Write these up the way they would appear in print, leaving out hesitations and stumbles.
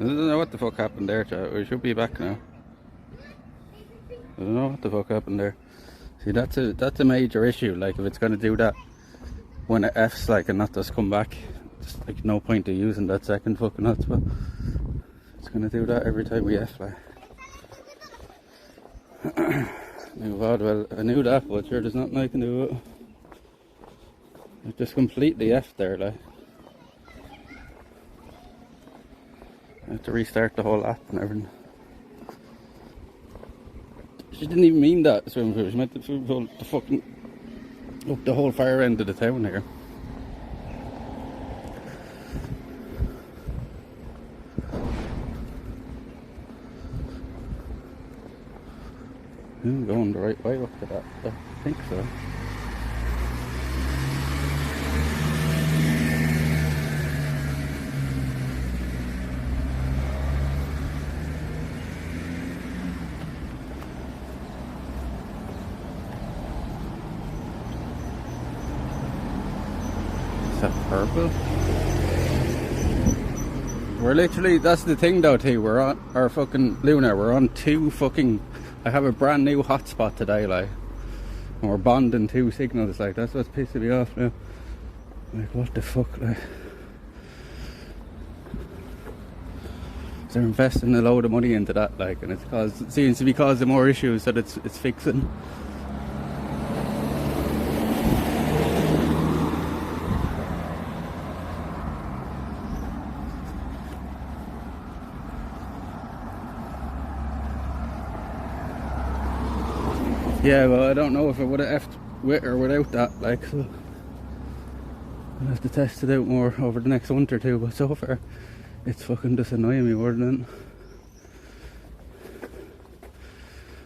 don't know what the fuck happened there, chat. We should be back now. I don't know what the fuck happened there. See, that's a major issue. Like, if it's gonna do that when it F's, like, and not just come back, just like no point of using that second fucking hotspot. It's gonna do that every time we F, like. Well, I knew that, but sure, there's nothing I can do. It just completely F there, like. I have to restart the whole app and everything. She didn't even mean that swimming pool. She meant the fucking up the whole far end of the town here. I'm going the right way up to that. I think so. Is that purple? We're literally, that's the thing though, T. We're on our fucking Luna. We're on two fucking. I have a brand new hotspot today, like, and we're bonding two signals, like, that's what's pissing me off now. Like, what the fuck, like. They're investing a load of money into that, like, and it seems to be causing more issues that it's fixing. Yeah, well, I don't know if it would have effed with or without that, like, so I'll have to test it out more over the next month or two, but so far it's fucking just annoying me more than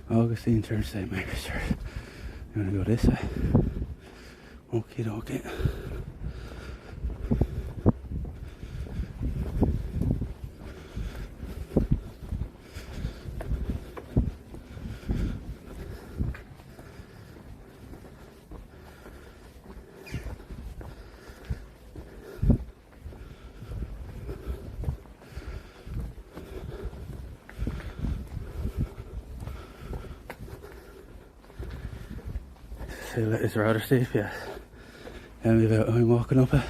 Augustine Church, St. Mary's Church. You wanna go this way? Okie dokie. It's rather steep, yeah. And without I'm walking up it.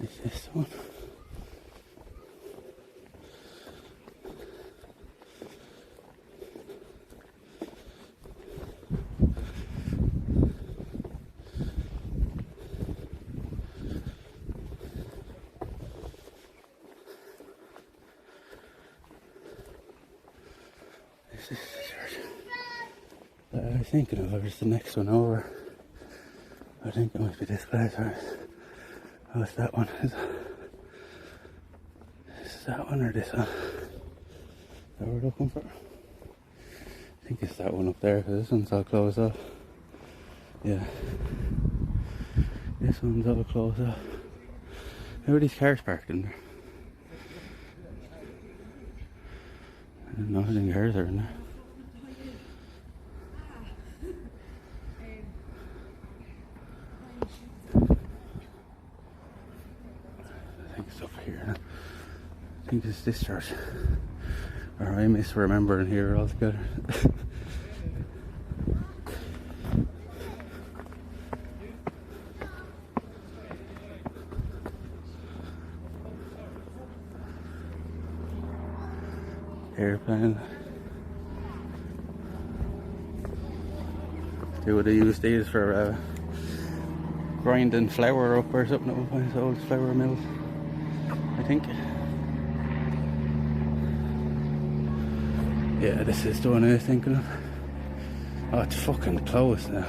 It's this one. This is the church that I was thinking of. It was the next one over. I think it might be this place, right? Oh, it's that one. Is that one or this one? Is that what we're looking for? I think it's that one up there, because this one's all closed off. Yeah. This one's all closed off. How are these cars parked in there? I didn't know any cars are in there. I think it's up here. I think it's this church. Or I misremembering here altogether. Airplane. They would have used these for grinding flour up or something at one point, old flour mills, I think. Yeah, this is the one I was thinking of. Oh, it's fucking closed now.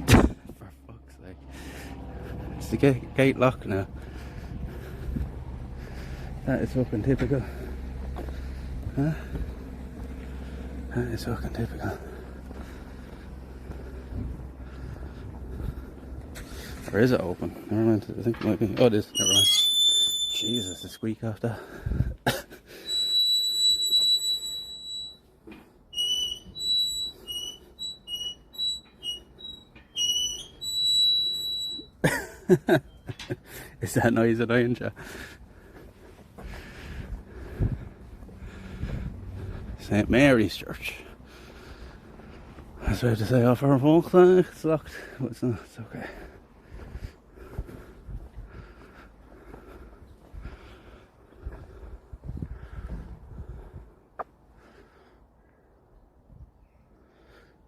For fuck's sake. It's the gate locked now. That is fucking typical. Huh? That is fucking typical. Or is it open? Never mind. I think it might be. Oh, it is. Never mind. Jesus, the squeak off that. Is that noise annoying you? St. Mary's Church. I was about to say off our folk, it's locked, but it's not, it's okay.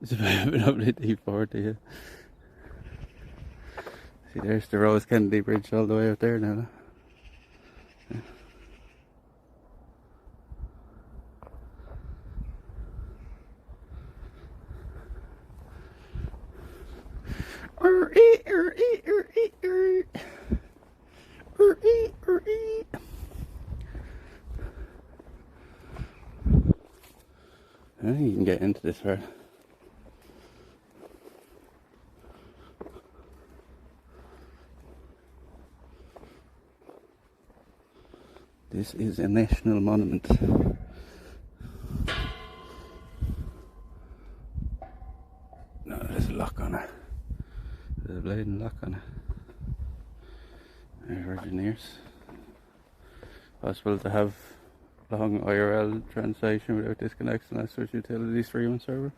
It's a bit of an update D4 to you. See, there's the Rose Kennedy Bridge all the way out there now. Yeah. I think you can get into this part. This is a national monument. No, there's a lock on it. There's a blading lock on it. There's engineers. Possible to have long IRL translation without disconnects and that's what utilities for human server.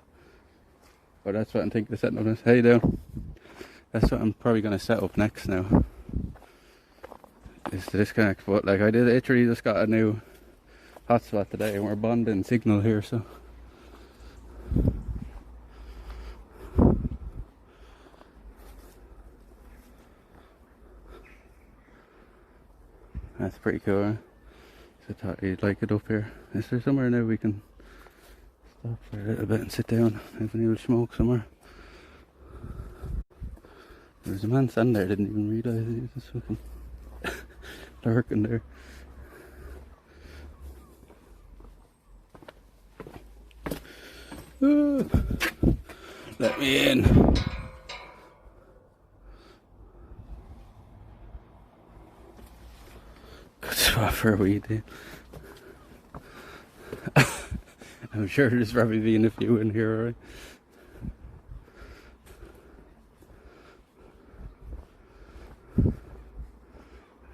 But that's what I'm thinking of setting up this. How you doing? That's what I'm probably going to set up next now. Is the disconnect, but like I did literally just got a new hotspot today and we're bonding signal here, so that's pretty cool. Huh? So I thought you'd like it up here. Is there somewhere now we can stop for a little bit and sit down, have a little smoke somewhere? There was a man standing there, I didn't even realise he was just fucking lurking there. Let me in. Good spot for a wee day. I'm sure there's probably been a few in here already.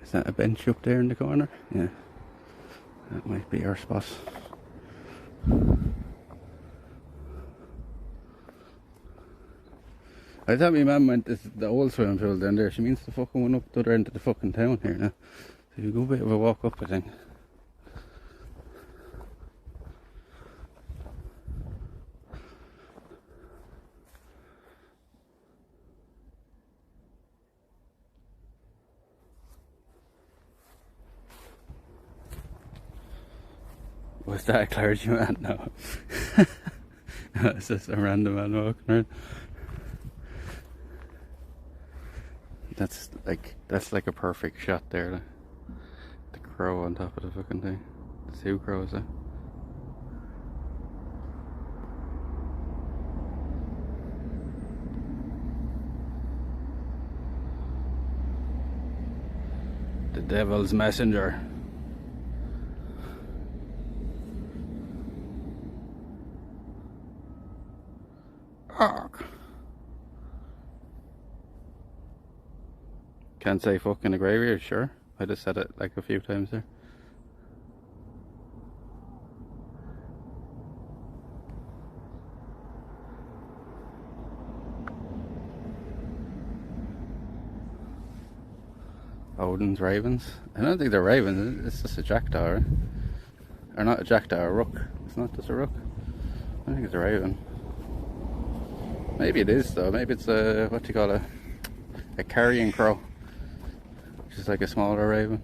Is that a bench up there in the corner? Yeah. That might be our spot. I thought my mum went to the old swimming pool down there. She means the fucking one up the other end of the fucking town here now. So you go a bit of a walk up, I think. Was that a clergyman? No. No, it's just a random man walking around. That's like a perfect shot there. The crow on top of the fucking thing. The two crows there. The devil's messenger. Ark. Can't say fuck in the graveyard, sure. I just said it like a few times there. Odin's ravens. I don't think they're ravens, it's just a jackdaw, right? Or not a jackdaw, a rook. It's not just a rook. I think it's a raven. Maybe it is though, maybe it's a, what do you call it? A carrion crow. Which is like a smaller raven.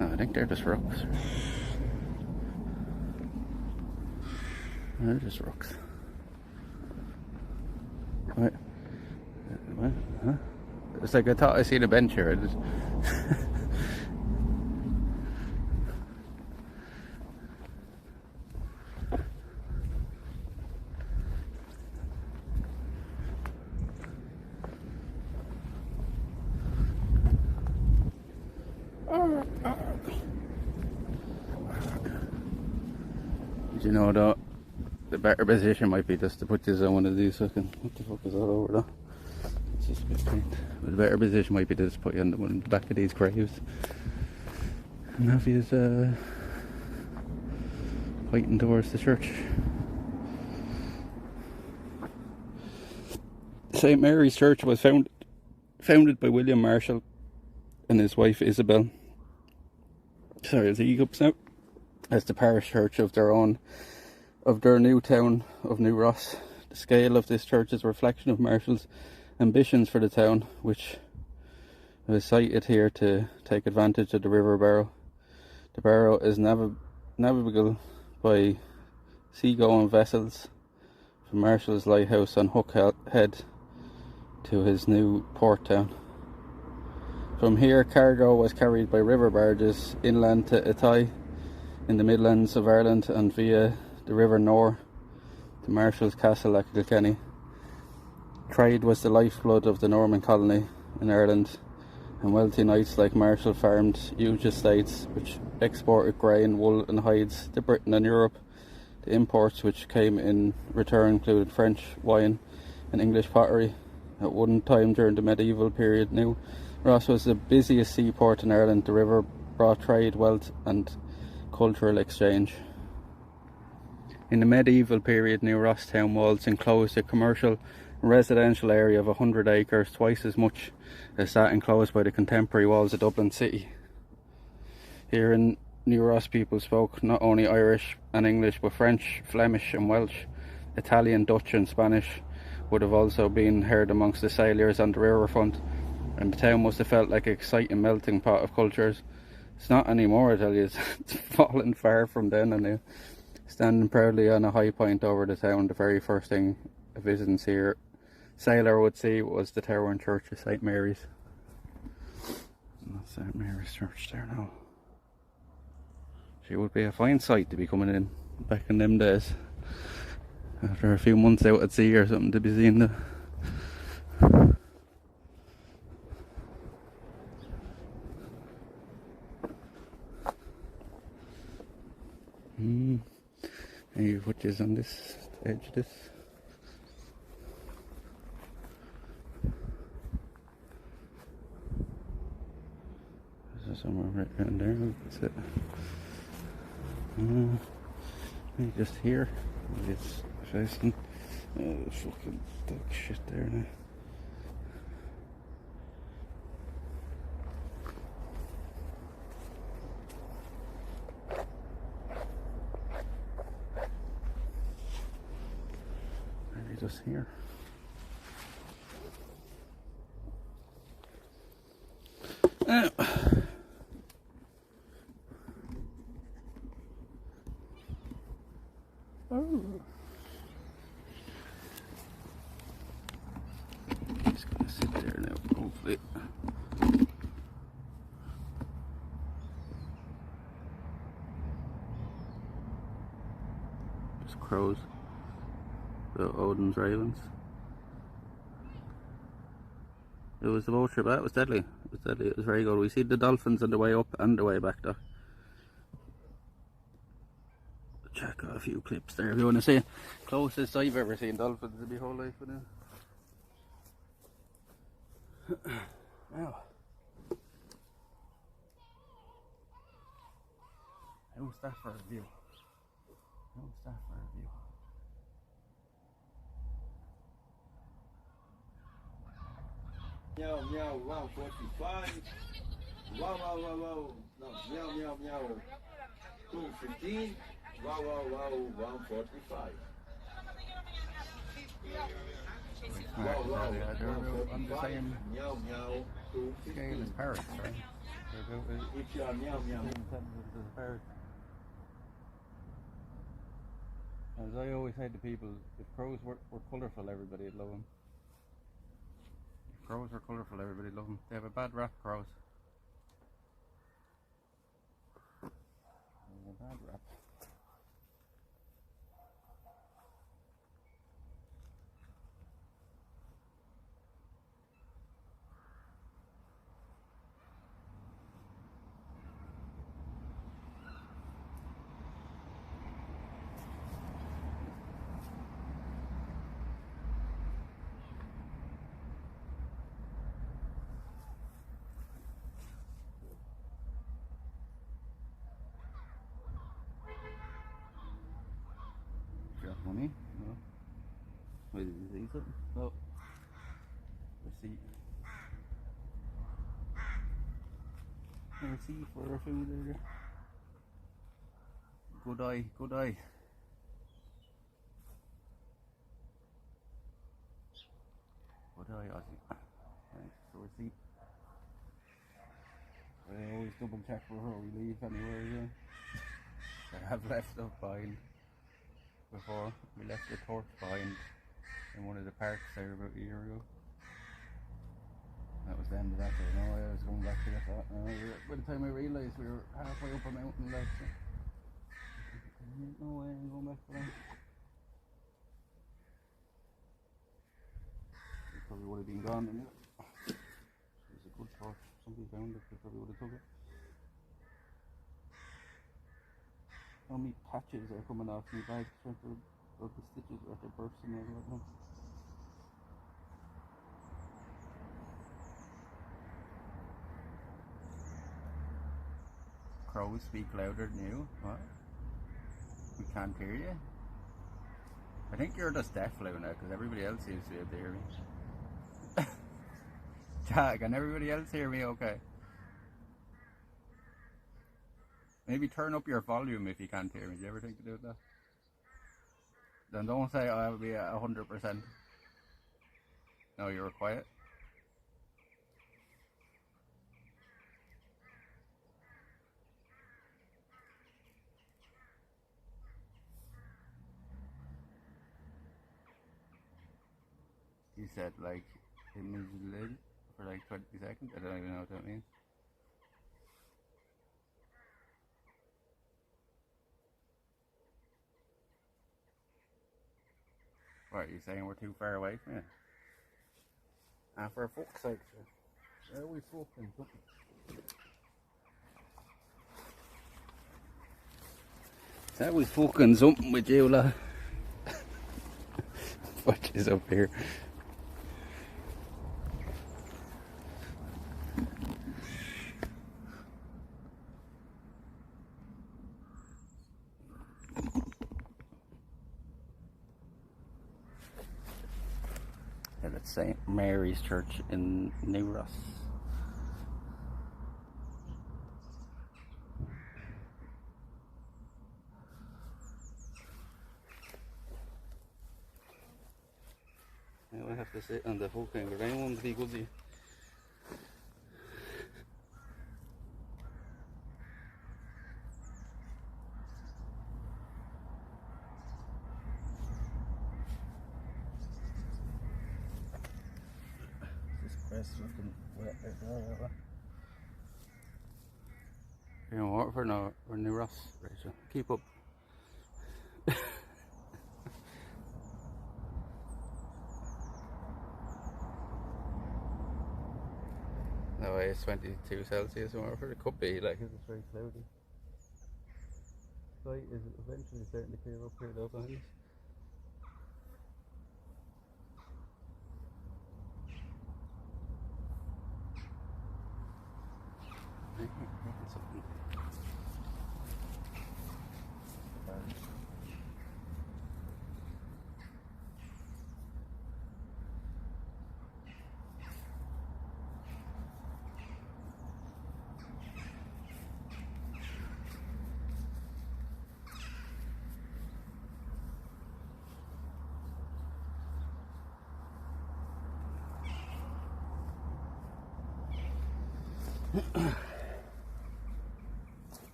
No, I think they're just rooks. They're just rooks. Wait. What? Huh? It's like I thought I seen a bench here. You know though, the better position might be just to put this on one of these fucking, what the fuck is that over there? It's just a bit faint. But the better position might be to just put you on one of the back of these graves. And have you pointing towards the church. St. Mary's Church was founded by William Marshall and his wife Isabel. Sorry, is he up now? As the parish church of their new town of New Ross. The scale of this church is a reflection of Marshall's ambitions for the town, which was cited here to take advantage of the River Barrow. The Barrow is navigable by seagoing vessels from Marshall's lighthouse on Hook Head to his new port town. From here, cargo was carried by river barges inland to Athy in the Midlands of Ireland and via the River Nore to Marshall's castle at Kilkenny. Trade was the lifeblood of the Norman colony in Ireland, and wealthy knights like Marshall farmed huge estates which exported grain, wool and hides to Britain and Europe. The imports which came in return included French wine and English pottery. At one time during the medieval period, New Ross was the busiest seaport in Ireland. The river brought trade, wealth and cultural exchange. In the medieval period, New Ross town walls enclosed a commercial and residential area of 100 acres, twice as much as that enclosed by the contemporary walls of Dublin city. Here in New Ross, people spoke not only Irish and English, but French, Flemish and Welsh, Italian, Dutch and Spanish would have also been heard amongst the sailors on the riverfront, and the town must have felt like an exciting melting pot of cultures. It's not anymore, I tell you. It's fallen far from then and now. Standing proudly on a high point over the town, the very first thing a visiting sailor would see was the tower and church of St. Mary's. And that's St. Mary's Church there now. She would be a fine sight to be coming in back in them days. After a few months out at sea or something, to be seeing the and you put this on this edge of this. Is there somewhere right around there? That's it. Maybe just here. It's facing fucking dog shit there now. Maybe just here. He's gonna sit there now, hopefully. Just crows. The Odin's ravens. It was the boat trip. That was deadly. It was deadly. It was very good. We see the dolphins on the way up and the way back though. Check out a few clips there if you want to see it. Closest I've ever seen dolphins in my whole life. Wow. How's that for a view? How's that for a view? Meow, meow, 145. Wow, wow, wow, wow. No, meow, meow, meow. 215. Wow, wow, wow, 145. Wow, wow, I'm the same meow, meow, scale as 215. parrots, right? Which are meow, meow. As I always say to people, if crows were colourful, everybody would love them. If crows were colourful, everybody would love them. They have a bad rap, crows. They have a bad rap. seen something. No. Receipt. A receipt for our food earlier. Good eye, good eye. Good eye, Ozzy. Thanks for receipt. I always double check before we leave anywhere, yeah. I have left stuff behind before. We left the torch behind in one of the parks there about a year ago. That was the end of that, so no, I was going back to get that. By the time I realised we were halfway up a mountain left, so no way I'm going back for that. It probably would have been gone anyway. It was a good torch. Somebody found it, they probably would have took it. How many patches are coming off my bag? Or the stitches are after bursting out right now. Crows speak louder than you? What? We can't hear you? I think you're just deaf now because everybody else seems to be able to hear me. Jack, can everybody else hear me okay? Maybe turn up your volume if you can't hear me. Do you ever think to do that? Then don't say I'll be at 100%. No, you were quiet. You said like it moves a little for like 20 seconds. I don't even know what that means. What are you saying? We're too far away from you? Ah, for fuck's sake, sir. Where are we fucking? That was fucking something with you, lad. What is up here? And it's St. Mary's Church in New Ross. Now I have to sit on the fucking ground, be goody. This grass is looking wet as well. You're in Waterford now, or New Ross, Rachel. Keep up. No way, it's 22 Celsius in Waterford. It could be, like, it's very cloudy. Sky is eventually starting to clear up here though, behind us.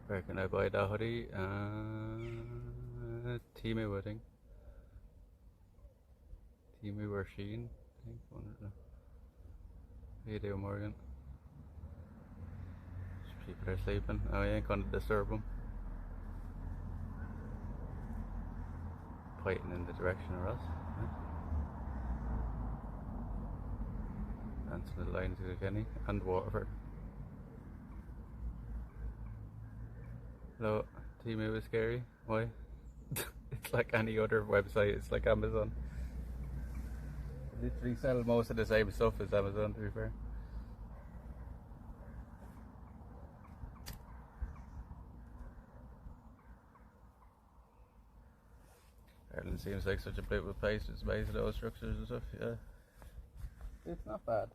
Where can I buy that hoodie? Timu, I think. Timu or Sheen, I think. One of them. How you doing, Morgan? People are sleeping. I ain't gonna disturb them. Pointing in the direction of us. Answering the line to Kenny and Waterford. Hello, Timu is scary. Why? It's like any other website. It's like Amazon. They literally sell most of the same stuff as Amazon, to be fair. Ireland seems like such a beautiful place. It's based on those structures and stuff. Yeah, it's not bad.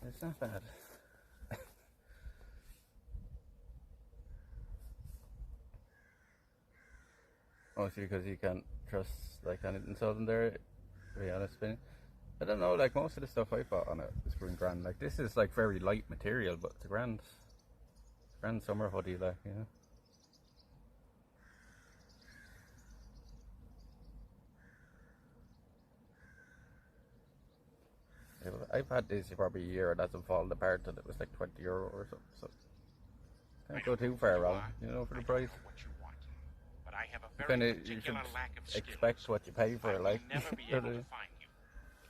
It's not bad. Mostly because you can't trust like anything southern there. To be honest, I don't know. Like most of the stuff I bought on it is been grand. Like this is like very light material, but it's a grand summer hoodie. Like you know. I've had this for probably a year and hasn't fallen apart, and it was like €20 or something. So can't go too far wrong, you know, for the price. But I have a You very kind of you should lack of skills. expect what you pay for it, like. Never be able to find you.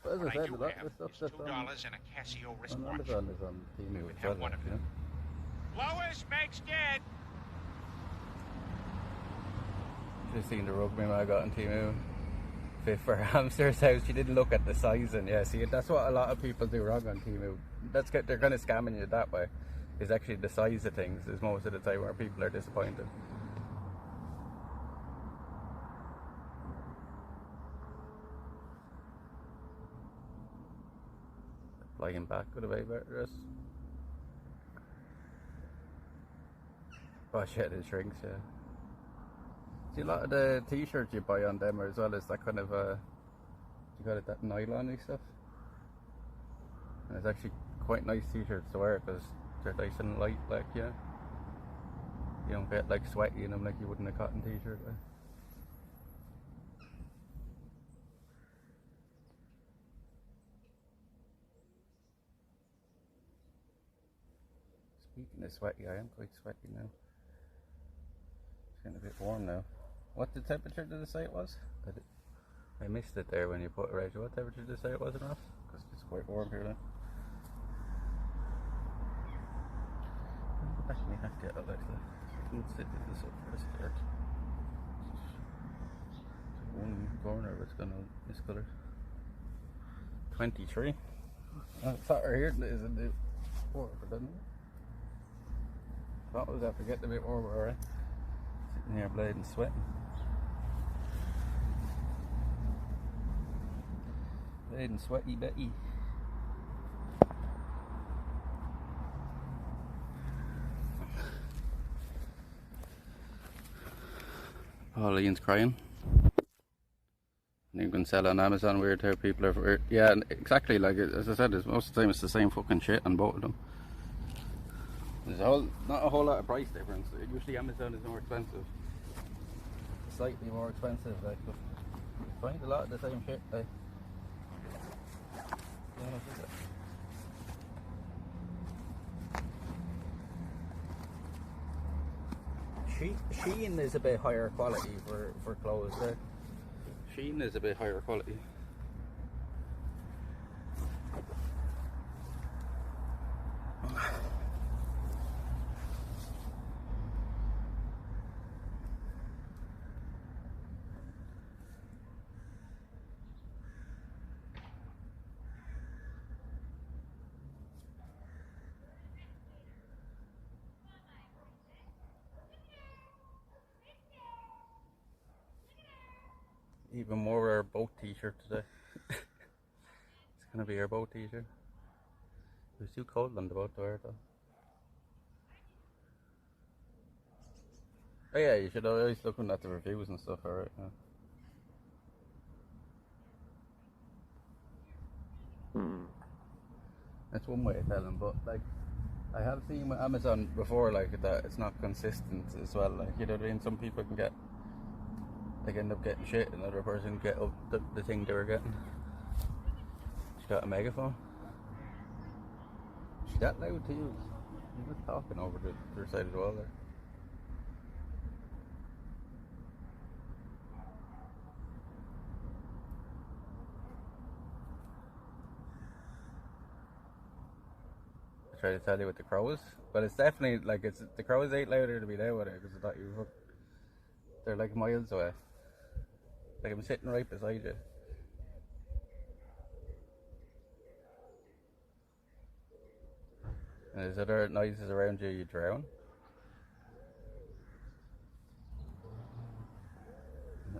But as I said, a do lot have of the is stuff that's $2 and a Casio on wristwatch. Amazon is on Temu as well, Have one like, of you know. Lois makes good. Just seen the rugby I got on Temu. Fit for hamster's house. You didn't look at the sizing. Yeah, see, that's what a lot of people do wrong on Temu. They're kind of scamming you that way. Is actually the size of things is most of the time where people are disappointed. Flying back with a way better dress. Oh shit, it shrinks, yeah. See, a lot of the t-shirts you buy on them as well is that kind of you got it, that nylon-y stuff. And it's actually quite nice t-shirts to wear because they're nice and light, like, you know. You don't get like sweaty in them like you would in a cotton t-shirt. Like. Speaking of sweaty, I am quite sweaty now. It's getting a bit warm now. What the temperature did it say it was? I missed it there when you put it right. What temperature did it say it was, Ross? Because it's quite warm here now. Back in my hat get it like that. Let's sit this up for a start. One corner of it's gonna miscolour. 23. It's hotter here than it is in the Waterford, doesn't it? Thought was after getting a bit warmer, alright. Sitting here bleeding sweating. Bleeding sweaty Betty. Pauline's crying. You can sell on Amazon. Weird how people are weird. Yeah, exactly. Like as I said, most of the time it's the same fucking shit on both of them. There's not a whole lot of price difference. Usually Amazon is more expensive, slightly more expensive. Like, but you find a lot of the same shit. Like, how much is it? Shein is a bit higher quality for clothes. Shein is a bit higher quality. Even more our boat t-shirt today. It's gonna be our boat t-shirt. It was too cold on the boat to wear though. Oh yeah, you should always look at the reviews and stuff, alright. Yeah. That's one way of telling, but like I have seen with Amazon before, like that it's not consistent as well. Like you know what I mean? Some people can get. They end up getting shit, another person get up the thing they were getting. She got a megaphone. She's that loud to you. You're just talking over the other side of the wall there. I try to tell you with the crows, but it's definitely like the crows ain't louder to be there with it because I thought you were. They're like miles away. Like I'm sitting right beside you. And there's other noises around you, you drown.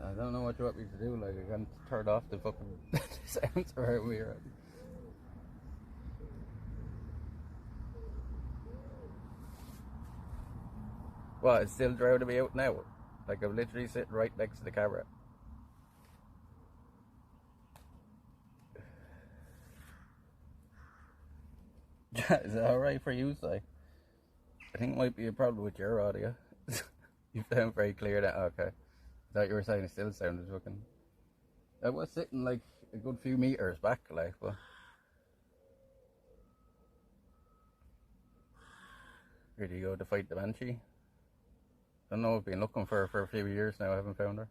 I don't know what you want me to do, like I can't turn off the fucking sounds around me. Right? What, it's still drowning me out now? Like I'm literally sitting right next to the camera. Is that alright for you, Si? I think it might be a problem with your audio. You sound very clear now. Okay. I thought you were saying it still sounded fucking... I was sitting like a good few meters back, like, but... Here do you go to fight the Banshee? I don't know, I've been looking for her for a few years now, I haven't found her.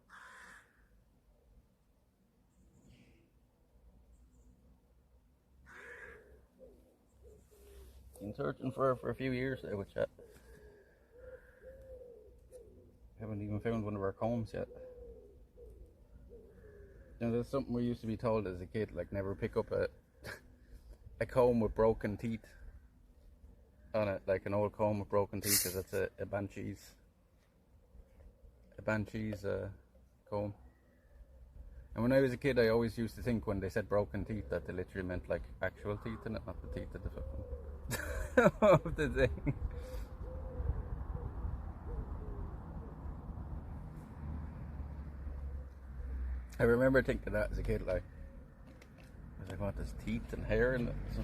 Been searching for her for a few years now with chat. Haven't even found one of her combs yet. You know, that's something we used to be told as a kid, like never pick up a comb with broken teeth on it, like an old comb with broken teeth, because that's a banshee's comb. And when I was a kid, I always used to think when they said broken teeth that they literally meant like actual teeth in it, not the teeth of the fucking of the thing. I remember thinking that as a kid, like I was like, what, there's teeth and hair in it? So,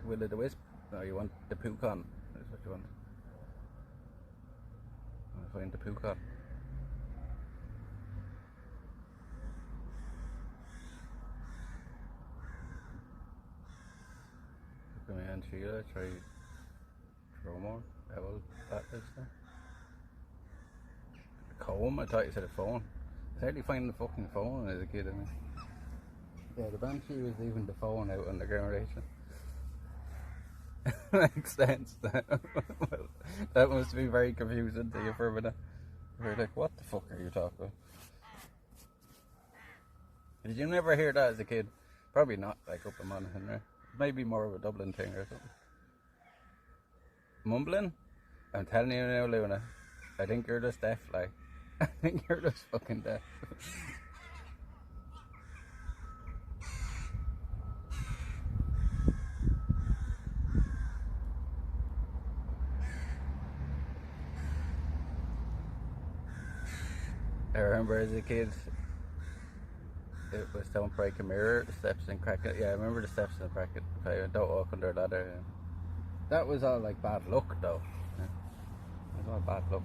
Will o' the Wisp? No, you want the Pucon. That's what you want. I'll find the Pucon. Look at me and Sheila, try throw more. Well, that is there. Comb? I thought you said a phone. It's hard to find the fucking phone as a kid, isn't it? Yeah, the Banshee was leaving the phone out on the ground station. Makes sense. Well, that must be very confusing to you for a minute. You're like, what the fuck are you talking about? Did you never hear that as a kid? Probably not, like up in Monaghan, right? Maybe more of a Dublin thing or something. Mumbling? I'm telling you now, Luna. I think you're just deaf, like. I think you're just fucking deaf. I remember as a kid, it was don't break a mirror, steps and crack it. Yeah, I remember the steps and crack it. Don't walk under a ladder. Yeah. That was all like bad luck, though. Yeah. It was all bad luck.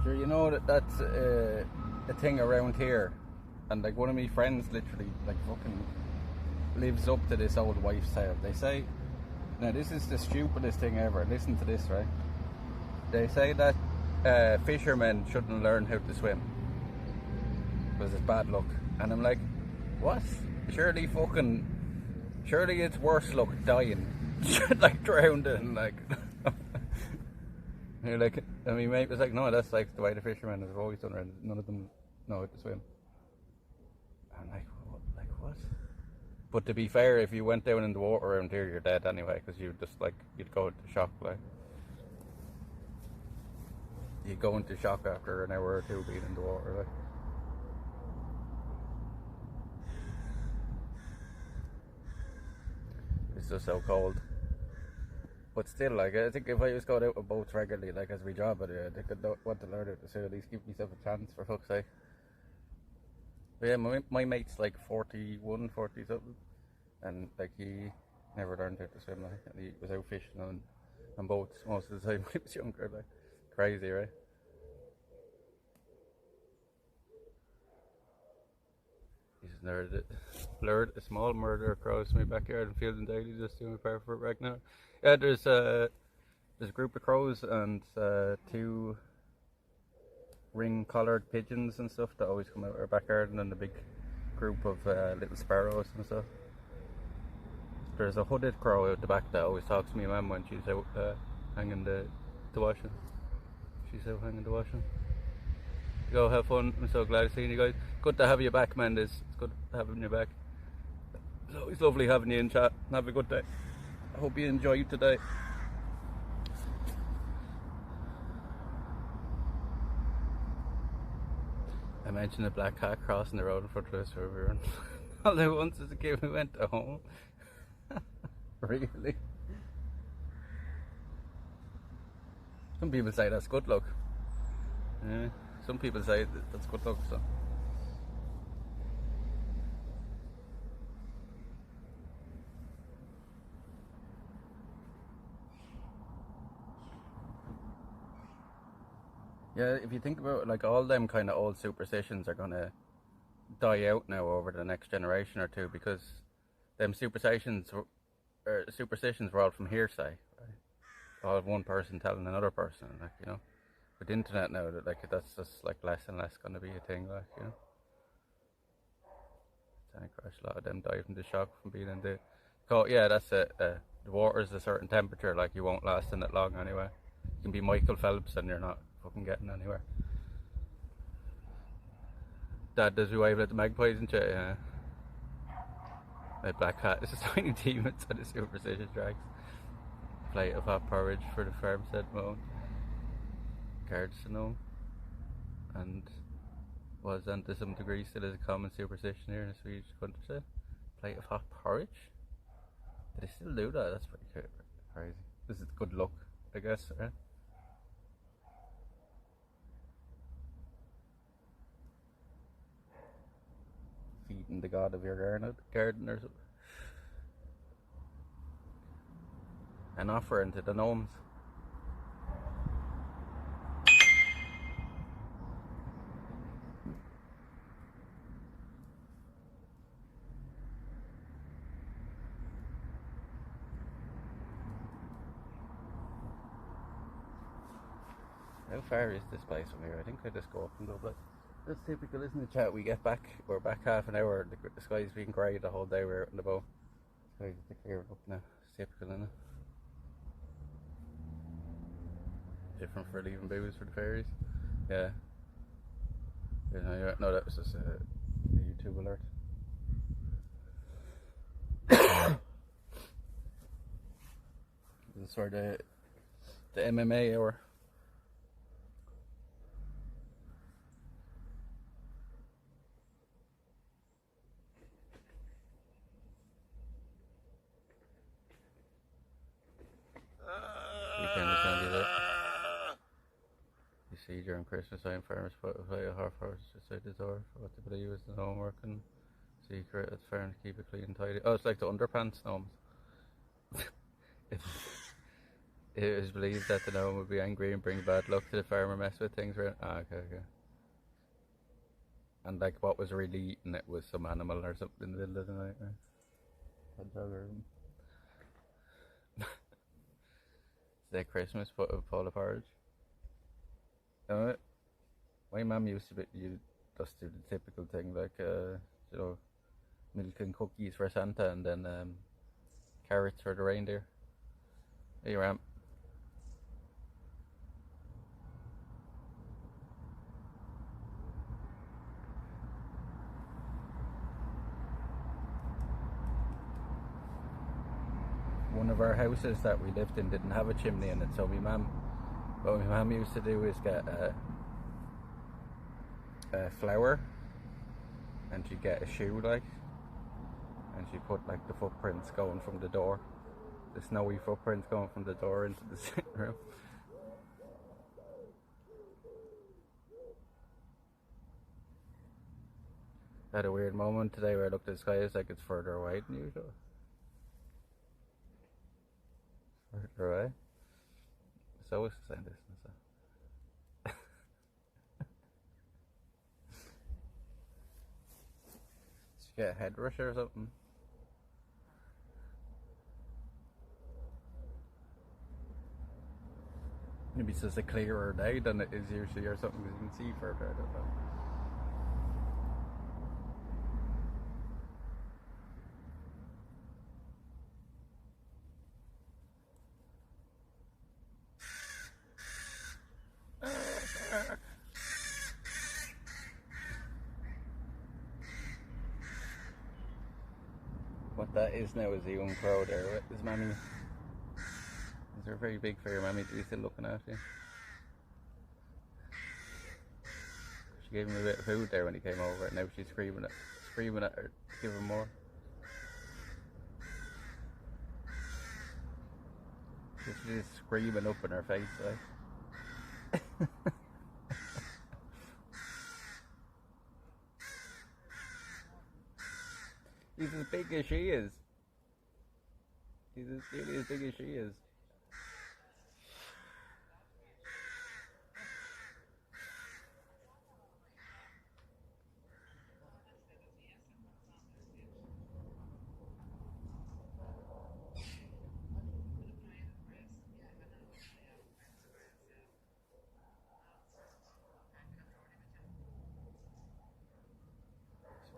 Sure, you know that's a thing around here, and like one of my friends literally like fucking lives up to this old wife's tale. They say, now this is the stupidest thing ever. Listen to this, right? They say that fishermen shouldn't learn how to swim because it's bad luck. And I'm like, what? Surely it's worse luck dying. Like drowning, like. You're like, and my mate was like, no, that's like the way the fishermen have always done it. None of them know how to swim. I'm like, what? But to be fair, if you went down in the water around here, you're dead anyway, because you'd go into shock, like. You go into shock after an hour or two being in the water, like. It's just so cold. But still, like, I think if I just go out with boats regularly, like as we job, I think I want to learn how to sail, at least give myself a chance, for fuck's sake. But yeah, my mate's like 41, 40 something, and like he never learned how to swim, like, and he was out fishing on boats most of the time when he was younger, like. Crazy, right? He's lured a small murder across my backyard in Field and Daly, just doing my part for it right now. Yeah, there's a group of crows and 2 ring-collared pigeons and stuff that always come out of our backyard, and then a big group of little sparrows and stuff. There's a hooded crow out the back that always talks to me mum when she's out hanging the washing. She's out hanging the washing. Go have fun. I'm so glad to see you guys. Good to have you back, Mendes. It's good having you back. It's always lovely having you in chat. Have a good day. I hope you enjoyed today. I mentioned a black cat crossing the road in front of us where we were. All I once as a kid we went to home. Really? Some people say that's good luck. Yeah. Some people say that's good luck. So. Yeah, if you think about it, like all them kind of old superstitions are gonna die out now over the next generation or two because them superstitions were all from hearsay, right? All one person telling another person, like with the internet now, that like that's just like less and less gonna be a thing, like Tiny crash, a lot of them die from the shock from being in the cold. Yeah, that's it. The water's a certain temperature, like you won't last in it long anyway. You can be Michael Phelps and you're not fucking getting anywhere. Dad does you wave at the magpies and shit, yeah. My black cat is a tiny demons and a superstitious drags. Plate of hot porridge for the farm, said Moan. Cards to know. And was and to some degree still is a common superstition here in the Swedish countryside. Plate of hot porridge? Do they still do that? That's pretty crazy. This is good luck, I guess, right? Feeding the god of your garden or something. And offering to the gnomes. How far is this place from here? I think I just go up and go, but that's typical, isn't it, chat? We're back half an hour, the sky's been grey the whole day, we're out in the boat. The sky's clearing up now, it's typical, isn't it? Different for leaving booze for the ferries. Yeah. No, that was just a YouTube alert. This is sort of the MMA hour. You see during Christmas time farmers put a half horse beside the door for what they believe is the homework and secret at farm to keep it clean and tidy. Oh, it's like the underpants gnomes. It is believed that the gnome would be angry and bring bad luck to the farmer, mess with things around. Okay. And like what was really eaten, it was some animal or something in the middle of the night, right? Hedgehog or Say Christmas, put a bowl of porridge. My mum used to just do the typical thing like milk and cookies for Santa and then carrots for the reindeer. Here you are. One of our houses that we lived in didn't have a chimney in it, so what my mum used to do is get a flour and she'd get a shoe and she put like the footprints going from the door, the snowy footprints going from the door into the sitting room. I had a weird moment today where I looked at the sky, it's like it's further away than usual. Further away? It's always the same distance. Did you get a head rush or something? Maybe it's just a clearer day than it is usually or something because you can see further, I don't know. is now is a young crow there. Is mammy? Is there very big for your mammy to be still looking after you? She gave him a bit of food there when he came over, and now she's screaming at her to give him more. She's just screaming up in her face, like. He's as big as she is. He's nearly as big as she is.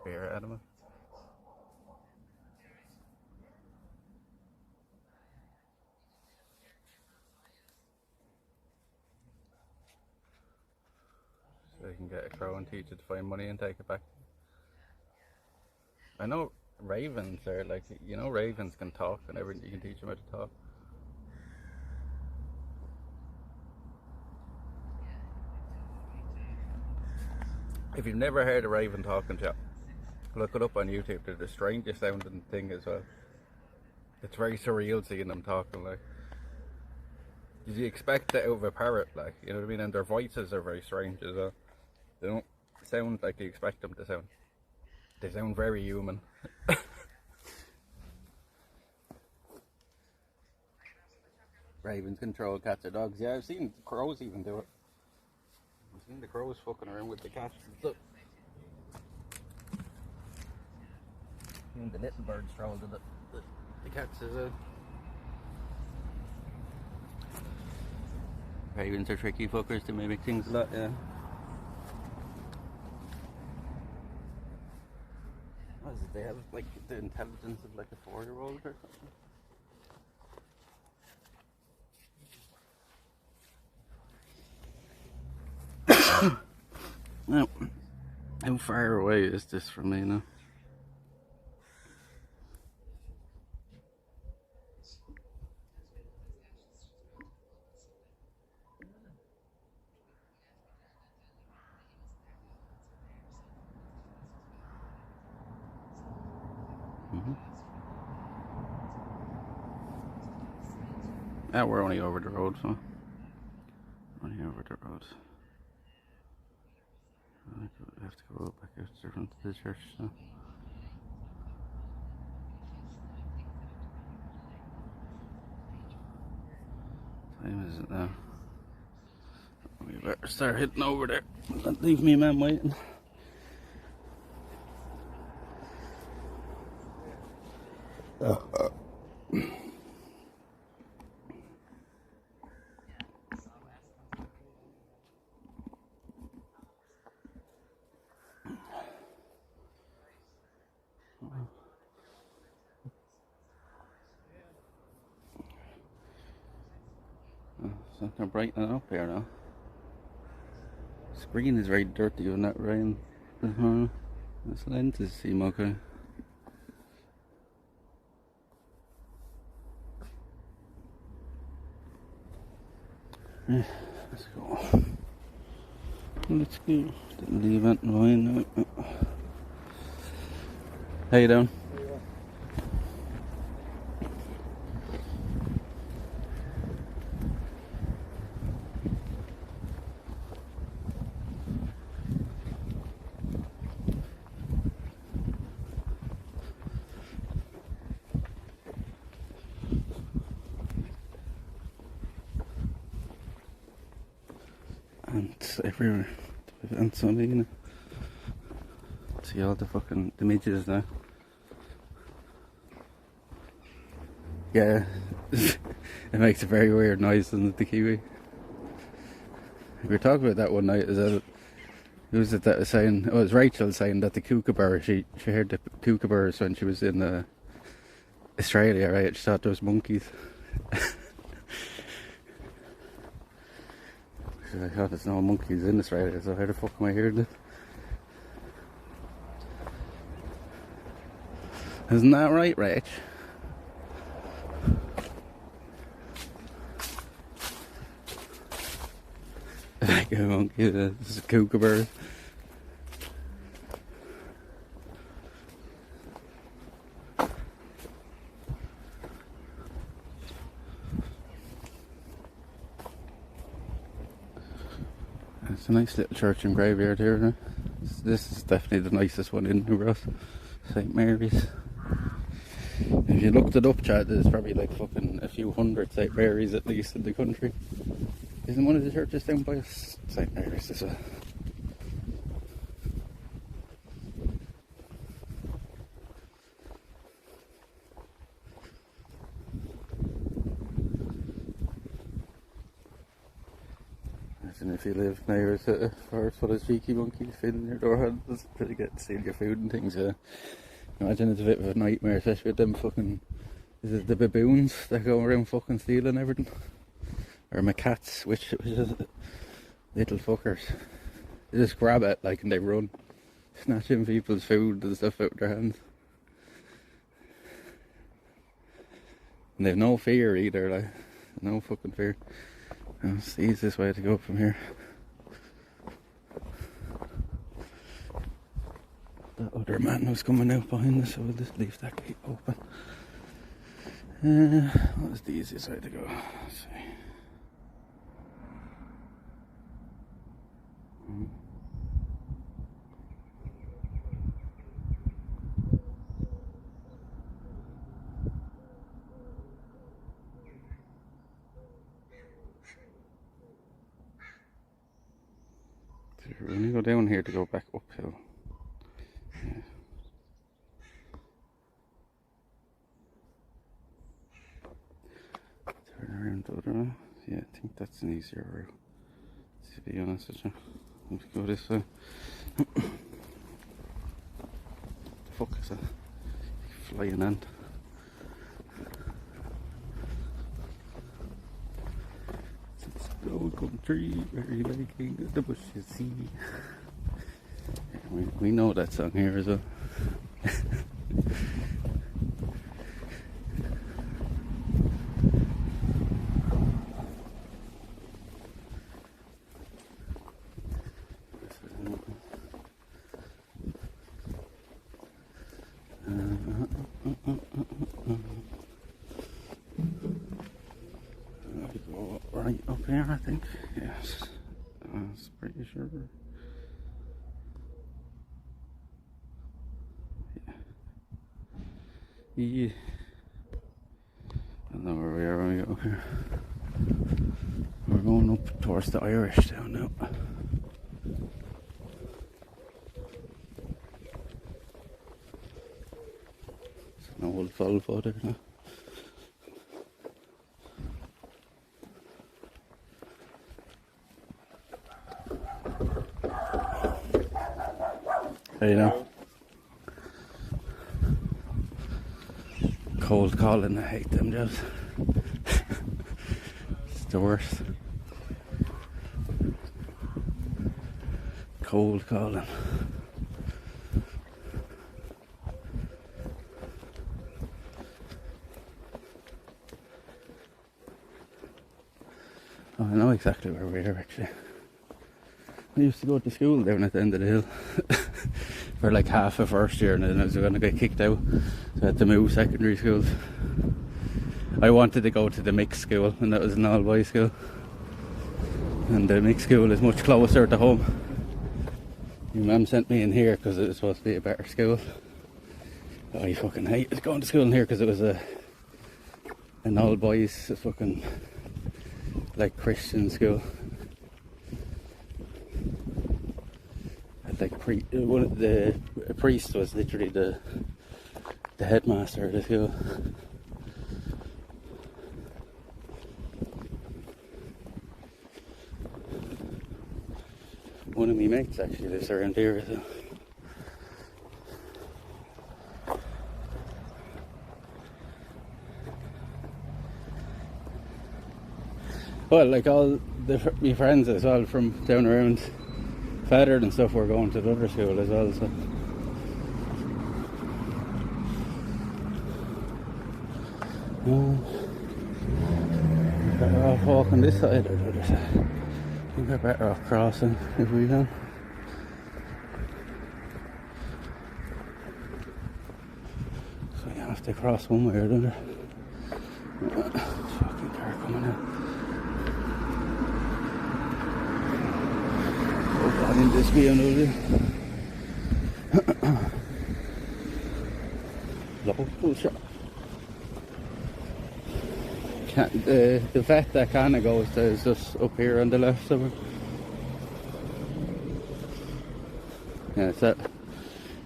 Bear animal. So you can get a crow and teach it to find money and take it back. I know ravens are like, you know, ravens can talk and everything. You can teach them how to talk. If you've never heard a raven talking to you, look it up on YouTube. They're the strangest sounding thing as well. It's very surreal seeing them talking, like. Did you expect that out of a parrot, like, you know what I mean? And their voices are very strange as well. They don't sound like you expect them to sound. They sound very human. Ravens control cats or dogs. Yeah, I've seen crows even do it. I've seen the crows fucking around with the cats. Look. Even the little birds troll to the cats as well. Ravens are tricky fuckers to mimic things a lot, yeah. What is it? They have like the intelligence of like a 4-year-old or something. Now, how far away is this from me now? We're only over the road, so only over the road. I have to go back out to the church, so. What time is it now? We better start hitting over there. Don't leave me, man, waiting. So they're brightening up here now. Screen is very dirty when that rain. This lenses seem okay. Yeah, let's go. Let's go. Didn't leave it in now. How you doing? And everywhere, and something, you know. See all the fucking midges now. Yeah, it makes a very weird noise, doesn't it, the kiwi? We were talking about that one night. Who was it that was saying? Oh, it was Rachel saying that the kookaburra. She heard the kookaburras when she was in Australia, right? She thought those monkeys. I thought there's no monkeys in Australia, so how the fuck am I hearing it? Isn't that right, Rach? Speaking of monkeys, this is kookaburras. It's a nice little church and graveyard here, isn't it? This is definitely the nicest one in New Ross. St. Mary's. If you looked it up, Chad, there's probably like fucking a few hundred St. Mary's at least in the country. Isn't one of the churches down by us St. Mary's as well? Imagine if you live near a forest full of cheeky monkeys filling your door handles to get to steal your food and things. Imagine it's a bit of a nightmare, especially with them fucking, is it the baboons that go around fucking stealing everything? Or my cats, which is little fuckers. They just grab it like and they run, snatching people's food and stuff out of their hands. And they've no fear either, like, no fucking fear. It's the easiest way to go from here. That other man was coming out behind us, so we'll just leave that gate open. What was the easiest way to go? Let's see. We only go down here to go back uphill. Yeah. Turn around the other way. Yeah, I think that's an easier route, to be honest with you. Let's go this way. The fuck is that? Flying ant. Old country, very liking the bushes see. We know that song here as well. Right up here, I think. Yes, I'm pretty sure. Yeah. I don't know where we are when we go here. We're going up towards the Irish town now. It's an old Volvo there now. You know, cold calling, I hate them jobs. It's the worst. Cold calling. Oh, I know exactly where we are actually. I used to go to school down at the end of the hill for like half a first year, and then I was going to get kicked out, so I had to move secondary schools. I wanted to go to the mixed school, and that was an all boys school, and the mixed school is much closer to home. My mum sent me in here because it was supposed to be a better school. I fucking hated going to school in here because it was an all boys fucking like Christian school. Like the priest was literally the headmaster of the school. One of my mates actually lives around here, so. Well, like all my friends as well from down around Feathered and stuff were going to the other school as well, so. They're all walking this side or the other side. I think we're better off crossing if we can. So you have to cross one way or another. Fucking car coming out. Oh God, in this BMW. Local shop. The vet that kind of goes to is just up here on the left somewhere. Yeah, it's that.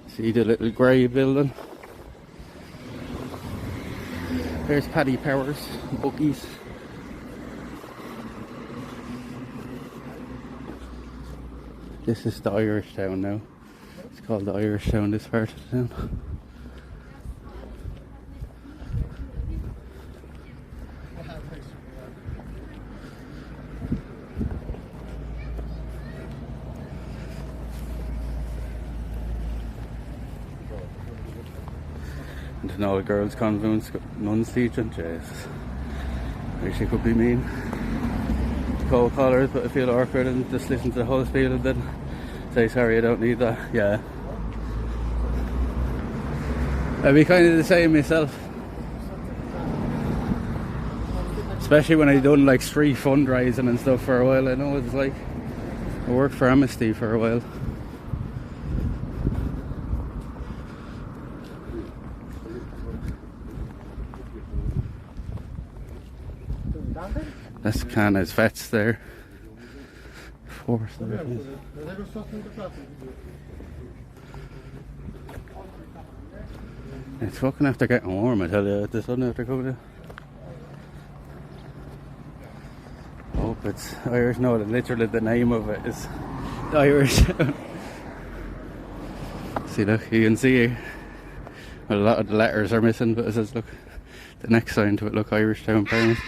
See the little grey building? There's Paddy Power's bookies. This is the Irish town now. It's called the Irish town, this part of the town. And an all girls convent, nuns teaching, Jesus. Wish she could be mean. Cold collars, but I feel awkward and just listen to the whole spiel and then say sorry, I don't need that. Yeah. I'd be kind of the same myself. Especially when I done like street fundraising and stuff for a while. I know what it's like. I worked for Amnesty for a while. That's Cana's vets there. Force there. It's fucking after getting warm, I tell you, the sun after coming in. I hope it's Irish. No, literally the name of it is the Irish. See, look, you can see well, a lot of the letters are missing, but it says, look, the next sign to it, look, Irish Town Parents.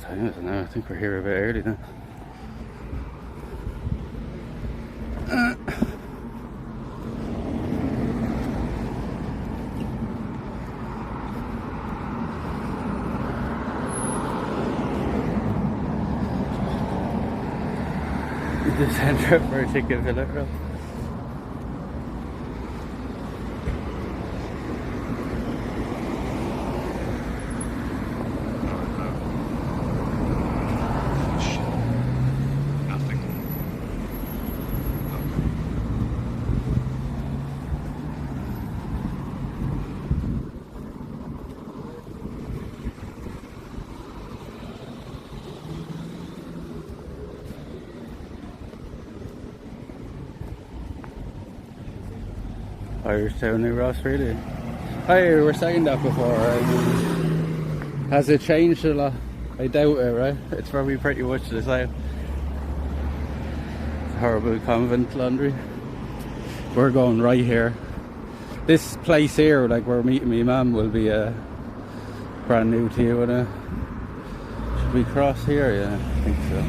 I think we're here a bit early now. The centre for a chicken fillet roll. Irish Town, New Ross, really. Hey, we were saying that before. Has it changed a lot? I doubt it, right? It's probably pretty much the same. It's a horrible convent laundry. We're going right here. This place here, like we're meeting me mum, will be brand new to you, wouldn't it? Should we cross here? Yeah, I think so.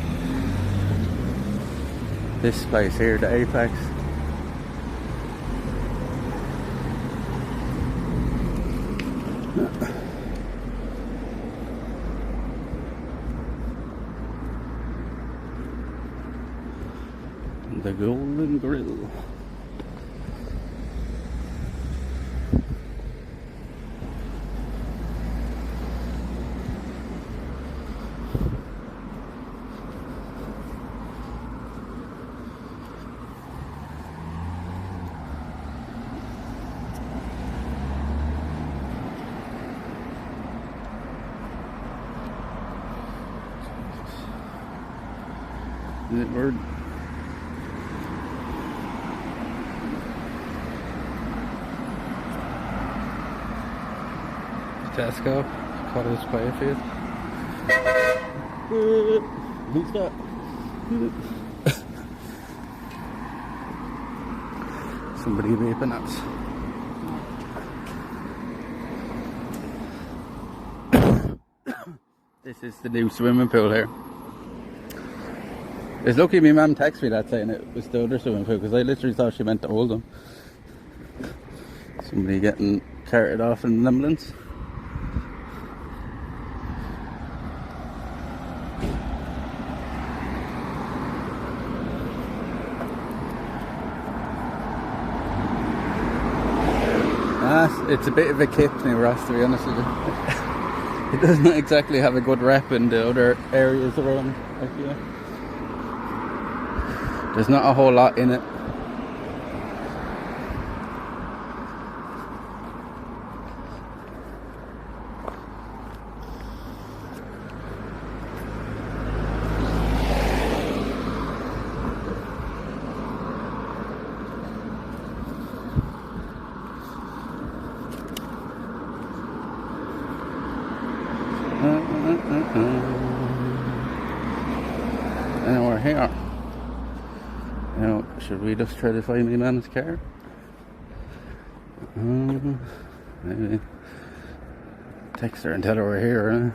This place here, the Apex. The Golden Grill. Is it bird? Tesco, Cottage Playfield. Who's that? Somebody vaping us. This is the new swimming pool here. It's lucky my mum texted me that saying it was the other swimming pool because I literally thought she meant the old one. Somebody getting carted off in an ambulance. it's a bit of a kip now, Ross, to be honest with you. It doesn't exactly have a good rep in the other areas around. Like, yeah. There's not a whole lot in it. And we're here. Now, should we just try to find my man's car? Maybe. Text her and tell her we're here, huh?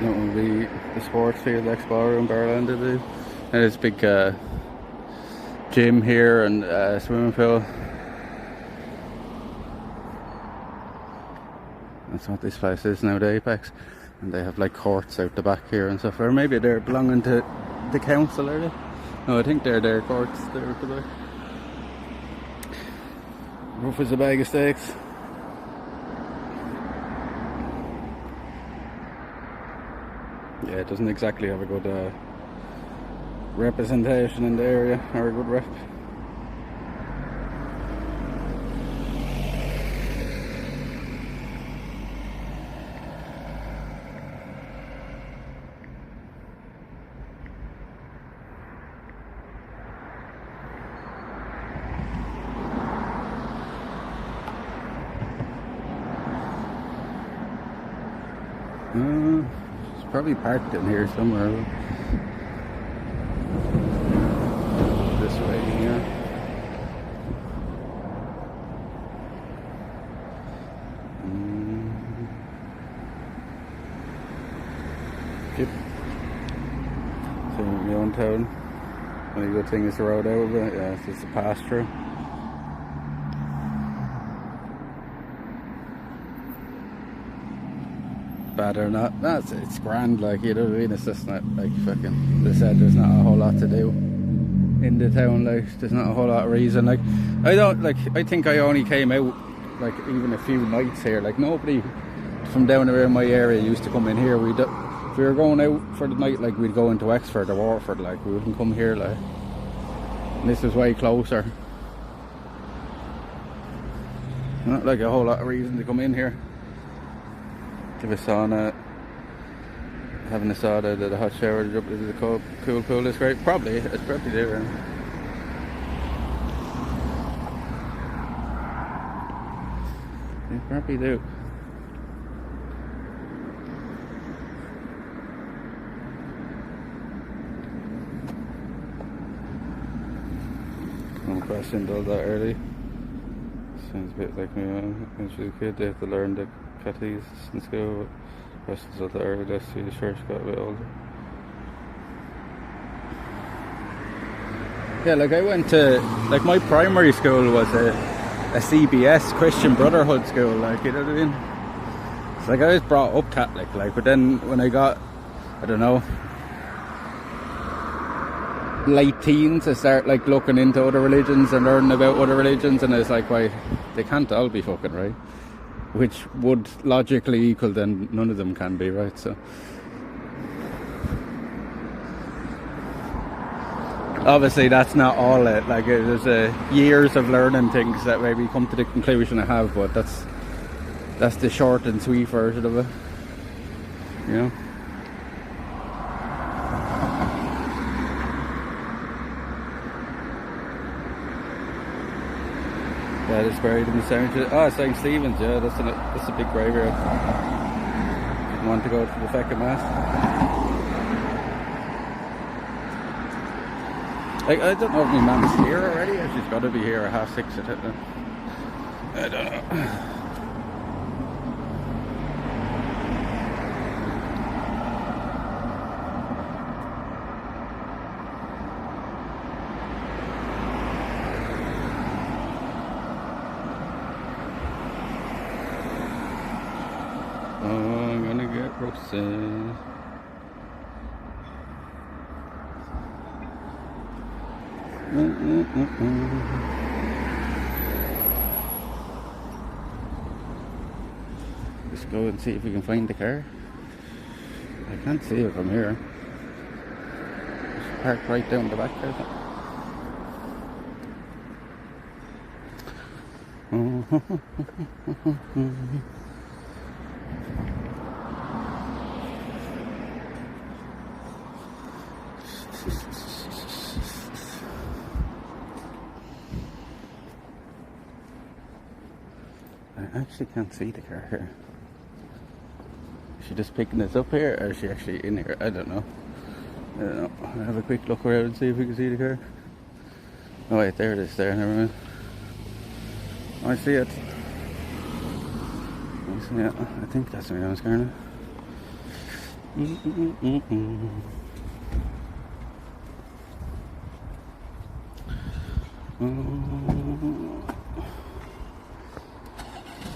That will be the sports field Explorer in Barrow today. And there's a big gym here and swimming pool. That's what this place is now, the Apex. And they have like courts out the back here and stuff. Or maybe they're belonging to the council, are they? No, I think they're their courts there at the back. Roof is a bag of steaks. Yeah, it doesn't exactly have a good representation in the area, or a good rep. It's probably parked in here somewhere. This way here. Yep. So my own town. Only good thing is the road out of it. Yeah, it's just a pass through. Bad or not, it's grand, like, you know what I mean? It's just not like fucking, they said there's not a whole lot to do in the town, like there's not a whole lot of reason. Like I think I only came out like even a few nights here. Like nobody from down around my area used to come in here. If we were going out for the night, like we'd go into Wexford or Waterford, like we wouldn't come here, like. And this is way closer. Not like a whole lot of reason to come in here. Give a sauna, having a sauna, did a hot shower, jump into the cool pool is great. Probably, it's probably there. You probably do. No question does that early. Sounds a bit like me when she was a kid. They have to learn the catties in school. Questions of the early last year, the church got a bit older. Yeah, like I went to, like my primary school was a CBS, Christian Brotherhood school, like, you know what I mean? It's like I was brought up Catholic, like, but then when I got, I don't know, late teens, I start like looking into other religions and learning about other religions, and it's like, why, they can't all be fucking right. Which would logically equal then none of them can be, right? So obviously that's not all it. Like there's years of learning things that maybe come to the conclusion I have, but that's the short and sweet version of it, you know. Yeah, it's buried in the cemetery. Oh, St. Stephen's, yeah, that's a big graveyard. Didn't want to go to the second mass. Like, I don't know if my mum's here already, or she's got to be here at 6:30. I don't know. I'm gonna expensive. Let's go and see if we can find the car. I can't see it from here. It's parked right down the back there. I actually can't see the car here. Is she just picking this up here, or is she actually in here? I don't know. I'll have a quick look around and see if we can see the car. Oh wait, there it is there, never mind. Oh, I see it. I see it. I think that's the Rihanna's car now.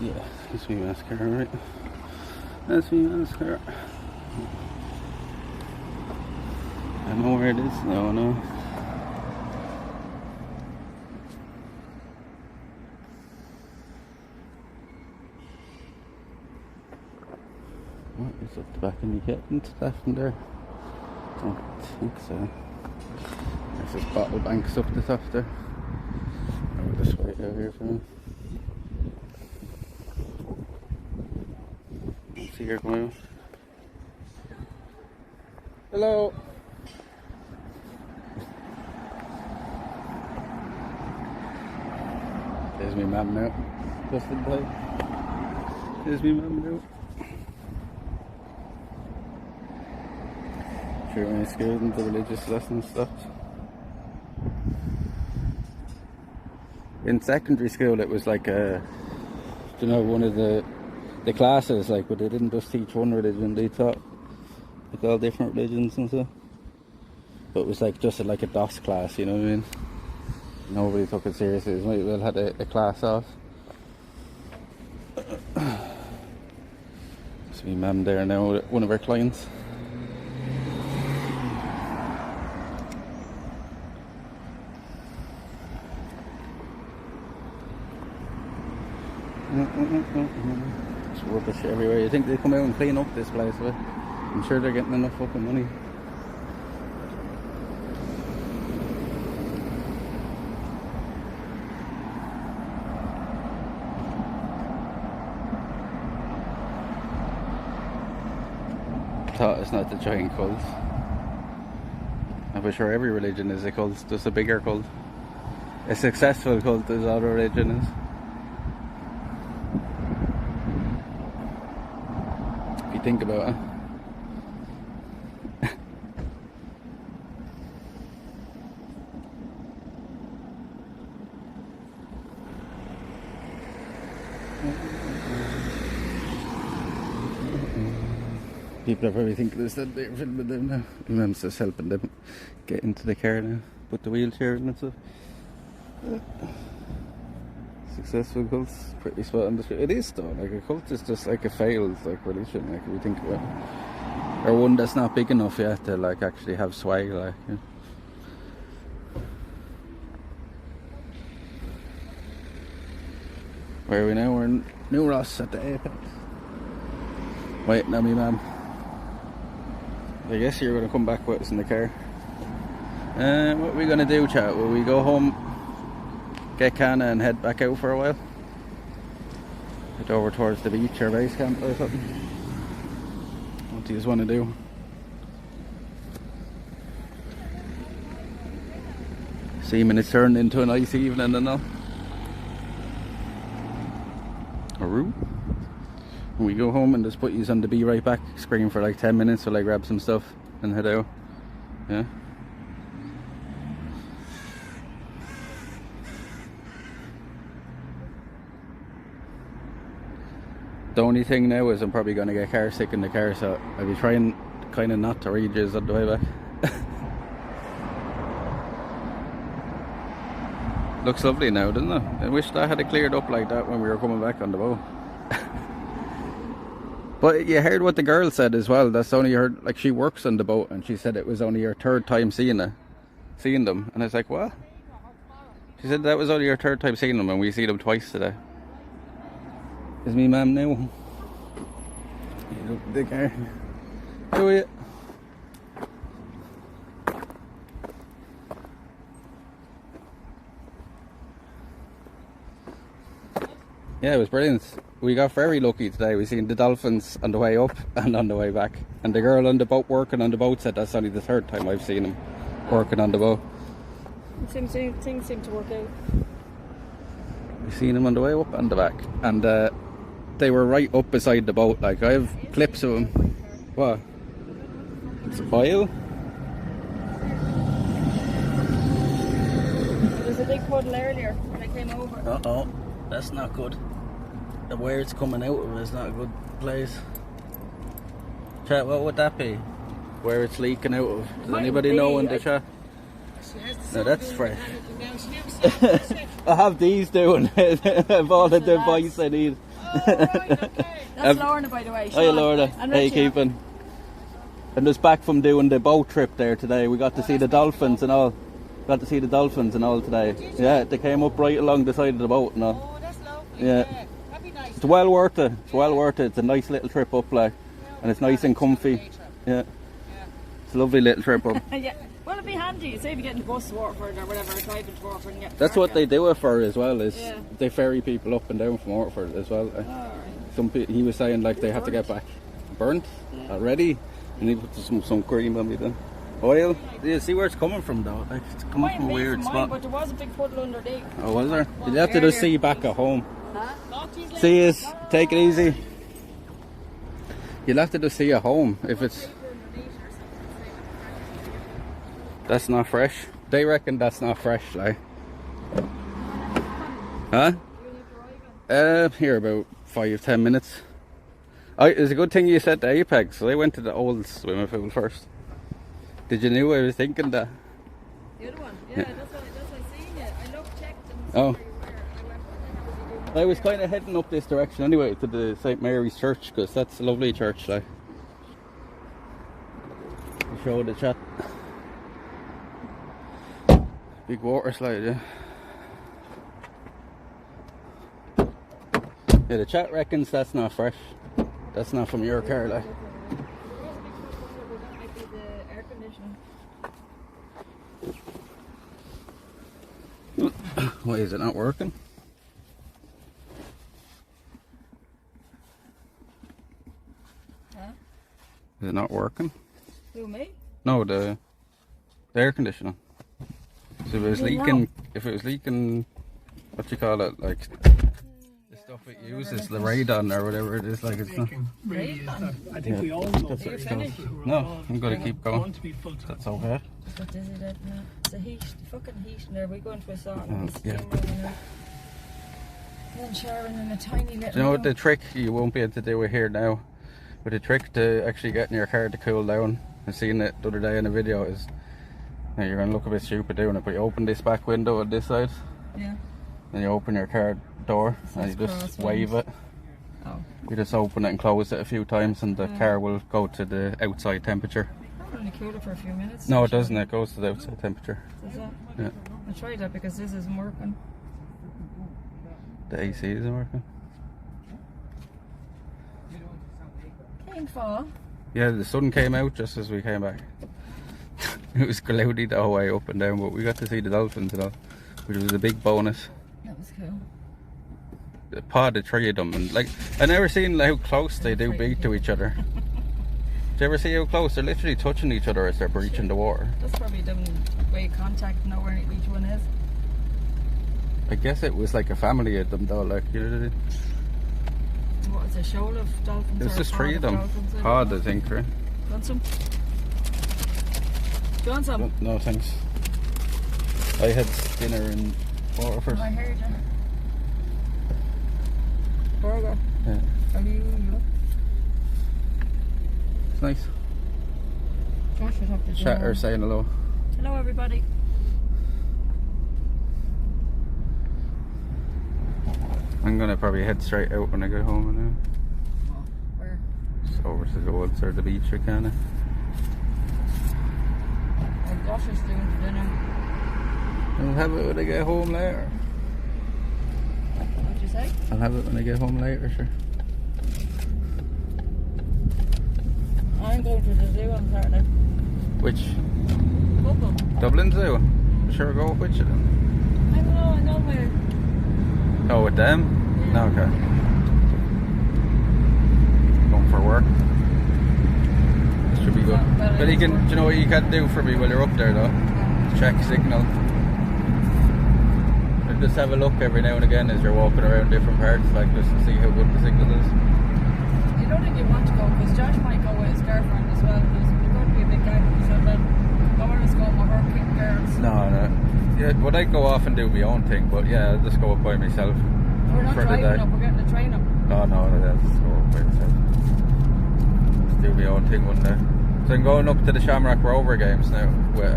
Yeah, that's me mascara, right? That's me mascara. I know where it is. No. What is up the back? Can you get into that from there? Don't think so. There's this bottle banks up the top there. Over this way out here for me. See here, come out. Hello. There's me mum now. Just in time. There's me mum now. Sure, when I school and the religious lessons stopped. In secondary school, it was like one of the classes, like, but they didn't just teach one religion, they taught like all different religions and stuff. But it was like just like a DOS class, you know what I mean? Nobody took it seriously. It might well had a class off. It's me mum there now with one of our clients. There's rubbish everywhere. You think they come out and clean up this place, but I'm sure they're getting enough fucking money. Taught us not to join cults. I'm sure every religion is a cult, just a bigger cult. A successful cult is all religion is. If you think about it. People are probably thinking this that they're filming them now. Mum's just helping them get into the car now, put the wheelchair in and stuff. Successful cults, pretty spot on the street. It is though, like a cult is just like a failed like religion, like if you think about it. Or one that's not big enough yet to like actually have swag, like, you know. Where are we now? We're in New Ross at the Apex. Wait, now me mum. I guess you're going to come back with us in the car. What are we going to do, chat? Will we go home, get Canna and head back out for a while? Head over towards the beach or base camp or something? What do you just want to do? Seeming it's turned into a nice evening and all. A room? We go home and just put you on the Be Right Back screen for like 10 minutes while I grab some stuff and head out. Yeah. The only thing now is I'm probably going to get car sick in the car, so I'll be trying kind of not to read yous on the way back. Looks lovely now, doesn't it? I wish I had it cleared up like that when we were coming back on the boat. But you heard what the girl said as well. That's only her, like she works on the boat, and she said it was only her third time seeing them. And I was like, what? She said that was only her third time seeing them, and we see them twice today. Is me mum now? You look the car. How are you? Yeah, it was brilliant. We got very lucky today. We seen the dolphins on the way up and on the way back. And the girl on the boat working on the boat said that's only the third time I've seen him working on the boat. Things seem to work out. We seen him on the way up and the back. And they were right up beside the boat. Like, I have clips of them. What? It's a file? There was a big puddle earlier when I came over. Uh-oh. That's not good. The where it's coming out of is not a good place. Chat, what would that be? Where it's leaking out of? Does anybody know in the chat? No, that's fresh. I have these doing of all the device I need. That's Lorna, by the way. Hi Lorna, how you keeping? And just back from doing the boat trip there today. We got to see the dolphins and all. Got to see the dolphins and all today. Yeah, they came up right along the side of the boat and all. Oh, that's lovely. Yeah. That'd be nice. It's well worth it. It's well worth it. It's a nice little trip up, like, and it's nice and comfy. Yeah. It's a lovely little trip up. Yeah. Well, it'd be handy. Say if you get in the bus to Waterford or whatever, driving to Waterford and get. That's what they do it for as well. Is Yeah. they ferry people up and down from Waterford as well. Alright. Some he was saying like they had to get back burnt already, and he put some cream on me then. Oil. You see where it's coming from though? Like it's coming Might from a be weird from spot. mine, but there was a big puddle underneath. Oh, was there? Did you have to just see back at home? Huh? See us. Take it easy. You'll have to just see at home if it's. That's not fresh. They reckon that's not fresh, like. Huh? Here about 5-10 minutes. It's a good thing you said the Apex. So I went to the old swimming pool first. Did you know I was thinking that? The other one? Yeah, that's what I seen it. I looked, checked and Oh. where you were. I was kind of heading up this direction anyway to the St. Mary's Church because that's a lovely church, like. I'll show the chat. Big water slide, yeah. Yeah, the chat reckons that's not fresh. That's not from your car, like. That might be the air conditioning. Why is it not working? Huh? Is it not working? Who, me? No, the air conditioning. So if it was leaking, what do you call it? Like the stuff it uses, the radon or whatever it is, like it's not. I think we all know. That's what it's called. No, I'm gonna keep going. That's okay. What is it now? It's the heat, the fucking heat in there. We go into a sauna Oh, and steam yeah. rolling out. Then showering in a tiny little. Do you know what the room. trick you won't be able to do it here now? But the trick to actually getting your car to cool down, I seen it the other day in a video, is now you're gonna look a bit stupid doing it, but you open this back window on this side, Yeah. then you open your car door So and you it's just crosswise. wave it. Oh. You just open it and close it a few times and the car will go to the outside temperature. I'll only cool it for a few minutes. No, it doesn't, it goes to the outside temperature. Does that? Yeah. I tried that because this isn't working. The AC isn't working. Came fall. Yeah, the sun came out just as we came back. It was cloudy the whole way up and down, but we got to see the dolphins and all, which was a big bonus. That was cool. The pod of three of them, and like I never seen how close they do be to each other. Do you ever see how close they're literally touching each other as they're breaching the water? That's probably the way of contact, know where each one is. I guess it was like a family of them though, like you know. What is a shoal of dolphins? It's or a just pod three of them. dolphins? I Pod, don't I think, right? know. Want some? Do you want some? No thanks. I had dinner in Waterford. I heard you. Burger. Yeah. Are you? It's nice. Josh was up to Chat or saying hello. Hello, everybody. I'm gonna probably head straight out when I get home now. Where? over to the woods or the beach or kind of. And Josh is doing for dinner. I'll have it when I get home later. What'd you say? I'll have it when I get home later, sure. I'm going to the zoo on Saturday. Which? Football. Dublin Zoo? Sure, go with you then. I don't know, I know where. Oh, with them? Yeah. No, okay. Going for work. This should be good. But you can, do you know what you can do for me while you're up there though? Check signal. And just have a look every now and again as you're walking around different parts, like just to see how good the signal is. You don't think you want to go, because Josh might go with his girlfriend as well. There's going to be a big guy, he said that. I want to go with her kid girls. No. Yeah, well, I'd go off and do my own thing, but yeah, I'll just go up by myself. We're not for the driving day. up, we're getting a train up. Oh no, I'll just go up by myself. Just do my own thing one day. So I'm going up to the Shamrock Rover games now with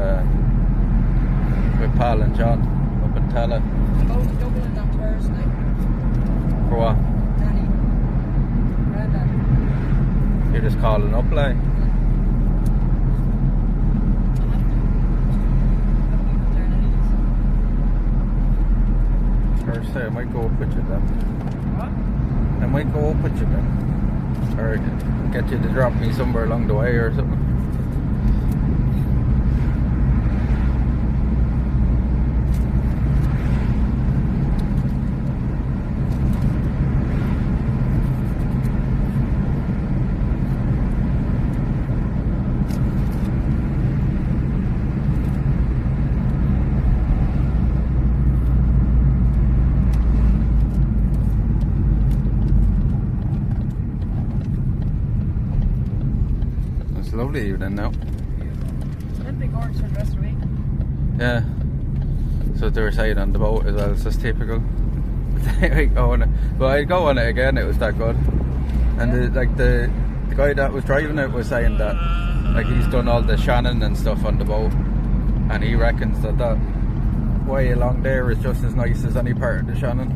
Pal and John up in Tala. I'm going to Dublin on Thursday. For what? Danny. Granddad. You're just calling up, like. Thursday, I might go up with you then. What? I might go up with you then. Or get you to drop me somewhere along the way or something. Lovely evening now. It'll be gorgeous for the rest of the week. Yeah. So they were saying on the boat as well, it's just typical. I'd go on it. But I'd go on it again, it was that good. And the guy that was driving it was saying that like he's done all the Shannon and stuff on the boat, and he reckons that way along there is just as nice as any part of the Shannon.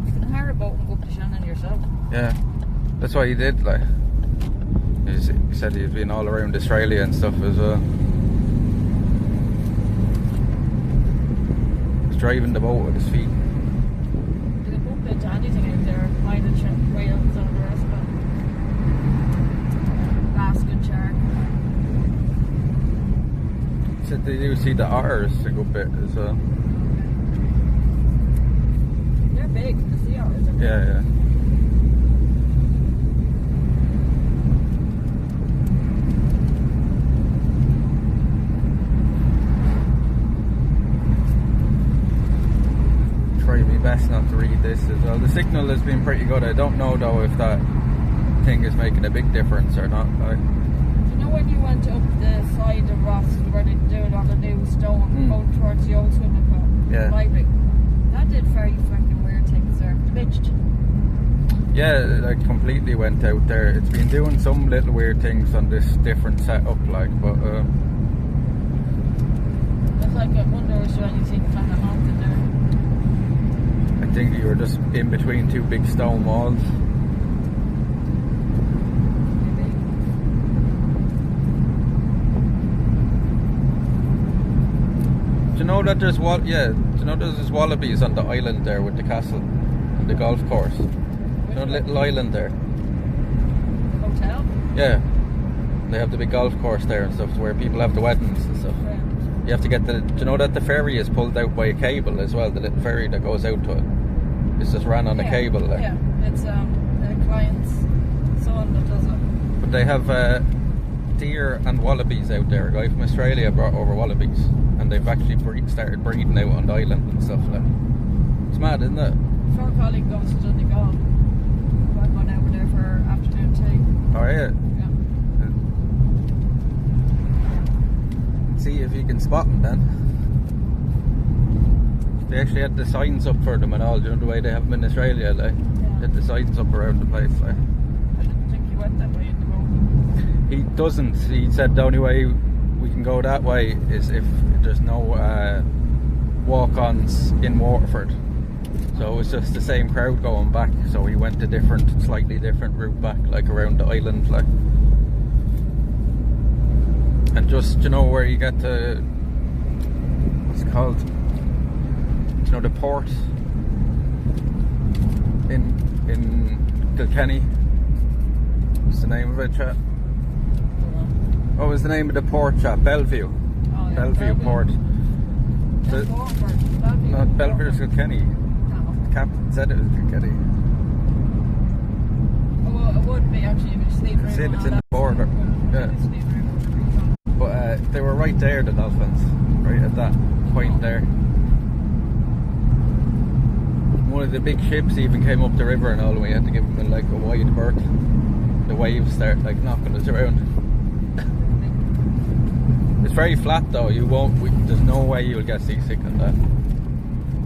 You can hire a boat and go up to Shannon yourself. Yeah. That's what he did, like. He said he'd been all around Australia and stuff as well. He's driving the boat with his feet. You can bump into anything out there, mileage and whales and the rest of it. Basking shark. He said they do see the otters a good bit as well. They're big, the sea otters are big. Yeah. Try my best not to read this as well. The signal has been pretty good. I don't know though if that thing is making a big difference or not. Like. You know when you went up the side of Ross where they do it on the new stone going towards the old swimming pool? Yeah. Library. That did very fucking weird things there. Glitched. Yeah, like completely went out there. It's been doing some little weird things on this different setup, like, but It's like I wonder is there anything kind of haunted there. I think you were just in between two big stone walls. Maybe. Do you know that there's do you know there's wallabies on the island there with the castle and the golf course? You know, little island there. Hotel? Yeah. They have the big golf course there and stuff where people have the weddings and stuff. Yeah. You have to get do you know that the ferry is pulled out by a cable as well? The little ferry that goes out to it. It's just ran on a cable there. Yeah, it's a client's son that does it. But they have deer and wallabies out there. A guy from Australia brought over wallabies, and they've actually started breeding out on the island and stuff like. It's mad, isn't it? Before our colleague goes to Donegal, I'm going over there for afternoon tea. Oh yeah. Yeah. See if you can spot them then. They actually had the signs up for them and all. Do you know the way they have them in Australia? Like, they had the signs up around the place. Like. I didn't think he went that way in the road. He doesn't. He said the only way we can go that way is if there's no walk-ons in Waterford. So it was just the same crowd going back, so we went a different, slightly different route back, like around the island, like. And just, you know, where you get to, what's it called? You know, the port in Kilkenny. What's the name of it, chat? What was the name of the port, chat? Bellevue. Oh, yeah, Bellevue Port. That's Waterford. Bellevue. Not Bellevue's Kilkenny. No. The captain said it was Kilkenny. Well, it would be actually if you sleep It's in the border. Yeah. But they were right there, the dolphins, right at that point there. One of the big ships even came up the river and all, and we had to give them like a wide berth. The waves start like knocking us around. It's very flat though. You won't. There's no way you'll get seasick on that.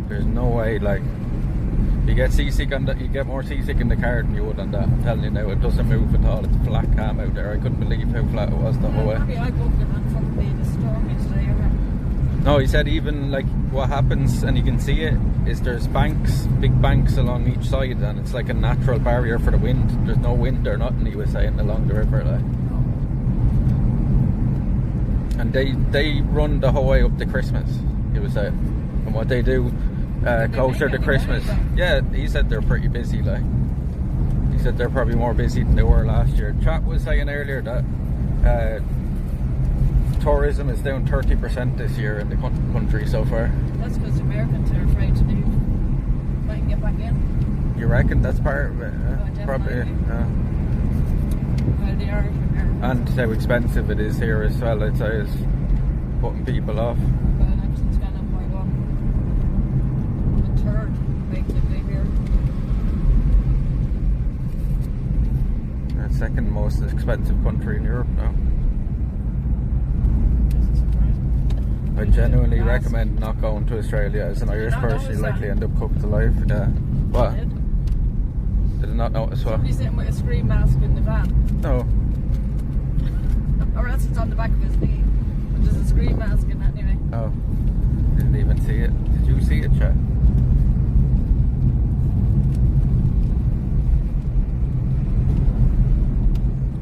There's no way. Like, you get seasick on that. You get more seasick in the car than you would on that. I'm telling you now. It doesn't move at all. It's flat, calm out there. I couldn't believe how flat it was the whole way. Maybe I booked it on Sunday. The stormiest day ever. No, he said even like what happens, and you can see it, is there's banks, big banks along each side, and it's like a natural barrier for the wind. There's no wind or nothing, he was saying, along the river, like. And they run the whole way up to Christmas, he was saying. And what they do closer to Christmas, yeah, he said they're pretty busy, like. He said they're probably more busy than they were last year. Chat was saying earlier that tourism is down 30% this year in the country so far. That's because the Americans are afraid to leave. Might can get back in. You reckon that's part of it? Oh, Probably. Well, they are Americans. And how expensive it is here as well, I'd say, is putting people off. Well, everything's gone up by one. A third, basically, here. The second most expensive country in Europe now. I genuinely recommend not going to Australia. As an Irish person, you likely end up cooked alive. Yeah. What? Did I not notice what? Somebody's sitting with a screen mask in the van. No. Or else it's on the back of his knee. But there's a screen mask in that anyway. Oh. Didn't even see it. Did you see it, chat?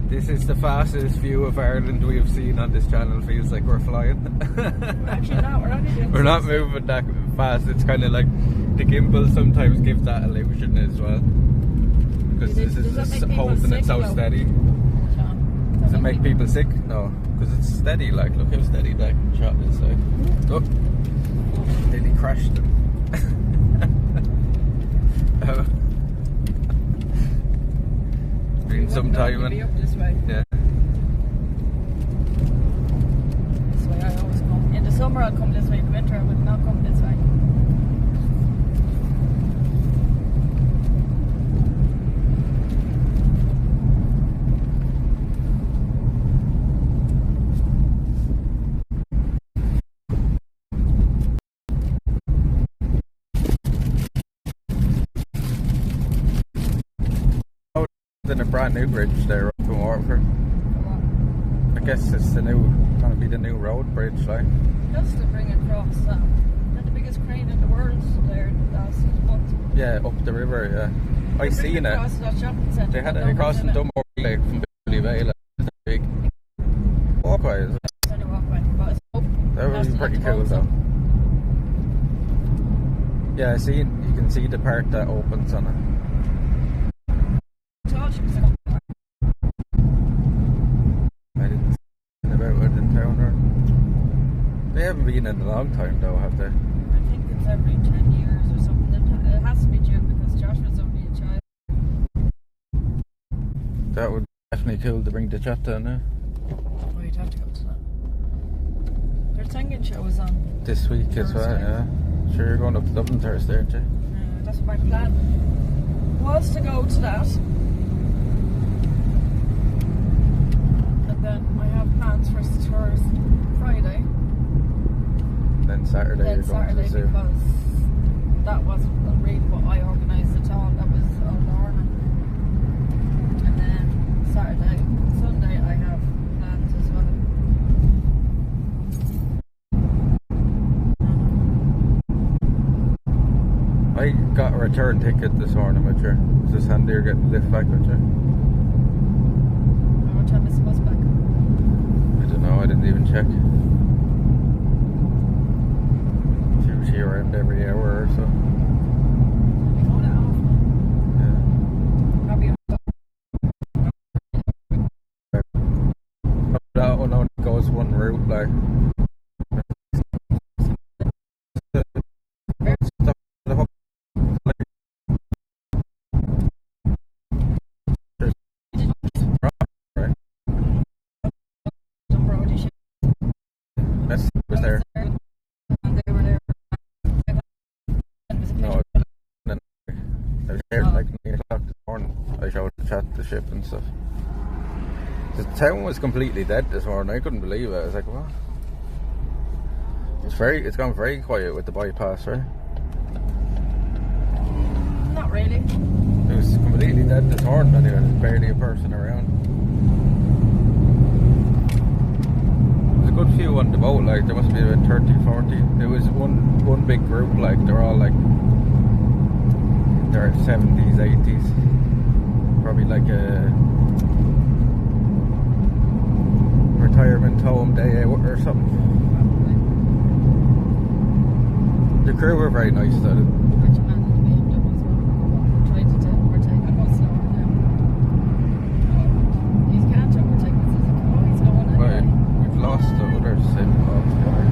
This is the fastest view of Ireland we have seen on this channel. Feels like we're flying. We're actually not. We're only doing We're not moving that fast. It's kind of like the gimbal sometimes gives that illusion as well. Because this is just holding it so steady. Does it make people sick? No, because it's steady. Like, look how steady that shot is. Like, look, nearly crashed it. Oh. Been some time be up this way. yeah. This way I always come. In the summer I'll come this way. In the winter I would not come this way. In a brand new bridge there up in Waterford. I guess it's gonna be the new road bridge, like. Just to bring across they're the biggest crane in the world there last month. Yeah, up the river, yeah. I seen it. Across that shopping centre. They had it across in Dunmore from Billy Bay, like, it's a big walkway, is it? It's only walkway, but it's open. That would be pretty cool though. Yeah, see, you can see the part that opens on it. I didn't see about it in town, or they haven't been in a long time though, have they? I think it's every 10 years or something. It has to be due because Josh was only a child. That would be definitely cool to bring the chat down there. Oh, you'd have to go to that. Their singing show was on This week as well, Thursday. yeah. Sure, you're going up to Dublin Thursday, aren't you? That's my plan. Was to go to that. And then I have plans for Friday. Then Saturday Then you're going to Saturday the zoo. because that wasn't really what I organised at all. That was all Lorna. And then Saturday, Sunday I have plans as well. I got a return ticket this morning with you. It's just handier getting the lift back with you. What time is the bus back? I don't know, I didn't even check. It's usually around every hour or so. We go now. Yeah. Probably That one only goes one route, like. That's was there. and they were there. No, I was there like 9 o'clock this morning. I showed the chat the ship and stuff. The town was completely dead this morning. I couldn't believe it. I was like, what? It's gone very quiet with the bypass, right? Not really. It was completely dead this morning. Anyway, there's barely a person around. There's a good few on the boat. Like there must be about 30, 40. There was one big group. Like they're all like in their 70s, 80s. Probably like a retirement home day out or something. The crew were very nice though. Tried to overtake a bus now. He can't overtake us. He's going anyway. Right, we've lost the other sim altogether.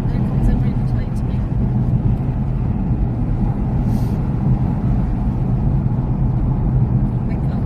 There comes in really tight to me. Wicklow.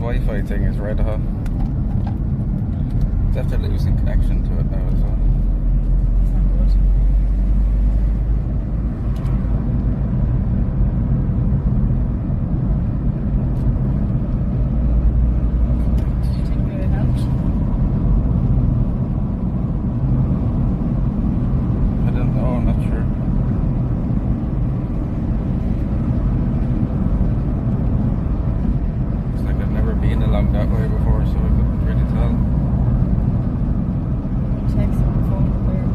Wi-Fi thing is red hot. It's after losing connection to it now as well. It's not good. Do you think it helped? I don't know, I'm not sure. It's like I've never been along that way before, so I couldn't really tell. Text on the phone there.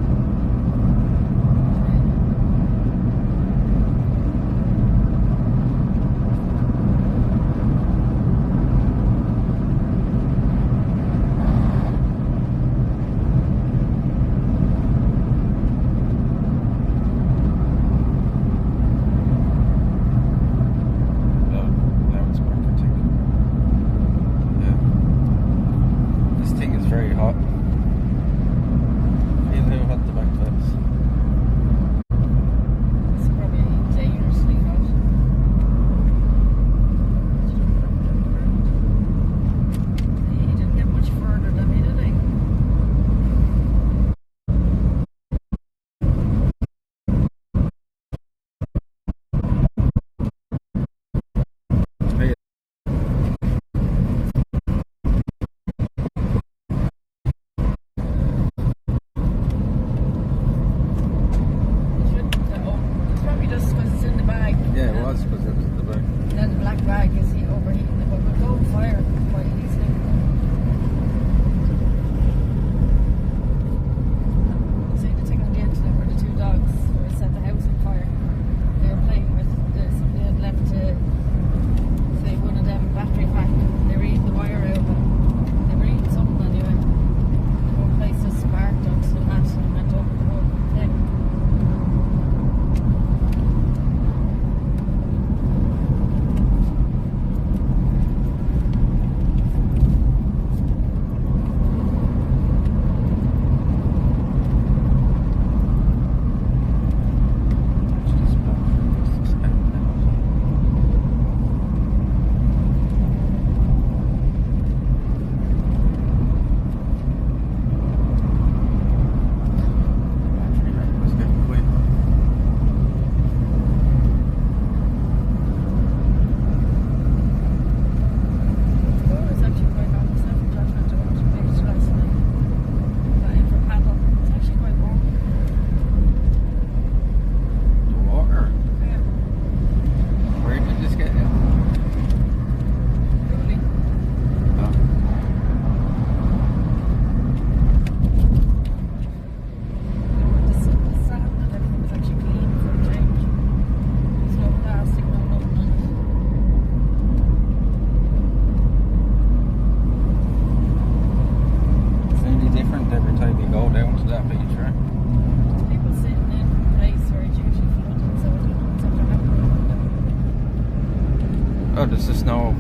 Oh, there's just no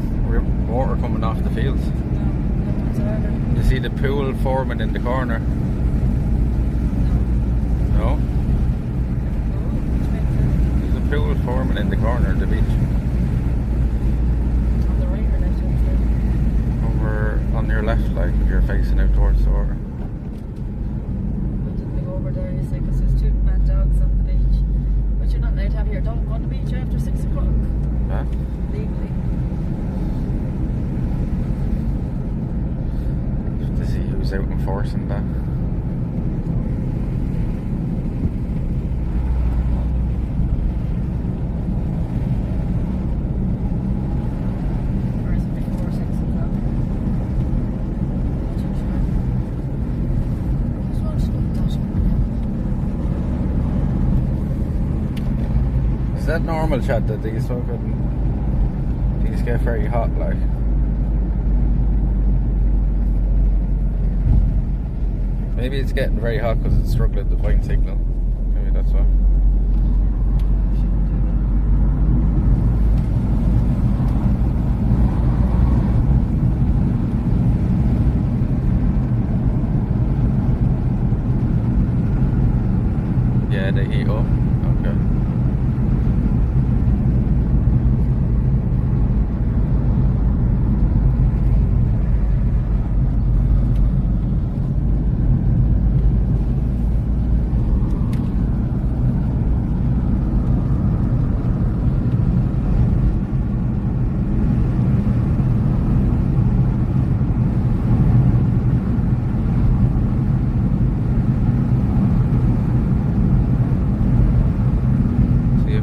water coming off the fields. No whatsoever. You see the pool forming in the corner? No. No? There's a pool forming in the corner of the beach. On the right or left hand side? Over on your left, like you're facing out towards the water. I didn't go over there, you see, because there's 2 mad dogs on the beach. But you're not allowed to have your dog on the beach after 6 o'clock. Huh? Legally. Just to see who's out enforcing that. Or is it before 6 o'clock? Not too sure. I just want to look at that. Is that normal, chat, that these get very hot, like? Maybe it's getting very hot because it's struggling to find signal. Maybe that's why. Yeah, they heat up. Okay.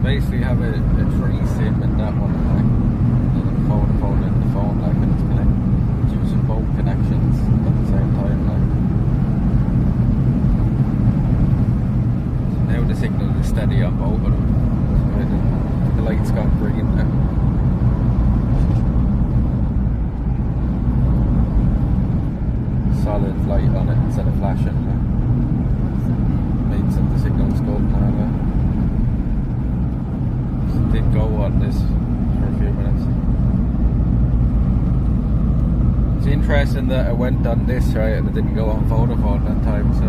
Basically have a tree sim in that one, like, and then phone in the phone, like, and it's using both connections at the same time, like. So now the signal is steady on both of them. So the light's gone green now. Solid light on it instead of flashing. Like. Means that the signal's good now. Like. Did go on this for a few minutes. It's interesting that I went on this, right, and it didn't go on Vodafone that time, so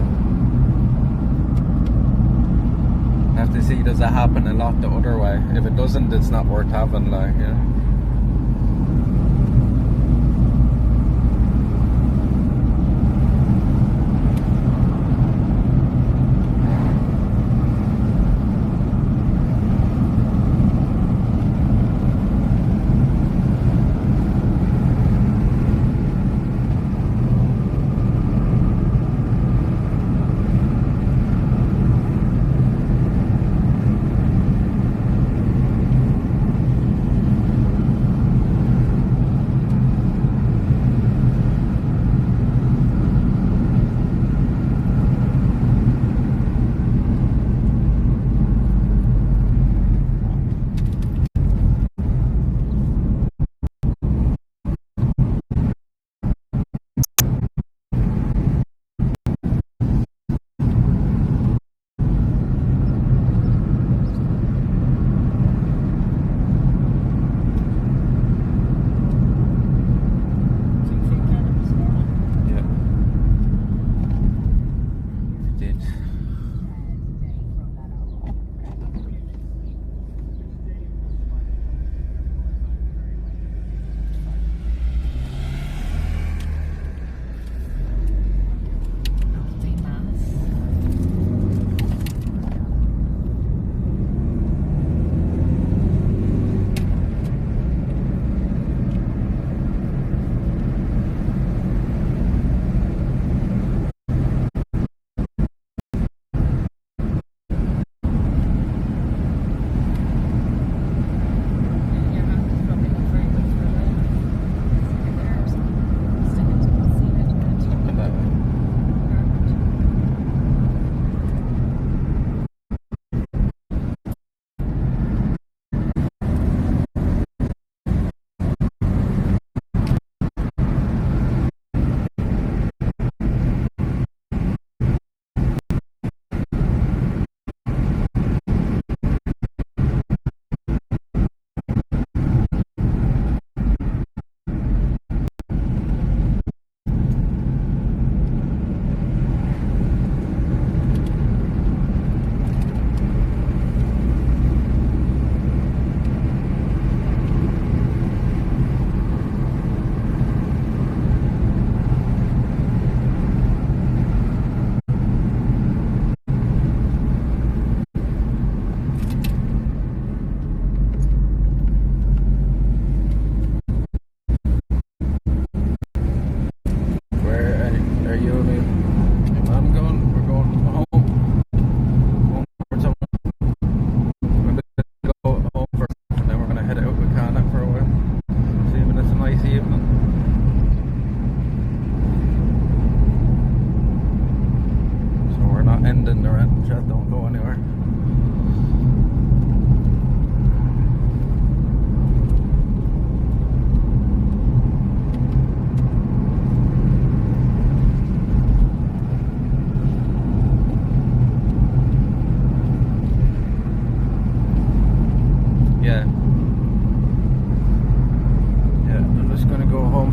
I have to see, does that happen a lot the other way? If it doesn't, it's not worth having, like, you know.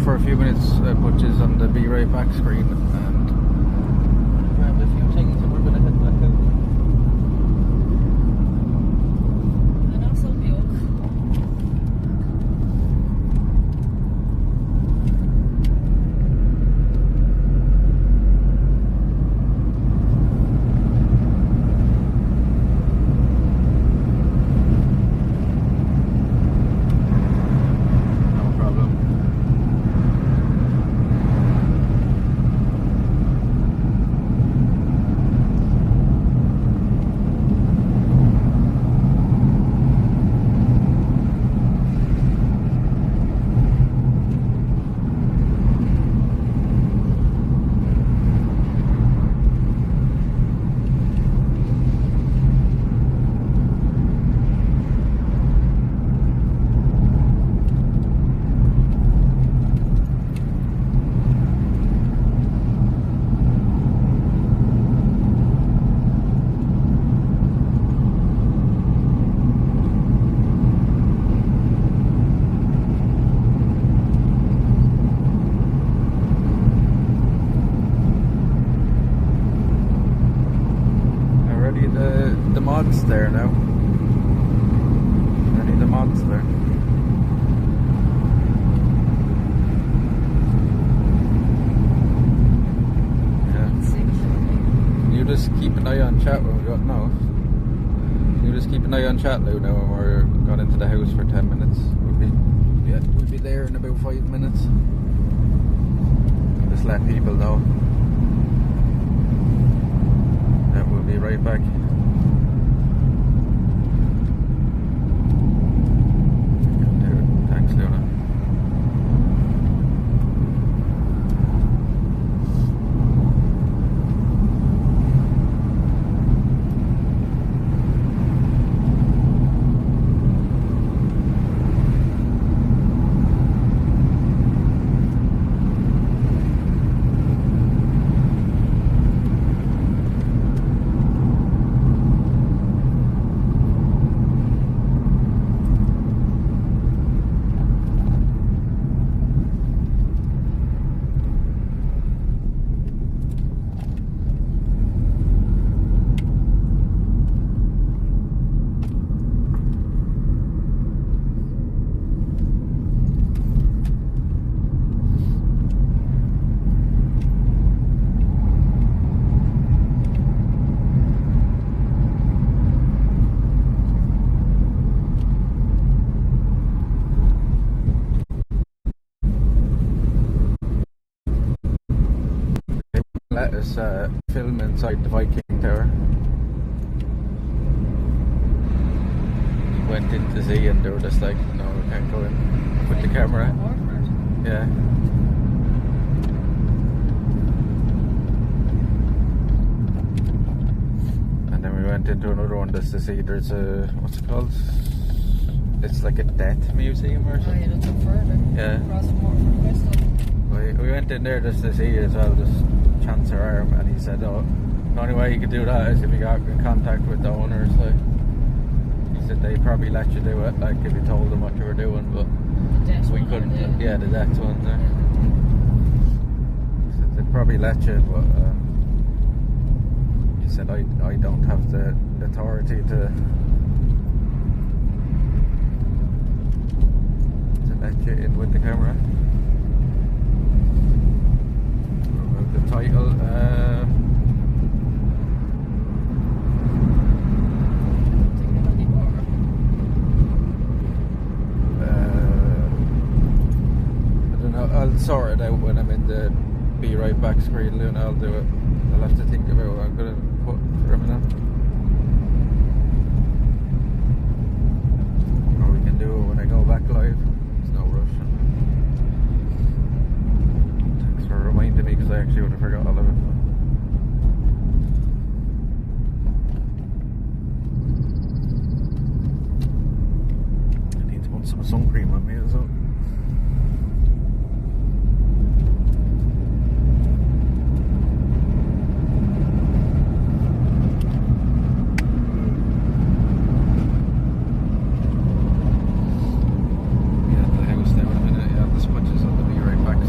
for a few minutes, Butch's on the Be Right Back screen, and grabbed a few things, and we're gonna head back out. And also milk. No problem. Already the mod's there now. Already the mod's there. Yeah. You just keep an eye on chat when we got no. You just keep an eye on chat, Lou, now when we're got into the house for 10 minutes. We'll be there in about 5 minutes. Just let people know that we'll be right back. Thanks, Luna. Let us film inside the Viking Tower. We went in to see, and they were just like, no, we can't go in with the camera. Yeah. And then we went into another one just to see, there's a, what's it called? It's like a death museum or Oh, something. yeah, that's up further. Yeah. Across from Waterford. We went in there just to see as well, just chance our arm, and he said, oh, the only way you could do that is if you got in contact with the owners. Like, he said they'd probably let you do it, like if you told them what you were doing, but we couldn't. Yeah, the death one there. He said they'd probably let you, but he said I don't have the authority to let you in with the camera. The title, I don't know, I'll sort it out when I'm in the Be Right Back screen, Luna. I'll do it. I'll have to think about what I'm going to put for a minute. Or we can do it when I go back live. There's no rush. Thanks for reminding me, because I actually would have forgot all of it. I need to put some sun cream on me as well. Yeah, the house now in a minute. Yeah, the switches on the Be Right Back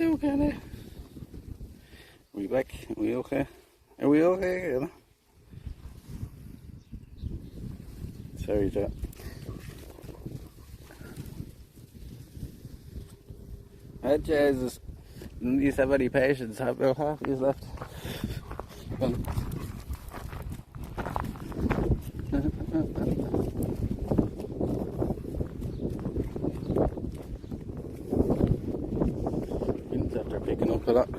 do, Kenny? We back? Are we okay? Are we okay, Kenny? Sorry, Jack. Oh, Jesus. None of you have any patience. Have about half of you left. After picking up a lot.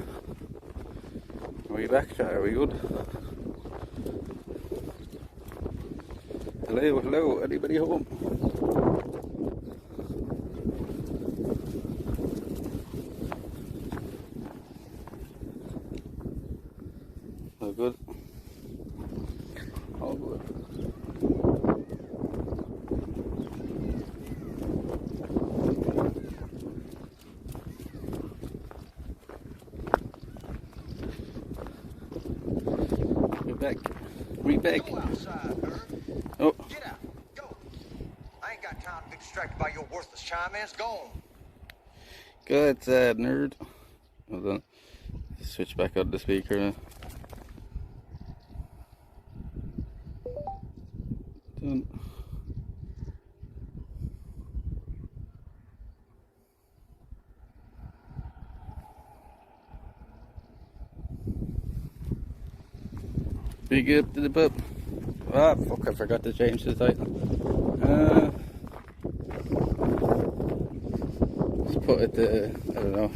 Are we back, Jack? Are we good? Hello, hello, anybody home? All good? All good. We're back. We back. Go outside, Herb. Oh, Get out. Go. I ain't got time to be distracted by your worthless chime-ins. Go on. good, nerd. Hold on. Switch back on the speaker now. Done. Big up to the pub. Ah, fuck, I forgot to change the title. Let's put it to, I don't know,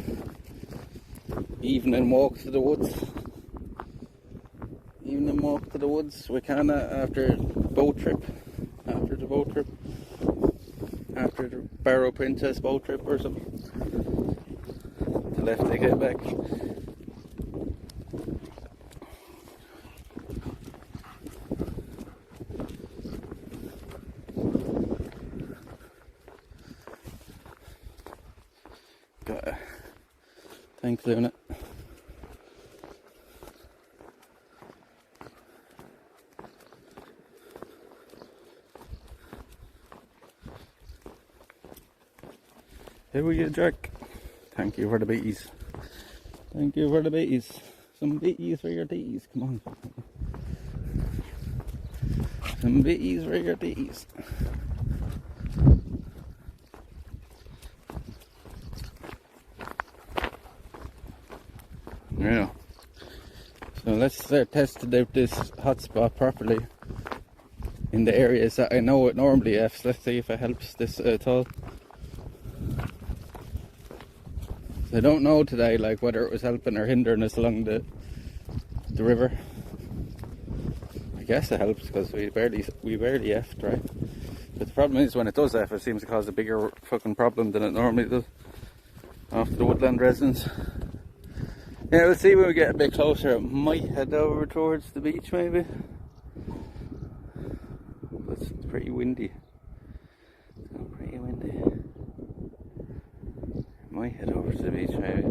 evening walk to the woods. Evening walk to the woods. We can after boat trip. After the boat trip. After the Barrow Princess boat trip or something. To left they get back. Thanks, Luna. Here we go, Jack. Thank you for the bees. Thank you for the bees. Some bees for your teas. Come on. Some bees for your teas. Yeah. So let's start testing out this hotspot properly in the areas that I know it normally F's. Let's see if it helps this at all. I don't know today, like whether it was helping or hindering us along the river. I guess it helps because we barely F'd, right? But the problem is when it does F, it seems to cause a bigger fucking problem than it normally does off the woodland residents. Yeah, we'll see when we get a bit closer. I might head over towards the beach maybe. But it's pretty windy. It's pretty windy. Might head over to the beach maybe.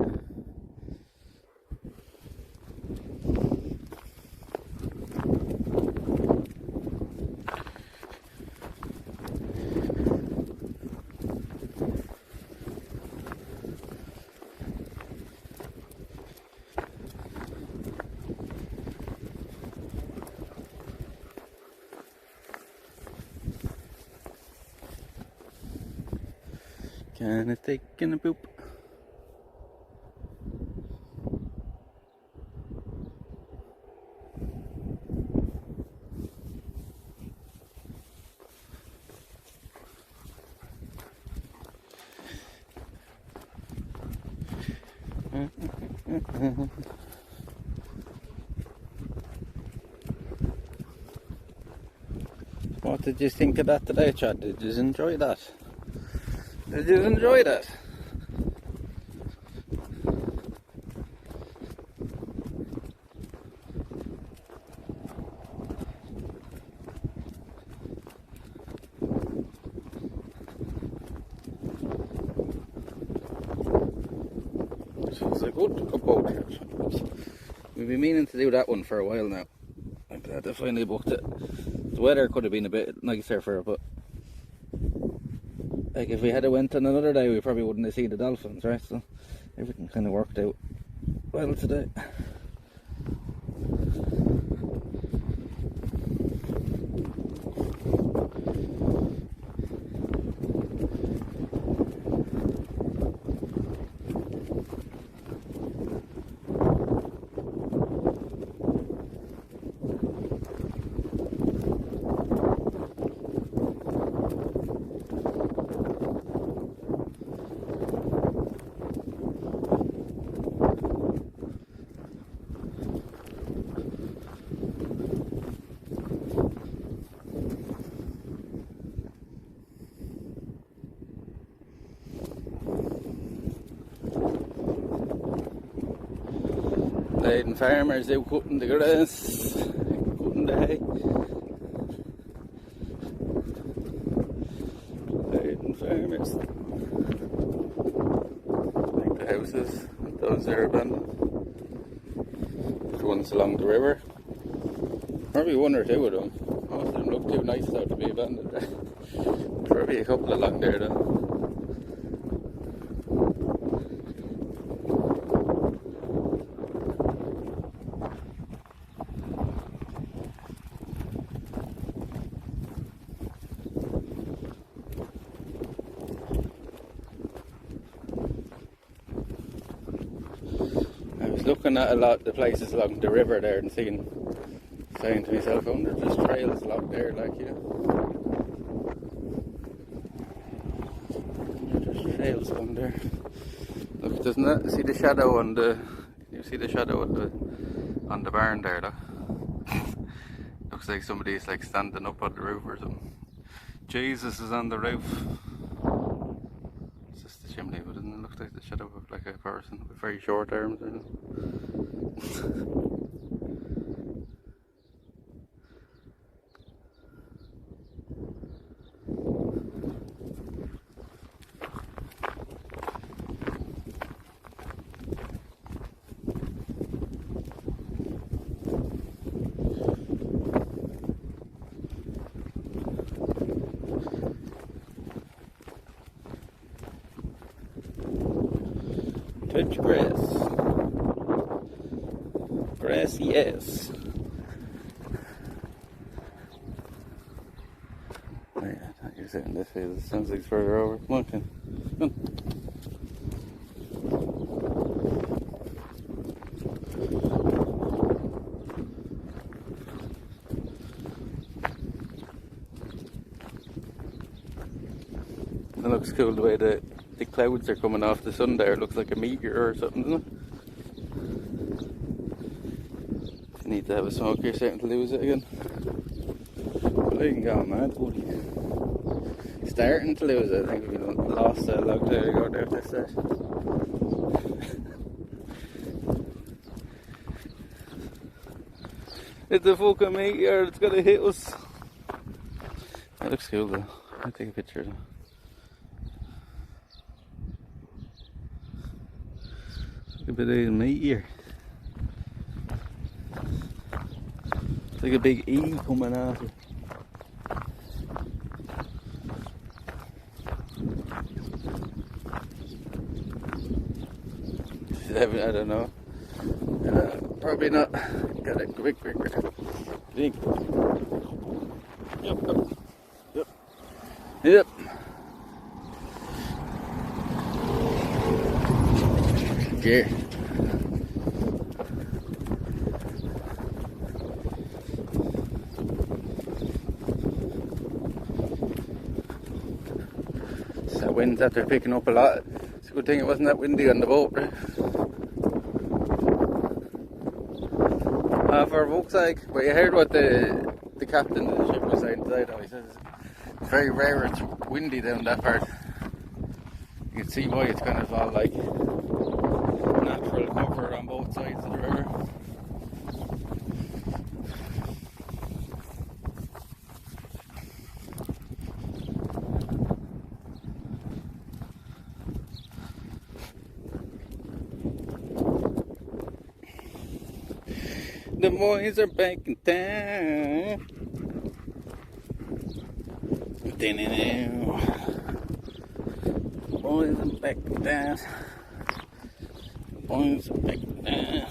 Kinda taking a poop. What did you think of that today, Chad? Did you enjoy that? Did you enjoy that? It was a good boat trip. We've been meaning to do that one for a while now. I'm glad I finally booked it. The weather could have been a bit nicer for it, but Like if we had went on another day, we probably wouldn't have seen the dolphins, right? So everything kind of worked out well today. Leyden farmers out cutting the grass, cutting the hay. Leyden farmers. Like the houses, those are abandoned. The ones along the river. Probably one or two of them. Most of them look too nice though to be abandoned. Probably a couple along there though. Looking at a lot of the places along the river there and saying to myself, I wonder if there's trails along there, like, you know. There's trails along there. Look, doesn't that see the shadow on the? You see the shadow on the barn there, look. Looks like somebody's like standing up on the roof or something. Jesus is on the roof. It's just the chimney, but doesn't it look like the shadow of like a person with very short arms? Or touch grass. Grass, yes. Wait, I thought you were sitting this way. It sounds like it's further over. Come on, Ken. Come on. It looks cool the way the clouds are coming off the sun there. It looks like a meteor or something, doesn't it? Need to have a smoke, you're starting to lose it again. But I can go mad, buddy. Starting to lose it. I think we lost a long time ago there at this stage. It's a fucking meteor, it's gonna hit us. That looks cool though. I'll take a picture of them. Look at the meteor. It's like a big E coming out. I don't know. Probably not. Got it quick. Big. Yep. Yeah. That wind that they're picking up a lot. It's a good thing it wasn't that windy on the boat, right? For Volkswagen, but you heard what the captain of the ship was saying today though. He says it's very rare it's windy down that part. You can see why it's kind of all like natural cover on both sides of the river. The boys are back in town. boys are back down. The boys are back down.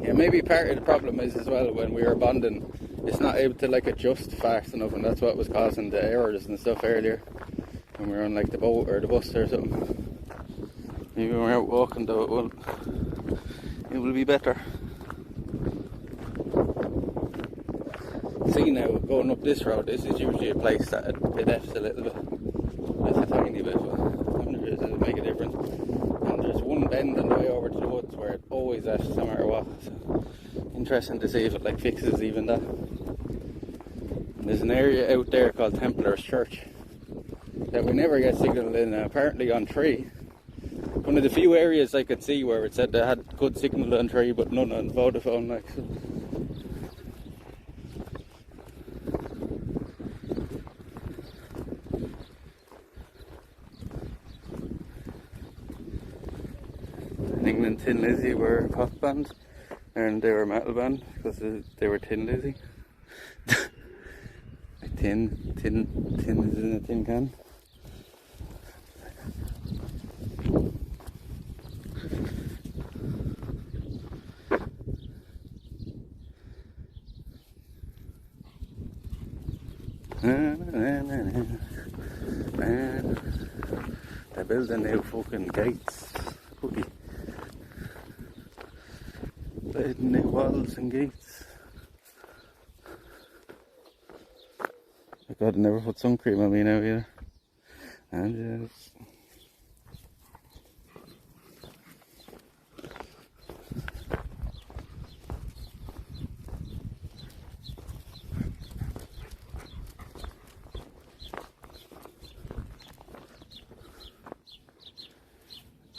Yeah, maybe part of the problem is as well when we were bonding, it's not able to like adjust fast enough, and that's what was causing the errors and stuff earlier when we were on like the boat or the bus or something. Maybe when we're out walking though, it will be better. See now, going up this road, this is usually a place that it F's a little bit. Just a tiny bit, but I wonder if it'll make a difference. And there's one bend on the way over to the woods where it always F's no matter what. So interesting to see if it like fixes even that. And there's an area out there called Templar's Church that we never get signal in, apparently on tree. One of the few areas I could see where it said they had good signal on tree but none on Vodafone, like so. In England, Tin Lizzy were a pop band and they were a metal band because they were Tin Lizzy. tin is in a tin can. They're building new fucking gates. Cookie. Building new walls and gates. I God, I never put sun cream on me now either. And just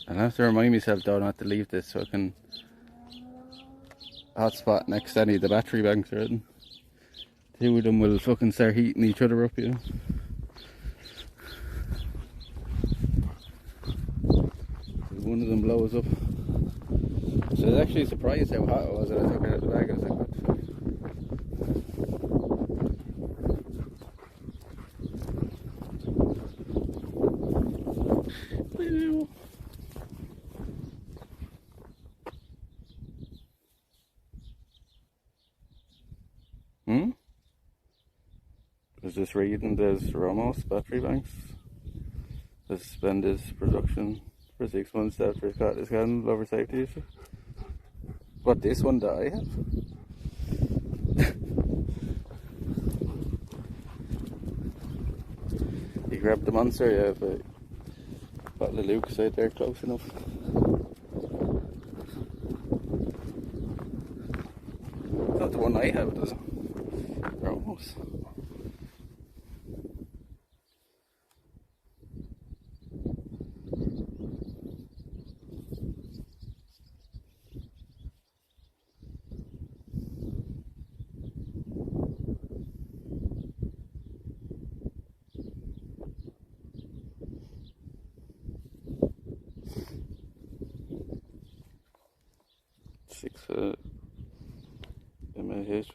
I'll have to remind myself though not to leave this so I can hotspot next to any of the battery banks or anything. Two of them will fucking start heating each other up, you know. One of them blows up. So I was actually surprised how hot it was that I took it out of the bag. I was like, what the fuck? Was just reading there's Ramos battery banks has suspended production for 6 months after it caught the scandal over safety issue. What, this one that I have? You grabbed the monster, yeah, but bottle of Luke's out there close enough. It's not the one I have, does it? Ramos. Six mAh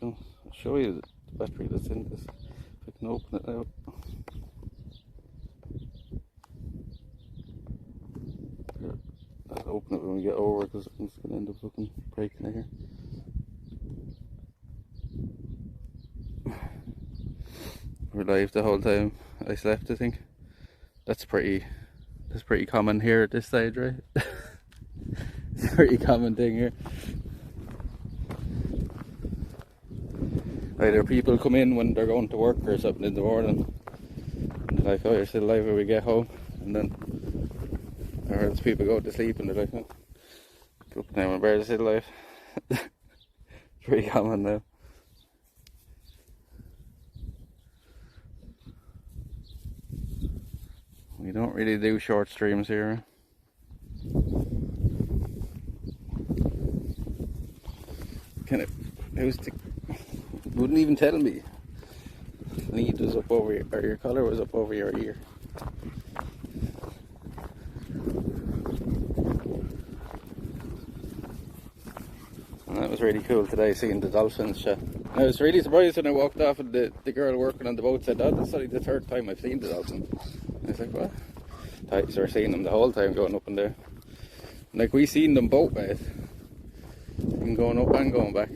one. I'll show you the battery that's in this. If I can open it out. Here, I'll open it when we get over because I'm just going to end up fucking breaking it here. We're live the whole time I slept, I think. That's pretty common here at this stage, right? It's a pretty common thing here. Either people come in when they're going to work or something in the morning and they're like, oh, you're still alive when we get home, and then or else people go to sleep and they're like, oh, look now, my bear's still alive. It's pretty common now. We don't really do short streams here. Kind of, wouldn't even tell me. Lead was up over your, or your collar was up over your ear. really cool today, seeing the dolphins. I was really surprised when I walked off and the girl working on the boat said, "Oh, that's only the third time I've seen the dolphins." I was like, "What?" So we're seeing them the whole time going up and there. Like, we seen them both ways, and going up and going back.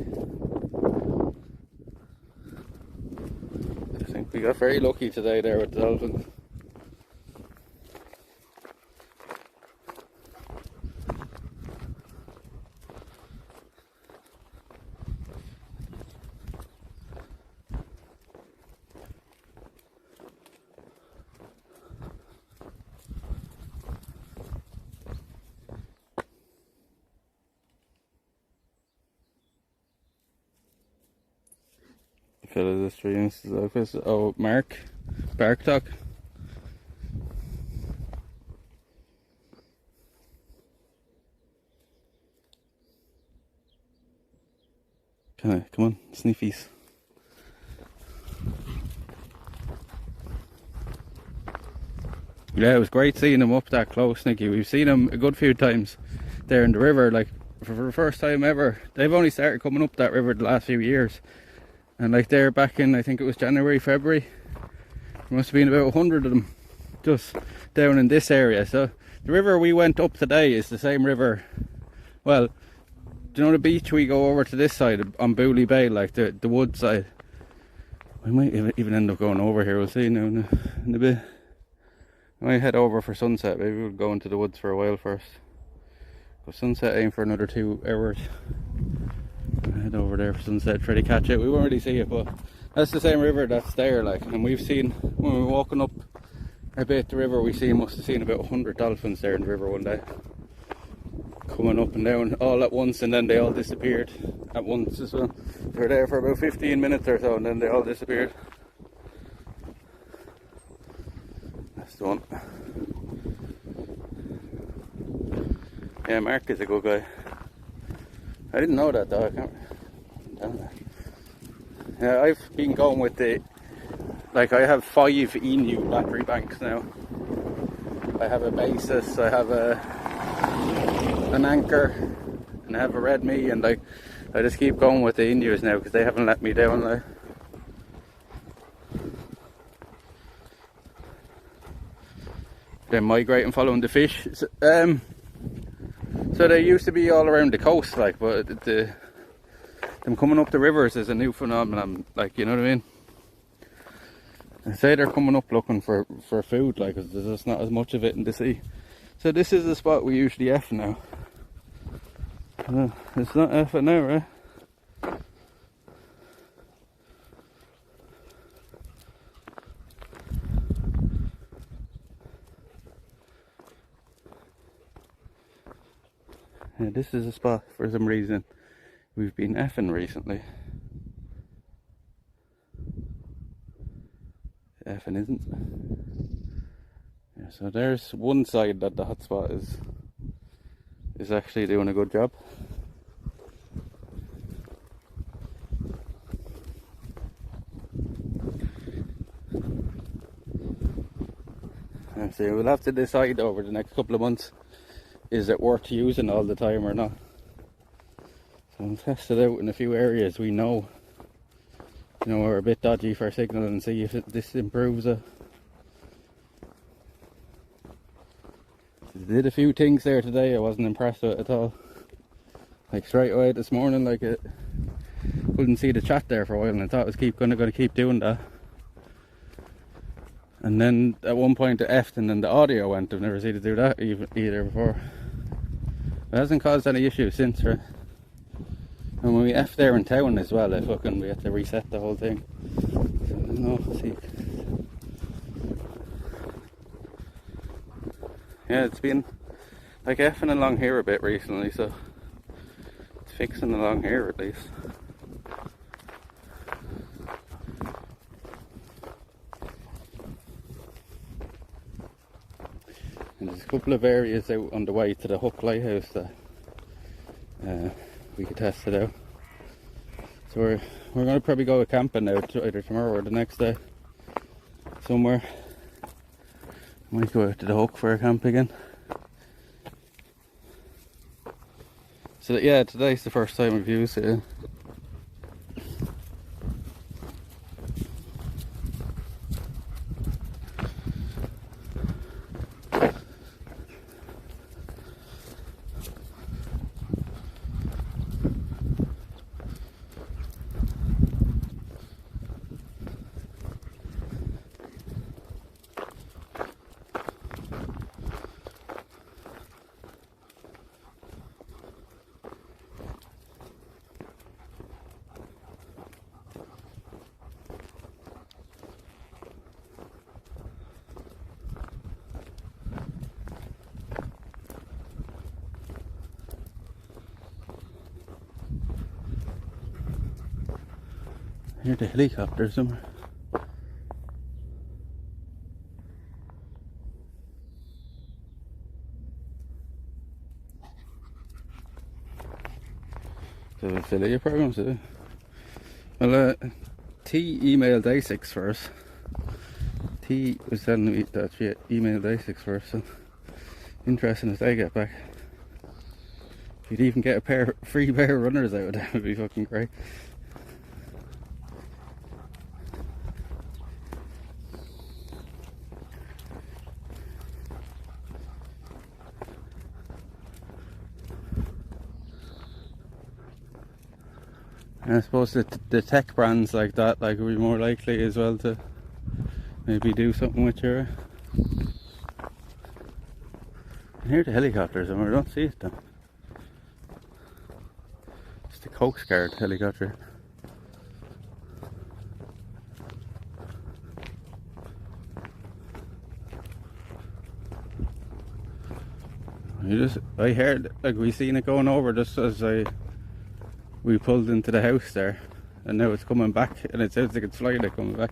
I think we got very lucky today there with the dolphins. Fellow the streams office. Oh, Mark Barktalk. Come on, sniffies. Yeah, it was great seeing them up that close, Nicky. We've seen them a good few times there in the river, like for the first time ever. They've only started coming up that river the last few years. And like they're back in, I think it was January, February. There must have been about 100 of them just down in this area. So the river we went up today is the same river. Well, do you know the beach we go over to this side on Booley Bay, like the wood side? We might even end up going over here, we'll see now in a bit. I might head over for sunset, maybe we'll go into the woods for a while first. But sunset ain't for another 2 hours. Head over there for sunset, try to catch it. We won't really see it, but that's the same river that's there, like. And we've seen, when we were walking up a bit the river, must have seen about 100 dolphins there in the river one day, coming up and down all at once, and then they all disappeared at once as well. They were there for about 15 minutes or so, and then they all disappeared. That's the one. Yeah, Mark is a good guy. I didn't know that though. I can't. Yeah, I've been going with I have 5 emu battery banks now. I have a basis, I have an anchor, and I have a red me, and I just keep going with the Inus now because they haven't let me down. Like. They're migrating, following the fish. So they used to be all around the coast, like, but them coming up the rivers is a new phenomenon, like, you know what I mean? I say they're coming up looking for food, like, cause there's just not as much of it in the sea. So this is the spot we usually F now. It's not F now, right? Yeah, this is a spot for some reason we've been effing recently. Effing isn't. Yeah, so there's one side that the hotspot is actually doing a good job. And so we'll have to decide over the next couple of months, is it worth using all the time or not? So we'll test it out in a few areas we know, are a bit dodgy for signal, and see if this improves it. It did a few things there today I wasn't impressed with at all. Like straight away this morning, like it couldn't see the chat there for a while, and I thought it was going to keep doing that. And then at one point it effed and then the audio went. I've never seen it do that either before. It hasn't caused any issues since, right? And when we F there in town as well, we had to reset the whole thing. So, no, see. Yeah, it's been like effing along here a bit recently, so it's fixing along here at least. And there's a couple of areas out on the way to the Hook Lighthouse that we could test it out. So we're going to probably go camping now, either tomorrow or the next day somewhere. Might go out to the Hook for a camp again. So yeah, today's the first time I've used it. I hear the helicopter somewhere. So we'll fill out your programs, is it? Well, T emailed ASICs first. T was telling me that she emailed ASICs first, so interesting if they get back. If you'd even get a free pair of runners out of that, would be fucking great. And I suppose the tech brands like that like would be more likely as well to maybe do something with your. I hear the helicopters and I don't see it though. It's the Coast Guard helicopter. I heard, like we seen it going over just as we pulled into the house there, and now it's coming back, and it sounds like it's flying it coming back.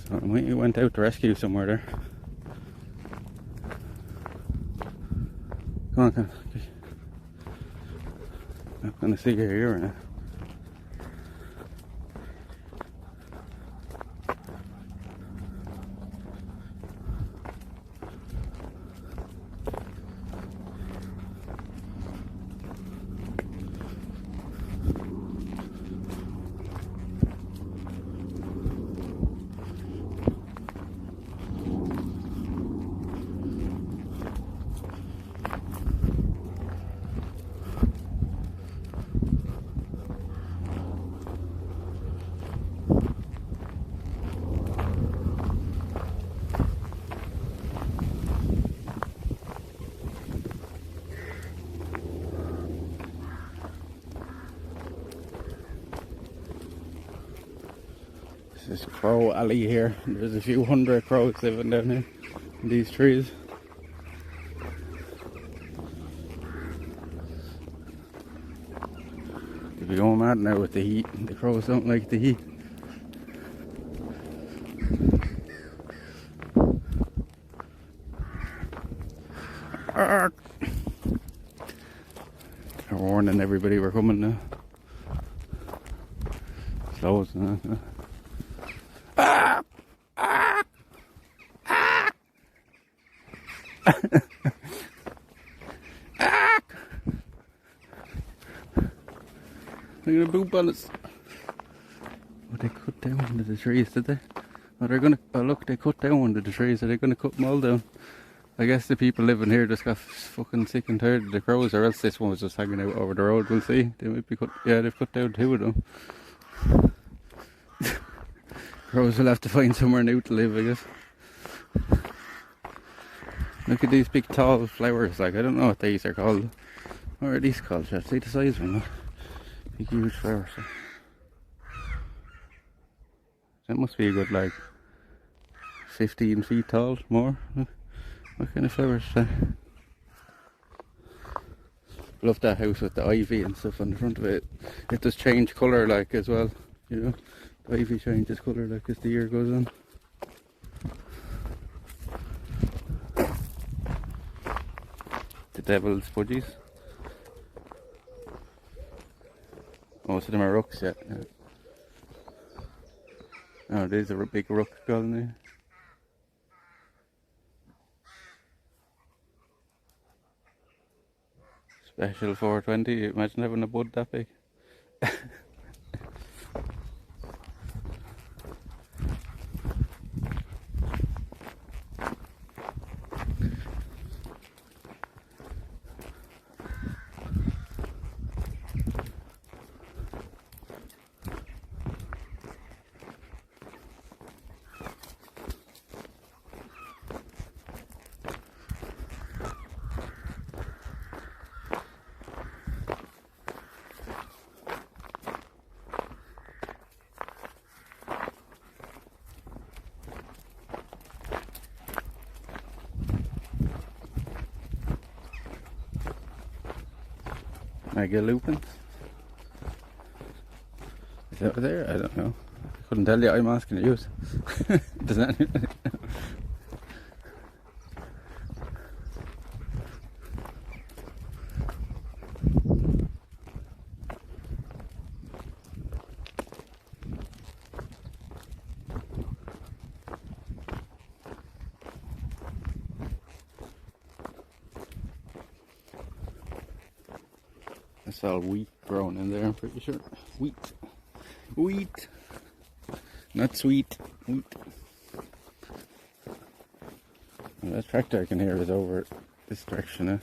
So we went out to rescue somewhere there. Come on. I'm gonna see you here now. This is Crow Alley here. There's a few hundred crows living down here in these trees. They'll be going mad now with the heat. The crows don't like the heat. They're warning everybody we're coming now. Slows now. They're gonna boop on us. Oh, they cut down one of the trees, did they? Oh, they're gonna. Oh, look, they cut down one of the trees. Are they gonna cut them all down? I guess the people living here just got fucking sick and tired of the crows, or else this one was just hanging out over the road. We'll see. They might be cut. Yeah, they've cut down 2 of them. Crows will have to find somewhere new to live, I guess. Look at these big tall flowers. Like, I don't know what these are called. What are these called? Should I see the size of them? Big huge flowers. That must be a good like 15 feet tall, more. What kind of flowers is that? Love that house with the ivy and stuff on the front of it. It does change colour like as well, you know. The ivy changes colour like as the year goes on. The devil's budgies. Most of them are rooks yet. Yeah. Oh, there's a big rook colony. Special 420. Imagine having a bud that big. Mega lupin. Is that over there? I don't know. I couldn't tell you. I'm asking you. Does that? That's all wheat growing in there, I'm pretty sure. Wheat. Wheat. Not sweet. Wheat. Well, that tractor I can hear is over this direction now.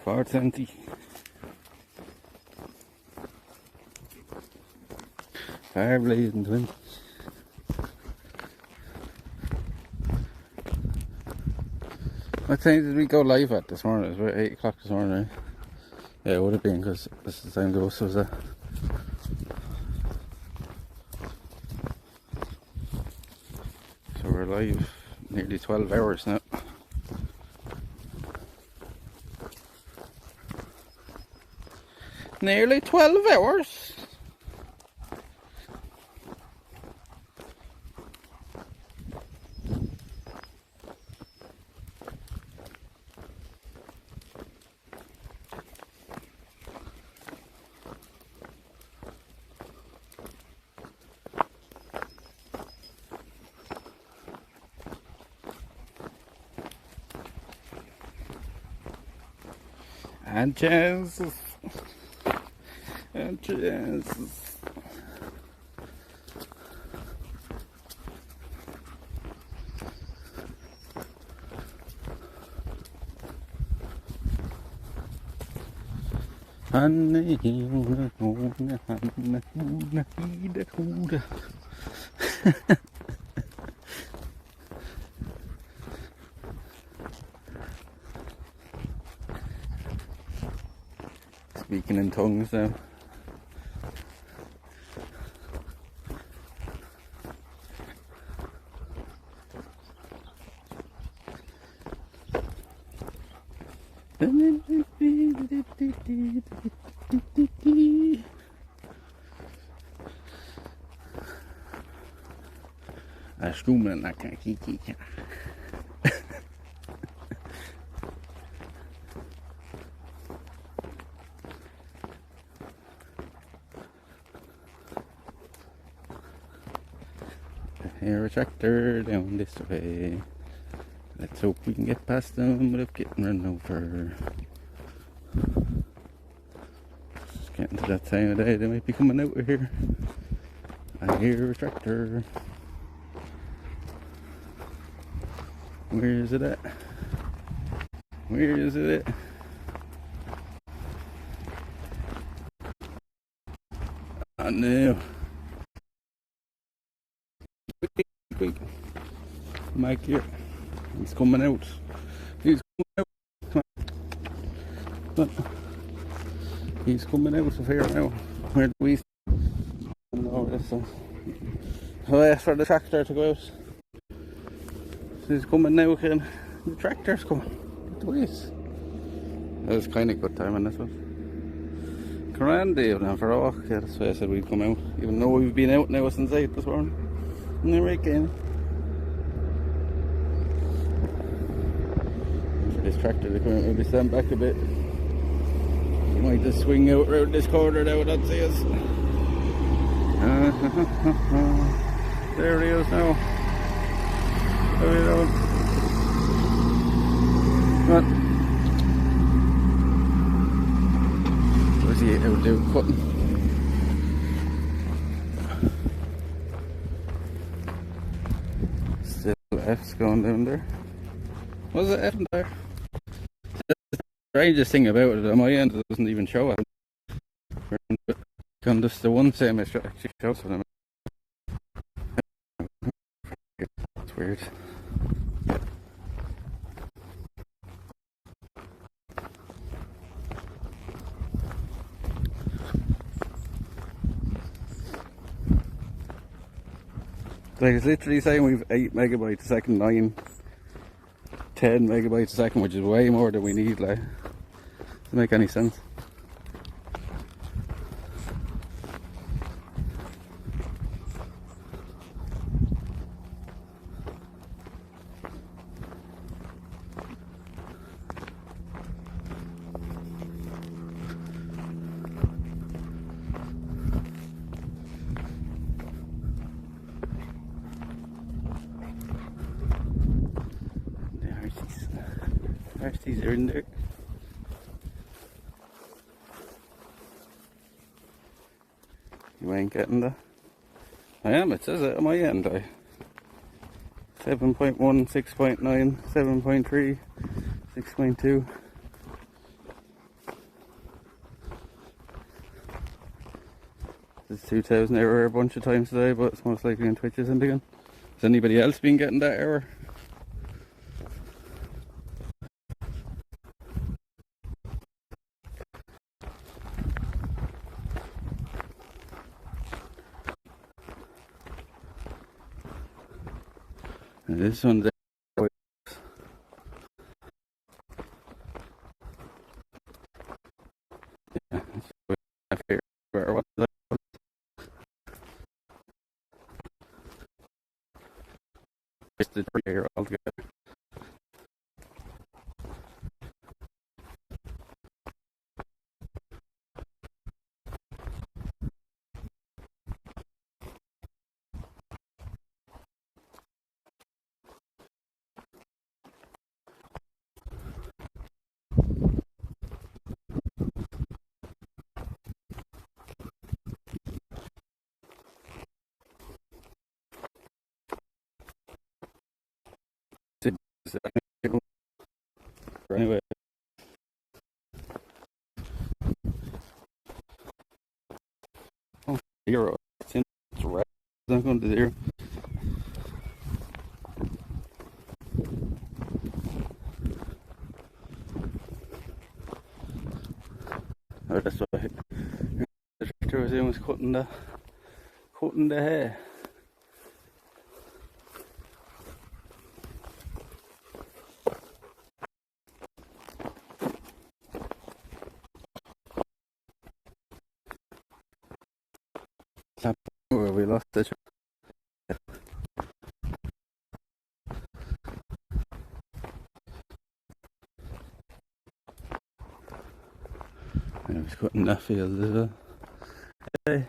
420. Fire blazing 20. What time did we go live at this morning? It was about 8 o'clock this morning, right? Yeah, it would have been because this is the time the bus was at. So we're live nearly 12 hours now. Nearly 12 hours! And chances. And chances. Honey, speaking in tongues now. Askumen na kiki. Hear a tractor down this way. Let's hope we can get past them without getting run over. It's getting to that time of day, they might be coming out of here. I hear a tractor. Where is it at? Where is it at? Oh no. Quick. Mike here. He's coming out. He's coming out. Come on. He's coming out of here now. Where do we know this? Oh, yeah, for the tractor to go out. He's coming now, Ken. The tractor's coming. Get the ways. That was kind of good time on this one. Grand day now for a walk. Yeah, that's why I said we'd come out. Even though we've been out now since 8 this morning. And they're right again. For this tractor to come out, maybe stand back a bit. You might just swing out round this corner now, that's it. There he is now. How are you doing? What? F's going down there. Was it F there? The strangest thing about it, on my end, it doesn't even show it. On just the one same, it actually shows for them. It's weird. Like, it's literally saying we've 8 megabytes a second, 9, 10 megabytes a second, which is way more than we need, like, doesn't make any sense. The RCs are in there. You ain't getting that. I am, it says it on my end. 7.1, 6.9, 7.3, 6.2. It's 2000 error a bunch of times today, but it's most likely in Twitch isn't again. Has anybody else been getting that error? And this one there. Yeah, that's my favorite one. It's the 3 here altogether. Anyway, oh, 0. It's red. I'm going to 0. Oh, that's why the tractor was in, was cutting the hair. Oh, we lost the tractor. I was cutting that field as well. Hey.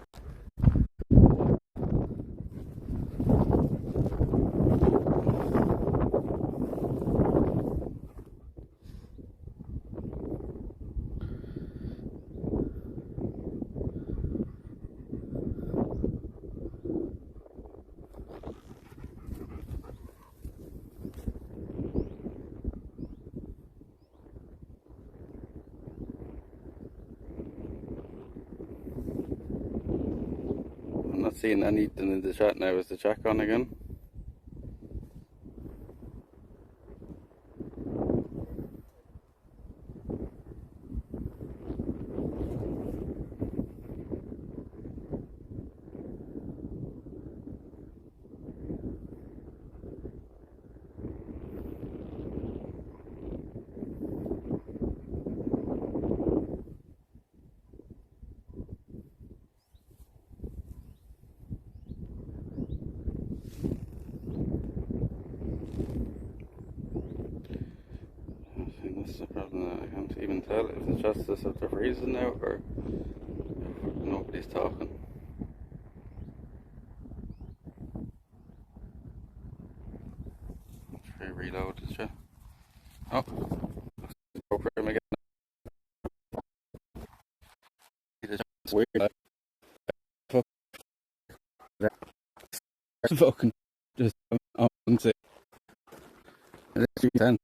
I'm not seeing anything in the chat now. Is the chat on again? That's the problem. I can't even tell if it's just this if they're freezing now or if nobody's talking. Let's reload the chat. Oh, program again. It's weird. Fucking just unsafe. It makes sense.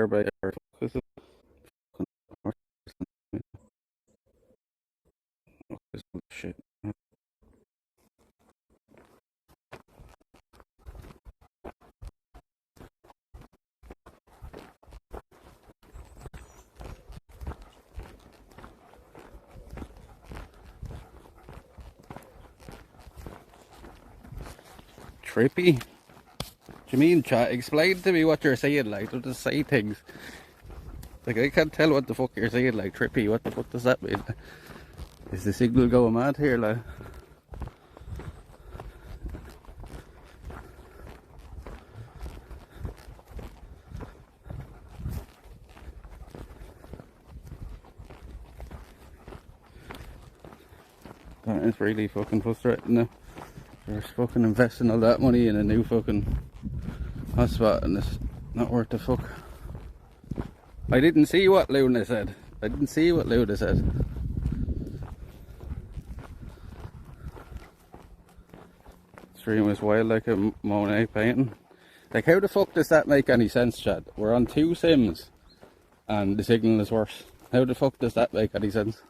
By shit. Trippy? Do you mean, chat? Explain to me what you're saying, like, don't just say things. Like, I can't tell what the fuck you're saying, like, trippy, what the fuck does that mean? Is the signal going mad here, like? That is really fucking frustrating now. They're fucking investing all that money in a new fucking hotspot and it's not worth the fuck. I didn't see what Luna said. I didn't see what Luna said. Stream was wild like a Monet painting. Like, how the fuck does that make any sense, Chad? We're on 2 sims and the signal is worse. How the fuck does that make any sense?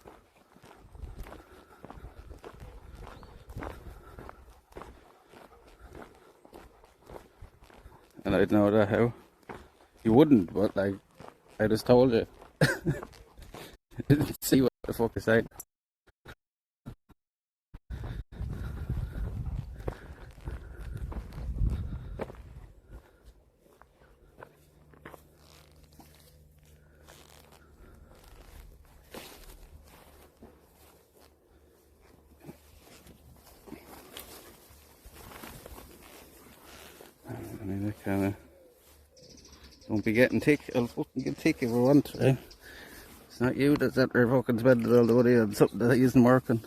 And I'd know that how. You wouldn't, but like, I just told you. Didn't see what the fuck is saying. I mean, I kinda don't be getting tick. I'll fucking get tick if I want to. Eh? It's not you that's out there fucking spending all the money on something that isn't working.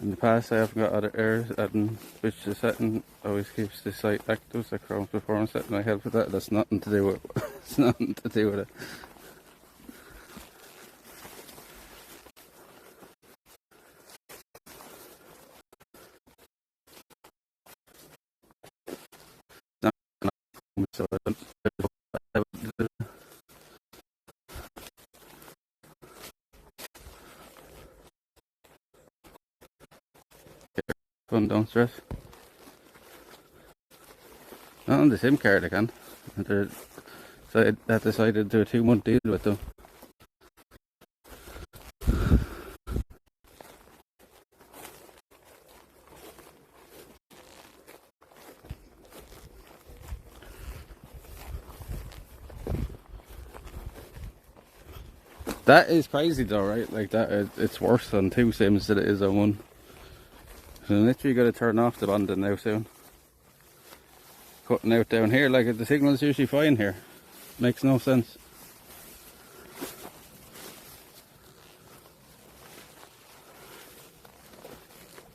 In the past, I haven't got other errors, and which the setting always keeps the site active. So Chrome's performance setting I help with that. That's nothing to do with. It's nothing to do with it. So I don't, fun, don't stress. Not on the SIM card again. So I decided to do a 2-month deal with them. That is crazy though, right? Like that, it's worse on 2 sims than it is on 1. So I'm literally got to turn off the bonding now soon. Cutting out down here, like the signal's usually fine here. Makes no sense.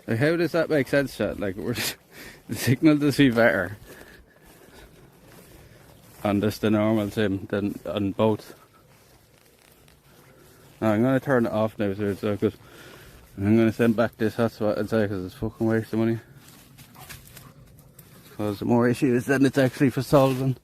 Like, how does that make sense, chat? Like, the signal does be better on just the normal sim than on both. Now, I'm going to turn it off now so it's good. I'm going to send back this hotspot inside because it's fucking waste of money. Cause more issues than it's actually for solving.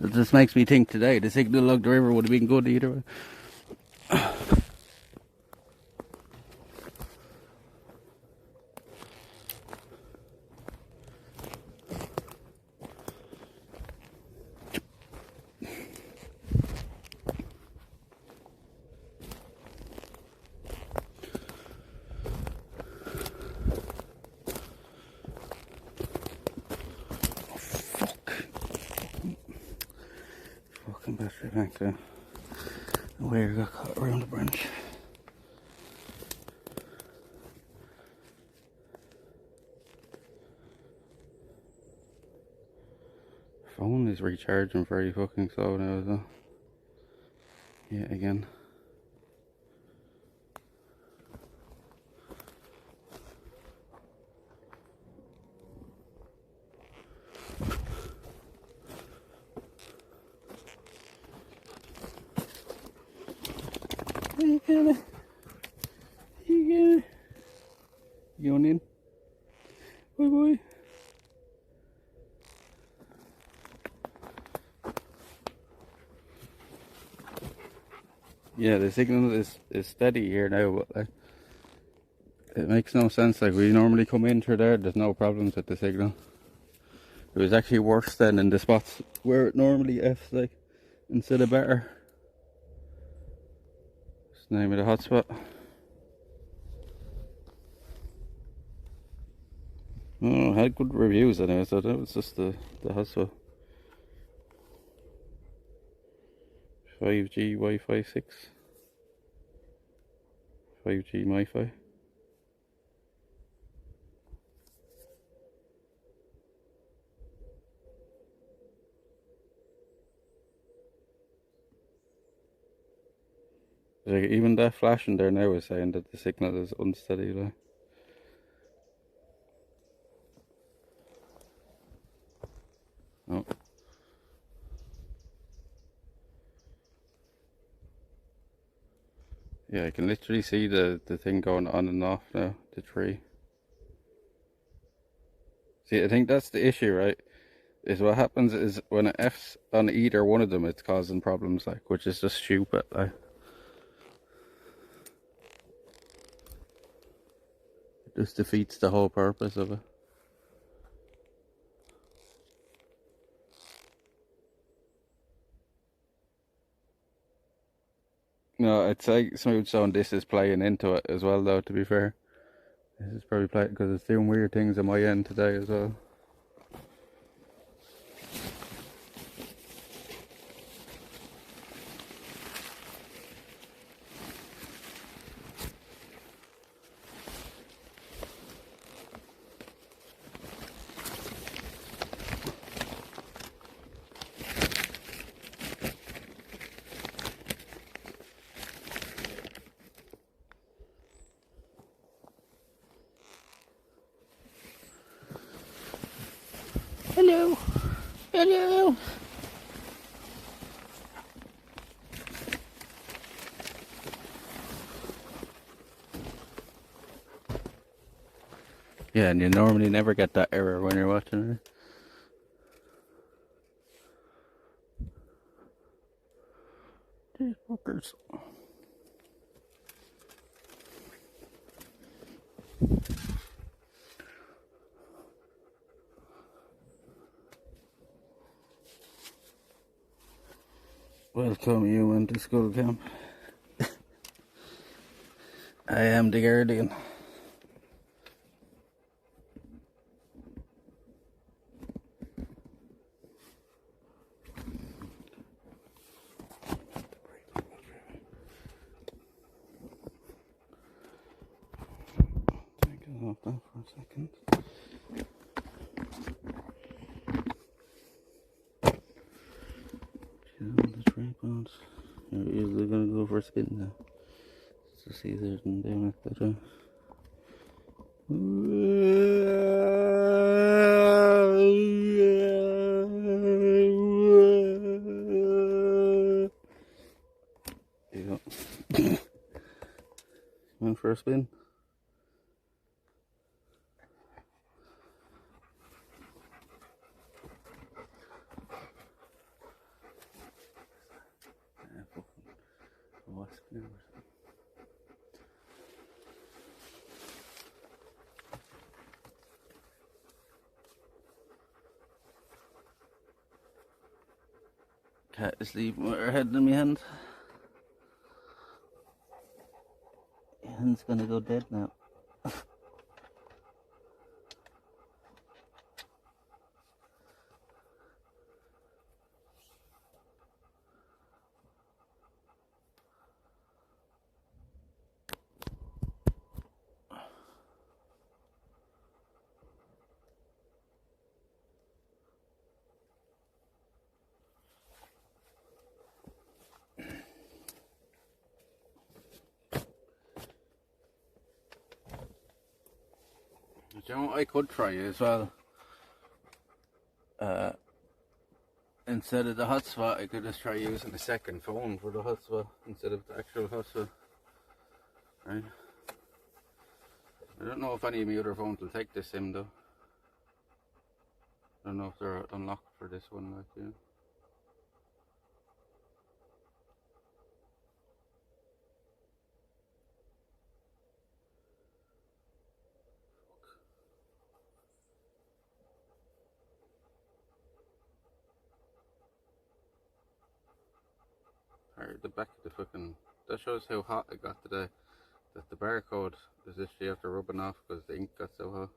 It just makes me think today the signal along the river would have been good either way. Fucking battery bank there. The wire got caught around the branch. phone is recharging very fucking slow now as well. Yeah, again. You going in? Bye bye. Yeah, the signal is steady here now, but like, it makes no sense. Like, we normally come in through there's no problems with the signal. It was actually worse than in the spots where it normally F's, like, instead of better. It's the name of the hotspot. Oh, had good reviews anyway, so that was just the hotspot. 5G Wi-Fi 6. 5G Wi-Fi. Like, even that flashing there now is saying that the signal is unsteady. Like. Oh. Yeah, I can literally see the thing going on and off now, the tree. See, I think that's the issue, right? Is what happens is when it F's on either one of them, it's causing problems, like, which is just stupid, like. It just defeats the whole purpose of it. No, it's like Smooth Zone, this is playing into it as well, though, to be fair. This is probably playing because it's doing weird things on my end today as well. Hello! Hello! Yeah, and you normally never get that error when you're watching it. These fuckers. Welcome you into school camp. I am the guardian. Take it off that for a second. The tripods. They're gonna go for a spin now. It's just easier than doing it that way. There you go. Went for a spin. Wasp now or something. Cat is leaving with her head in my hand. My hand's gonna go dead now. Do you know what I could try as well? Instead of the hotspot, I could just try using a second phone for the hotspot instead of the actual hotspot. Right? I don't know if any of my other phones will take this SIM though. I don't know if they're unlocked for this one, like, yeah. Or the back of the fucking, that shows how hot it got today. That the barcode is literally after rubbing off because the ink got so hot.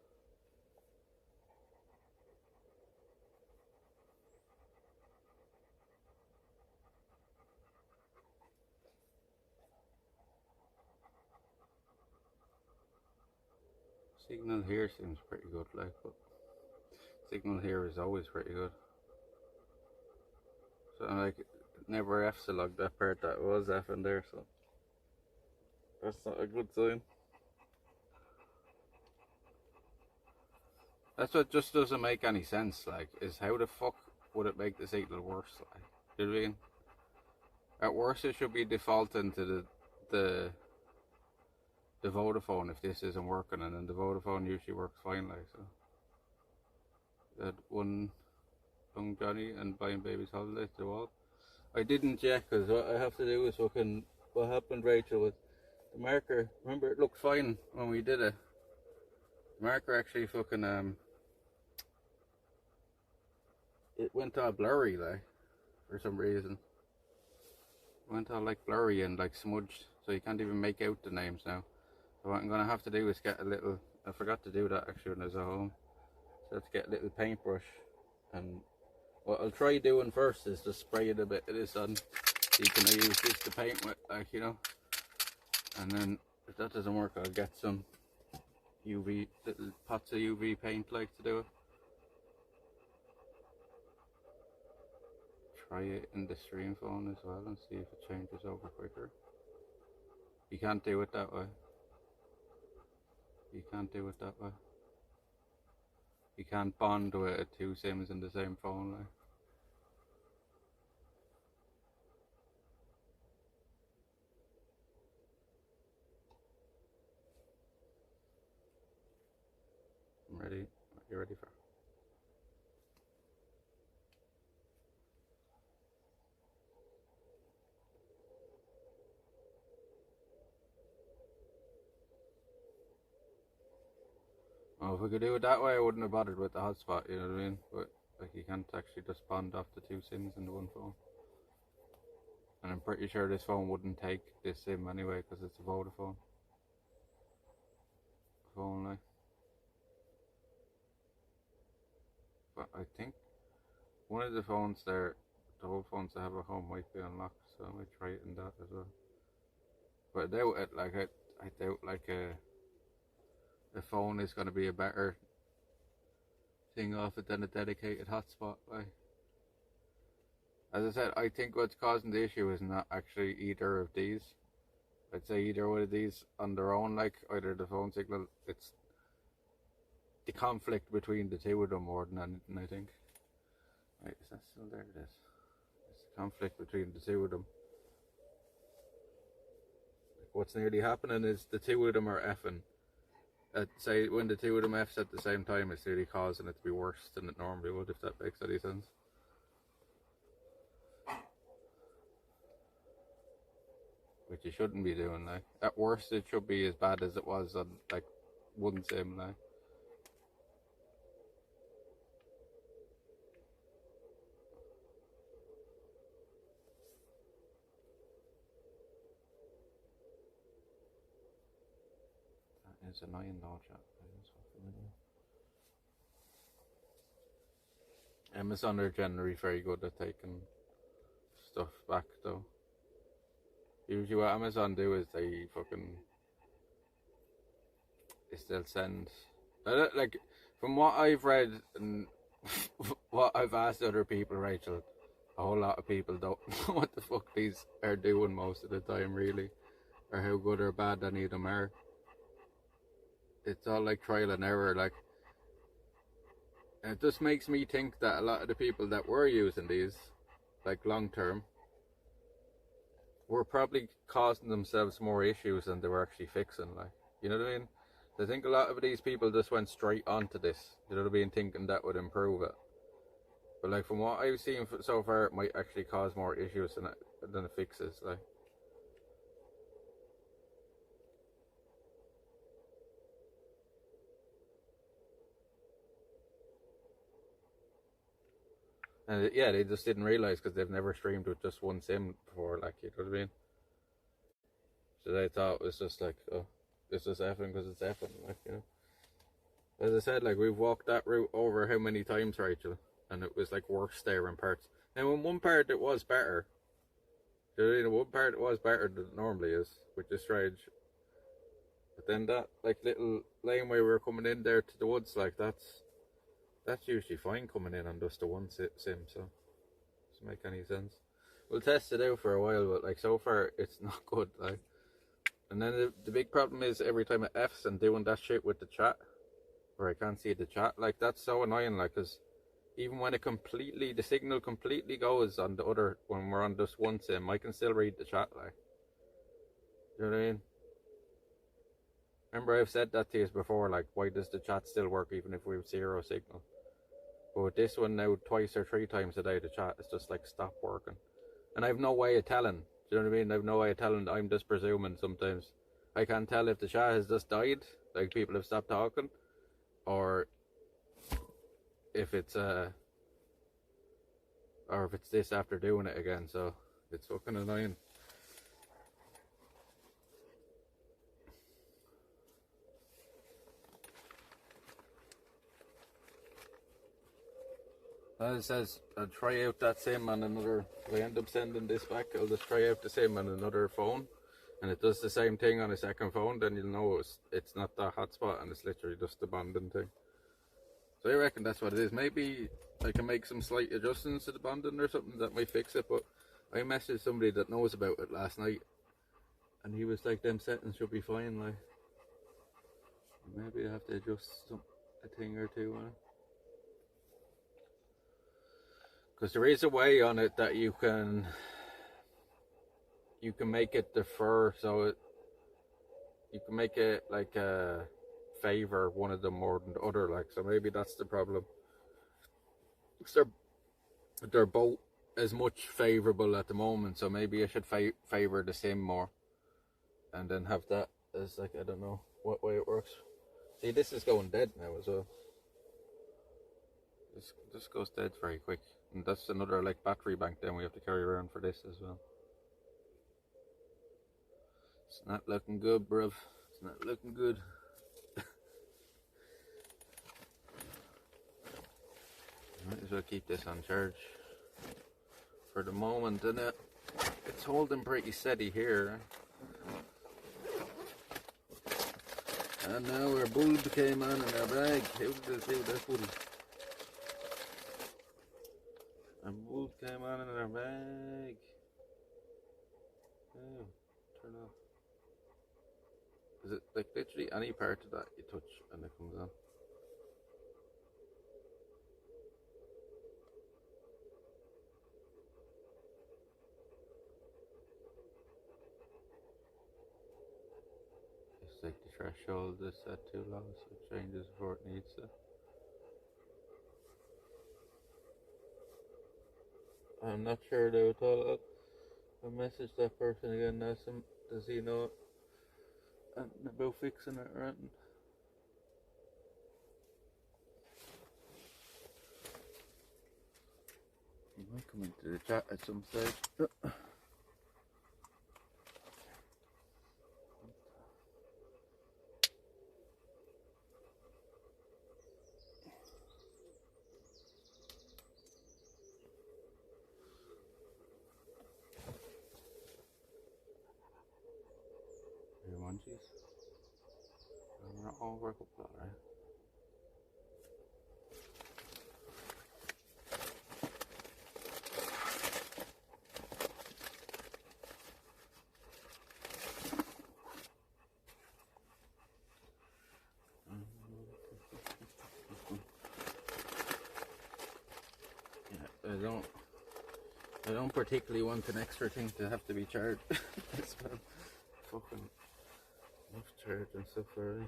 Signal here seems pretty good, like, but signal here is always pretty good. So like, it never F's like that part that was F in there, so that's not a good sign. That's what just doesn't make any sense, like, is how the fuck would it make the signal worse, like, you know what I mean? At worst it should be defaulting to the Vodafone if this isn't working, and then the Vodafone usually works fine, like, so. That one young Johnny and buying baby's holiday to the wall. I didn't yet, because what I have to do is fucking, what happened, Rachel, with the marker, remember it looked fine when we did it. The marker actually fucking, it went all blurry, like, for some reason. It went all like blurry and like smudged, so you can't even make out the names now. So what I'm gonna have to do is get a little, I forgot to do that actually when I was at home. So I have to get a little paintbrush, and what I'll try doing first is just spray it a bit of this on. So you can use this to paint with, like, you know. And then if that doesn't work, I'll get some UV, little pots of UV paint, like, to do it. Try it in the stream phone as well and see if it changes over quicker. You can't do it that way. You can't do it that way. You can't bond with two SIMs in the same phone, like. I'm ready. What you ready for? Oh, if we could do it that way, I wouldn't have bothered with the hotspot, you know what I mean? But like, you can't actually just bond off the two SIMs into one phone. And I'm pretty sure this phone wouldn't take this SIM anyway, because it's a Vodafone phone, like. But I think one of the phones there, the whole phones that have a home might be unlocked, so I might try it in that as well. But I doubt it, like, I doubt like a phone is going to be a better thing off it than a dedicated hotspot, like. As I said, I think what's causing the issue is not actually either of these. I'd say either one of these on their own, like, either the phone signal, it's the conflict between the two of them more than anything, I think. Right, is that still there? It is. It's the conflict between the two of them. Like, what's nearly happening is the two of them are effing. Say when the two of them F's at the same time, it's really causing it to be worse than it normally would, if that makes any sense. Which you shouldn't be doing, like. At worst it should be as bad as it was on, like, one SIM, like. That is annoying though, chat. Amazon are generally very good at taking stuff back though. Usually what Amazon do is they fucking, they'll send, like, from what I've read and what I've asked other people, Rachel, a whole lot of people don't know what the fuck these are doing most of the time, really, or how good or bad any of them are. it's all like trial and error, like, and it just makes me think that a lot of the people that were using these, like long term, were probably causing themselves more issues than they were actually fixing, like, you know what I mean? I think a lot of these people just went straight onto this, you know what I mean, thinking that would improve it. But like from what I've seen so far, it might actually cause more issues than it fixes, like. And yeah, they just didn't realize because they've never streamed with just one sim before, like, you know what I mean? So they thought it was just like, oh, it's just effing because it's effing, like, you know. As I said, like, we've walked that route over how many times, Rachel, and it was like worse there in parts. Now, in one part it was better. You know, one part it was better than it normally is, which is strange. But then that like little laneway we were coming in there to the woods, like that's usually fine coming in on just the one sim, so doesn't make any sense. We'll test it out for a while, but like so far it's not good, like. And then the big problem is every time it F's and doing that shit with the chat, where I can't see the chat, like that's so annoying, like, cause even when the signal completely goes on the other, when we're on just one sim, I can still read the chat, like. You know what I mean? Remember I've said that to you before, like, why does the chat still work even if we have zero signal? But with this one now, twice or three times a day, the chat is just like stop working. And I have no way of telling, do you know what I mean? I have no way of telling, I'm just presuming sometimes. I can't tell if the chat has just died, like people have stopped talking, or if it's this after doing it again, so it's fucking annoying. As it says, I'll try out that sim on another, if I end up sending this back, I'll just try out the sim on another phone, and it does the same thing on a second phone, then you'll know it's not that hotspot and it's literally just the bonding thing. So I reckon that's what it is. Maybe I can make some slight adjustments to the bonding or something that might fix it, but I messaged somebody that knows about it last night, and he was like, them settings should be fine, like. Maybe I have to adjust a thing or two on it. Because there is a way on it that you can make it defer, so you can make it like favor one of them more than the other, like, so maybe that's the problem. They're both as much favorable at the moment, so maybe I should favor the sim more, and then have that as like, I don't know what way it works. See, this is going dead now as well. This goes dead very quick, and that's another like battery bank then we have to carry around for this as well. It's not looking good, bruv. It's not looking good. Might as well keep this on charge for the moment, and it's holding pretty steady here. And now our bulb came on in our bag. How did it do that, buddy? Our bulb came on in our bag. Oh, turn off. Is it like literally any part of that you touch and it comes on? It's like the threshold is set too low, so it changes before it needs to. I'm not sure though at all. I'll message that person again, ask him, does he know anything about fixing it or anything? He might come into the chat at some stage. Munchies. We're not all work up that, right? I don't particularly want an extra thing to have to be charged. It's fucking enough charge and stuff already.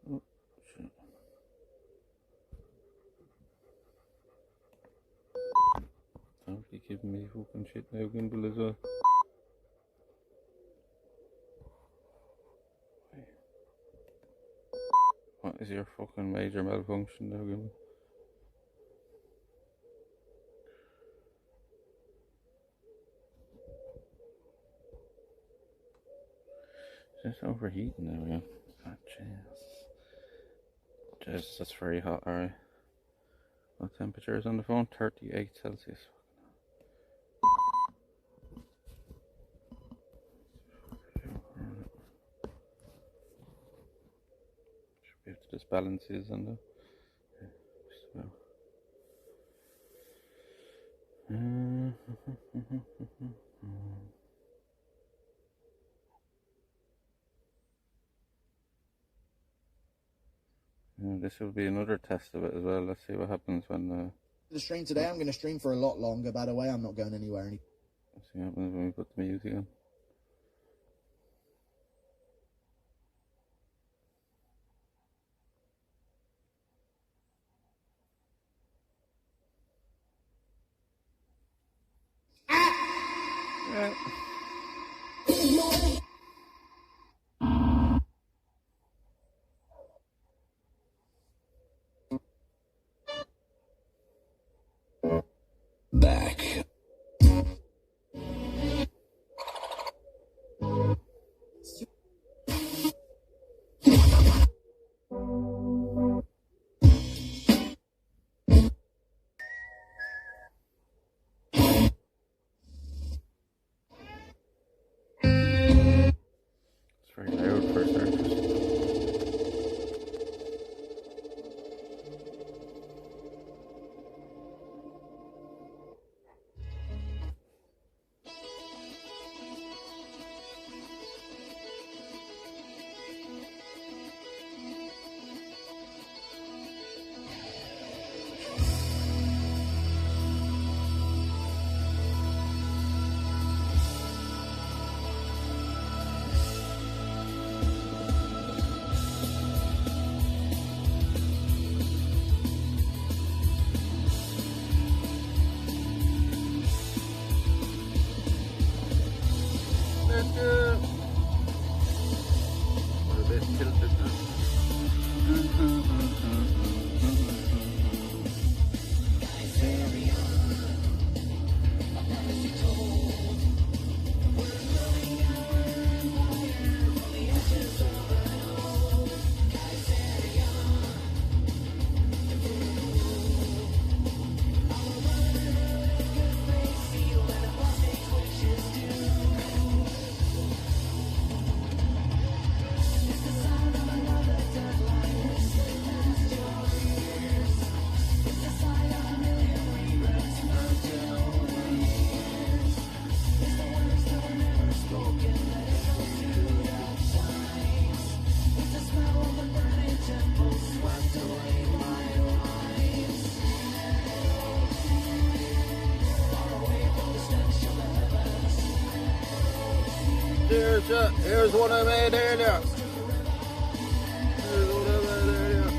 Oh, shit. Don't be giving me fucking shit now, gimbal as well. What is your fucking major malfunction now, gimbal? Is this overheating now, yeah? Oh, jeez. Jeez, that's very hot, alright. What temperature is on the phone? 38 Celsius. Should be able to just balance these on the... Yeah, this will be another test of it as well. Let's see what happens when... The stream today, I'm going to stream for a lot longer. By the way, I'm not going anywhere. Let's see what happens when we put the music on. Yeah. Back. there, shot. Here's one I made earlier. Here's one I made earlier.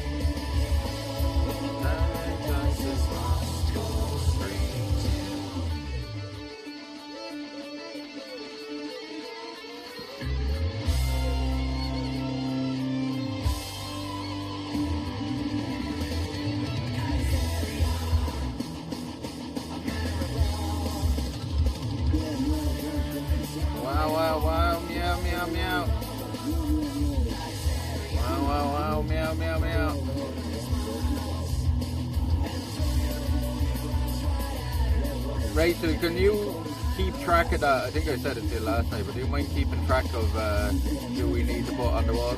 Wow, wow, wow, meow, meow, meow. Wow, wow, wow, meow, meow, meow. Rachel, can you keep track of that? I think I said it to you last night, but do you mind keeping track of who we need to put on the wall?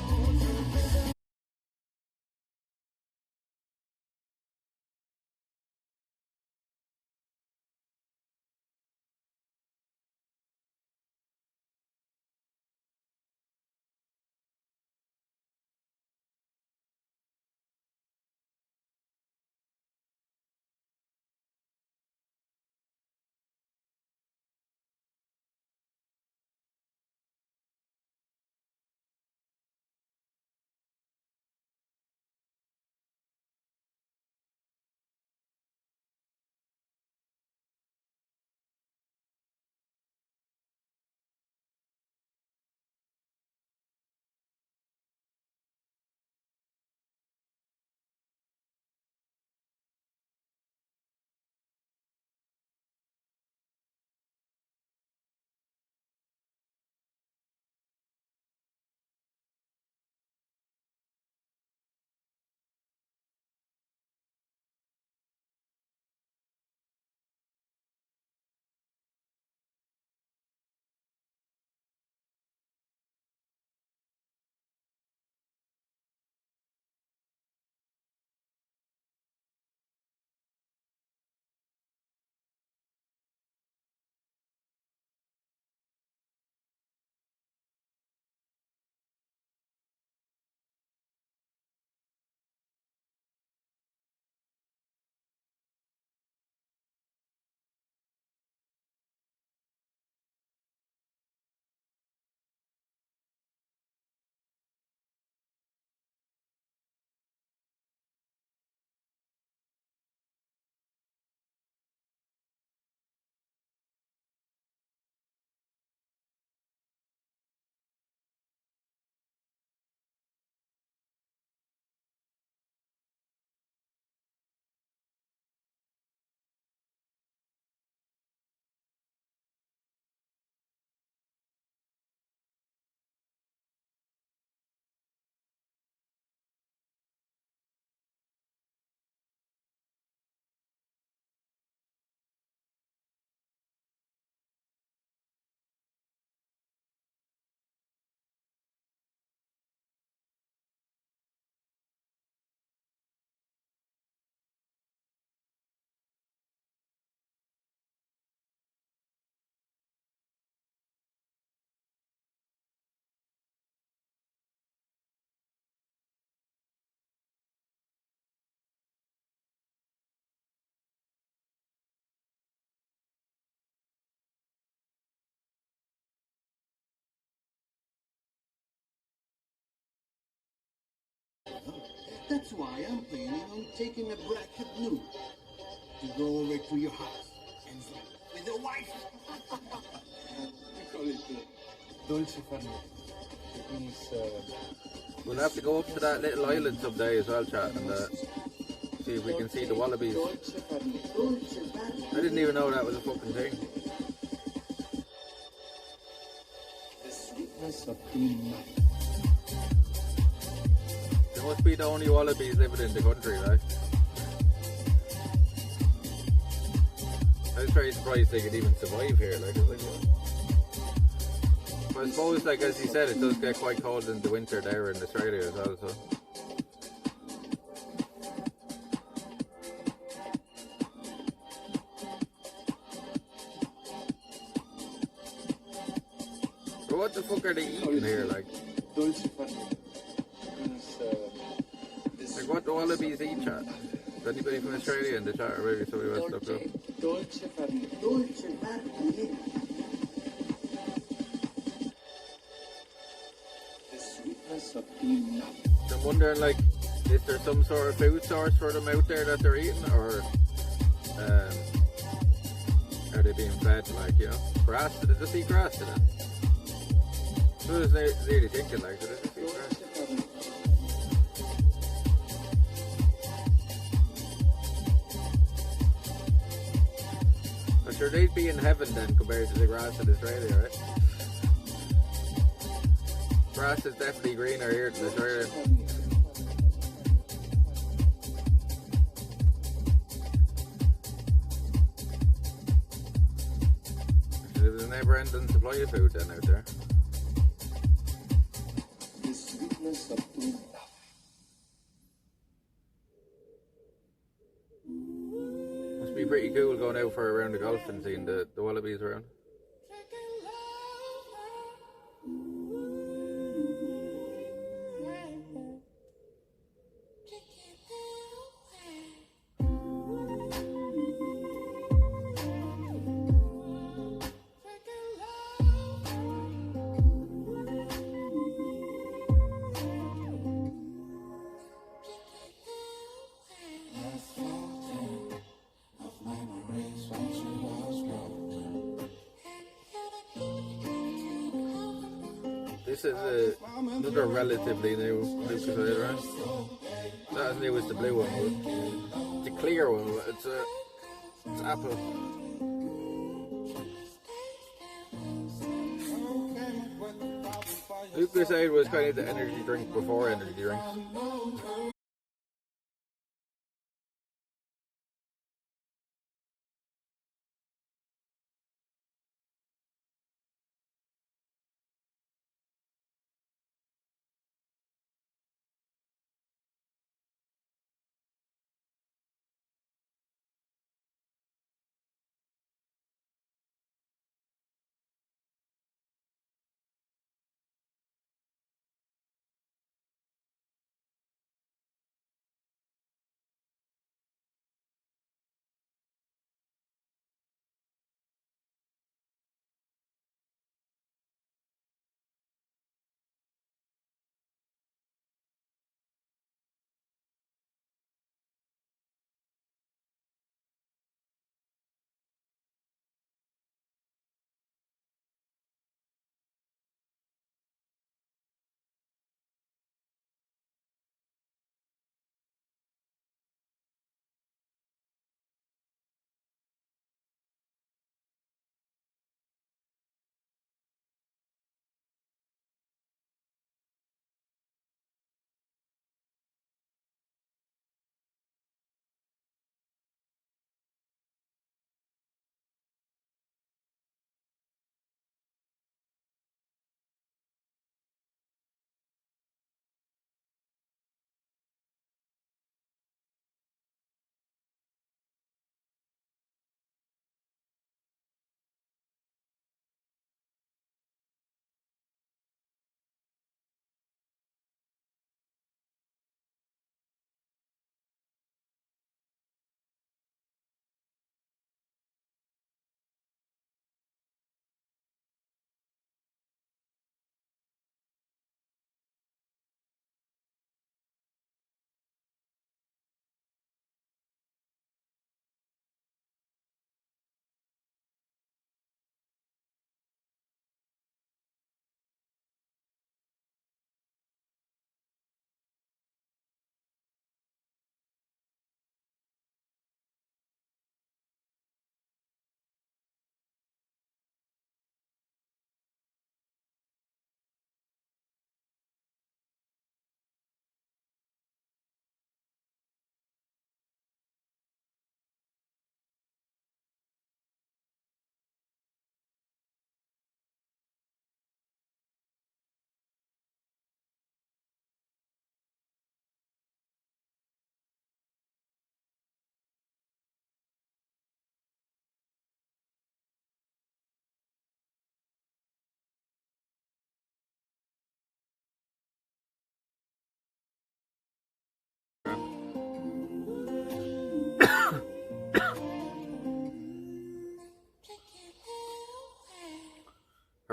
That's why I'm planning on taking a bracket loop to go over to your house and sleep with your wife. We call it dolce far niente. It means We'll have to go up to that little island someday as well, chat, and see if we can see the wallabies. Dolce far niente. Dolce far niente. I didn't even know that was a fucking thing. The sweetness of clean mind. They must be the only wallabies living in the country, right? I was very surprised they could even survive here. Like, I was like, what? But I suppose, like as you said, it does get quite cold in the winter there in Australia as well. So. But what the fuck are they eating here? Like, dolce far niente. Means like what the wallabies eat, chat? Is anybody from Australia in the chat, or maybe somebody else looked up? Dolce far niente. Dolce far niente. I'm wondering, like, is there some sort of food source for them out there that they're eating, or are they being fed, like, you know, grass? Do they just eat grass to them? So I was really thinking, like, do they just eat grass? I'm sure they'd be in heaven then compared to the grass in Australia, right? Grass is definitely greener here than Australia. There's a never-ending supply of food then out there. The sweetness of true love. Must be pretty cool going out for a round of golf and seeing the wallabies around. This is another relatively new Lucasade, right? Not as new as the blue one, but the clear one. It's apple. Lucasade was kind of the energy drink before energy drinks.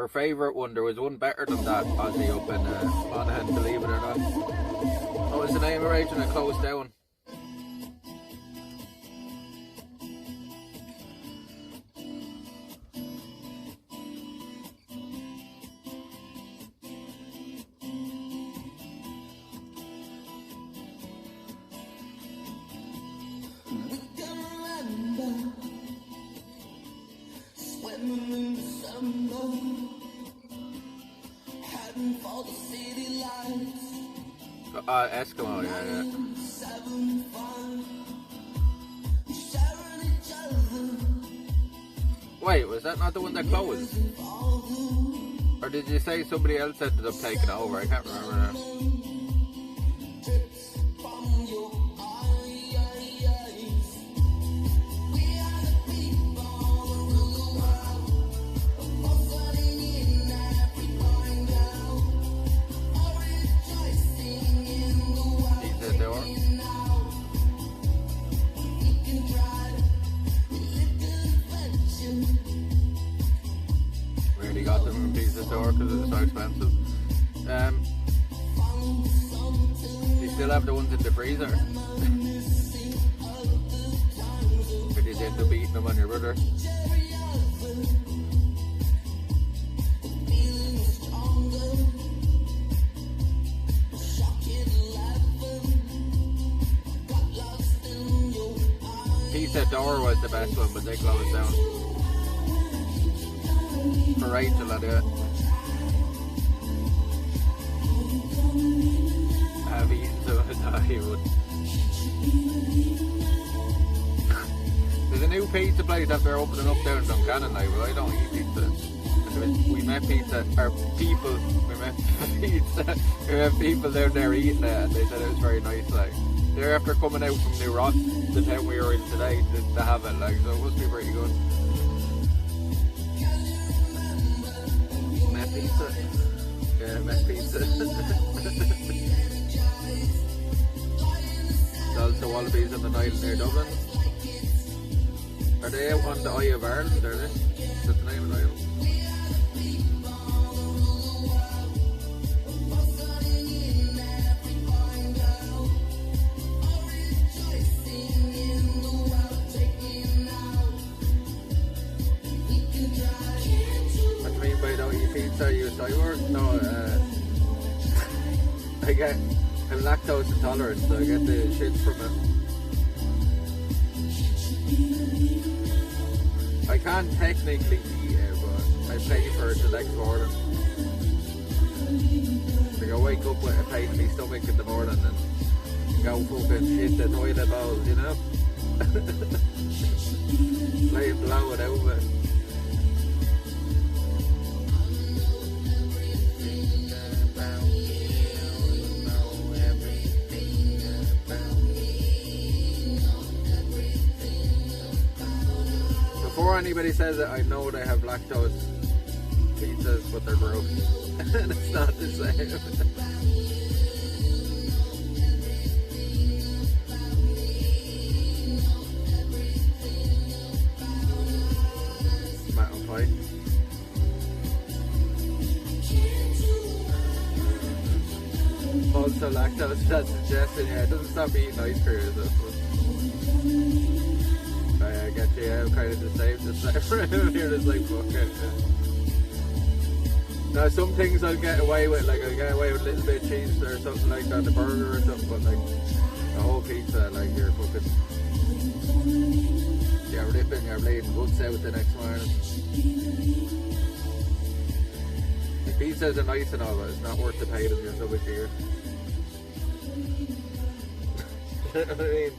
Her favourite one, there was one better than that, Aussie up in Monaghan, believe it or not. What was the name of it? And it closed down. Eskimo, yeah. Wait, was that not the one that closed? Or did you say somebody else ended up taking over? I can't remember now. Because it's so expensive. You still have the ones in the freezer. Or did you end up eating them on your brother? Pizza Door was the best one, but they closed down. For Rachel, I do it. Have eaten so no, he would. There's a new pizza place that they're opening up down in Duncannon now, but I don't eat pizza. And we met pizza, or people, we met pizza, we met people down there eating it, and they said it was very nice, like. They're after coming out from New Rock, the town we were in today, to have it, like, so it must be pretty good. Met pizza. Yeah, met pizza. Also Wallabies on the Nile near Dublin. Are they out on the Eye of Ireland, are they? Is that the name of the island? What do you mean by don't eat pizza? You cyborg? No, I'm lactose intolerant, so I get the shits from it. I can't technically eat it, but I pay for it the next morning. Like I wake up with a pain in my stomach in the morning and go fucking shit the toilet bowl, you know? Let it blow it out of it. Before anybody says it, I know they have lactose pizzas, but they're gross. And it's not the same. Metal pie. Also lactose, that's suggesting, yeah, it doesn't stop me eating ice cream, is it? I get you, I'm kind of the same, just like here, it's like, fuck it. Now some things I'll get away with, like I'll get away with a little bit of cheese or something like that, the burger or something, but like the whole pizza, like you're fucking, you're ripping your bleeding guts out the next morning. The pizzas are nice and all, but it's not worth the pain of your stomach here. You know what I mean?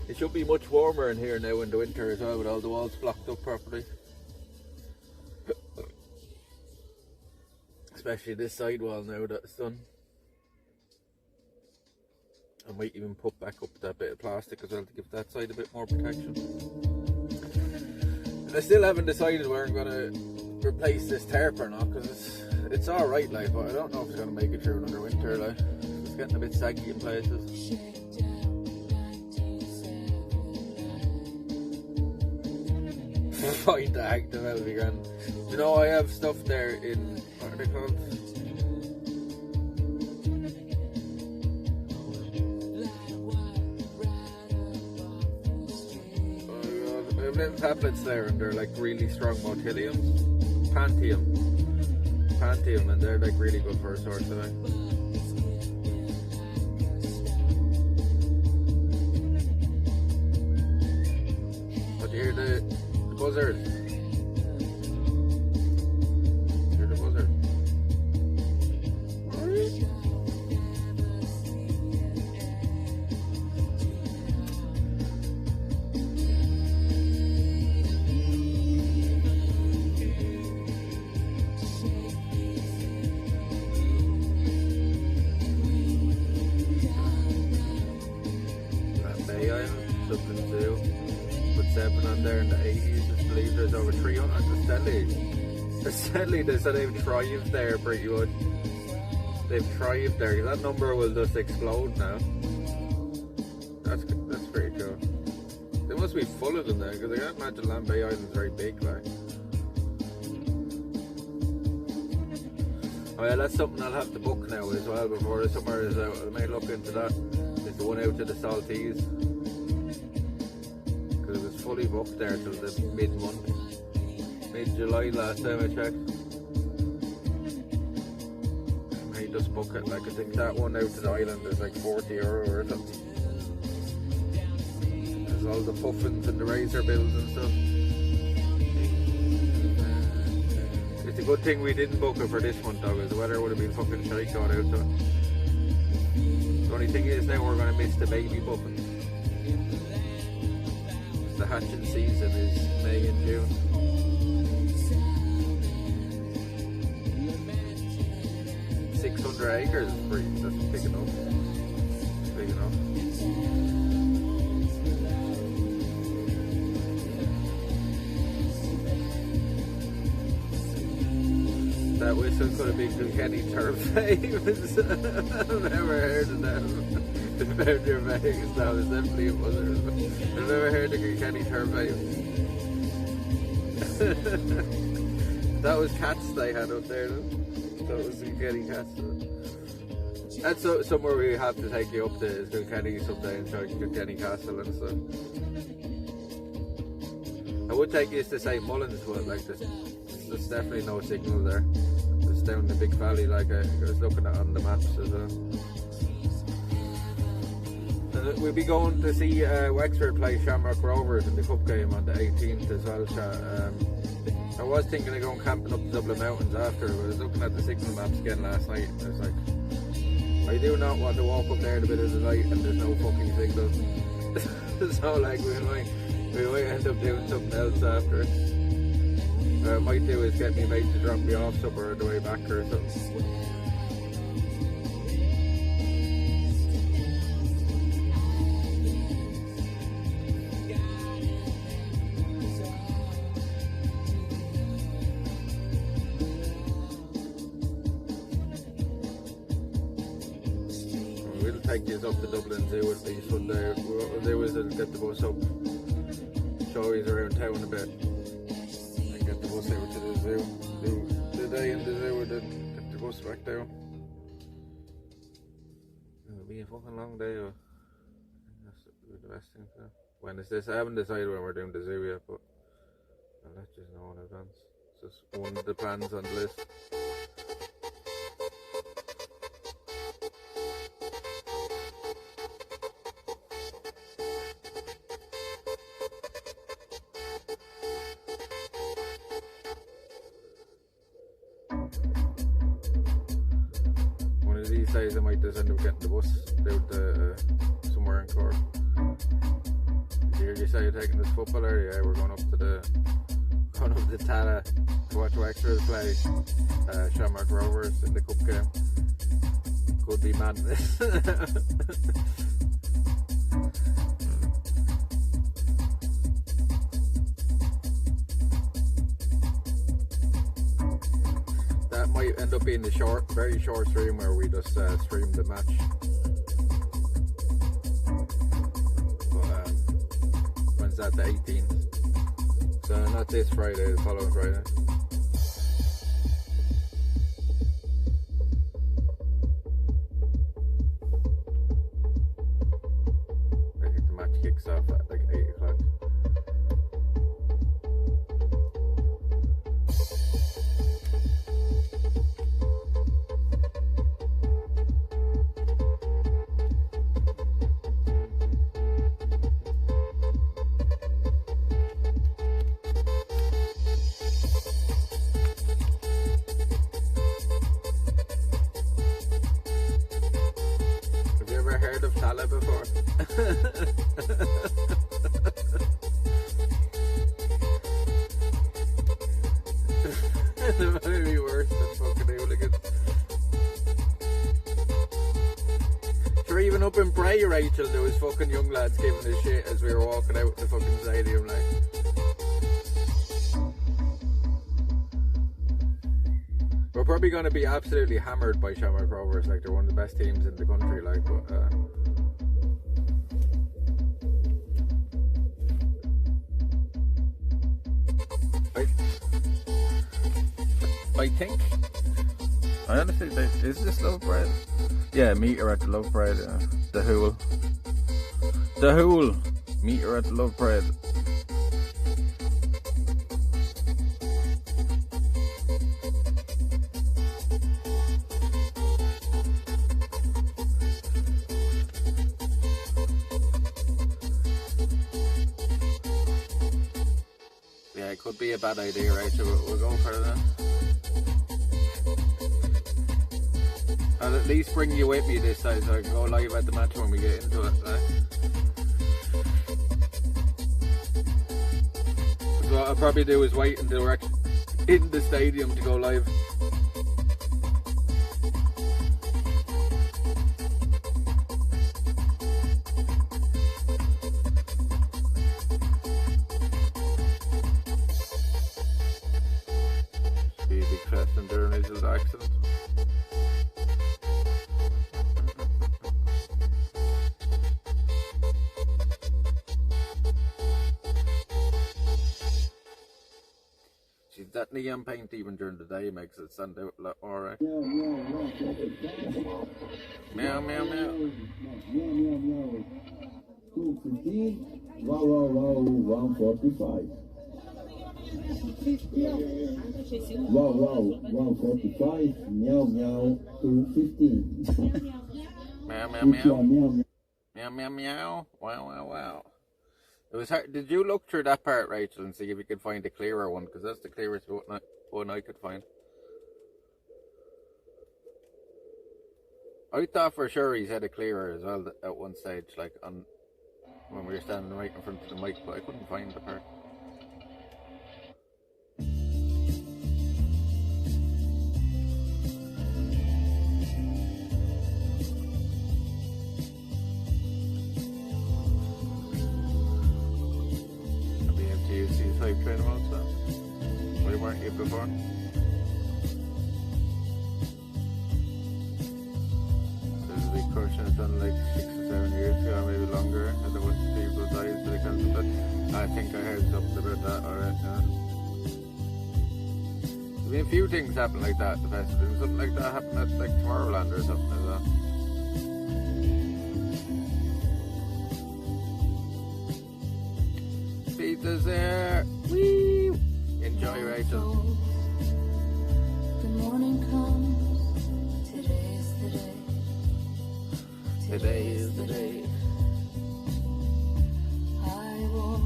It should be much warmer in here now in the winter as well, with all the walls blocked up properly. Especially this side wall now that it's done. I might even put back up that bit of plastic as well to give that side a bit more protection. And I still haven't decided where I'm going to replace this tarp or not, because it's alright, like, but I don't know if it's going to make it through another winter, like. It's getting a bit saggy in places. point to hang them out of the ground. Do you know I have stuff there in, what are they called? I have little tablets there, and they're like really strong motiliums. Pantium, and they're like really good for a sore stomach. But you hear the buzzard? Hear the buzzard? Dublin Zoo, put 7 on there in the 80s. I believe there's over 300. Steadily, they said they've thrived there pretty much. They've thrived there. That number will just explode now. That's pretty cool. They must be full of them there, because I can't imagine Land Bay Island's very big, like. Oh yeah, that's something I'll have to book now as well before the summer is out. I may look into that. It's the one out to the Saltese. Because it was fully booked there till the mid-month. Mid-July last time I checked. I may just book it. Like, I think that one out to the island is like €40 or something. There's all the puffins and the razor bills and stuff. It's a good thing we didn't book it for this month though, because the weather would have been fucking shite going out to it. The only thing is now we're going to miss the baby puffins. The hatching season is May and June. Acres is pretty, that's big enough. Big enough. That whistle could have been Kilkenny Turfaves. I've never heard of them. The Mountaineer Vegas now is definitely a buzzer. I've never heard of Kilkenny Turfaves. That was cats they had up there though. That was Kilkenny cats. That's somewhere we have to take you up to, is Kilkenny someday and show you Kilkenny Castle and stuff. I would take you to St. Mullins, but like there's definitely no signal there. It's down the big valley, like I was looking at on the maps as well. And we'll be going to see Wexford play Shamrock Rovers in the cup game on the 18th as well. I was thinking of going camping up the Dublin Mountains after, but I was looking at the signal maps again last night. I was like, I do not want to walk up there in the middle of the night and there's no fucking signal. So like we might end up doing something else after it. What I might do is get me mate to drop me off somewhere on the way back or something. We'll take you up to Dublin Zoo at least one day. What we'll do is we'll get the bus up, show you around town a bit. Get the bus over to the zoo, do the day in the zoo and then get the bus back down. It'll be a fucking long day, but that's the best thing to do. When is this? I haven't decided when we're doing the zoo yet, but I'll let you know in advance. It's just one of the plans on the list. These days I might just end up getting the bus down to somewhere in Cork. Did you say you're taking this footballer? Yeah, we're going up to Tala to watch Wexford play Shamrock Rovers in the cup game. Could be madness. Might end up being the very short stream where we just stream the match. But when's that? The 18th. Not this Friday, the following Friday. I think the match kicks off at like 8 o'clock. Have you ever heard of Tala before? It might be worse than fucking hooligans. Sure, even up in Bray, Rachel, there was fucking young lads giving us shit as we were walking out the fucking stadium, like. We're probably going to be absolutely hammered by Shamrock Rovers, like they're one of the best teams in the country, like, but I think, I honestly think, is this Love Bread? Yeah, meet her at the Love Bread, the Hool. The Hool! Meet her at the Love Bread. Yeah, it could be a bad idea, right? So we'll go for it then. I'll at least bring you with me this time so I can go live at the match when we get into it. Right? So what I'll probably do is wait until we're actually in the stadium to go live. Be a big fest and during his accident. See, that neon paint even during the day makes it stand out a lot more, right? Meow, meow, meow. 215. Wow, 145. Wow, 145. Meow, 215. Meow, meow, meow. Meow, meow, meow. Wow. It was hard. Did you look through that part, Rachel, and see if you could find a clearer one? Because that's the clearest one I could find. I thought for sure he said a clearer as well at one stage, like on when we were standing right in front of the mic, but I couldn't find the part. Type train them out, so we weren't here before. There's a big crush and it's done like 6 or 7 years ago, maybe longer, and there was people died, so they cancelled it. I think I heard something about that already. I mean, a few things happen like that at the festival. Something like that happened at like Tomorrowland or something as well. Pizza's there. Woo! Enjoy, Rachel. The morning comes. Today's the day. Today is the day. I walk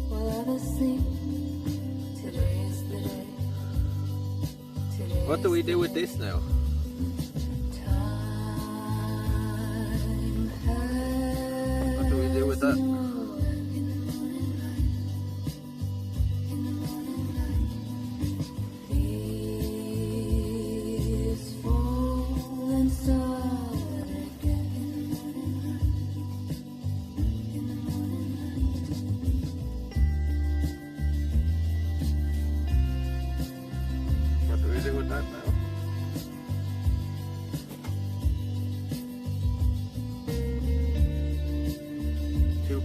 while others sleep. Today's the day. What do we do with this now? What do we do with that?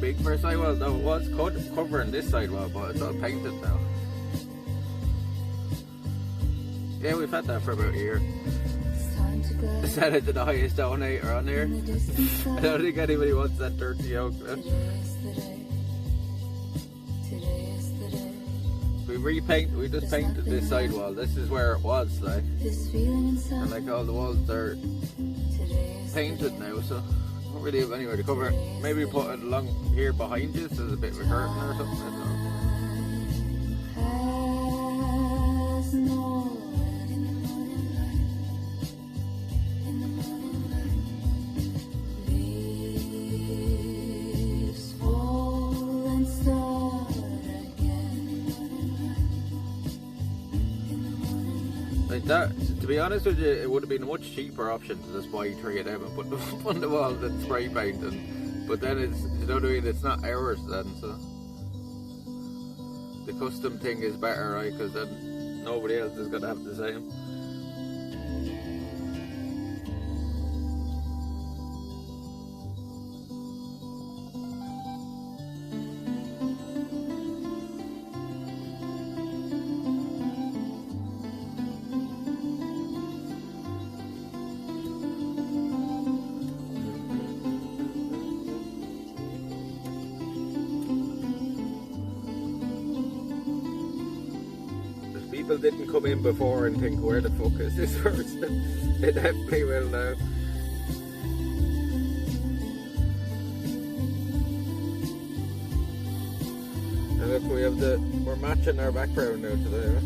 big for a sidewall, though. It was covering this sidewall, but it's all painted now. Yeah, we've had that for about a year. Set it to the highest donator on here. I don't think anybody wants that dirty oak. We just painted this sidewall. This is where it was, like. And like all the walls are painted now, so I don't really have anywhere to cover it. Maybe put it along here behind you so there's a bit of a curtain or something. I don't know. Like that, to be honest with you, it would have been a much cheaper option to just buy 3 of them and put them up on the wall than spray paint. But then it's, you know what I mean, it's not ours then, so the custom thing is better, right? Because then nobody else is going to have the same. People didn't come in before and think, where the fuck is this person? It definitely will now. And look, we're matching our background now today, right?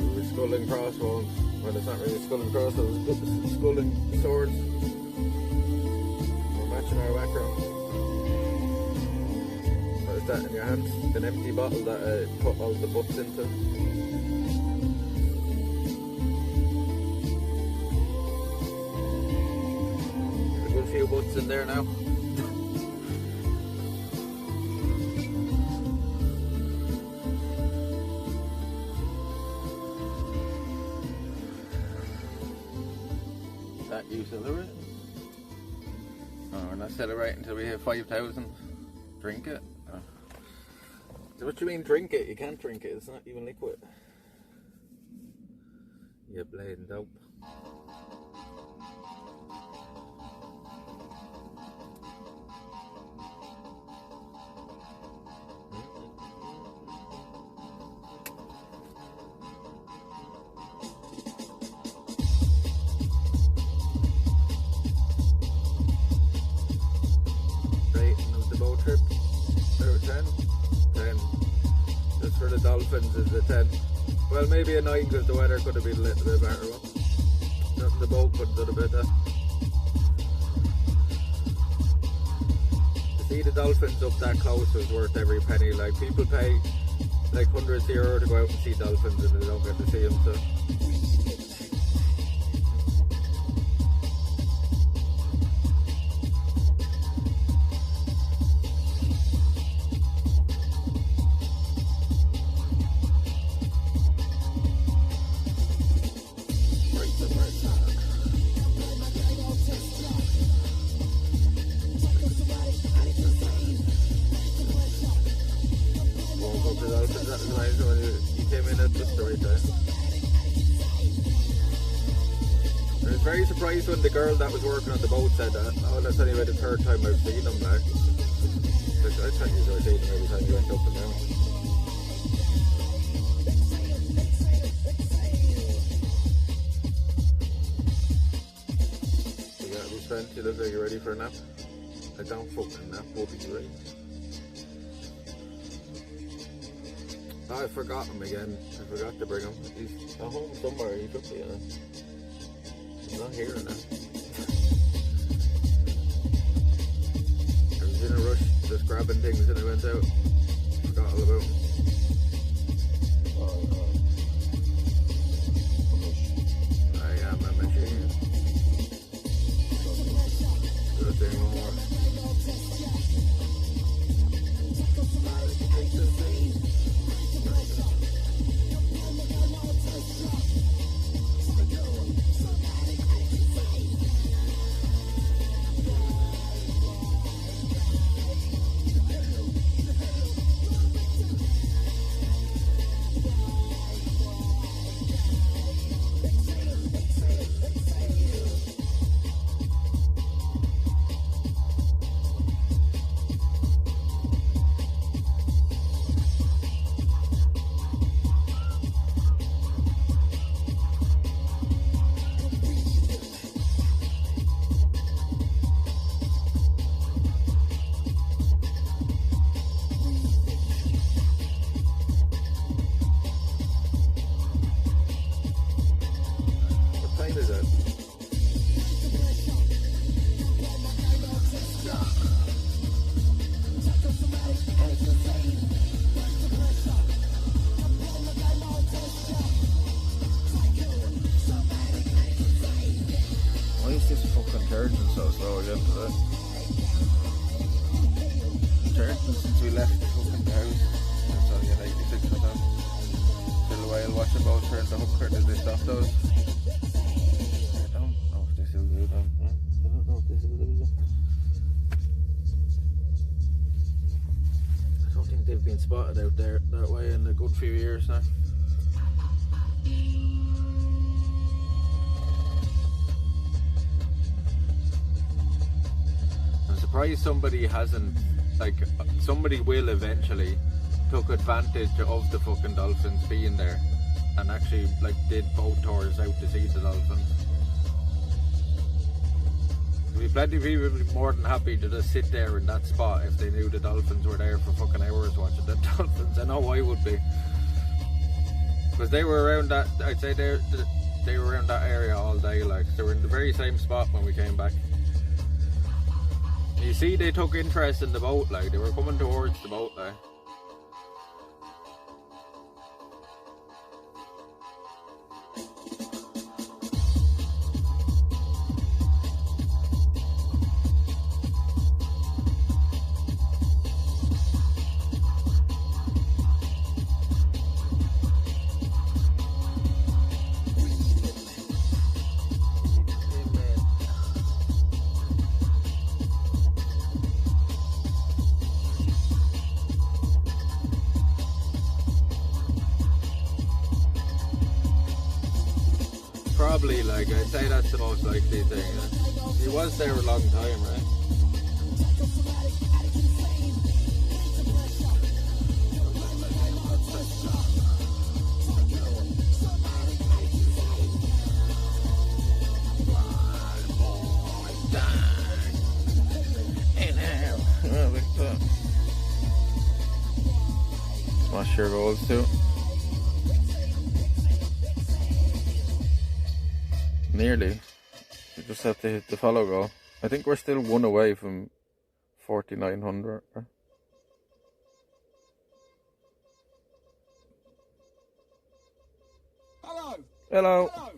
We're skull and crossbones. Well, it's not really skull and crossbones, it's skull and swords. We're matching our background. That in your hand, an empty bottle that I put all the butts into. There's a good few butts in there now. That you celebrate? Oh, we're not celebrating until we hit 5,000. Drink it. What do you mean drink it? You can't drink it, it's not even liquid. You're bleeding dope. Rating of the boat trip, out of 10. 10. Just for the dolphins is a 10. Well, maybe a 9 because the weather could have been a little bit better. Not the boat couldn't have done a bit. To see the dolphins up that close was worth every penny. Like, people pay like hundreds of euros to go out and see dolphins and they don't get to see them, so. Very surprised when the girl that was working on the boat said that. Oh, that's only about the 3rd time I've seen them now. I thought you were seeing them every time you went up and down. You gotta be spent, you look like you're ready for a nap. I don't fucking nap, will be great. Oh, I forgot him again. I forgot to bring him. He's at home somewhere, he should be, He's not here now. I was in a rush, just grabbing things and I went out. Forgot all about him. I am a machine. Good thing more. so slow again today. Since we left the fucking house, it's only at 86%. Still a while watching boats for the hooker. Did they stop those? I don't know if they still do them. I don't know if they still do them. I don't think they've been spotted out there that way in a good few years now. I'm surprised somebody hasn't, like, somebody will eventually took advantage of the fucking dolphins being there and actually, like, did boat tours out to see the dolphins. There'd be plenty of people would be more than happy to just sit there in that spot if they knew the dolphins were there for fucking hours watching the dolphins. I know I would be, because they were around that, I'd say they were around that area all day. Like, they were in the very same spot when we came back. You see, they took interest in the boat, like, they were coming towards the boat, like. Probably, like, I'd say that's the most likely thing. He was there a long time, right? Smash your goals too. Nearly. You just have to hit the follow goal. I think we're still one away from 4,900. Hello. Hello. Hello.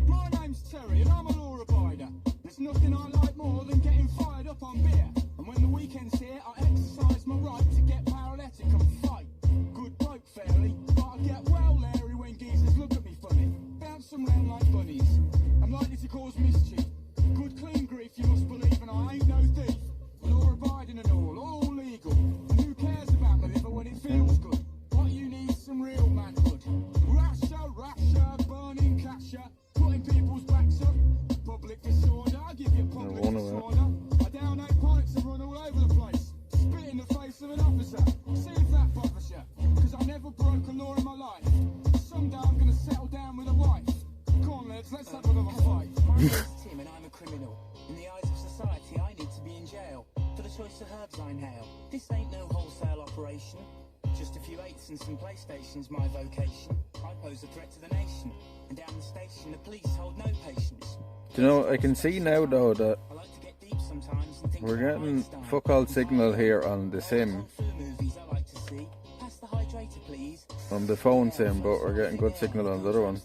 My name's Terry and I'm a law abider. There's nothing I like more than getting fired up on beer. And when the weekend's here, I exercise my right to get paralytic and fight. Good bloke, fairly, but I get well leery when geezers look at me funny. Bounce them round like bunnies. I'm likely to cause mischief. Good clean grief, you must believe, and I ain't no thief. Law abiding and all legal. And who cares about my liver when it feels good? What you need is some real manhood. Rasher, burning catcher, putting people's backs up. Public disorder, I give you public disorder. I down 8 pints and run all over the place. Spit in the face of an officer. See if that bothers you. Because I never broke a law in my life. Someday I'm gonna settle down with a wife. Come on, lads, let's have another fight. My name's Tim and I'm a criminal. In the eyes of society, I need to be in jail for the choice of herbs I inhale. This ain't no wholesale operation. Just a few eights and some PlayStations, my vocation. I pose a threat to the nation. And down the station, the police hold no patience. Do you know, I can see now though that we're getting fuck all signal here on the sim. On the phone sim, but we're getting good signal on the other one.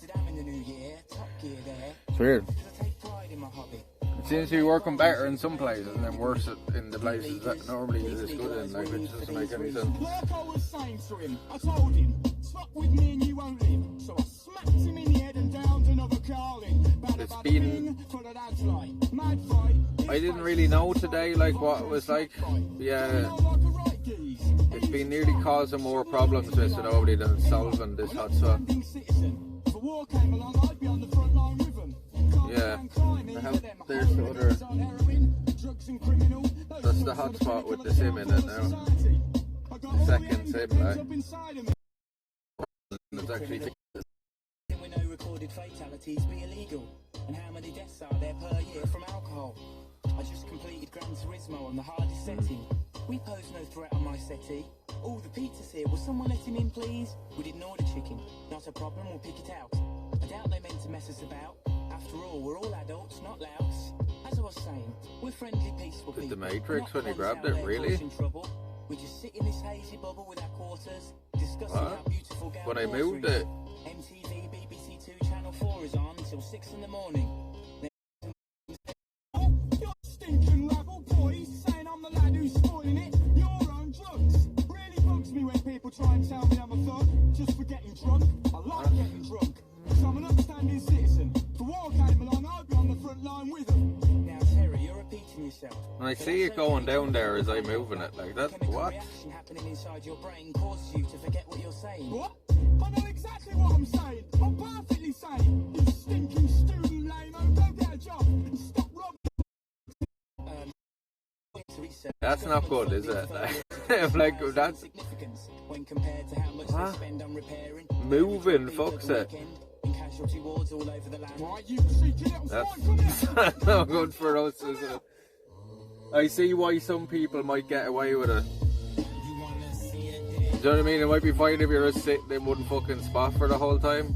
It's weird. It seems to be working better in some places and then worse in the places that normally it is good in, like, which doesn't make any sense. Like I was saying to him, I told him, stop with me and you won't live. So I smacked him in the head and downed another Carlin. It's been... I didn't really know today, like, what it was like. Yeah, it's been nearly causing more problems with nobody than solving this hotspot. Yeah, there's the other. That's the hotspot with the sim in it now. The second sim, like. It's actually. No recorded fatalities be illegal, and how many deaths are there per year from alcohol? I just completed Gran Turismo on the hardest setting. We pose no threat on my settee. Oh, the pizza's here, will someone let him in please? We didn't order chicken, not a problem, we'll pick it out. I doubt they meant to mess us about. After all, we're all adults, not louts. As I was saying, we're friendly, peaceful people. Did the Matrix when he grabbed it, really? We just sit in this hazy bubble with our quarters, discussing our beautiful gal. When I moved it. MTV, BBC 2, Channel 4 is on until 6 in the morning. And I see it going down there as I'm moving it. Like that. What? Happening inside your brain causes you to forget what you're saying. What? I know exactly what I'm saying. I'm perfectly sane. You stinking student lame-o, go get a job and stop robbing. That's not good, is it? Like that's when compared to how much they spend on repairing. moving. Fuck's it. Casualty wards all over the land. Right, you cheeky little swine, come here. That's not good for us, is it? I see why some people might get away with it. Do you know what I mean? It might be fine if you're just sitting in one fucking spot for the whole time.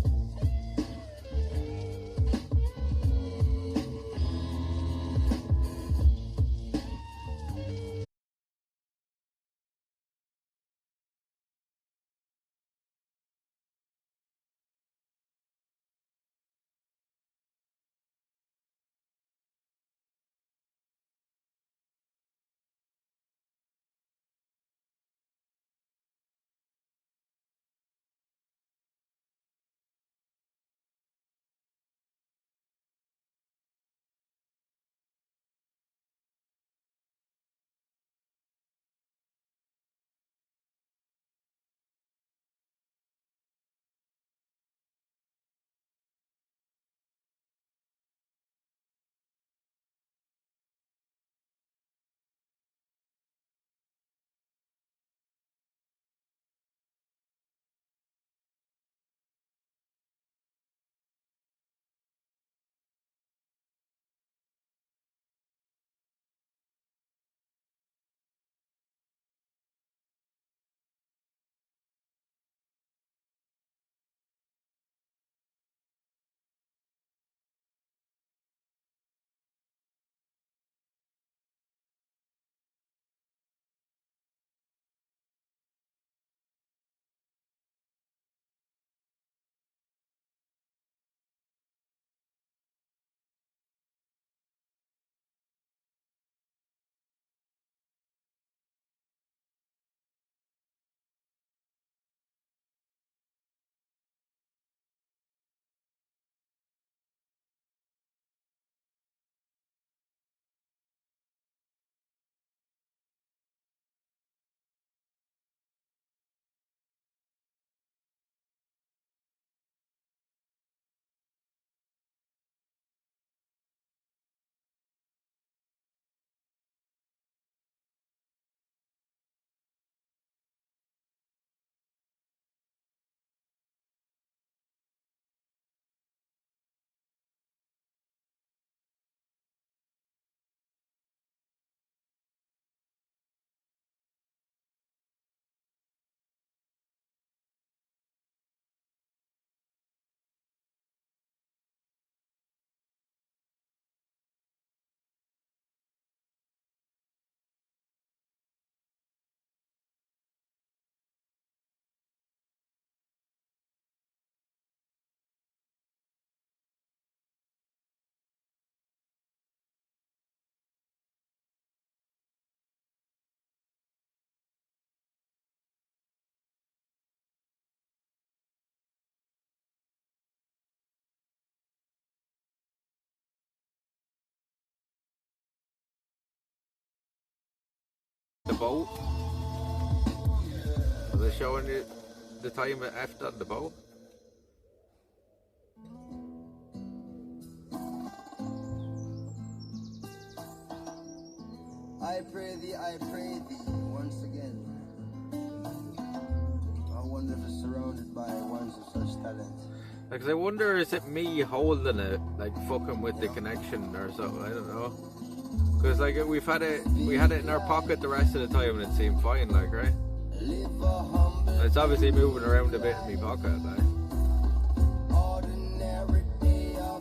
The boat. Are they showing you the time it effed on the boat? I pray thee, once again. I wonder if it's surrounded by ones of such talent. Like, I wonder, is it me holding it, like fucking with the connection or something? I don't know. Because like we had it in our pocket the rest of the time and it seemed fine, like, right? And it's obviously moving around a bit in my pocket, like.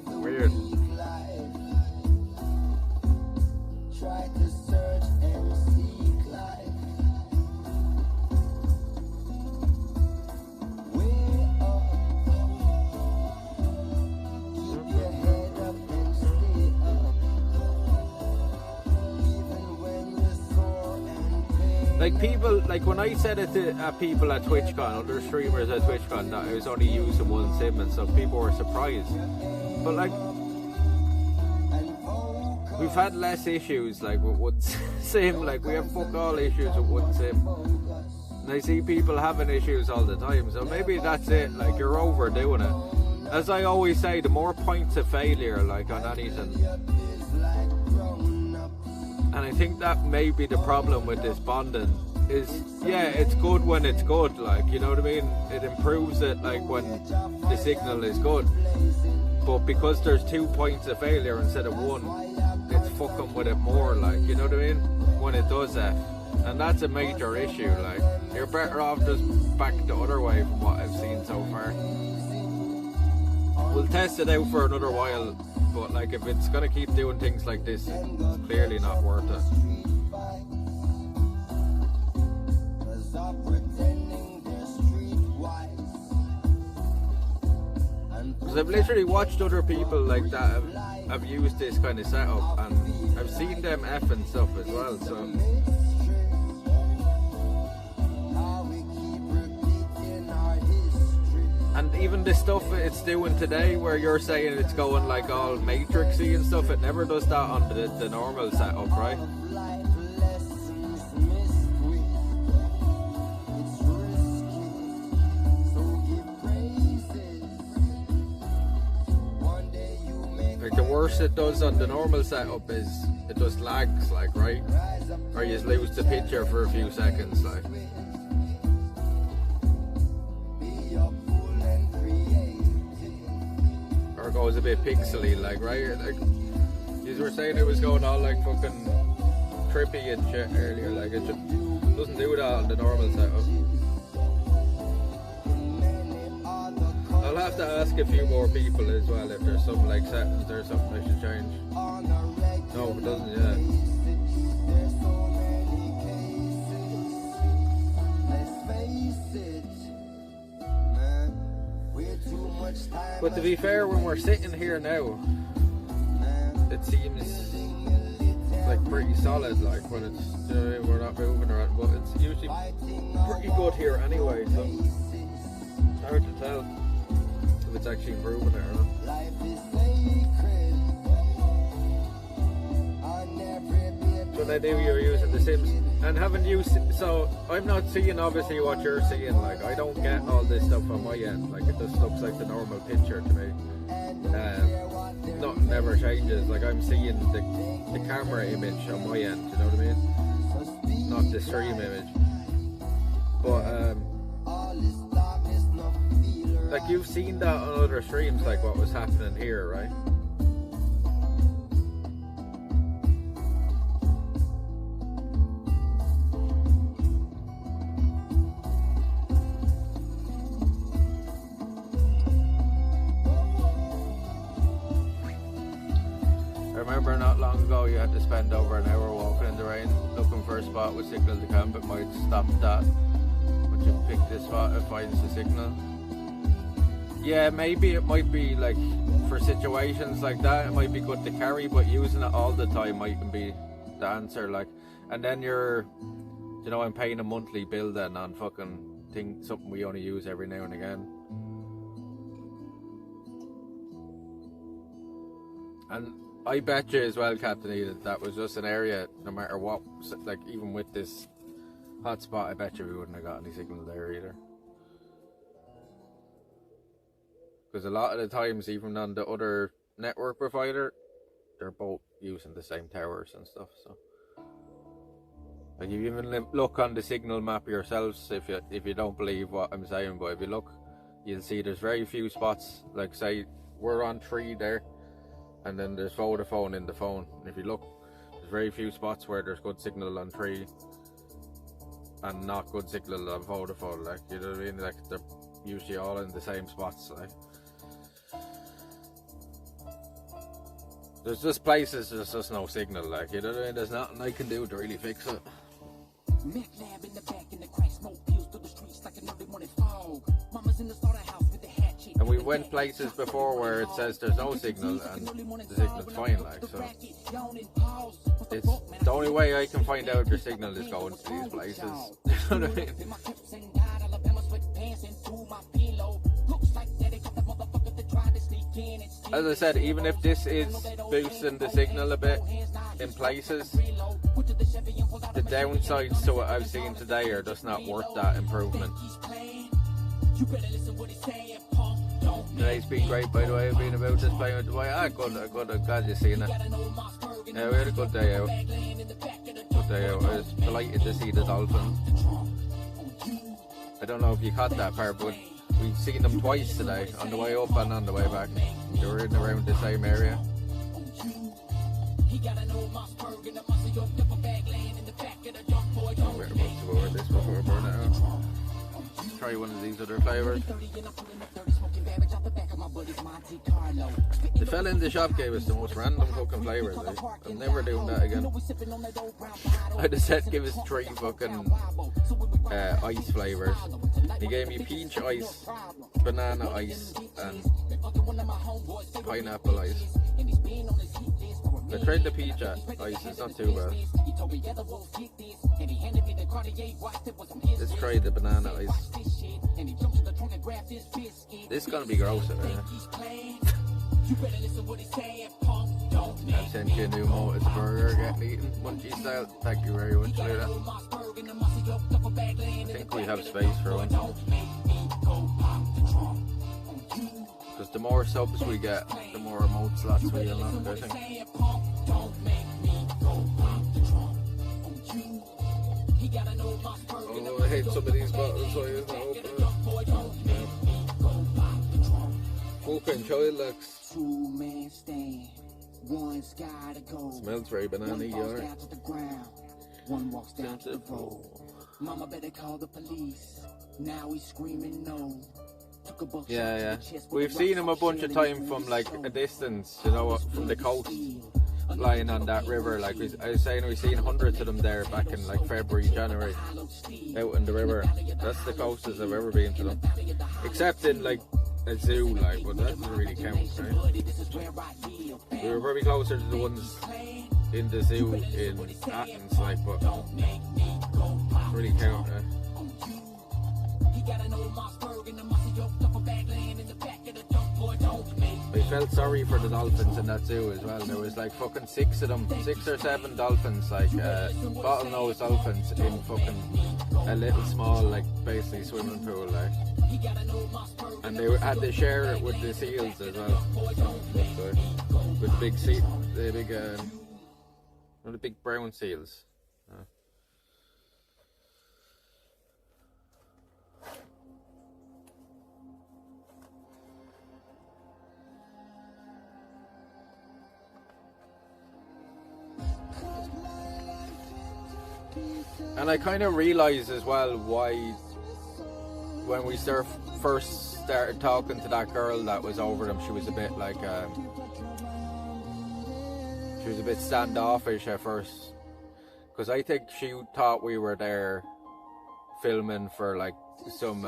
Weird. Try to search and seek life. Way up. Keep your head up and stay up. Even when you're sore and pain. Like people, like when I said it to people at TwitchCon, other streamers at TwitchCon, that I was only using one sim and stuff, people were surprised. But like, we've had less issues like with one sim. Like we have fuck all issues with one sim. And I see people having issues all the time. So maybe that's it. Like you're overdoing it. As I always say, the more points of failure, like on anything. And I think that may be the problem with this bonding. Is yeah, it's good when it's good, like, you know what I mean? It improves it like when the signal is good. But because there's 2 points of failure instead of 1, it's fucking with it more, like, you know what I mean? When it does that. And that's a major issue, like, you're better off just back the other way from what I've seen so far. We'll test it out for another while, but like if it's gonna keep doing things like this, it's clearly not worth it. Because I've literally watched other people like that have used this kind of setup, and I've seen them effing stuff as well, so. And even the stuff it's doing today, where you're saying it's going like all matrixy and stuff, it never does that on the normal setup, right? Like the worst it does on the normal setup is it just lags, like, right? Or you just lose the picture for a few seconds, like. Or goes a bit pixely, like, right? Like, you were saying it was going all like fucking trippy and shit earlier, like it just doesn't do that on the normal setup. I'll have to ask a few more people as well if there's some like settings or something I should change. No, it doesn't yet. But to be fair, when we're sitting here now, it seems like pretty solid, like when it's, you know, we're not moving around, but it's usually pretty good here anyway, so it's hard to tell if it's actually improving it or not. So they do, you're using the Sims, and haven't you, so I'm not seeing obviously what you're seeing, like I don't get all this stuff on my end, like it just looks like the normal picture to me. Nothing ever changes, like I'm seeing the camera image on my end, you know what I mean? Not the stream image. But like you've seen that on other streams, like what was happening here, right? I remember not long ago you had to spend over an hour walking in the rain looking for a spot with signal to camp. It might stop that once you pick this spot, it finds the signal. Yeah, maybe it might be like for situations like that, it might be good to carry, but using it all the time mightn't be the answer. Like, and then you're, you know, I'm paying a monthly bill then on fucking something we only use every now and again. And I bet you as well, Captain E, that was just an area, no matter what, like even with this hotspot, I bet you we wouldn't have got any signal there either. Because a lot of the times, even on the other network provider, they're both using the same towers and stuff, so. Like if you even look on the signal map yourselves, if you don't believe what I'm saying, but if you look, you'll see there's very few spots, like say, we're on 3 there, and then there's Vodafone in the phone. And if you look, there's very few spots where there's good signal on 3 and not good signal on Vodafone, like, you know what I mean? Like, they're usually all in the same spots, like. There's just places there's just no signal, like, you know what I mean? There's nothing I can do to really fix it. And we went places before where it says there's no signal and the signal's fine, like, so. It's the only way I can find out your signal is going to these places. You know what I mean? As I said, even if this is boosting the signal a bit, in places. The downsides to what I've seen today are just not worth that improvement. Today's been great, by the way. I've been about this playing with the boy. Good. I'm glad you've seen it. Yeah, we had a good day out. Good day out. I was delighted to see the dolphins. I don't know if you caught that part, but we've seen them twice today, on the way up and on the way back. They were in around the same area. We're about to go over this before we burn it out. Try one of these other flavours. The fella in the shop gave us the most random fucking flavours. I'm never doing that again. I just said give us 3 fucking ice flavours. He gave me peach ice, banana ice, and pineapple ice. I tried the peach ice, it's not too bad. Let's try the banana ice. This is gonna be gross, I've sent you a new Motus burger getting eaten, Munchie style. Thank you very much, Luna. I think we have space for one. Because the more subs we get, the more remote slots we unlock, I think. Oh, I hate some of these bottles, so I just not open it. Open Chilex. Smells very banana-y, alright. One walks down to the road. Mama better call the police. Now he's screaming no. Yeah. We've seen him a bunch of times from like a distance, you know, from the coast, lying on that river. Like I was saying, we've seen hundreds of them there back in like February, January, out in the river. That's the closest I've ever been to them, except in like a zoo, like, but that doesn't really count, right? We were probably closer to the ones in the zoo in Athens, like, but doesn't really count, right? I felt sorry for the dolphins in that zoo as well. There was like fucking 6 of them, 6 or 7 dolphins, like bottlenose dolphins in fucking a little small, like basically swimming pool, like. And they had to share it with the seals as well. With the big the big brown seals. And I kind of realised as well why, when we first started talking to that girl that was over them, she was a bit like, she was a bit standoffish at first. Because I think she thought we were there filming for like some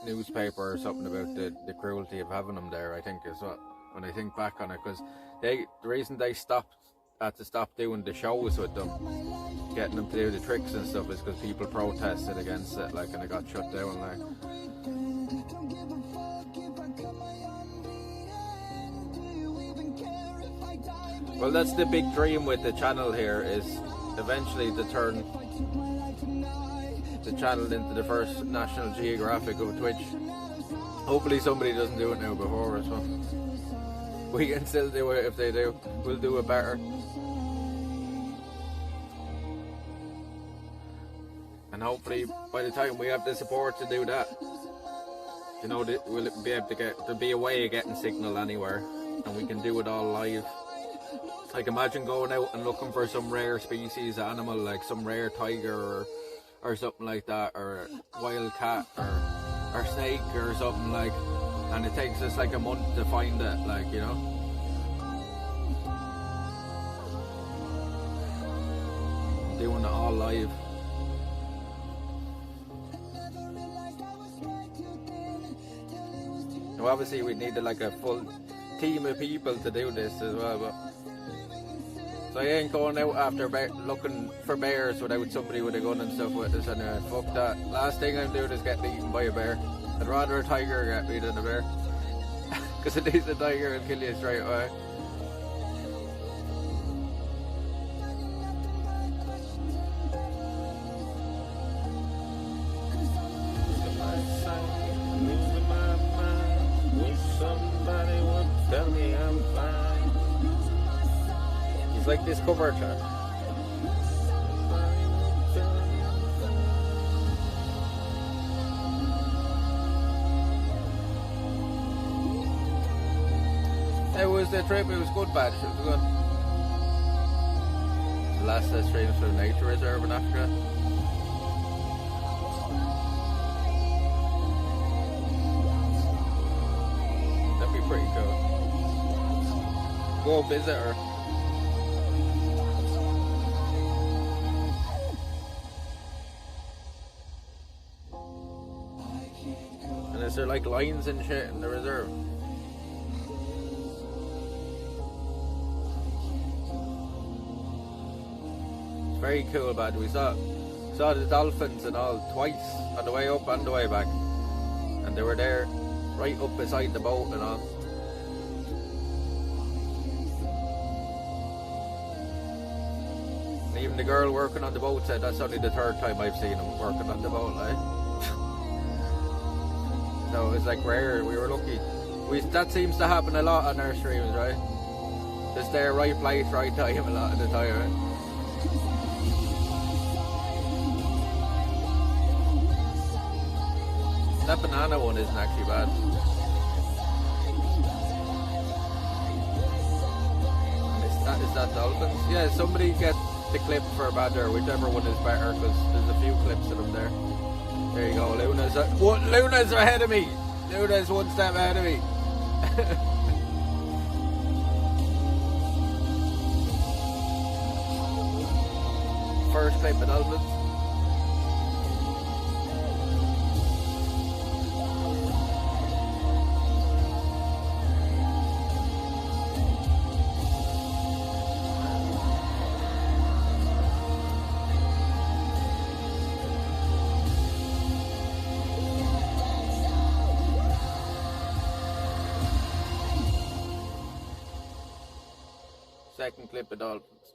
newspaper or something about the cruelty of having them there, I think is what, when I think back on it. Because the reason they had to stop doing the shows with them, getting them to do the tricks and stuff, is because people protested against it, like, and it got shut down, like. Well, that's the big dream with the channel here, is eventually to turn the channel into the first National Geographic of Twitch. Hopefully somebody doesn't do it now before us, but we can still do it. If they do, we'll do it better. And hopefully by the time we have the support to do that, you know, we'll be able to there'll be a way of getting signal anywhere, and we can do it all live. Like, imagine going out and looking for some rare species animal, like some rare tiger or something like that, or wild cat or snake or something, like, and it takes us like a month to find it, like, you know. Doing it all live. Now obviously we needed like a full team of people to do this as well, but so I ain't going out after looking for bears without somebody with a gun and stuff with us, and fuck that. Last thing I'm doing is getting eaten by a bear. I'd rather a tiger get me than a bear, because at least a tiger will kill you straight away. It's like this cover chart. It was the trip, it was good, bad, it was good. The last streams for the nature reserve in Africa. That'd be pretty cool. Go visit her. And is there like lions and shit in the reserve? Very cool, bad. We saw the dolphins and all twice on the way up and the way back, and they were there right up beside the boat and all. And even the girl working on the boat said that's only the third time I've seen him working on the boat, like. So it was like rare. We were lucky. That seems to happen a lot on our streams, right? Just there, right place, right time a lot of the time, right? That banana one isn't actually bad. Is that dolphins? Yeah, somebody get the clip for Badger, whichever one is better, because there's a few clips of them there. There you go, Luna's ahead of me! Luna's one step ahead of me. First clip of dolphins. Second clip of dolphins.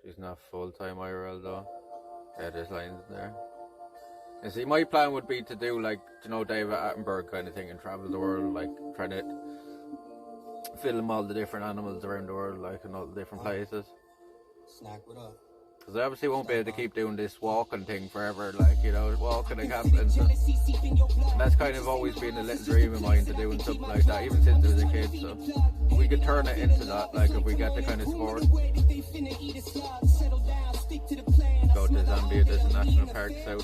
She's not full-time IRL though. Yeah, there's lines in there. And see, my plan would be to do like, you know, David Attenborough kind of thing and travel the world, like trying to film all the different animals around the world, like in all the different places. Snack, what up? Because I obviously won't be able to keep doing this walking thing forever, like, you know, walking and camping. So that's kind of always been a little dream of mine, to doing something like that, even since I was a kid. So we could turn it into that, like if we get the kind of support. Go to Zambia, there's a national park south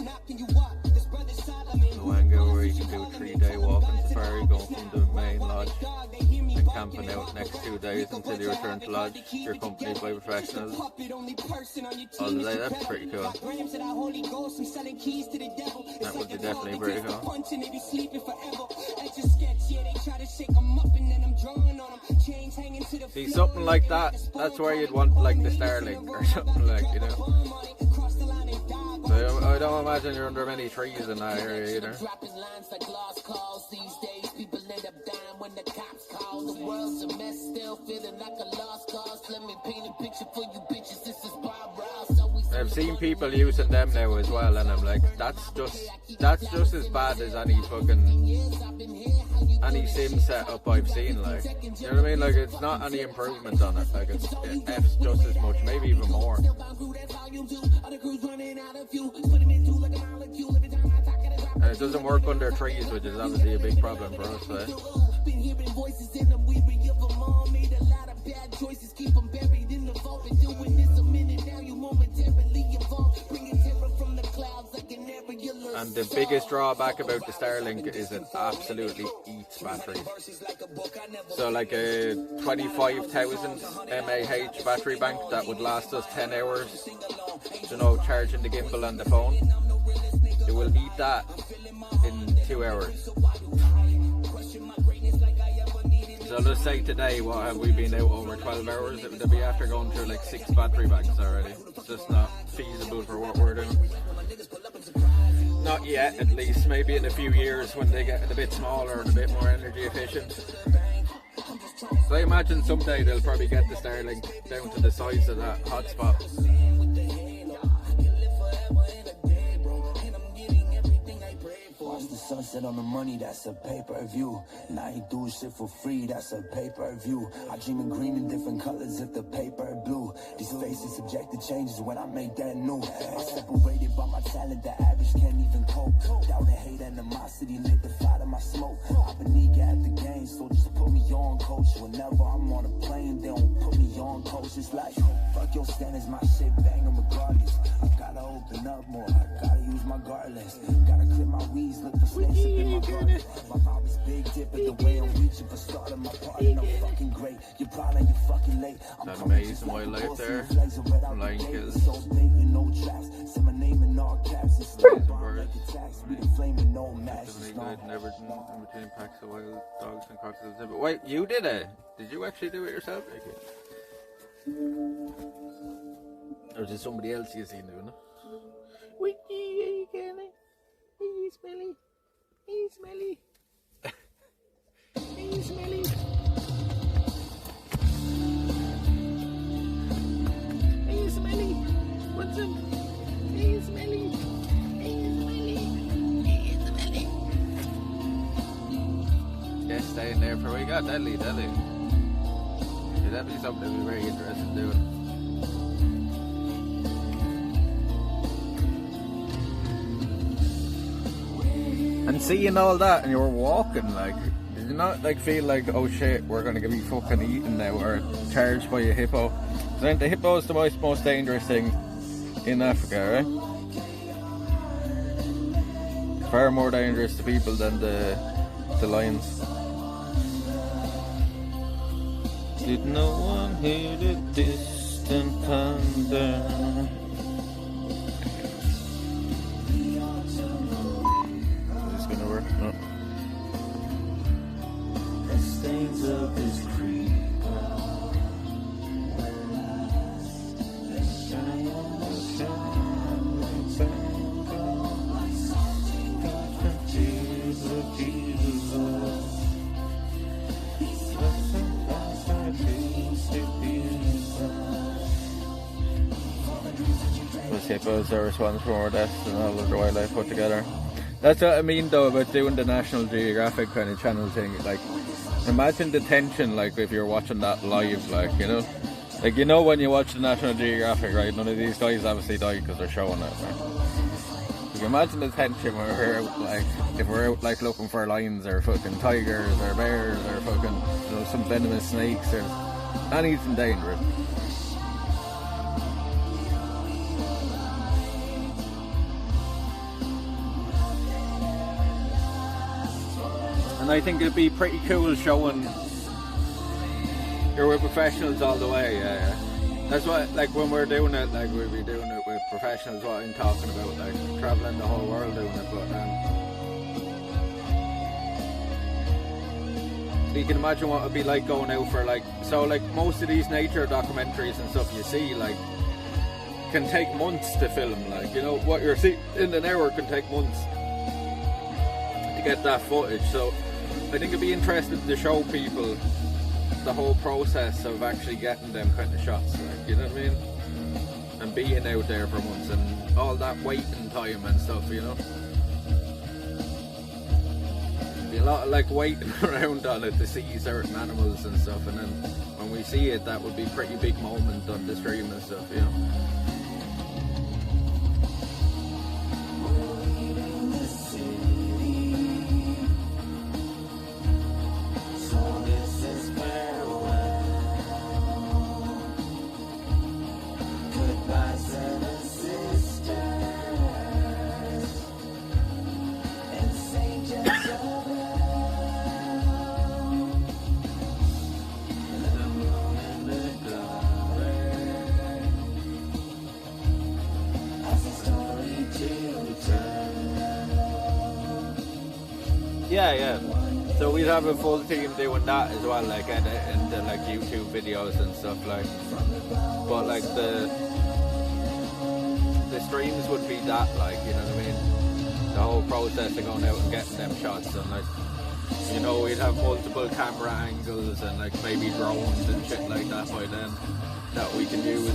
Luanga where you can do a 3-day walking safari, going from the main lodge and camping out next 2 days until you return to lodge. You're accompanied by professionals all the day. That's pretty cool. That would be definitely pretty cool. See, something like that, that's where you'd want like the Starlink or something, like, you know. So I don't imagine you're under many trees in that area either. I've seen people using them now as well, and I'm like, that's just as bad as any sim setup I've seen, like, you know what I mean? Like, it's not any improvement on it, like, it F's just as much, maybe even more. And it doesn't work under trees, which is obviously a big problem for us, right? And the biggest drawback about the Starlink is it absolutely eats battery. So like a 25,000 mAh battery bank that would last us 10 hours, you know, charging the gimbal and the phone, it will eat that in 2 hours. So let's say today, what have we been out over 12 hours? It would be after going through like 6 battery banks already. It's just not feasible for what we're doing. Not yet, at least. Maybe in a few years when they get a bit smaller and a bit more energy efficient. So I imagine someday they'll probably get the Starlink down to the size of that hotspot. sunset on the money, that's a pay-per-view. And I ain't doing shit for free, that's a pay-per-view. I dream in green and different colors if the paper blue. These faces subject to changes when I make that new. I'm separated by my talent, the average can't even cope. Doubt and hate, animosity lit the fire to my smoke. I've been eager at the game, so just put me on, coach. Whenever I'm on a plane, they don't put me on, coach. It's like, fuck your standards, my shit banging regardless. I gotta open up more, I gotta use my guard less. Gotta clip my weeds, look for snakes up in my garden. My mom is big dip at the way I'm reaching for starting my party. I'm fucking great, you're proud and you're fucking late. I'm that amazing wildlife there. Lion kills. So blatant, no traps. Say my name in all caps. It's like bomb like attacks. We the flame with no match. Never in between packs of wild dogs and crocodiles. But wait, you did it? Did you actually do it yourself, Ricky? Or is it somebody else you seen doing it? Wiki, you getting? Hey, smelly. Hey, smelly. Hey, smelly. Hey, smelly. What's up? Hey, smelly. Hey, smelly. Hey, smelly. Yeah, staying there for a week. Oh, deadly. Yeah, that'd be something to be very interested in doing. And seeing all that, and you were walking, like, did you not like feel like, oh shit, we're gonna be fucking eaten now or charged by a hippo? Then the hippo is the most dangerous thing in Africa, right? Far more dangerous to people than the lions. Did no one hear the distant thunder? No. The stains of this creep Those hippos are responsible for more deaths than all of the wildlife put together. That's what I mean though about doing the National Geographic kind of channel thing. Like, imagine the tension, like, if you're watching that live, like, you know? Like, you know when you watch the National Geographic, right? None of these guys obviously died because they're showing it, right? You can imagine the tension when we're out, like, if we're out, like, looking for lions or fucking tigers or bears or fucking, you know, some venomous snakes or anything dangerous. And I think it'd be pretty cool showing you're with professionals all the way, yeah. That's what, like, when we're doing it, like, we'll be doing it with professionals, what I'm talking about, like, travelling the whole world doing it, but, you can imagine what it'd be like going out for, like, so, like, most of these nature documentaries and stuff you see, like, can take months to film, like, you know, what you're seeing in an hour can take months to get that footage, so I think it'd be interesting to show people the whole process of actually getting them kind of shots, like, you know what I mean? And being out there for months and all that waiting time and stuff, you know? Be a lot of, like, waiting around on it to see certain animals and stuff, and then when we see it, that would be a pretty big moment on the stream and stuff, you know? Yeah. So we'd have a full team doing that as well, like editing the, like, YouTube videos and stuff, like. But, like, the streams would be that, like, you know what I mean? The whole process of going out and getting them shots, and, like, you know, we'd have multiple camera angles and, like, maybe drones and shit like that by then that we can use.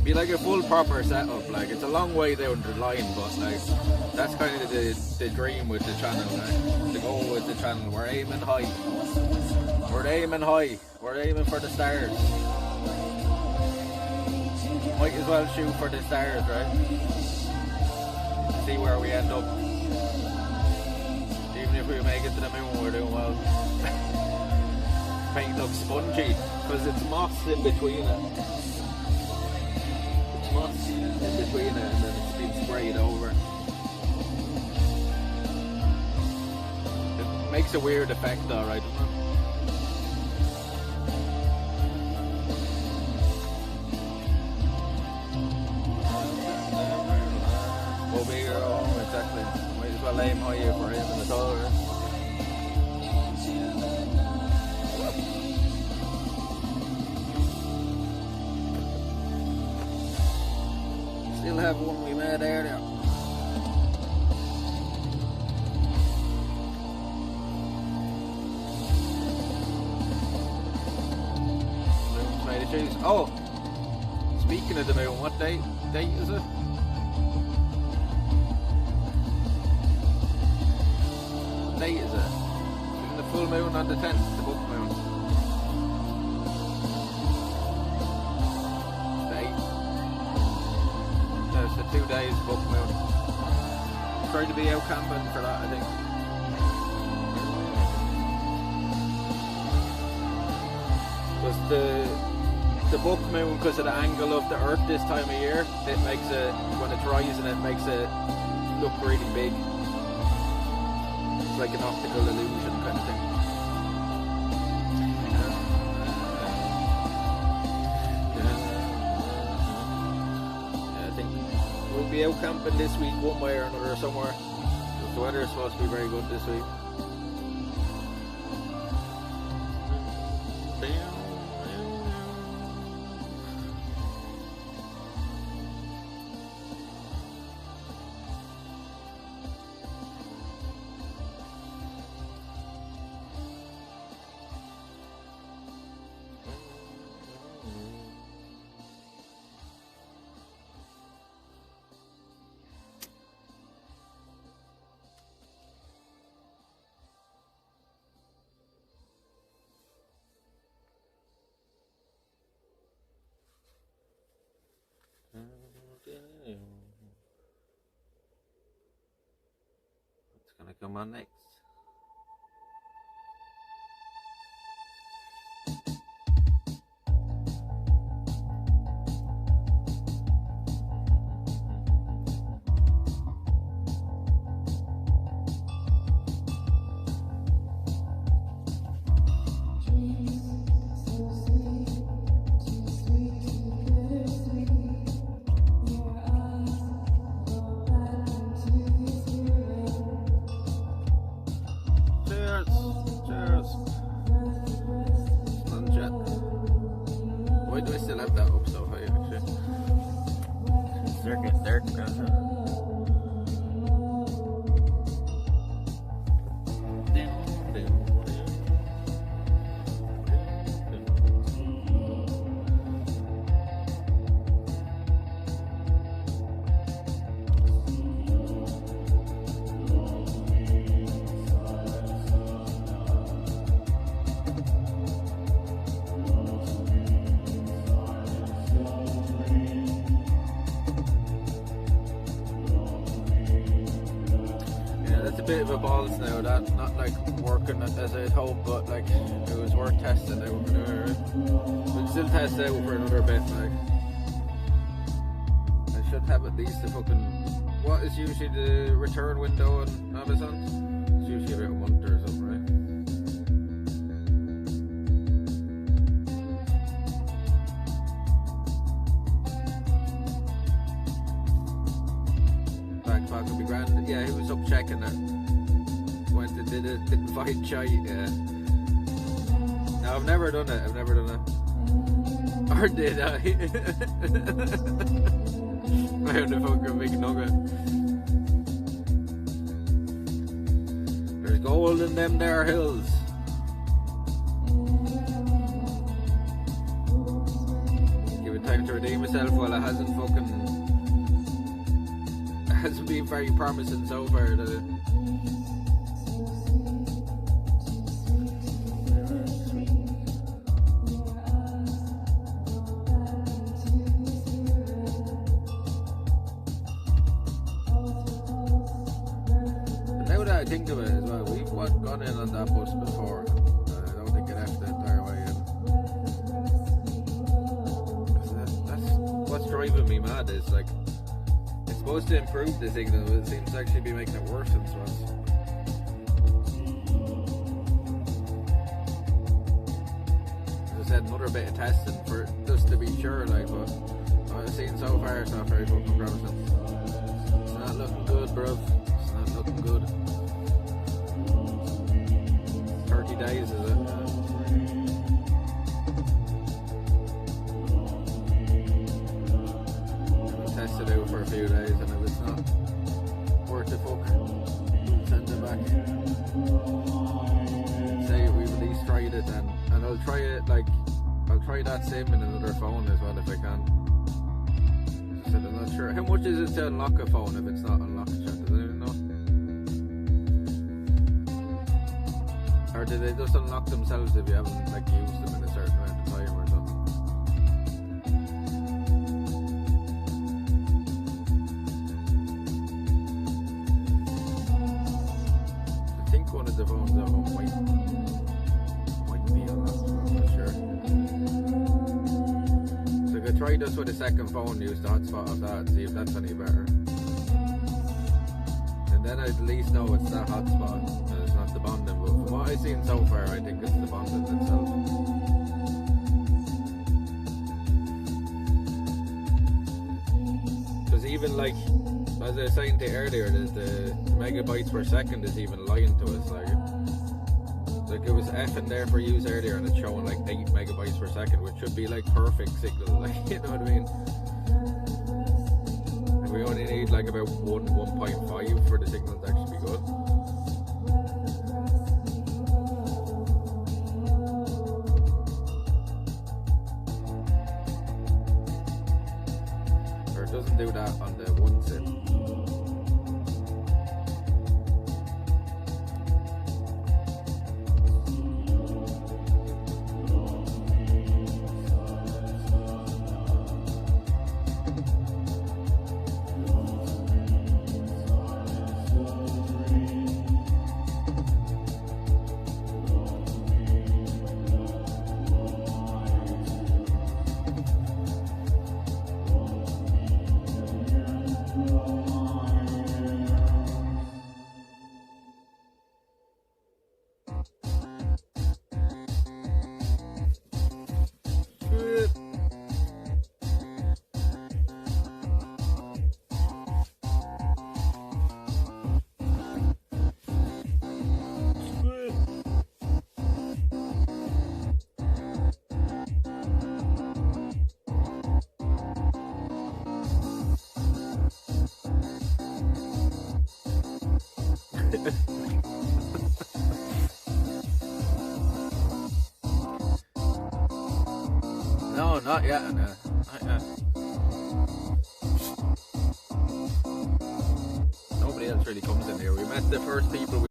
be like a full proper setup. Like it's a long way down the line, but like that's kind of the dream with the channel. Like, the goal with the channel. We're aiming high. We're aiming high. We're aiming for the stars. Might as well shoot for the stars, right? See where we end up. Even if we make it to the moon, we're doing well. Paint looks spongy because it's moss in between it. It's moss in between it, and then it's been sprayed over. It makes a weird effect, alright, doesn't it? Go big or home, exactly. Might as well aim higher for him in the dollar. Still have one we made earlier. Moon's made of cheese. Oh! Speaking of the moon, what date is it? What date is it? Isn't the full moon on the 10th, the book moon? It's the 2 days book moon. Try to be out camping for that, I think. Because the book moon, because of the angle of the earth this time of year, it makes it, when it's rising, it makes it look really big. It's like an optical illusion kind of thing. We'll be out camping this week one way or another somewhere. The weather is supposed to be very good this week. What's gonna come on next? Bit of a balls now, that not like working as I'd hoped, but like it was worth testing out for another. We'll still test out for another bit. Like I should have at least a fucking. What is usually the return window on Amazon? It's usually about a month or something, right? Backpack will be grand. Yeah, he was up checking it. Went and did it, didn't find shite, yeah. No, I've never done it, Or did I? I found a fucking big nugget. There's gold in them there hills. Give it time to redeem itself. Well, it hasn't been very promising so far. Now that I think of it as well, we've gone in on that bus before. I don't think it left the entire way in. That's what's driving me mad. Is like it's supposed to improve the signal, but it seems to actually be making it worse in spots. As I said, another bit of testing for just to be sure. Like, but what I've seen so far, it's not very fucking promising. It's not looking good, bruv. It's not looking good. 30 days, is it? I'll test it out for a few days, and if it's not worth the fuck, send it back. Say we've at least tried it then. And I'll try it, like, I'll try that sim in another phone as well if I can. As I said, I'm not sure. How much is it to unlock a phone if it's not unlocked? Does anyone know? Or do they just unlock themselves if you haven't like used them in a certain amount of time or something? I think one of the phones at home might be unlocked, I'm not sure. So I could try this with a second phone, use the hotspot of that and see if that's any better. And then I'd at least know it's that hotspot and it's not the bonding. But from what I've seen so far, I think it's the bonding itself. Because even like, as I was saying to you earlier, the megabytes per second is even lying to us. Like it was effing there for use earlier and it's showing like 8 megabytes per second, which should be like perfect signal, like, you know what I mean? We only need like about 1.5 for the signal to actually be good. Or it doesn't do that on the one sim. No, not yet. No, not yet. Nobody else really comes in here. We met the first people.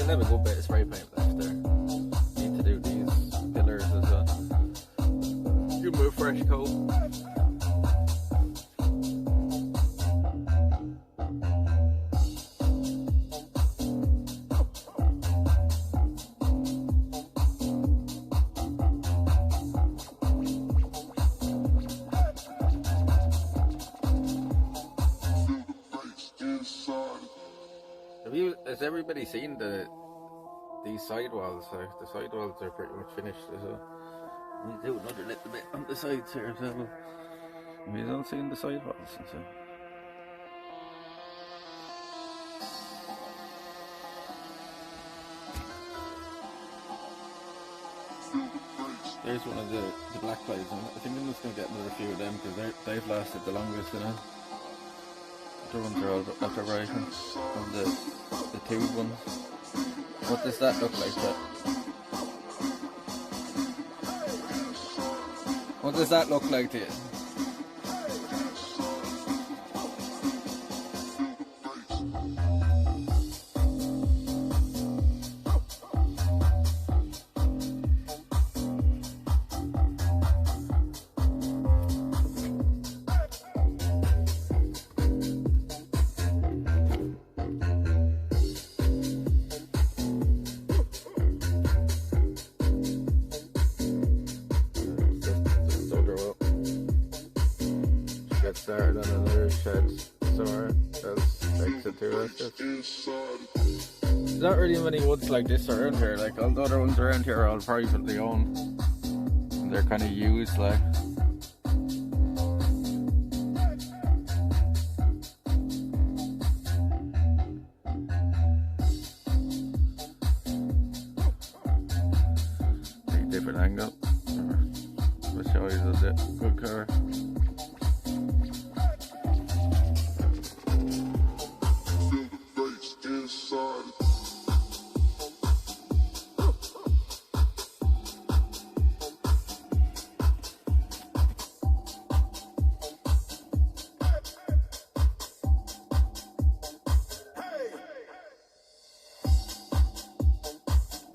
still have a good bit of spray paint left there. Need to do these pillars as well. Give them a fresh coat. Has everybody seen these sidewalls? The sidewalls are pretty much finished. So we'll do another little bit on the sides here as well. Have you all seen the sidewalls? So. There's one of the black plates, and I think I'm just going to get another few of them because they've lasted the longest, you know. The ones are all operation of the tube ones. What does that look like? What does that look like to you? Started on another shed somewhere that's next to us. There's not really many woods like this around here, like all the other ones around here are all privately owned and they're kind of used like. Take a different angle. I'll show you the good cover.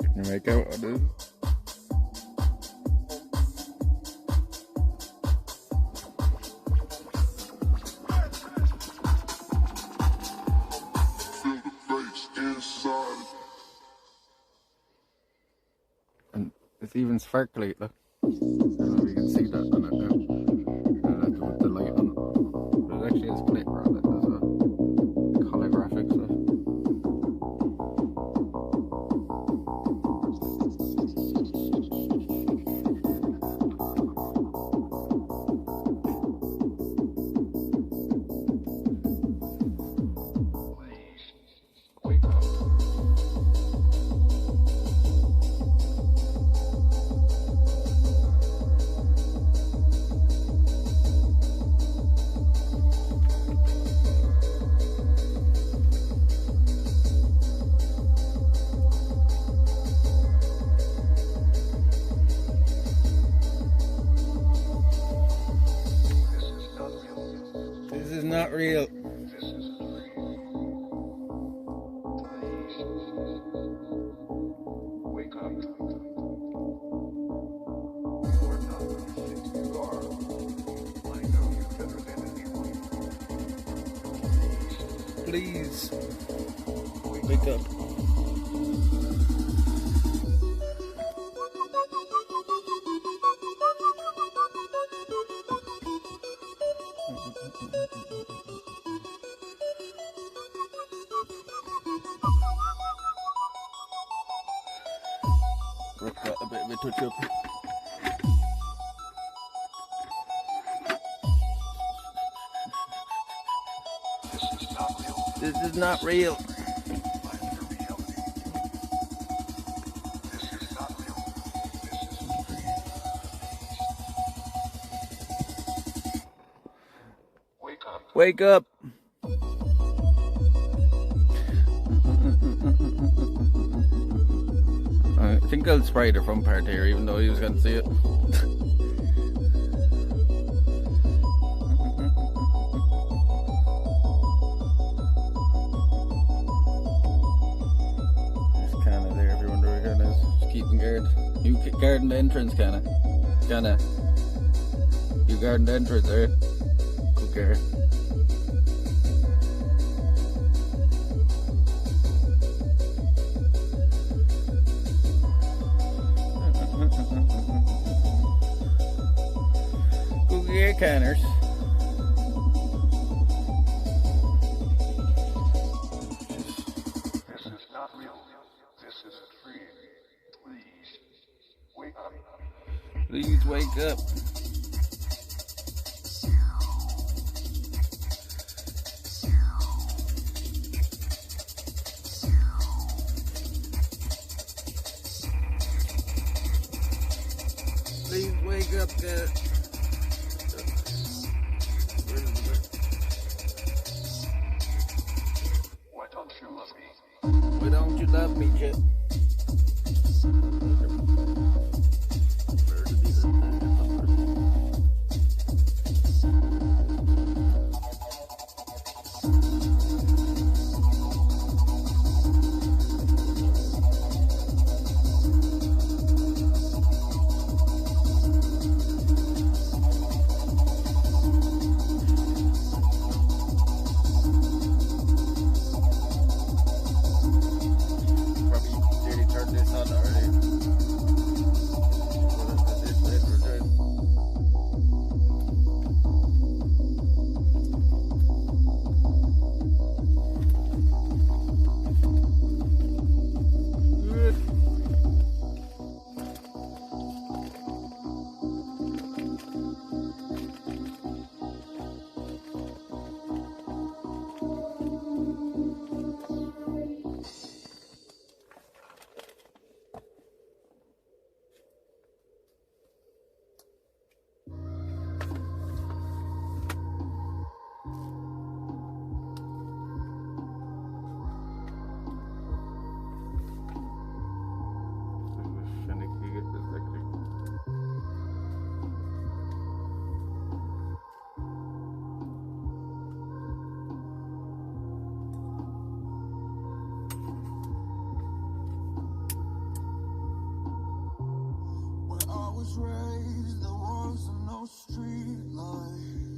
Can you make out what it is? And it's even sparkly, look. I don't know if you can see that on it now. That's with the light on it. But it actually has glitter on it as well. Holographic stuff. This is not real. Wake up. Please wake up. Got a bit of a touch up. This is not real. Wake up. I think I'll spray the front part here, even though he was going to see it. There's keeping guard. You guarding the entrance, Canna. Canna. You guarding the entrance there. Good girl. Good girl, Connors. Please wake up. Please wake up, girl. Why don't you love me? Why don't you love me, Chip? Raised, there was no street lights,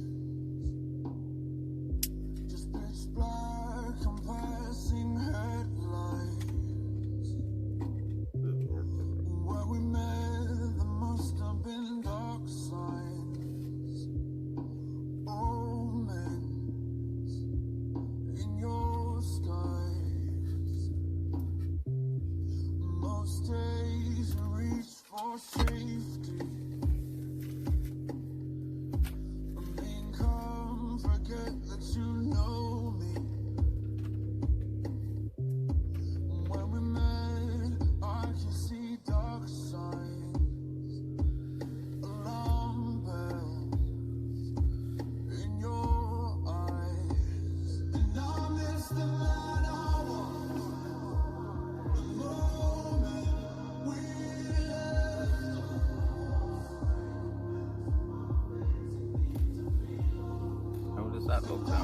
just pitch black and passing headlights. Where we met, there must have been dark signs, omens in your skies. Most days you reach for safety. Forget that you know me. When we met, I can see dark signs, alarm bells in your eyes. And I miss the man I was, the moment we left. How does that look now?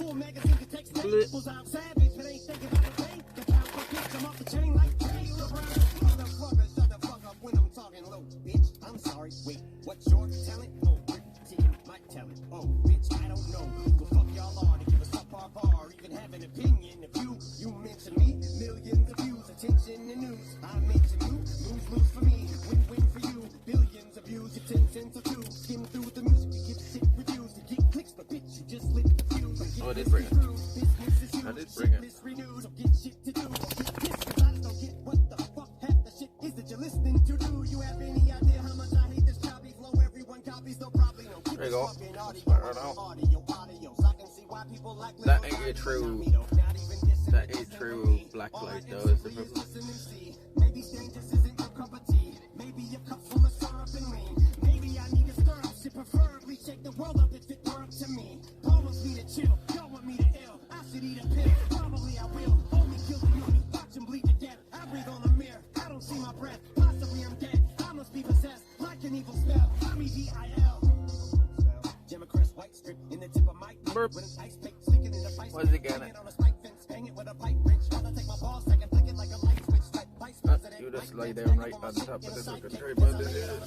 Full magazine to text staples out savage, but ain't thinking about the bank. The pound for pitch, I'm off the chain like Taylor Brown. Motherfucker, shut the fuck up when I'm talking low, bitch. I'm sorry, wait, what's your talent? Oh, critiquing my talent. Oh, bitch, I don't know who the fuck y'all are to give us up our bar, even have an opinion of you. You mention me, millions of views, attention and news. I mention you, lose for me, win for you. Billions of views, you 10 cents or two. Skim through the music, you give shit reviews, you get clicks, but bitch, you just lit the fuse. Oh, I did bring it. I did bring it. So get shit to do, or get pissed, 'cause I just don't get what the fuck half the shit is that you're listening to. Do you have any idea how much I hate this choppy flow? Everyone copies, though probably don't keep there you go. audio. I can see why people like That ain't a true. That ain't true black light though. Is the problem. Maybe strangers isn't your cup of tea. Maybe your cup full of syrup and lean. Maybe I need a stir up. Should preferably shake the world up if it were up to me. Paul wants me to chill. Y'all want me to ill. I should eat a pill. Probably I will. Only kill the movie. Watch him bleed to death. I breathe on a mirror. I don't see my breath. Possibly I'm dead. I must be possessed. Like an evil spell. I'm EVIL. Democrats white strip in the tip of my Burp. with an ice pick sticking in the face. What's it gonna? On a spike fence, hang it with a pipe wrench. While I take my balls, I can flick it like a light switch. Vice president. You just lay down right on top of this. I can tell you about this.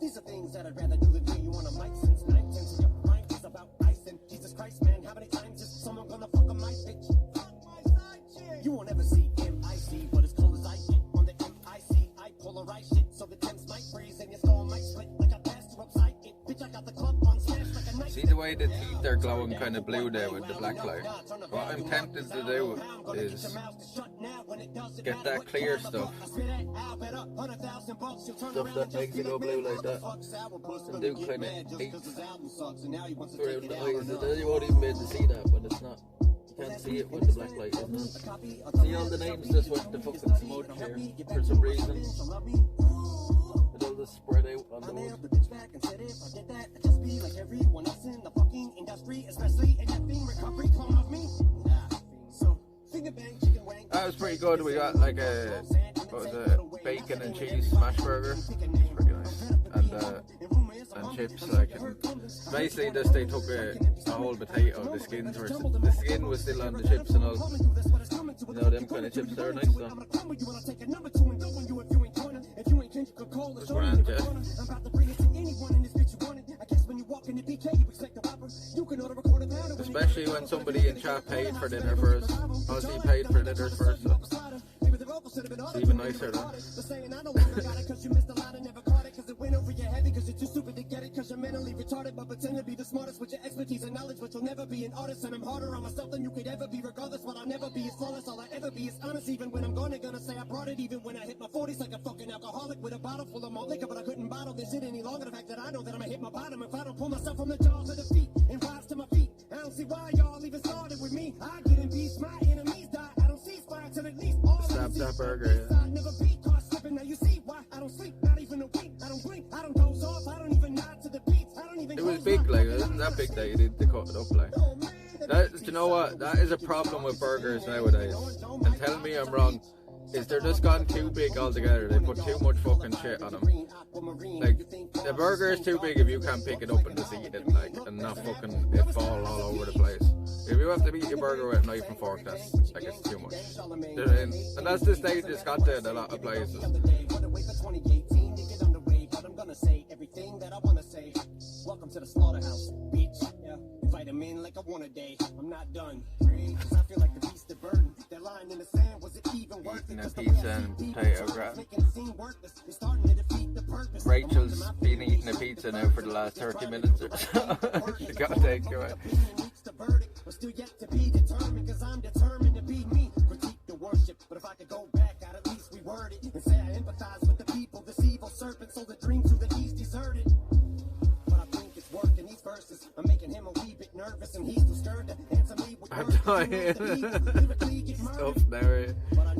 These are things that I'd rather do than hear you on a mic since 9/10. Your mind is about ice and Jesus Christ, man. How many times is someone gonna fuck on my bitch? Fuck my side chick. You won't ever see MIC, but as cold as I get on the MIC, I polarize shit so the temps might freeze and your skull might split like I passed you upside it. Bitch, I got the club on smash like a knife. See the way the teeth are glowing kind of blue there with the black light. What I'm tempted to do is get that clear stuff. Stuff that makes it go blue like that. And do kind of eight through the eyes. And then you won't even be able to see that when it's not. You can't see it with the black light, isn't it? See all the names just with the fucking smoke here for some reason. It'll just spread out on the wood. That was pretty good. We got like a, what was it, bacon and cheese smash burger. Pretty nice. And chips. Like, basically just they took a whole potato. The skin was still on the chips and all. You know, them kind of chips are nice though. It's grand, yeah. Especially when somebody in chat paid for dinner first. Ozzy paid for dinner first, so it's even nicer though. You're mentally retarded, but pretend to be the smartest with your expertise and knowledge, but you'll never be an artist. And I'm harder on myself than you could ever be, regardless. What I'll never be is flawless. All I ever be is honest. Even when I'm gone, they're gonna say I brought it. Even when I hit my 40s, like a fucking alcoholic with a bottle full of malt liquor, but I couldn't bottle this shit any longer. The fact that I know that I'ma hit my bottom if I don't pull myself from the jaws of defeat and rise to my feet. I don't see why y'all even started with me. I get in peace, my enemies die. I don't cease fire till at least all Stop that burger. I never beat, car slipping. Now you see why I don't sleep, not even a week. I don't blink, I don't doze off, I don't even nod to the beats. I don't even. It was big, like, it wasn't that big that you did to cut it up, like. That, do you know what? That is a problem with burgers nowadays. And tell me I'm wrong. Is they're just gone too big altogether. They put too much fucking shit on them. Like, the burger is too big if you can't pick it up and just eat it, like, and not fucking it fall all over the place. If you have to eat your burger with a knife and fork, that's, like, it's too much. And that's the stage it's got to in a lot of places. I'm gonna say everything that I wanna say. Welcome to the slaughterhouse, bitch. Yeah, invite them in like I want a day. I'm not done. Cause I feel like the beast of burden. That line in the sand, was it even worth it? Eating a pizza and potato grab. Rachel's been eating a pizza now for the last 30 minutes or so. She gotta take it away. We're still yet to be determined, cause I'm determined to be me. Critique the worship, but if I could go back, I'd at least reword it and say I empathize with the people. This evil serpent sold a dream to the east, deserted. But I think it's working these verses. I'm making him a wee bit nervous, and he's too scared to answer me with I'm dying. Stuff now.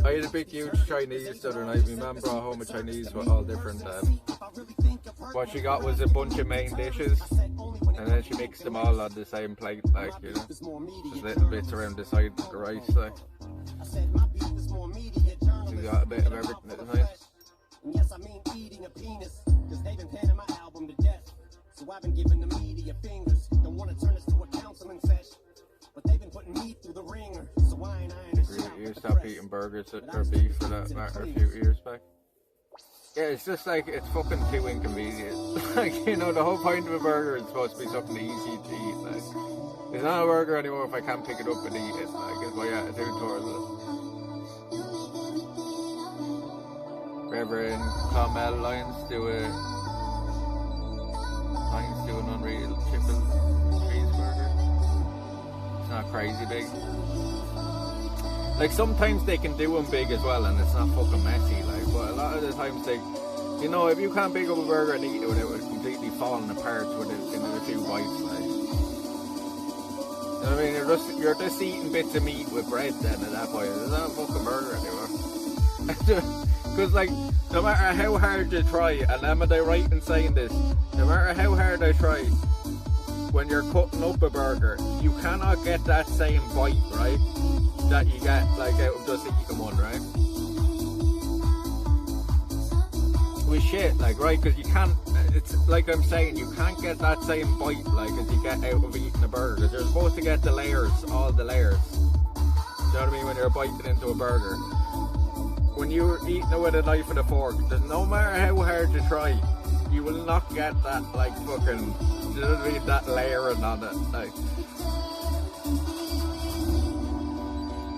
I had a big huge Chinese the other night. My mum brought home a Chinese with all different. What she got was a bunch of main dishes, and then she mixed them all on the same plate, like, you know, just little bits around the side of the rice, like. She got a bit of everything. It's nice. And yes, I mean eating a penis, cause they've been panning my album to death. So I've been giving the media fingers. Don't wanna turn this to a counseling session. burgers or beef for that matter a few years back. Yeah, it's just like, it's fucking too inconvenient. Like, you know, the whole point of a burger is supposed to be something easy to eat. Like, it's not a burger anymore if I can't pick it up and eat it. Like, it's my attitude towards it. Reverend Clonmel Lions do an unreal chicken cheeseburger. It's not crazy big. Like, sometimes they can do them big as well and it's not fucking messy, like, but a lot of the times they, you know, if you can't pick up a burger and eat it without it completely falling apart within a few bites, like, you know what I mean, you're just eating bits of meat with bread then at that point. It's not a fucking burger anymore. Because, like, no matter how hard you try, and am I right in saying this, no matter how hard I try, when you're cutting up a burger, you cannot get that same bite, right, that you get, like, out of just eating one, right? With shit, like, right, because you can't, it's like I'm saying, you can't get that same bite, like, as you get out of eating a burger, because you're supposed to get the layers, all the layers. Do you know what I mean? When you're biting into a burger. When you're eating it with a knife and a fork, no matter how hard you try, you will not get that, like, fucking, you know what I mean, that layering on it, like.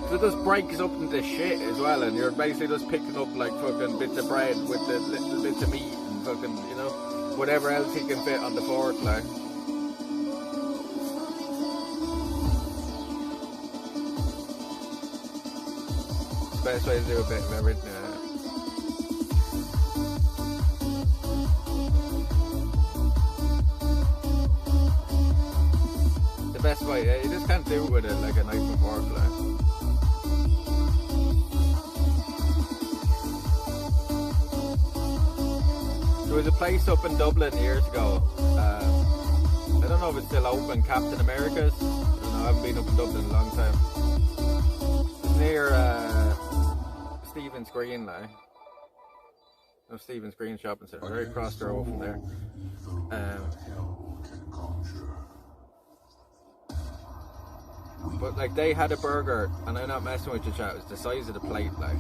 It just breaks up into shit as well, and you're basically just picking up, like, fucking bits of bread with the little bits of meat and fucking, you know, whatever else you can fit on the fork, like. Best way to do a bit of everything. The best way, yeah, you just can't do it with it like a knife and fork, like. There was a place up in Dublin years ago. I don't know if it's still open, Captain America's. I don't know, I haven't been up in Dublin in a long time. It's near Stephen's Green, like. No, Stephen's Green Shopping Centre, very across the road from there. But, like, they had a burger, and I'm not messing with you, chat, it was the size of the plate, like.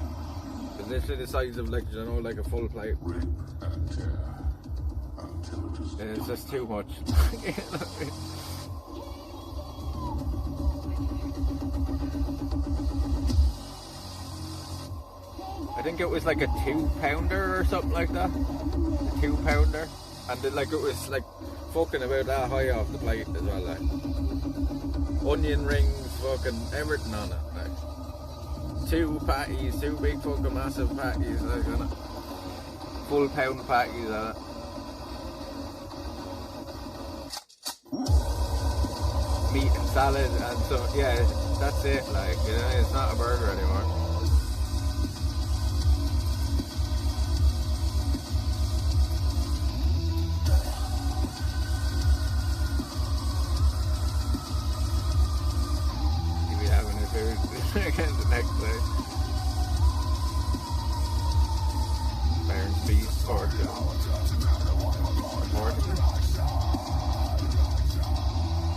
It's literally the size of, like, you know, like a full plate. And it's just too much. I think it was like a 2-pounder or something like that. A 2-pounder. And it, like, it was like fucking about that high off the plate as well, like. Onion rings, fucking everything on it, like. 2 patties, 2 big fucking massive patties, like, on it. Full pound patties on it. Meat and salad and so, yeah, that's it, like, you know, it's not a burger anymore. You'll be having a food again the next day. Baron's beef, pork,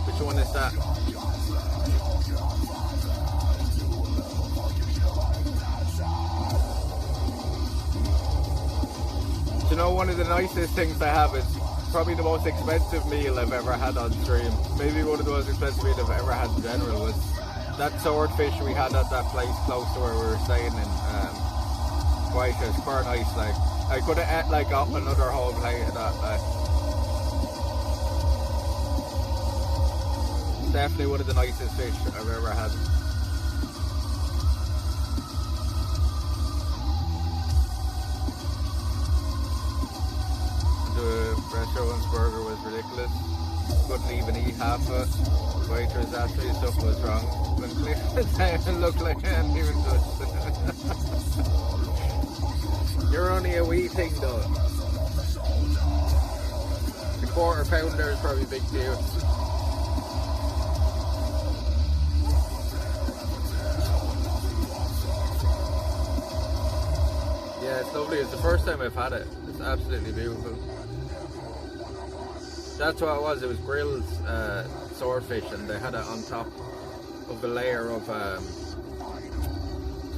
Which one is that? Do you know, one of the nicest things I have is probably the most expensive meal I've ever had on stream. Maybe one of the most expensive meals I've ever had in general was that swordfish we had at that place close to where we were staying in White. It's quite nice, like. I could have ate, like, up another whole plate of that, like. Definitely one of the nicest fish I've ever had. The restaurant's burger was ridiculous. Couldn't even eat half of it. Waitress asked me something was wrong. When clear the time it looked like I hadn't even touched it. You're only a wee thing though. The 1/4 pounder is probably a big deal. Yeah, it's lovely. It's the first time I've had it. It's absolutely beautiful. That's what it was. It was grilled swordfish, and they had it on top of a layer of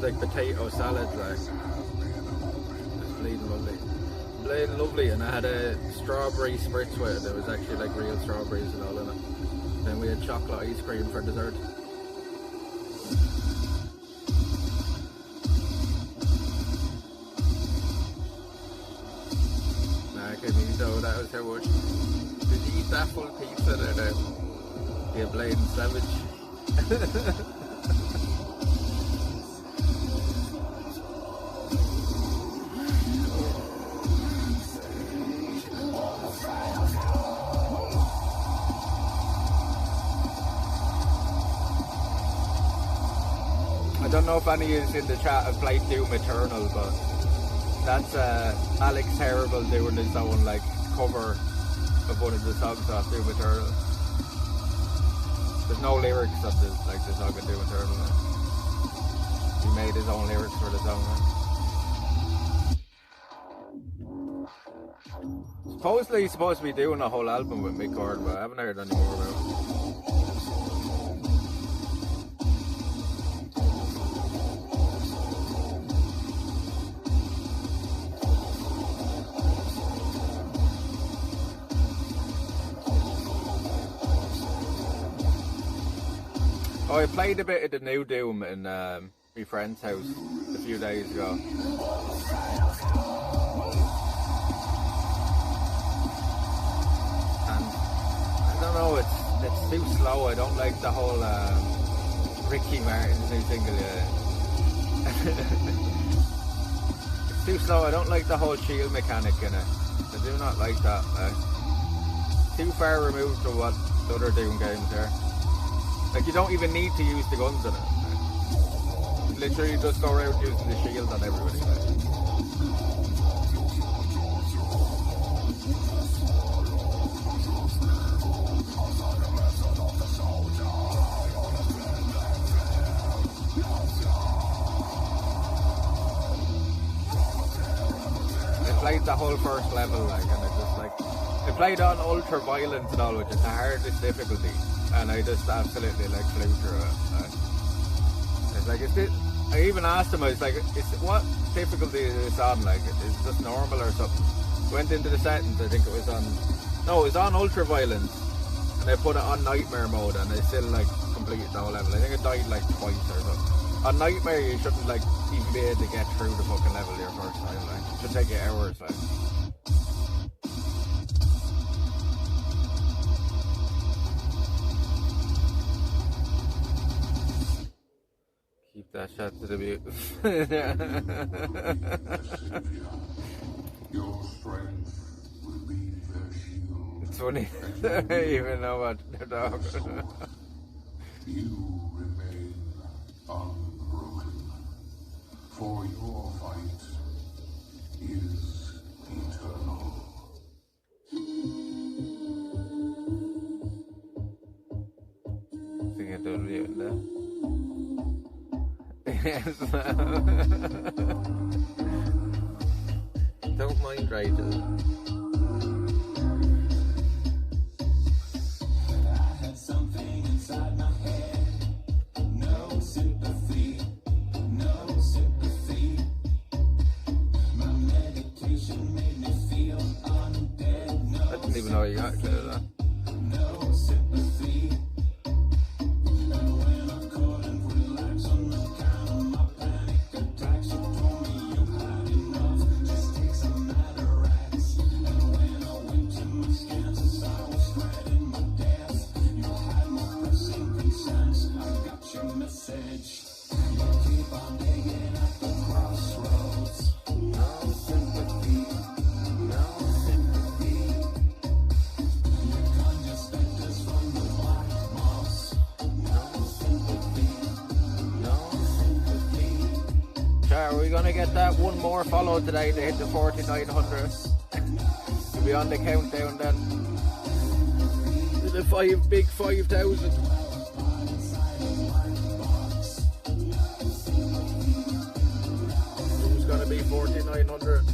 like potato salad, like. It's bleeding lovely. Bleeding lovely, and I had a strawberry spritz with it. There was actually like real strawberries and all in it. Then we had chocolate ice cream for dessert. Nah, I couldn't eat though, that was how much. Did you eat that full pizza there now? You bleeding savage. I don't know if any of you in the chat have played Doom Eternal, but that's Alex Terrible doing his own like cover of one of the songs off Doom Eternal. There's no lyrics of the song of Doom Eternal. He made his own lyrics for the song. Supposedly he's supposed to be doing a whole album with Mick Gordon, but I haven't heard any more about it. Oh, I played a bit of the new Doom in my friend's house a few days ago. And I don't know, it's too slow. I don't like the whole Ricky Martin's new single. It's too slow. I don't like the whole shield mechanic in it. I do not like that. Too far removed from what the other Doom games are. Like, you don't even need to use the guns in it. Like, literally just go around using the shield on everybody. Like. I played the whole first level, like, and it just like, I played on ultra violence and all, which is the hardest difficulty. And I just absolutely like flew through it. It's like, I even asked him, I was like, what difficulty is this on? Like, is it just normal or something? Went into the settings, I think it was on ultra violence, and I put it on nightmare mode, and I still like completed the whole level. I think I died like twice or something. On nightmare, you shouldn't like even be able to get through the fucking level your first time. Like, it should take you hours. Like. Keep that shot to the mute. Your strength will be their shield. It's funny. I don't even know what they're talking about. You remain unbroken, for your fight is eternal. I think I don't read that. Yes. Don't mind Rachel. I had something inside my head. No sympathy, no sympathy. My medication made me feel undead. No, I didn't even know you got clear of that. no sympathy. And when I couldn't relax on the count of my panic attacks, you told me you had enough. Just take some Atarax. And when I went to my scans, as I was spreading my death, you had more pressing concerns. I got your message. You keep on digging at the crossroads. No sympathy, no sympathy. You conjure specters from the black moss. No sympathy, no sympathy. Sure, we're gonna get that one more follow today to hit the 4,900. We'll be on the countdown then. To the big 5,000. Who's gonna be 4,900?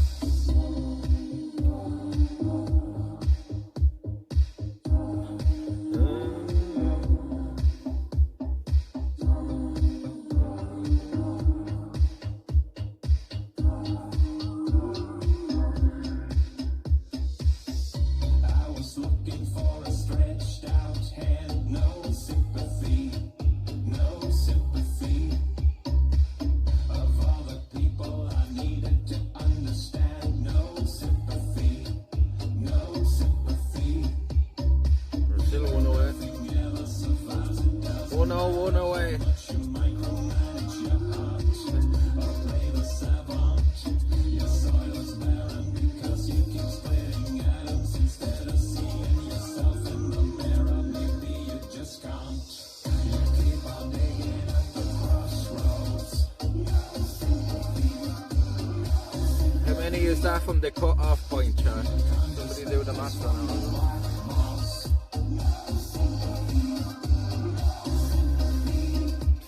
is that from the cut-off point, Chad? Somebody do the maths on it.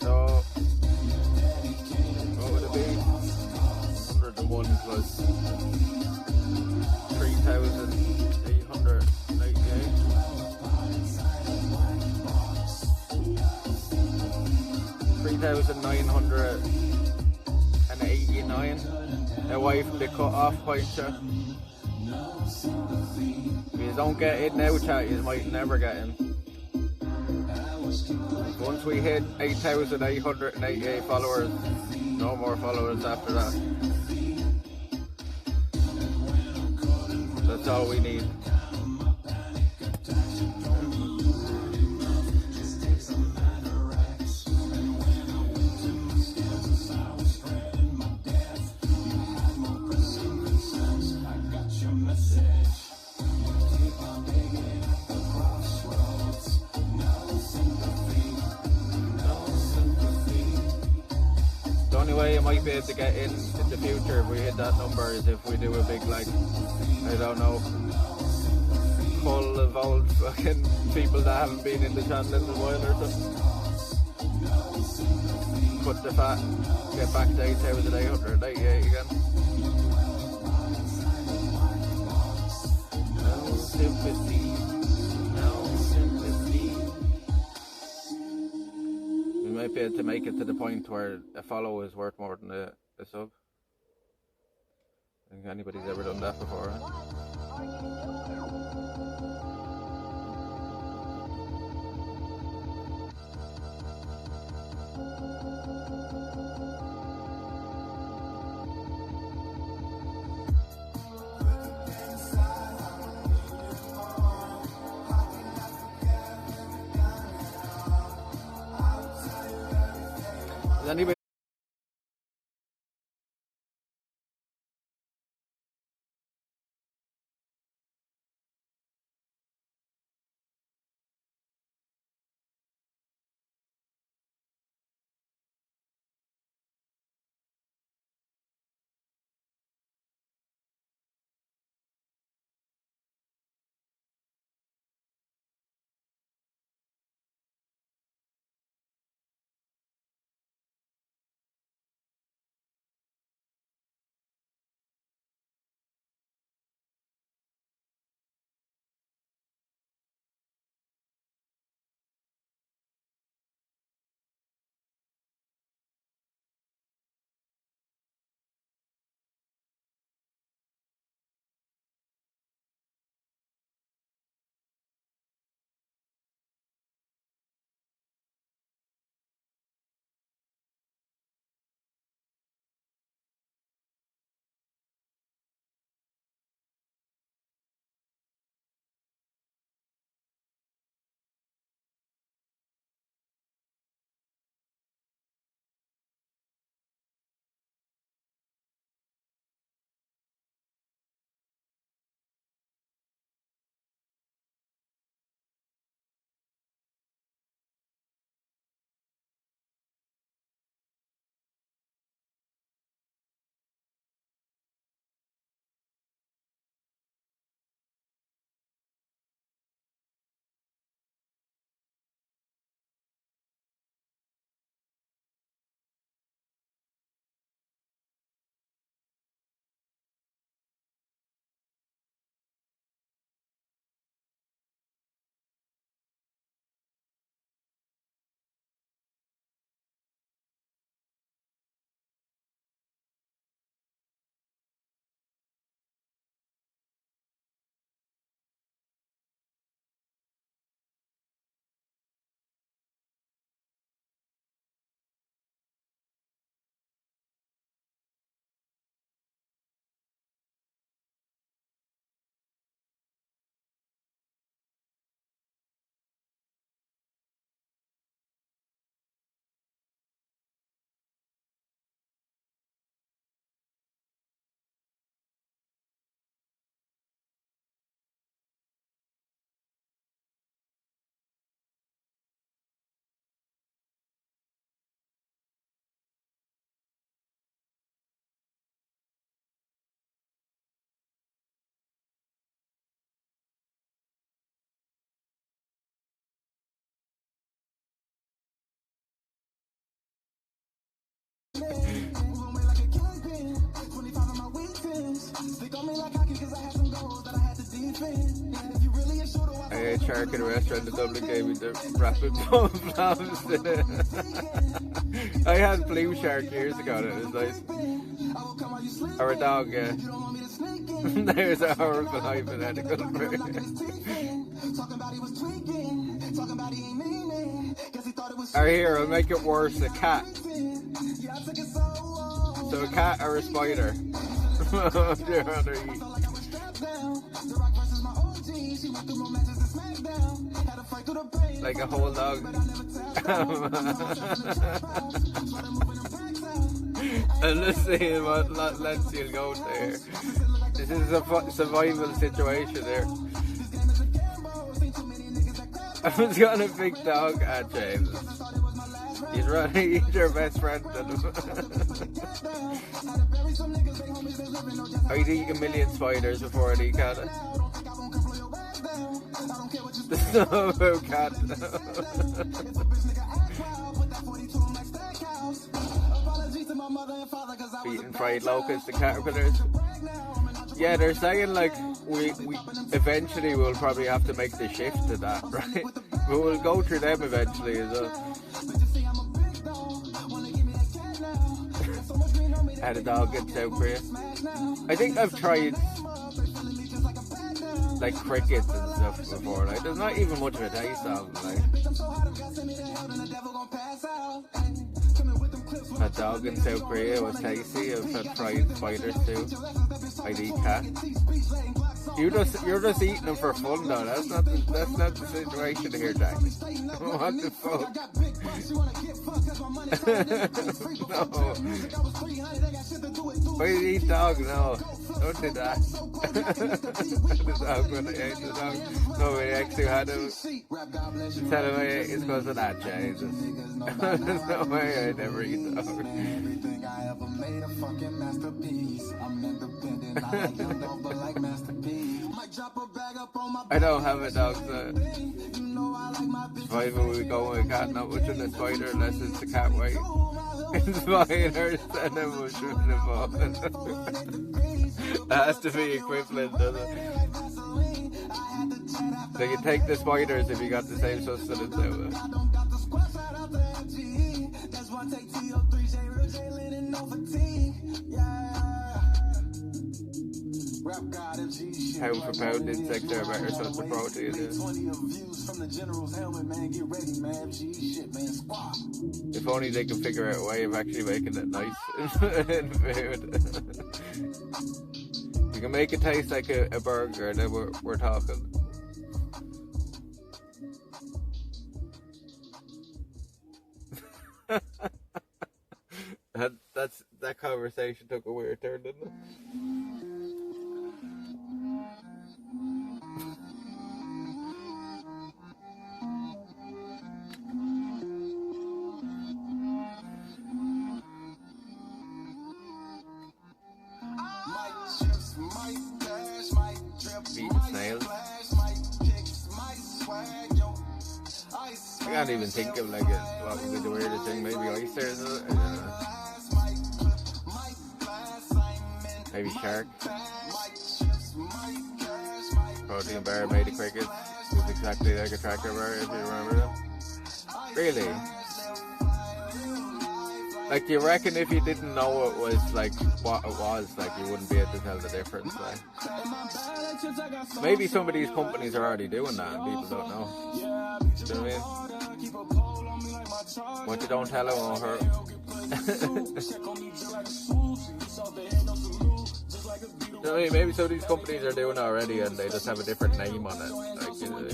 So, what would it be? 101 plus 3,888. 3,989 away from the cut-off point, chat. If you don't get it now, chat, you might never get in. Once we hit 8,888 followers, no more followers after that. That's all we need. The only way I might be able to get in the future if we hit that number is if we do a big, like, I don't know, full of old fucking people that haven't been in the channel in a while or something. Cut the fat, get back to 8,888 again. No sympathy, no sympathy. We might be able to make it to the point where a follow is worth more than a sub. I think anybody's ever done that before, huh? Anybody I ate shark in a restaurant in Dublin, gave me the rapid plums. I had blue shark years ago and it was nice. Or a dog, yeah. There's a horrible hypothetical for it. Or here, I'll make it worse, a cat. So a cat or a spider? What would you rather eat? Like a whole dog. And let's see what lengths you'll go to here. This is a survival situation here. I was got a big dog at James. He's running, he's your best friend. I'd eat a million spiders before I'd eat cat. There's no about cat. Eating fried locusts and caterpillars. Yeah, they're saying like we eventually we'll probably have to make the shift to that, right? But we'll go through them eventually as well. Had a dog in South Korea. I think I've tried like crickets and stuff before. Like, there's not even much of a taste of them. Like, a dog in South Korea was tasty. I've had fried spiders too. I'd eat cat. You're just eating them for fun though. That's not the situation here, Jack. What the fuck? No. Why do you eat dogs? No. Don't do that. The dog when I ate the dog. Nobody actually had him. Tell him it's because of that, Jesus. There's no way I'd ever eat dogs. Everything I ever made a fucking masterpiece. I'm independent, I like young dog, but like masterpiece. Might drop a bag up on my I don't have a dog, so survival we go with a cat, not much in a spider unless it's a cat weight. Spiders and a mushroom involved. It has to be equivalent, doesn't it? So you take the spiders if you got the same sustenance out of it. Pound for pound, insects are a better source of protein. If only they can figure out a way of actually making it nice in food. You can make it taste like a burger, then we're talking. That conversation took a weird turn, didn't it? Eating snails. I can't even think of like what would be the weirdest thing. Maybe oysters. Maybe shark. Protein bar made of crickets. It was exactly like a tracker bar, if you remember them. Really? Like, do you reckon if you didn't know it was like what it was, like you wouldn't be able to tell the difference? Like, maybe some of these companies are already doing that and people don't know. Do you know what I mean? What you don't tell it won't hurt. You know what I mean? Maybe some of these companies are doing it already and they just have a different name on it. Like, you know.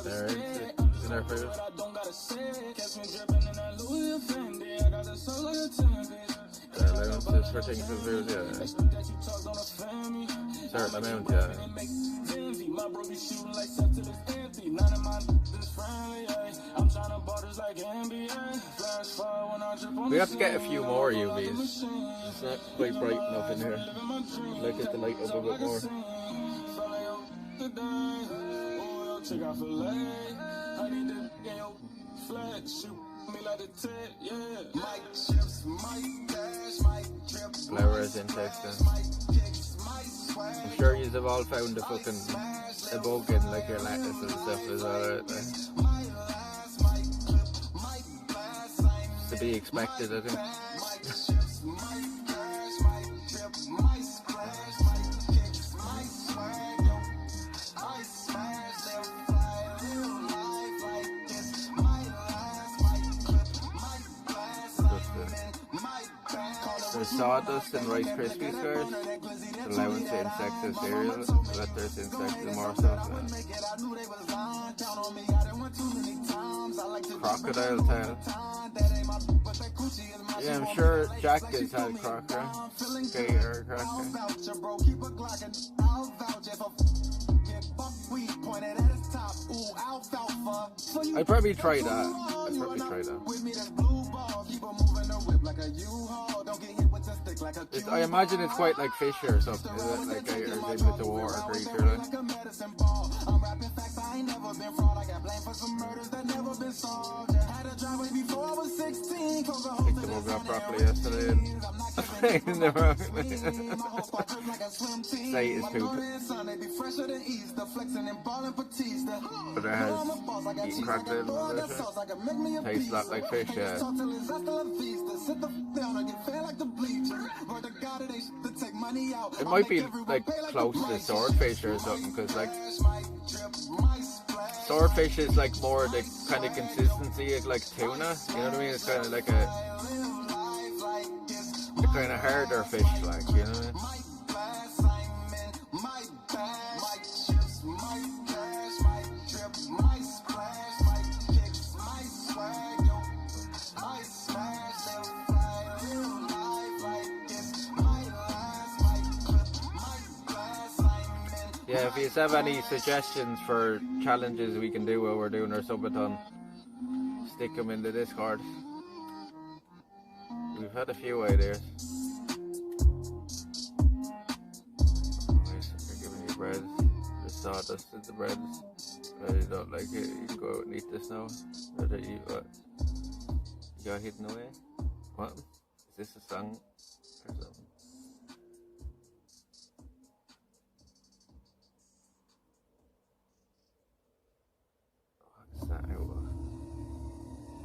There it is. In our food. Allowances for things for food, yeah. Certain amount, yeah. We have to get a few more UVs. It's not quite bright enough in here. I'd like it to light up a bit more. Check out fillet. I need to get your flat. Shoot me like a tit, yeah. Mike chips, Mike dash, Mike drip. Flowers in Texas. I'm sure you've all found a fucking a bug in like your lettuce and stuff is alright. To be expected, I think. There's sawdust and Rice Krispie squares, allowance to insects and cereal, let there's insects and more stuff. Crocodile tail. Yeah, I'm sure Jack has had crocodile. Gator crocodile. I'd probably try that. I imagine it's quite like fish or something, is it? Like gators in with the water creature. Like. Picked the mug up properly yesterday and say it's poop. But it has eaten crocodile. Tastes a lot like fish, yeah. It might be like close to swordfish or something, because like swordfish is like more the kind of consistency of like tuna, you know what I mean? It's kind of like a kind of harder fish, like, you know what I mean? Yeah, if you have any suggestions for challenges we can do while we're doing our subathon, stick them in the Discord. We've had a few ideas. Nice, they're giving you bread. The sawdust in the bread. I don't like it. You can go out and eat this now. Or do you, what? You got hidden away? What? Is this a song or something?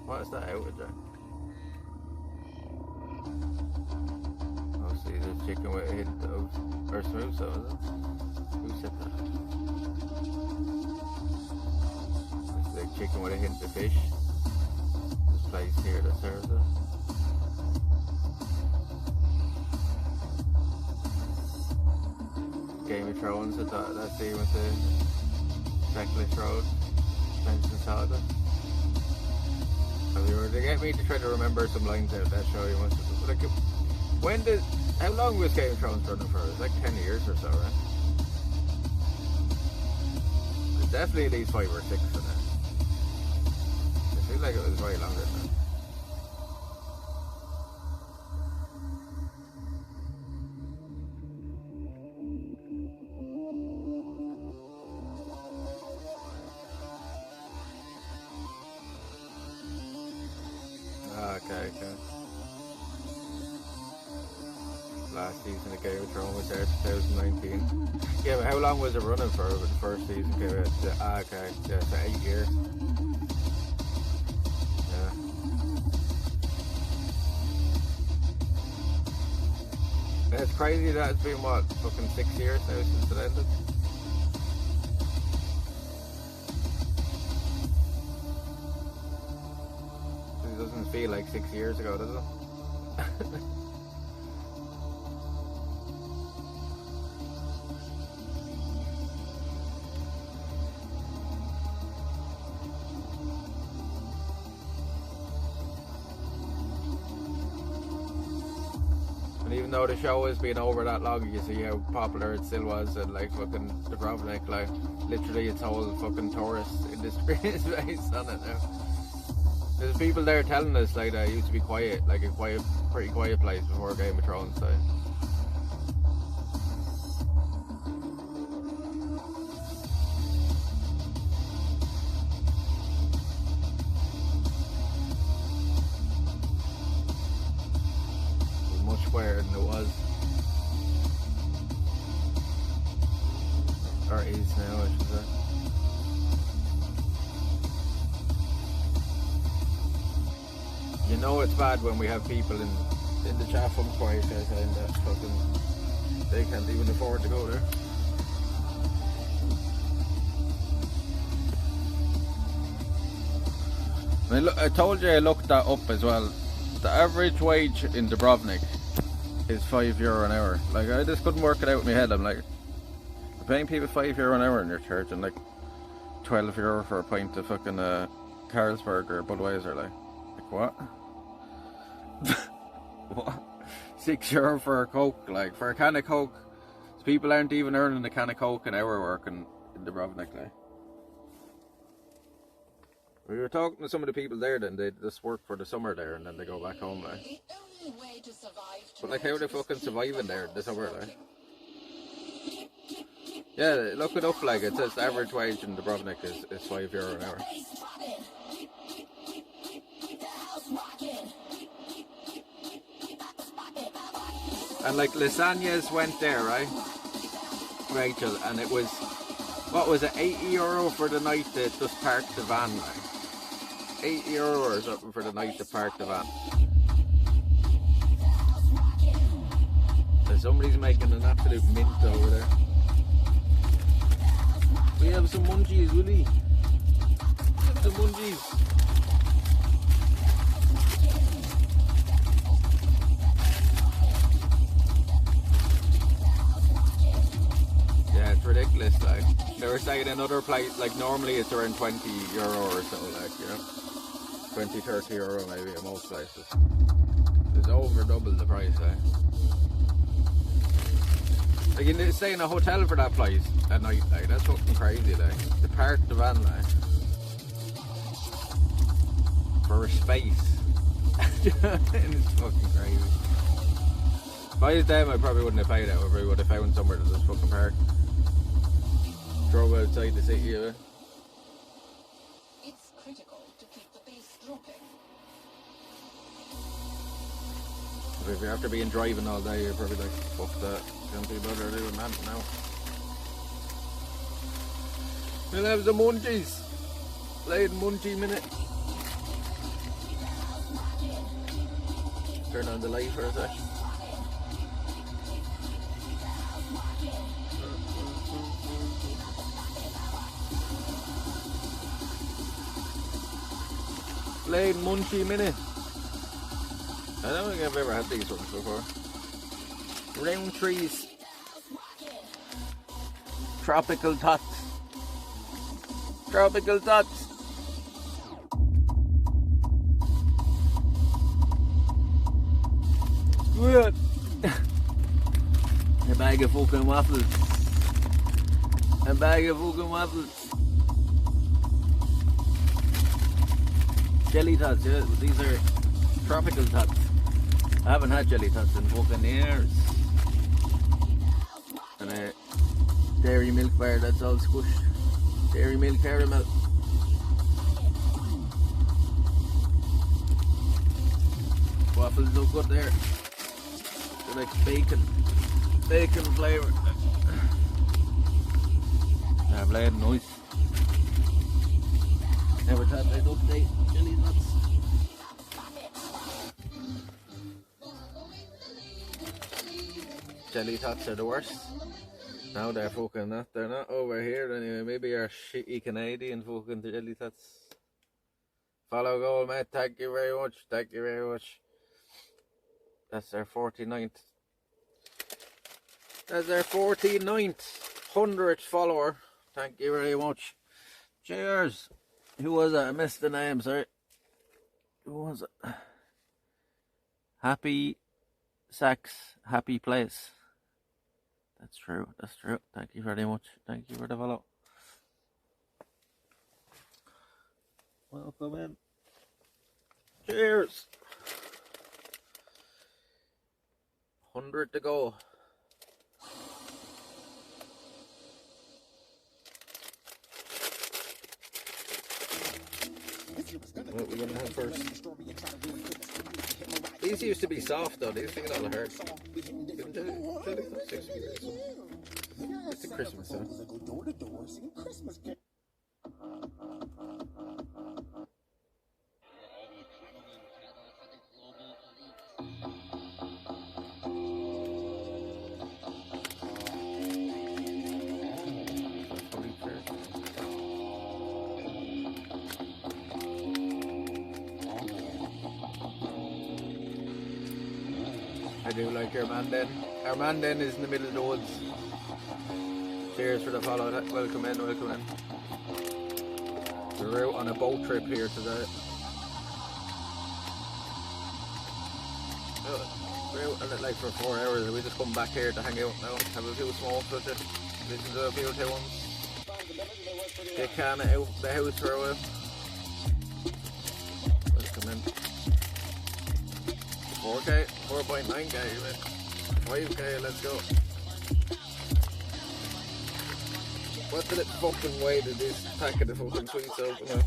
What is that out with, Jack? Oh, see, there's chicken with a hint of, or smooth, so is it? Who said that? It's like chicken with a hint of fish. This place here that serves it. Game of Thrones, that scene with the Necklace Road, Benson Saga. They get me to try to remember some lines out that show. You must have, like, how long was Game of Thrones running for? It was like 10 years or so, right? It's definitely at least 5 or 6 in it. I feel like it was way longer than that. Okay. Last season of Game of Thrones was there 2019. Yeah, but how long was it running for when the first season came out? Okay, yeah, so 8 years. Yeah. It's crazy that it's been, what, fucking 6 years now since it ended? It doesn't feel like 6 years ago, does it? And even though the show has been over that long, you see how popular it still was, and like fucking the Dubrovnik, like literally its whole fucking tourist industry is based on it now. There's people there telling us like that it used to be quiet, like a pretty quiet place before Game of Thrones. So. quieter than it was. Or is now, I should say. You know it's bad when we have people in the chat from quiet guys saying that fucking they can't even afford to go there. I mean, look, I told you I looked that up as well. The average wage in Dubrovnik is €5 an hour. Like, I just couldn't work it out in my head. I'm like, you're paying people €5 an hour and you're charging like €12 for a pint of fucking Carlsberg or Budweiser. Like what? What? €6 for a Coke, like for a can of Coke. So people aren't even earning a can of Coke an hour working in Dubrovnik. Like, we were talking to some of the people there, then they just work for the summer there and then they go back home. Like, but like, how are they fucking surviving there this summer? Like, yeah, look it up. Like, it says the average wage in Dubrovnik is €5 an hour. And like lasagnas went there, right, Rachel, and it was, what was it, €80 for the night to just park the van, like €80 or something for the night to park the van. And somebody's making an absolute mint over there. We have some munchies, will we? Have some munchies. Yeah, it's ridiculous. Like, they were saying another place, like normally it's around €20 or so, like, you know, 20, €30 maybe in most places. It's over double the price, like you need to stay in a hotel for that place at night, like, that's fucking crazy, like, to park the van, like, for a space. It's fucking crazy. By the time I probably wouldn't have paid out, I probably would have found somewhere to just fucking park. Drove outside the city, yeah. It's critical to keep the base dropping. If you're after being driving all day, you're probably like, fuck that. Can't be better doing that now. We'll have some munchies. Playing munchie minute. Turn on the light for a sec. Playing munchie minute. I don't think I've ever had these ones before. Round trees. Tropical tots. Tropical tots. Good. A bag of fucking waffles. A bag of fucking waffles. Jelly tots, yeah. These are tropical tots. I haven't had jelly tots in fucking years. And a dairy milk bar that's all squished. Dairy milk caramel. Waffles look good there. They're like bacon flavour. Yeah, blade nice. Never thought I'd update jelly nuts. Jelly tots are the worst. No, they're fucking not. They're not over here anyway. Maybe our shitty Canadian fucking jelly tots. Follow goal, mate. Thank you very much. Thank you very much. That's their 49th. That's their 49th, 100th follower. Thank you very much. Cheers. Who was it? I missed the name, sorry. Who was it? Happy Sex, Happy Place. That's true, that's true. Thank you very much. Thank you for the follow. Welcome in. Cheers. 100 to go. What are we gonna have first? These used to be soft though, these things all hurt. It's a Christmas song. I do like our man then. Our man then is in the middle of the woods. Cheers for the follow. Welcome in, welcome in. We're out on a boat trip here today. We're out on it like for 4 hours and we just come back here to hang out now. Have a few smokes with you. Listen to a few tunes. Get Kana out the house for a while. Welcome in. 4K, 4.9K, 5K, let's go. What's the fucking way to this pack of the fucking sweets open now?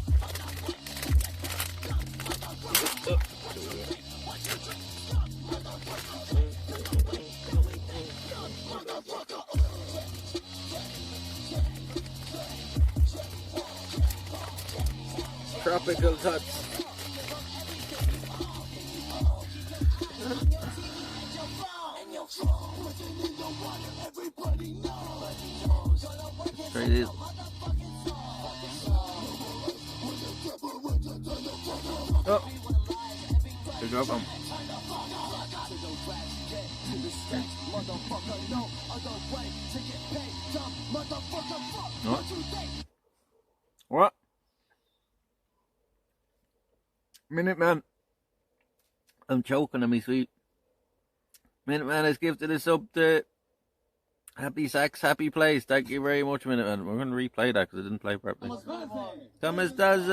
Tropical Tots. Crazy. Oh, good job, What? Minute man. I'm choking on me sweet. Minute man has gifted us up to Happy Sacks, Happy Place. Thank you very much, Minute man. We're going to replay that because I didn't play properly. Come as does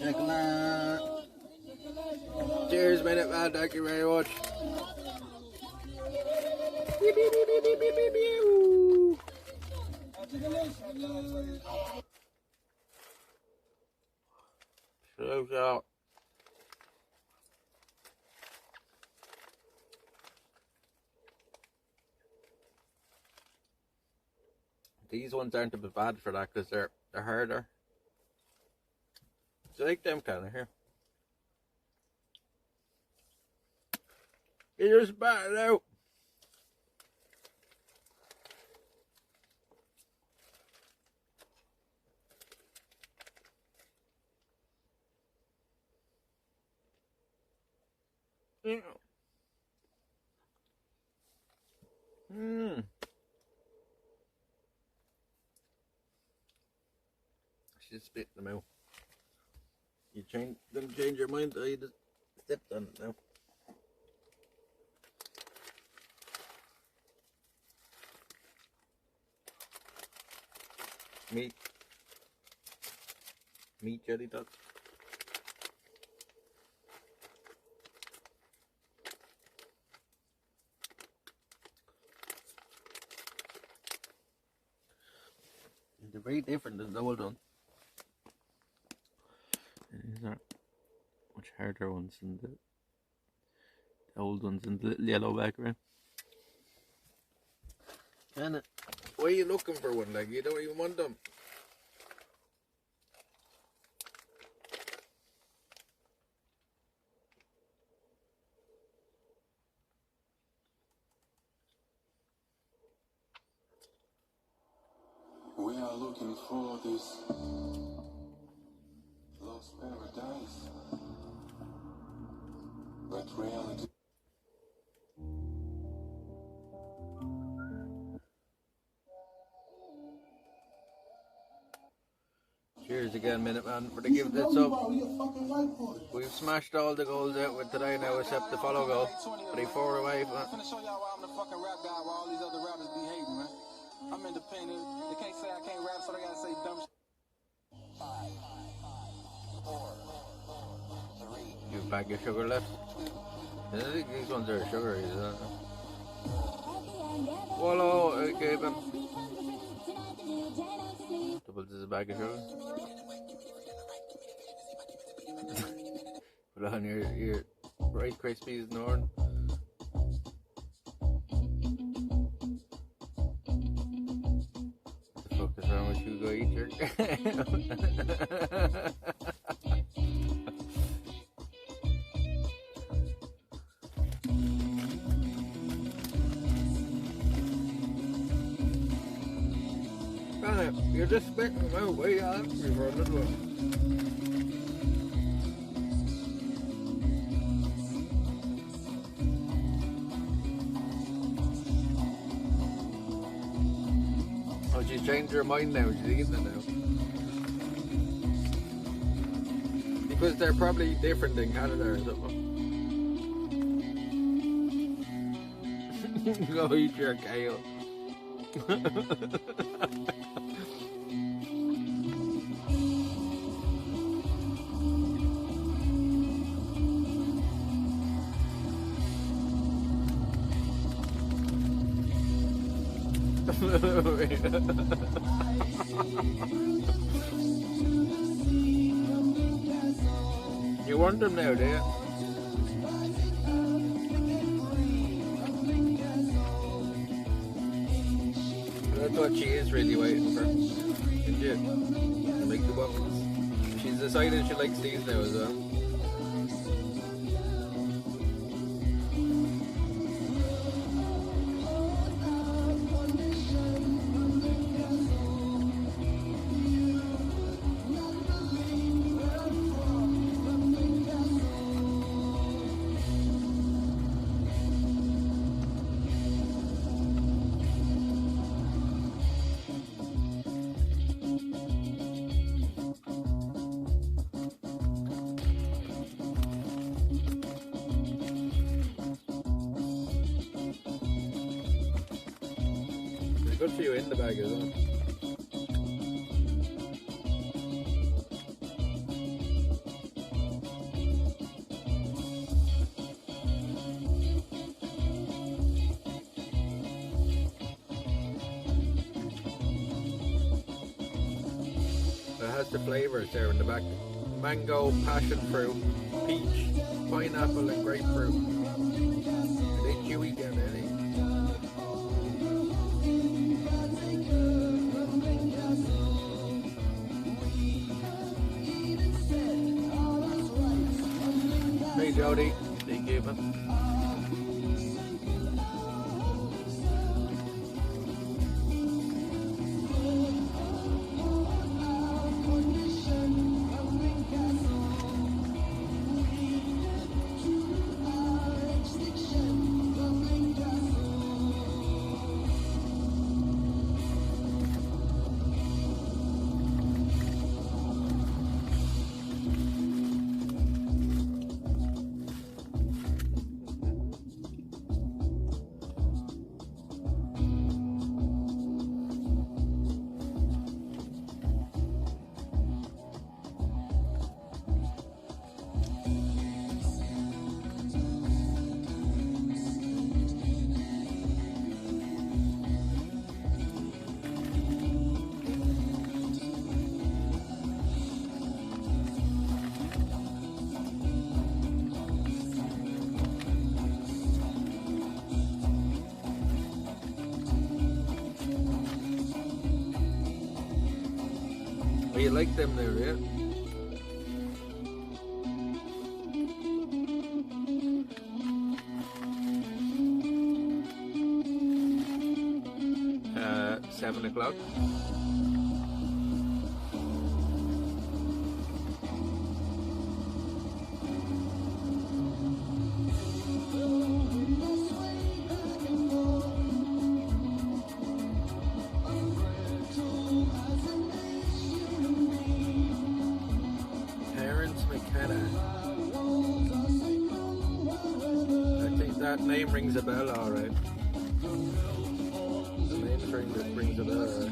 Chocolate. Cheers, Minute man. Thank you very much. Shout out. These ones aren't a bit bad for that because they're harder. Do you like them kind of here? You just bat it out. Should spit them out. You change your mind. You just stepped on it now. Meat jelly dots. They're very different than the old ones. These are much harder ones than the old ones in the little yellow background. Can it? Why are you looking for one? Like, you don't even want them. We are looking for this lost paradise, but reality. Cheers again, Minute Man, for the give this up. We've smashed all the goals out with today now, except the follow goal. 3-4 away. I'm finna show y'all why I'm the fucking rap guy, while all these other rappers be hating, man. I'm independent. They can't say I can't rap, so they gotta say dumb shit. 5, 4, 3. You have a bag of sugar left? I think these ones are sugary, is that? Wallow, I gave him. Doubles is a bag of sugar. Put on your Rice Krispies, Norn. What the fuck is wrong with you, go eat your... You're just spitting them out way after me for a little while. Oh, she's changed her mind now, she's eating it now. Because they're probably different in Canada or something. Go eat your kale. You want them now, do you? That's what she is really waiting for. Isn't she? To make the waffles. She's decided she likes these now as well. Good for you in the bag, isn't it? It has the flavours there in the back. Mango, passion fruit, peach, pineapple and grapefruit. Are they chewy again, Eddie? Hey Jody, they gave him. Oh, you like them there, yeah? Uh, 7 o'clock. That name rings a bell, alright. The name rings a bell, alright.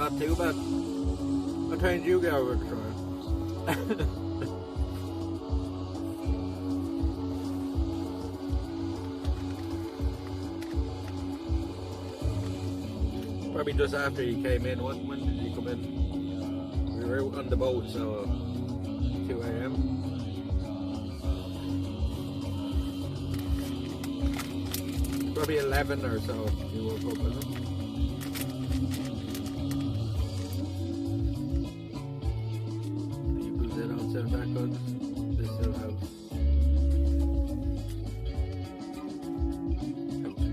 Not too bad. What time did you get over the trial? Probably just after he came in. When did he come in? We were out on the boat, so 2 a.m. Probably 11 or so he woke up, isn't it? They don't sound that good. They still have.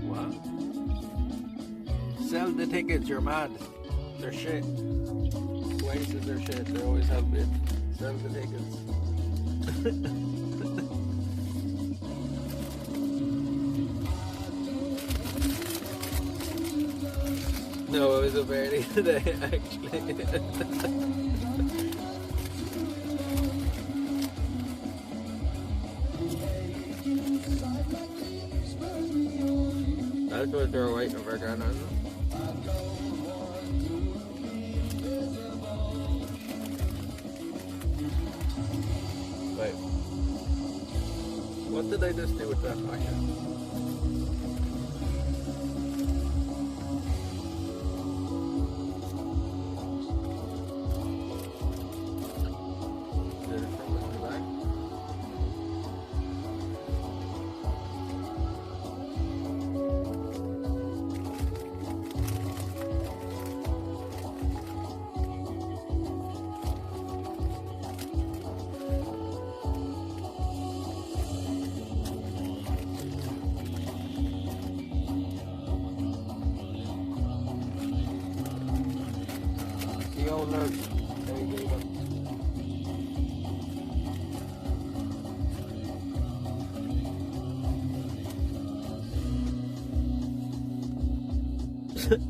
What? Sell the tickets, you're mad. They're shit. Wasted are shit, they always have been. Sell the tickets. No, it was a barely today, actually. That's what they're waiting for, isn't it? Wait. What did I just do with that packet?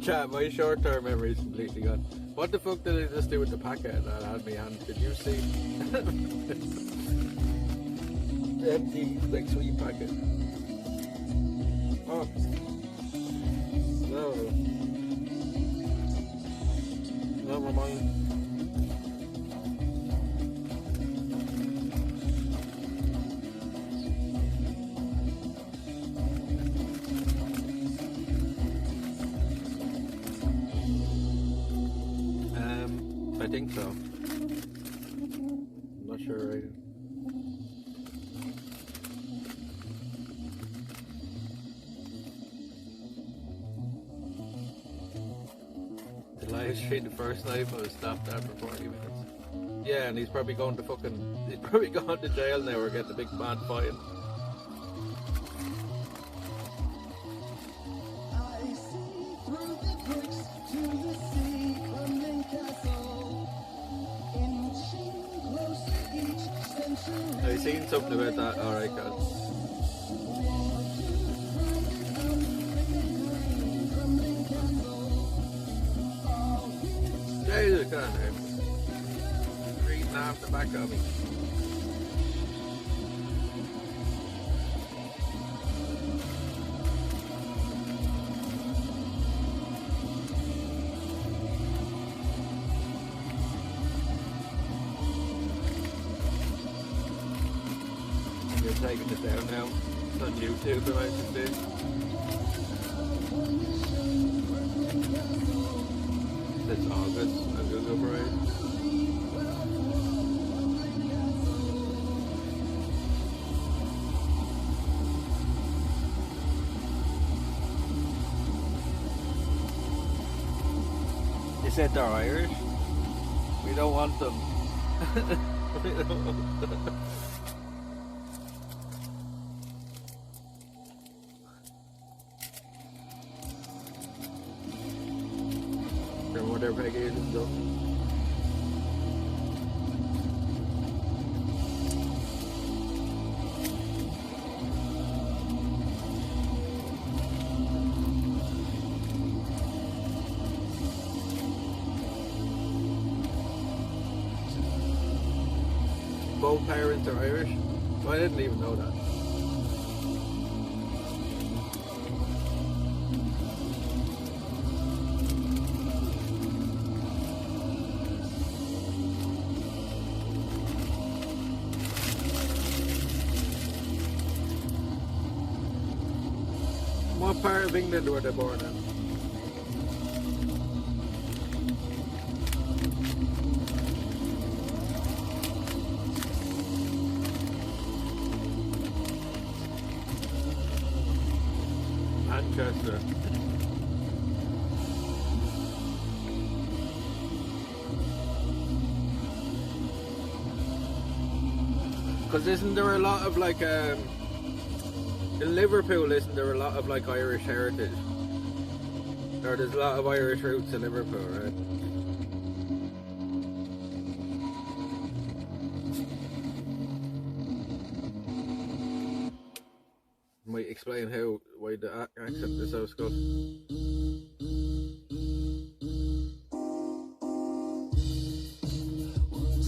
Chat, my short-term memory is completely gone. What the fuck did I just do with the packet that I had in my hand? Did you see? The empty, like, sweet packet. Oh. No. Never mind. I think so. I'm not sure right. The live stream the first night was stopped after 40 minutes. Yeah, and he's probably going to jail now or get the big bad fine. I've seen something about that. Alright, guys. Jesus, God, I'm reading off the back of me. Taking it down now. It's on YouTube, I should do. It's August, I'm gonna go right. They said they're Irish. We don't want them. We don't want them. Their vacations though. Both parents are Irish? Well, I didn't even know that. What part of England were they born in? Manchester. Because isn't there a lot of like in Liverpool, isn't there a lot of like Irish heritage? Or there's a lot of Irish roots in Liverpool, right? Might explain why the accent is so good.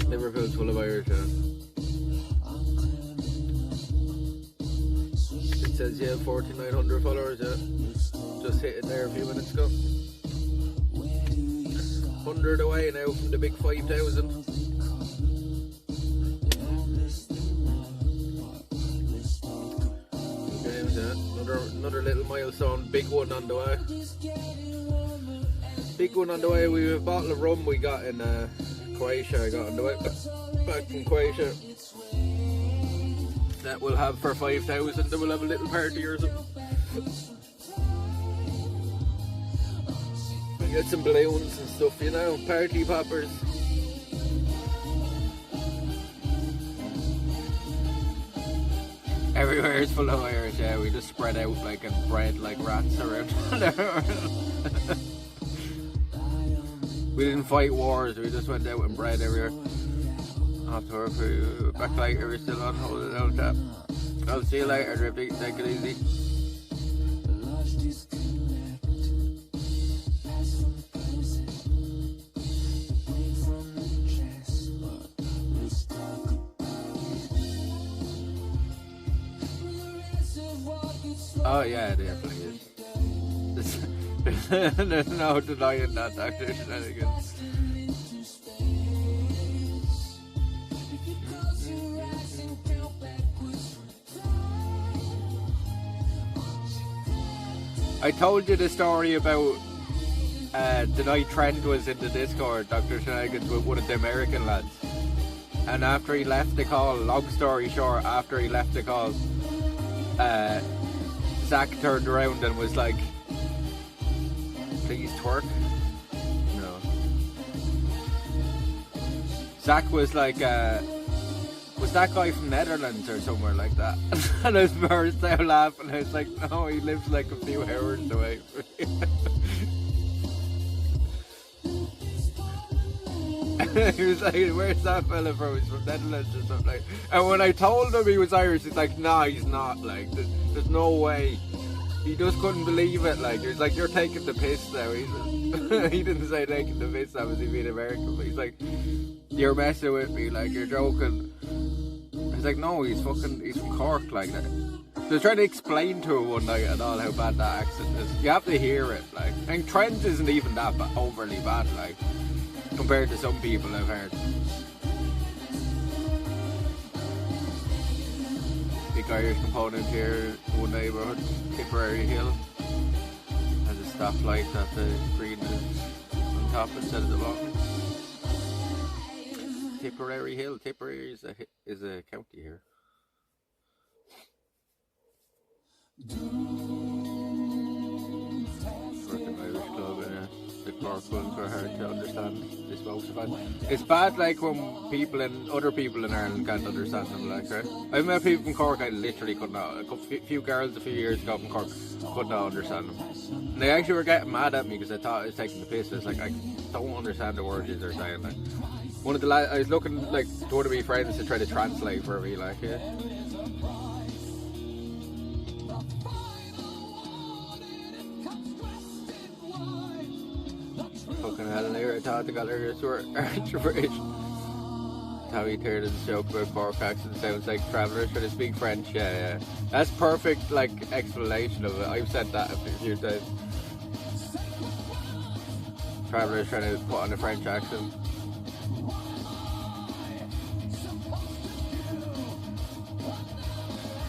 Liverpool's full of Irish, yeah. It says, yeah, 4,900 followers, yeah. Just hit it there a few minutes ago. 100 away now from the big 5,000. Games, yeah. Another little milestone, big one on the way. Big one on the way. We have a bottle of rum we got in Croatia. I got on the way back from Croatia. That we'll have for 5,000. Then we'll have a little party or something. We get some balloons and stuff, you know, party poppers. Everywhere is full of Irish, yeah. We just spread out like and bred like rats around. We didn't fight wars, we just went out and bred everywhere. After work, back later, we're still on, hold it down, chap. I'll see you later, Drippy. Take it easy. Oh yeah, it definitely is. There's no denying that, Dr. Shenanigans. I told you the story about the night Trent was in the Discord, Dr. Shenanigans, with one of the American lads. And after he left the call, long story short, after he left the call, Zach turned around and was like, please twerk? No. Zach was like, was that guy from Netherlands or somewhere like that? And I burst out laughing. I was like, no, he lives like a few hours away. He was like, where's that fella from? He's from Netherlands or something like. And when I told him he was Irish, he's like, nah, he's not. Like, there's no way. He just couldn't believe it. Like, he was like, you're taking the piss now. He didn't say taking the piss, that was he being American, but he's like, you're messing with me, like, you're joking. He's like, no, he's from Cork, like that. So I was trying to explain to him one night and all how bad that accent is. You have to hear it, like. And Trent isn't even that overly bad, like, compared to some people I've heard. Big Irish component here, one neighbourhood, Tipperary Hill. Has a stoplight that the green is on top instead of the bottom. Tipperary Hill. Tipperary is a county here. Fucking Irish club in the Cork ones are hard to understand. This most of it. It's bad, like when other people in Ireland can't understand them. Like, right? I've met people from Cork I literally could not. A few girls a few years ago from Cork could not understand them. And they actually were getting mad at me because I thought I was taking the piss. I was like, I don't understand the words they're saying. Like, one of the lads, I was looking like to one of my friends to try to translate for me, like, yeah. Fucking hell, I thought I got her Archbridge. How he turned his joke about Cork accent sounds like travellers trying to speak French, yeah. That's perfect, like, explanation of it. I've said that a few times. Travellers trying to put on a French accent.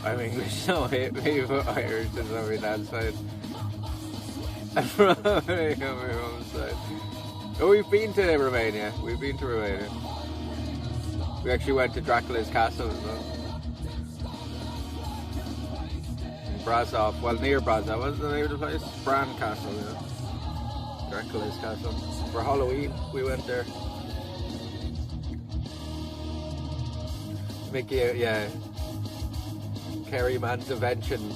I'm English, so hate me, but Irish is on my dad's side. Oh, we've been to Romania. We've been to Romania. We actually went to Dracula's castle as well. In Brasov, well, near Brasov. What's the name of the place? Bran Castle, yeah. Dracula's castle. For Halloween, we went there. Mickey, yeah. Kerry Man's invention.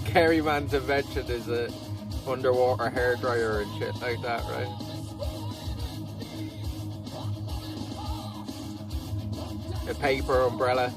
Kerry Man's invention is a underwater hairdryer and shit like that, right? A paper umbrella.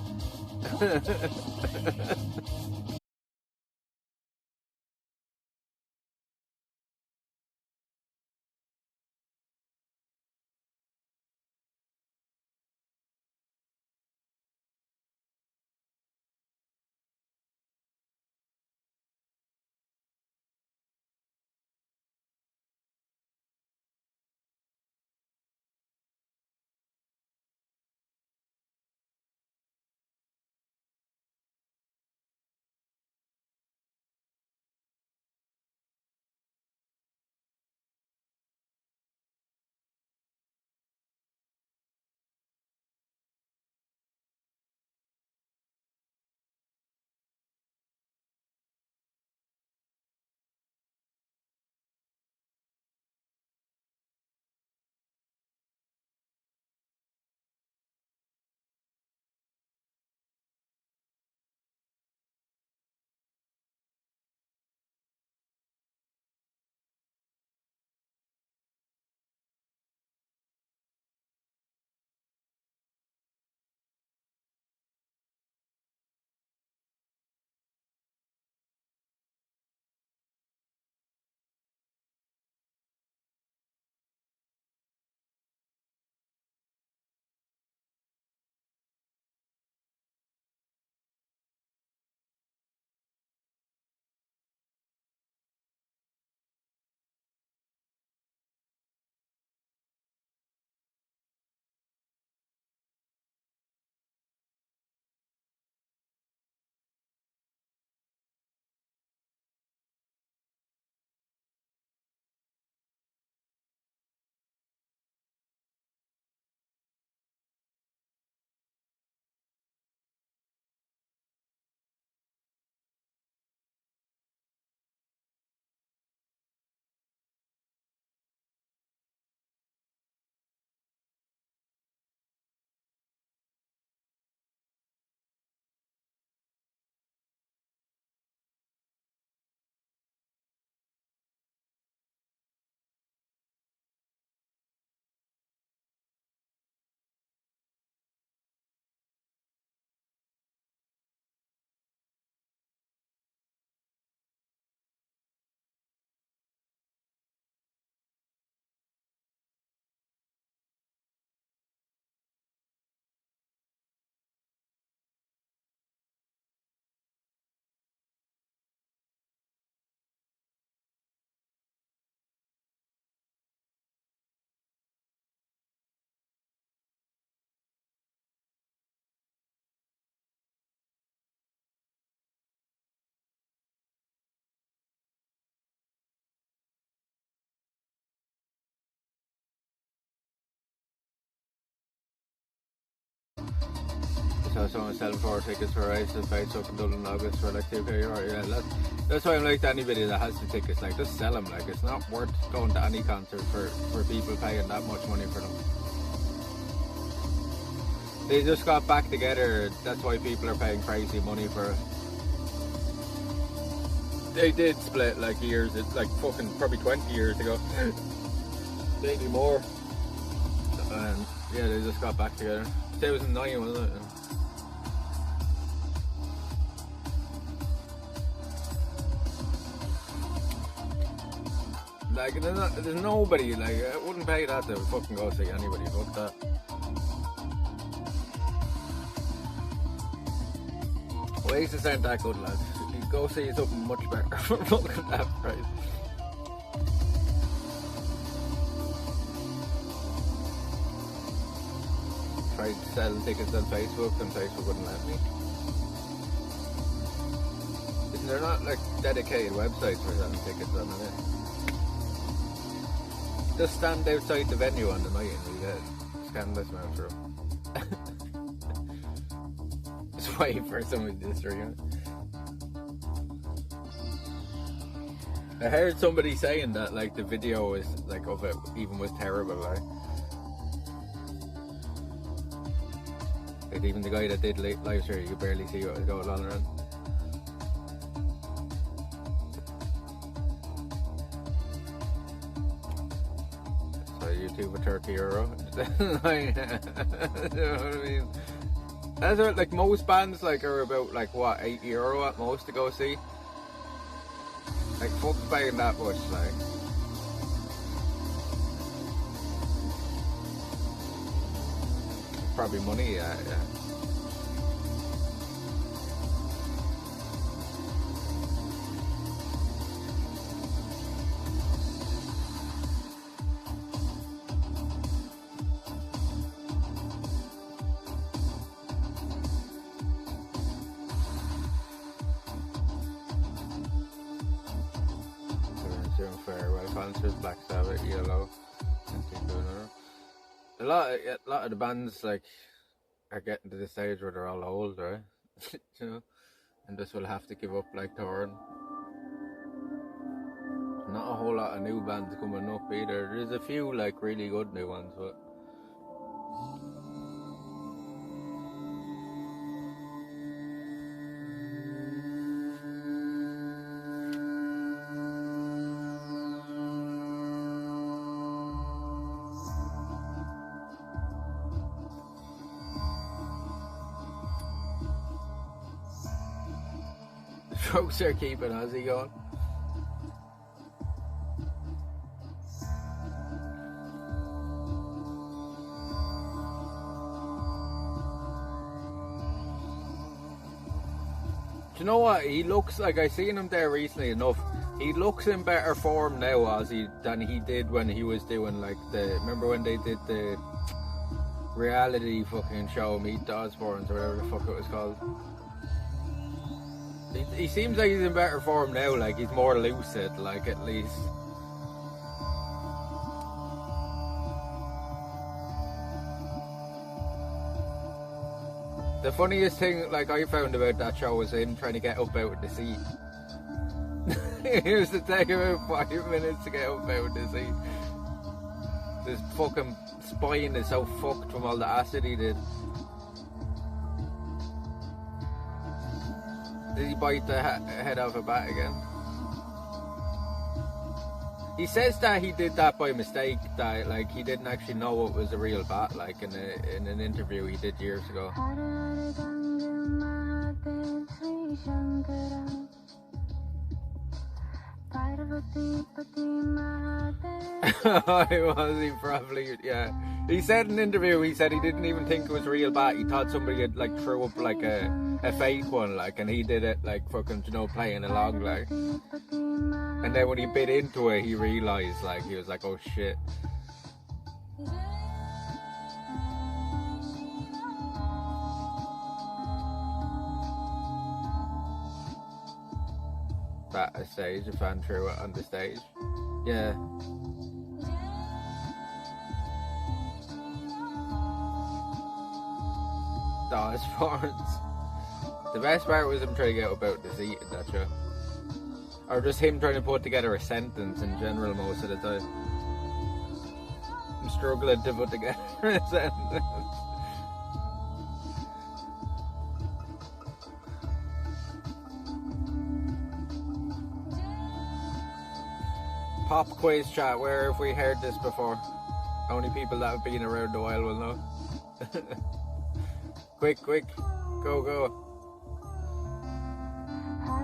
So someone selling 4 tickets for a race in Facebook in Dublin in August for like 2k euro. Yeah, that's why I'm like to anybody that has the tickets, like just sell them. Like it's not worth going to any concert for people paying that much money for them. They just got back together. That's why people are paying crazy money for it. They did split like years, it's like fucking probably 20 years ago, maybe more. And yeah, they just got back together. 2009, wasn't it? Like, there's nobody, like, I wouldn't pay that to fucking go see anybody, fuck that. Oasis aren't that good, lads. You go see something much better for fucking that price. Tried to sell tickets on Facebook and Facebook wouldn't let me. They're not like dedicated websites for selling tickets on it. Just stand outside the venue on the night and we get scan this man through. Just wait for somebody to stream it. I heard somebody saying that like the video was like of it even was terrible, like even the guy that did live stream, you could barely see what was going on around. So YouTube for €30. You know what I mean? That's what, like most bands like are about like what, €8 at most to go see. Like fuck paying that much, like. Probably money, yeah. Doing farewell concerts, Black Sabbath, ELO, a lot of the bands like are getting to the stage where they're all old, right? You know, and just will have to give up like touring. Not a whole lot of new bands coming up either. There's a few like really good new ones, but folks are keeping Ozzy going. Do you know what? He looks like, I seen him there recently enough. He looks in better form now, Ozzy, than he did when he was doing like remember when they did the reality fucking show, Meet the Osbournes or whatever the fuck it was called. He seems like he's in better form now, like he's more lucid, like at least. The funniest thing like I found about that show was him trying to get up out of the seat. It used to take about 5 minutes to get up out of the seat. His fucking spine is so fucked from all the acid he did. Did he bite the head off a bat again? He says that he did that by mistake, that like he didn't actually know it was a real bat, like in an interview he did years ago. He probably, yeah. He said in an interview, he said he didn't even think it was a real bat. He thought somebody had like threw up like a fake one, like, and he did it like fucking, you know, playing along, like. And then when he bit into it, he realised, like, he was like, oh shit. That a stage, a fan threw it on the stage. Yeah. Dawes Farns. The best part was him trying to get up the seat in that show. Or just him trying to put together a sentence in general most of the time. I'm struggling to put together a sentence. Pop quiz chat, where have we heard this before? Only people that have been around a while will know. Quick, go, go.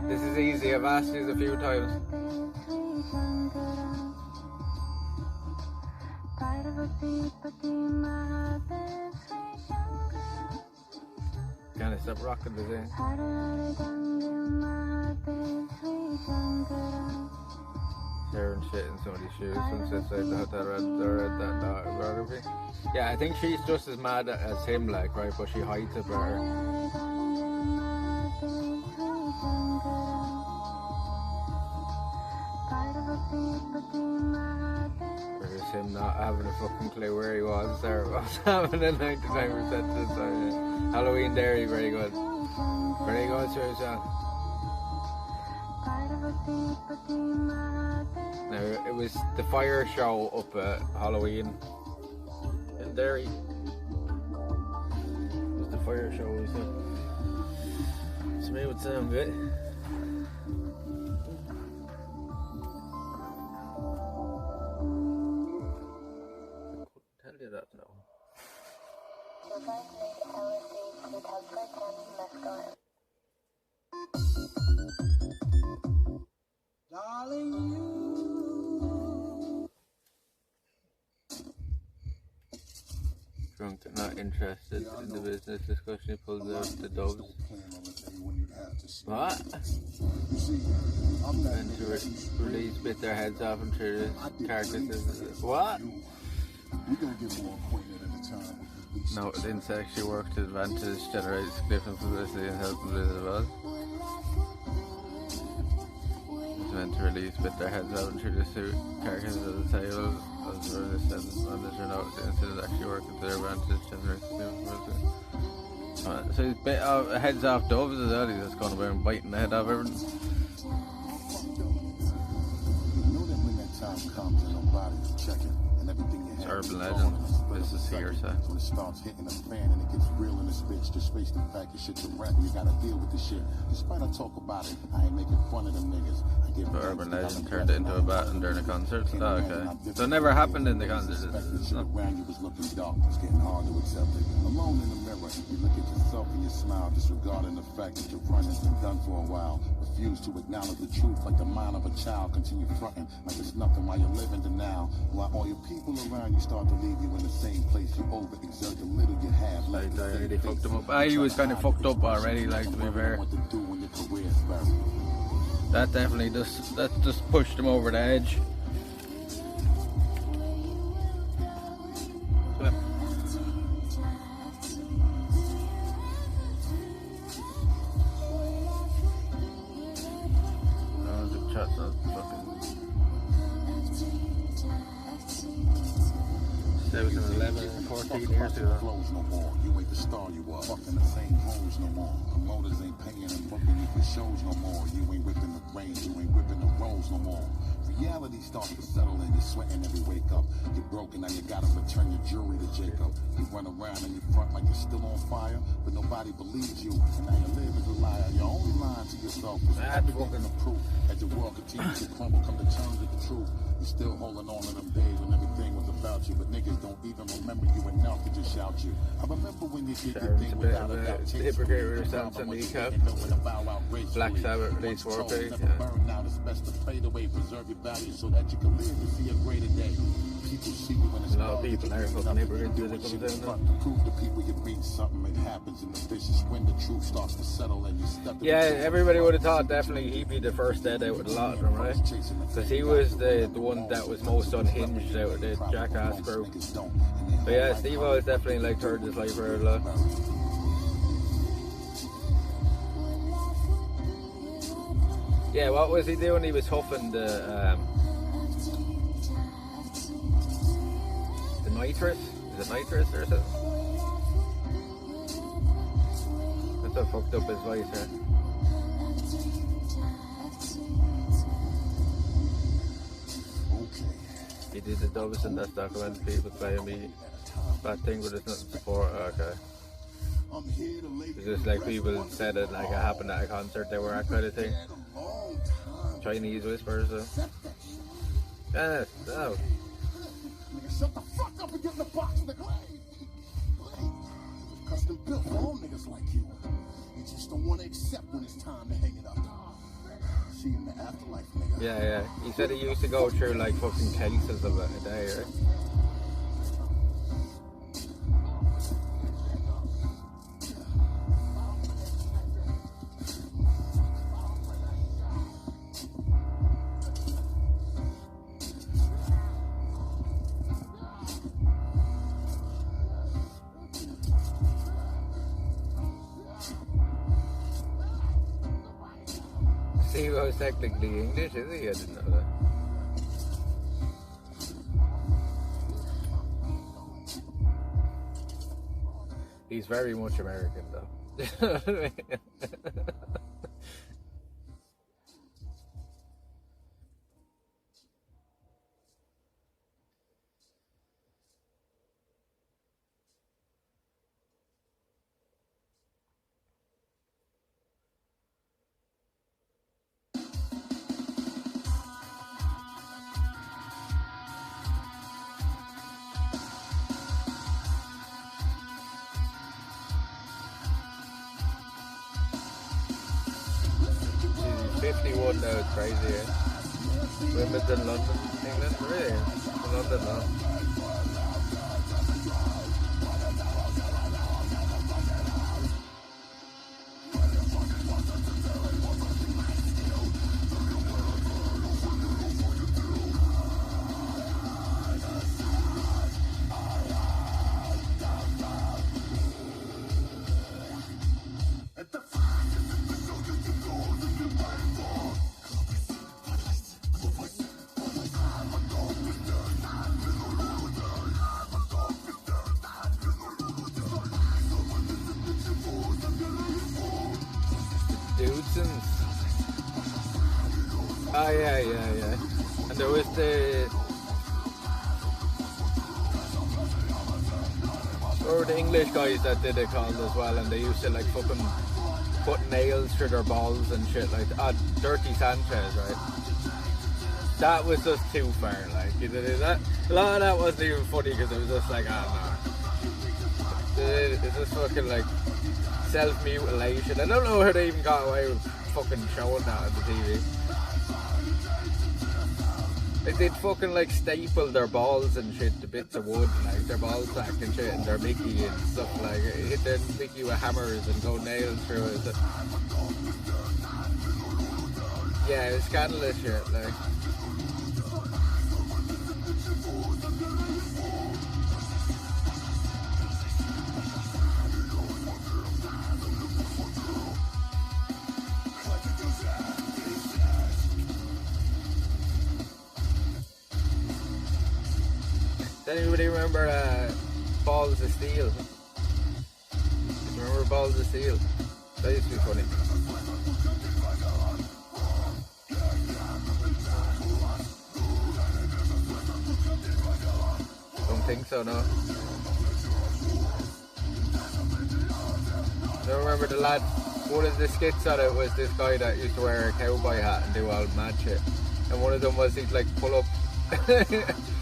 This is easy, I've asked this a few times. Can I stop rocking the thing? Sharing shit in somebody's shoes and says like that. Yeah, I think she's just as mad as him, like, right, but she hides it better. There's him not having a fucking clue where he was there. Was having a 99% of the time. Yeah. Halloween Dairy, very good. Very good, sir, John. Now, it was the fire show up at Halloween in Derry. It was the fire show, was it? To me, it would sound good. Tell you that now. Darling, you. Drunk and not interested in the business discussion. He pulls out the doves. What? And to release, bit their heads off and threw the carcasses. What? No, it didn't actually work to advantage, generate significant publicity and help them visit us. It's meant to release, bit their heads off and threw the suit carcasses at the table. As a resistance, and as you know, the incident actually working to their advantage, generate significant publicity. So he's bit heads off doves as well. He's just going about and biting the head off everything. It's urban legend. This is hearsay. When it starts hitting a fan and it gets real in this bitch, just face the fact that shit's a rap and you gotta deal with this shit. Despite I talk about it, I ain't making fun of them niggas. The urban legend turned it into a battle during a concert. Oh, okay. So it never happened in the concert. It's not. Around you was looking dark, it's getting hard to accept it. Alone in the mirror, you look at yourself and you smile, disregarding the fact that your run has been done for a while. Refuse to acknowledge the truth like the mind of a child. Continue fronting like it's nothing while you're living the now. While all your people around you start to leave you in the same place you overexert the little you have. Like they already fucked him up. He was kind of fucked up already, like, to be fair. That definitely just pushed him over the edge. The chat's not fucking 7-11, 14 years ago. You ain't the star you are. Fucking the same hoes no more. Promoters ain't paying and booking you for shows no more. You ain't whipping the range, you ain't whipping the rolls no more. Reality starts to settle in, you're sweating every wake up. You're broken, now you gotta return your jewelry to Jacob. You run around and you front like you're still on fire, but nobody believes you. And now you live as a liar. You're only lying to yourself. Cause evidence the proof. As the world continues to crumble, come to terms with the truth. You're still holding on to them days when everything was about you, but niggas don't even remember you enough to just shout you. I remember when you did your thing without a doubt. Hypocrite sounds on the cup. Black Sabbath release 4K. Burn out, it's best to fade away, preserve your value so that you can live to see a greater day. People see you when it's a lot of people are fucking hypocrite when it comes down to prove to people you mean something. It happens in the business when the truth starts to settle and you step. Yeah, everybody would have thought definitely he'd be the first dead out with a lot of them, right? Because he was the one that was most unhinged out of the jackass group. But yeah, Steve-O is definitely like turned his life around a lot. Yeah, what was he doing? He was huffing the nitrous? Is it nitrous or something? That's what fucked up his voice, right? He did the doves in that document. People saying me bad thing, but it's not support. Okay. It's just like people said it like it happened at a concert they were at, kind of thing. Chinese whispers. Yeah, no. Shut the fuck up and get in the box, nigga. Custom built for all niggas like you. You just don't want to accept when it's time to hang it up. See you in the afterlife, nigga. Yeah. He said he used to go through like fucking cases of it a day, right? He was technically English, is he? I didn't know that. He's very much American though. He's 51 now, it's crazy, yeah. Wimbledon, London, England, really? In London now. Dudesons. Oh yeah. And there was the English guys that did it called as well, and they used to like fucking put nails through their balls and shit like that. Dirty Sanchez, right? That was just too far, like you did that. A lot of that wasn't even funny because it was just like, ah no. It's just fucking like self-mutilation. I don't know how they even got away with fucking showing that on the TV. Like they'd fucking like staple their balls and shit to bits of wood, like their ball sack and shit, and their Mickey and stuff, like hit their Mickey with hammers and go nails through it. Yeah, it's scandalous shit, like. Does anybody remember Balls of Steel? Remember Balls of Steel? That used to be funny. Don't think so, no. I don't remember the lad. One of the skits on it was this guy that used to wear a cowboy hat and do all mad shit. And one of them was he'd like pull up.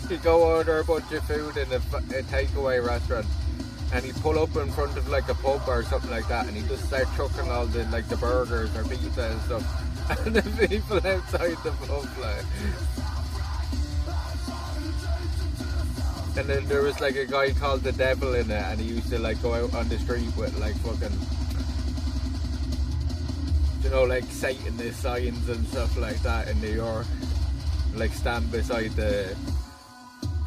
He'd go order a bunch of food in a takeaway restaurant, and he'd pull up in front of like a pub or something like that, and he'd just start chucking all the like the burgers or pizza and stuff, and the people outside the pub like. And then there was like a guy called the Devil in it, and he used to like go out on the street with like fucking, you know, like Satanist signs and stuff like that in New York, like stand beside the,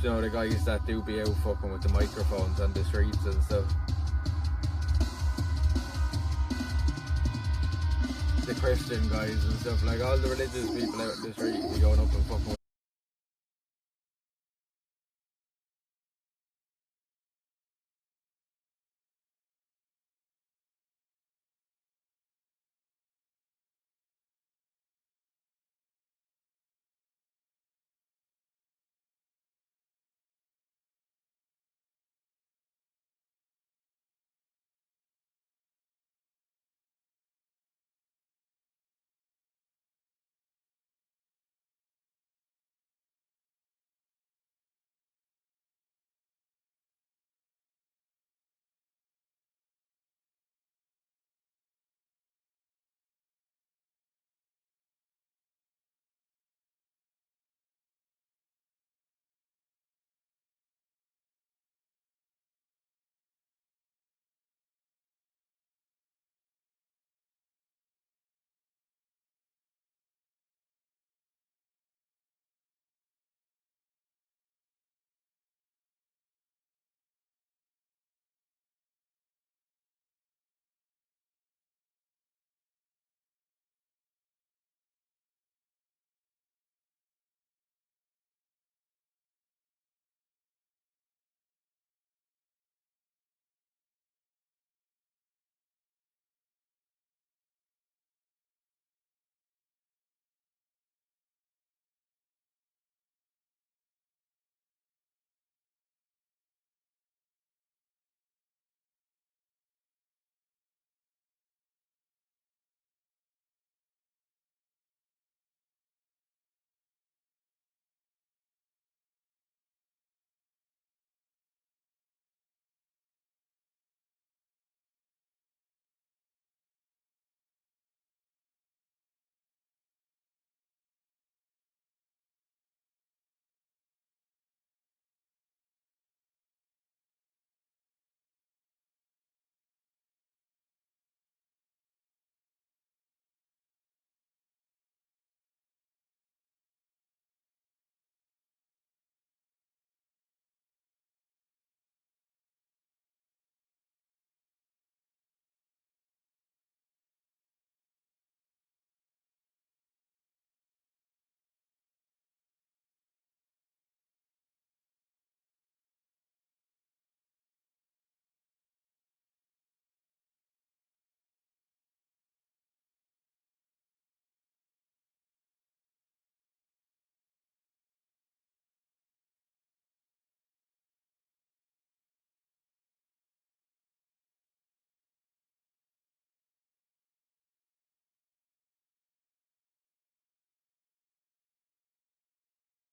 you know, the guys that do be out fucking with the microphones on the streets and stuff. The Christian guys and stuff, like all the religious people out in the street be going up and fucking with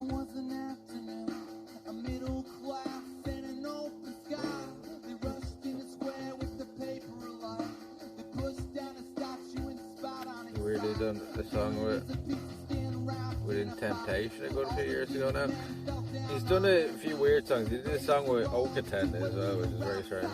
Was an afternoon, a middle class and an open sky. They rushed in the square with the paper alive. They pushed down a statue and spat on it. He really done a song with Temptation a good few years ago now. He's done a few weird songs. He did a song with Okaten as well, which is very strange.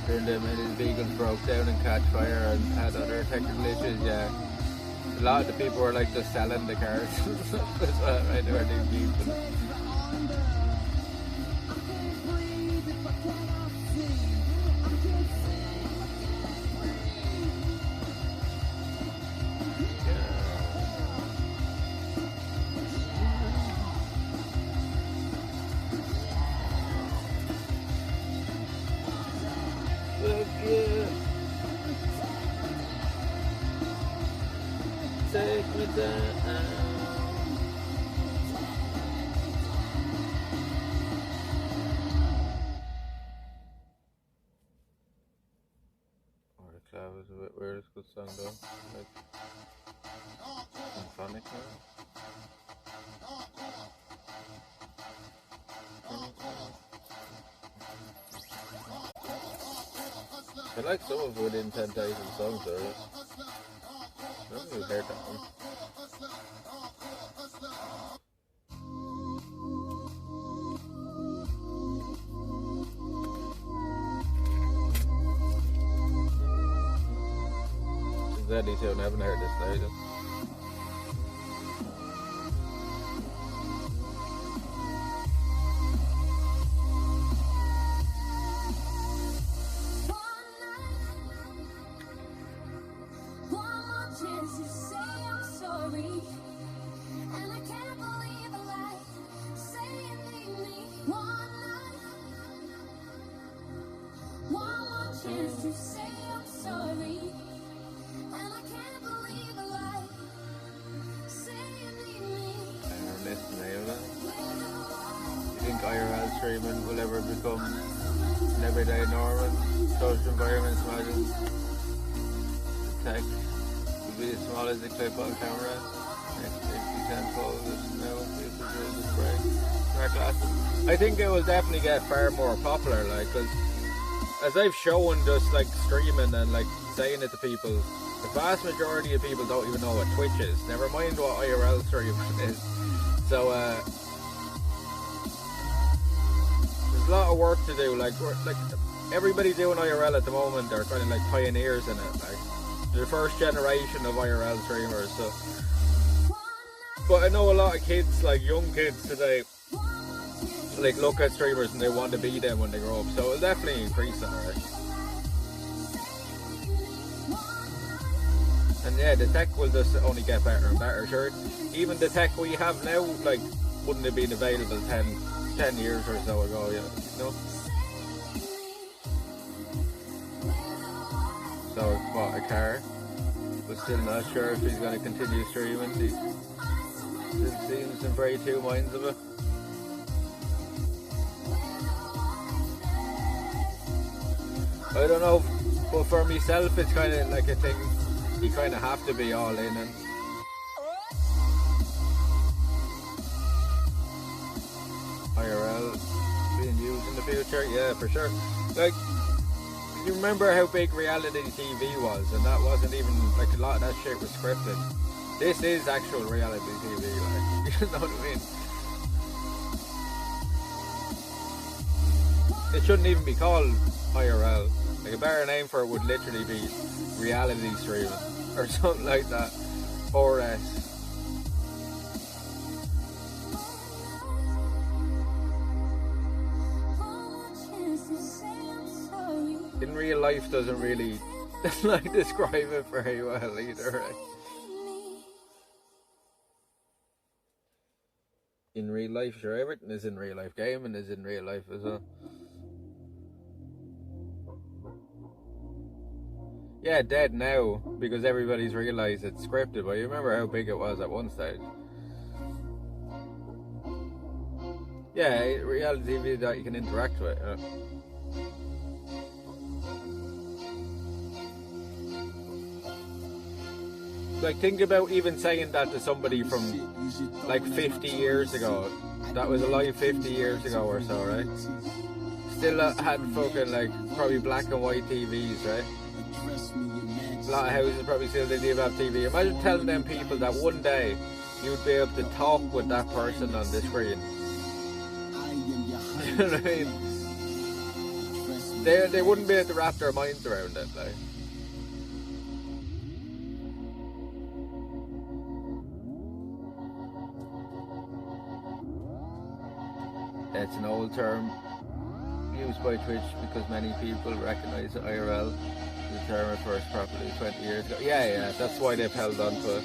Turned him and his vegans broke down and catch fire and had other technical issues, yeah. A lot of the people were like just selling the cars. That's what I know these people. Take me down. Or the club is a bit weird. It's a good song though. Like symphonic now. I like some of within 10,000 songs though. I don't think I've heard that one. Deadly tune, I haven't heard this now either. IRL streaming will ever become an everyday norm in social environments, imagine. The tech will be as small as a clip on camera. Next week you can't follow this now, people will just break smart glasses. I think it will definitely get far more popular, like, because as I've shown just like streaming and like saying it to people, the vast majority of people don't even know what Twitch is, never mind what IRL streaming is. So a lot of work to do, like everybody doing IRL at the moment are kind of like pioneers in it, like the first generation of IRL streamers. So, but I know a lot of kids, like young kids today, like look at streamers and they want to be them when they grow up, so it'll definitely increase that, right? And yeah, the tech will just only get better and better. Sure, even the tech we have now, like, wouldn't have been available 10 years or so ago, yeah, you know? So I bought a car, but still not sure if he's going to continue streaming. He still seems in very two minds of it. I don't know, but for myself it's kind of like a thing you kind of have to be all in and IRL being used in the future, yeah, for sure. Like, you remember how big reality TV was, and that wasn't even, like, a lot of that shit was scripted. This is actual reality TV, like, you know what I mean? It shouldn't even be called IRL. Like, a better name for it would literally be reality streaming, or something like that, RS. In real life doesn't really like describe it very well either, right? In real life, sure, everything is in real life. Gaming is in real life as well. Yeah, dead now because everybody's realised it's scripted, but you remember how big it was at one stage. Yeah, reality TV that you can interact with. Like, think about even saying that to somebody from like 50 years ago. That was alive 50 years ago or so, right? Still had fucking like probably black and white TVs, right? A lot of houses probably still didn't even have TV. Imagine telling them people that one day you'd be able to talk with that person on the screen. You know what I mean? They wouldn't be able to wrap their minds around it, like. It's an old term used by Twitch because many people recognise IRL. The term refers properly 20 years ago. Yeah, that's why they've held on to it.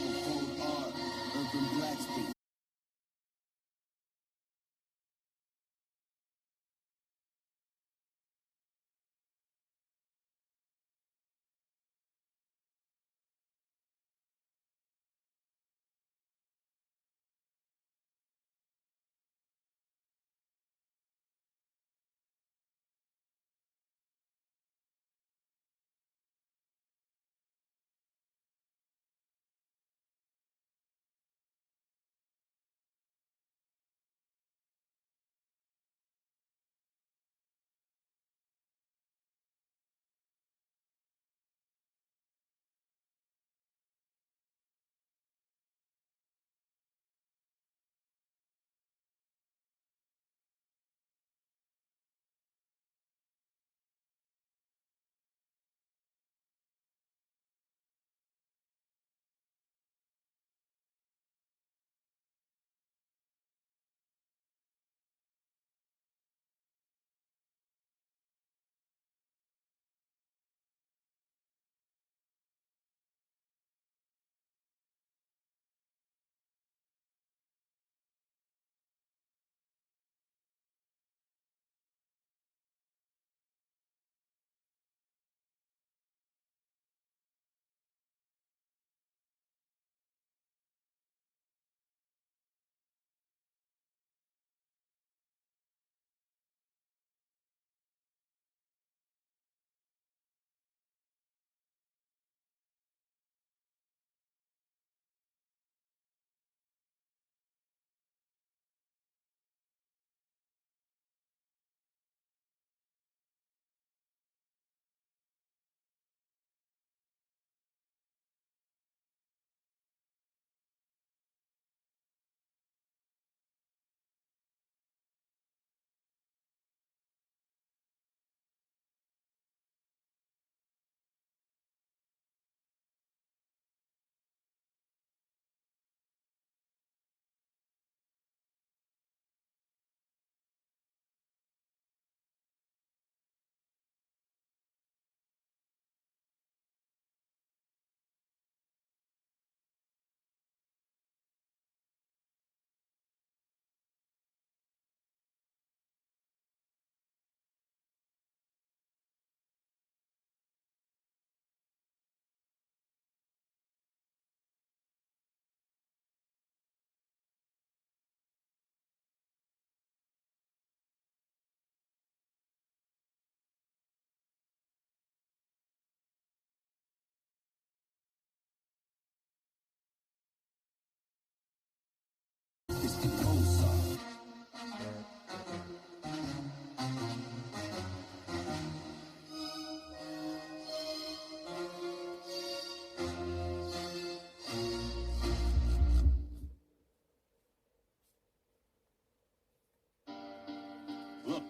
Look,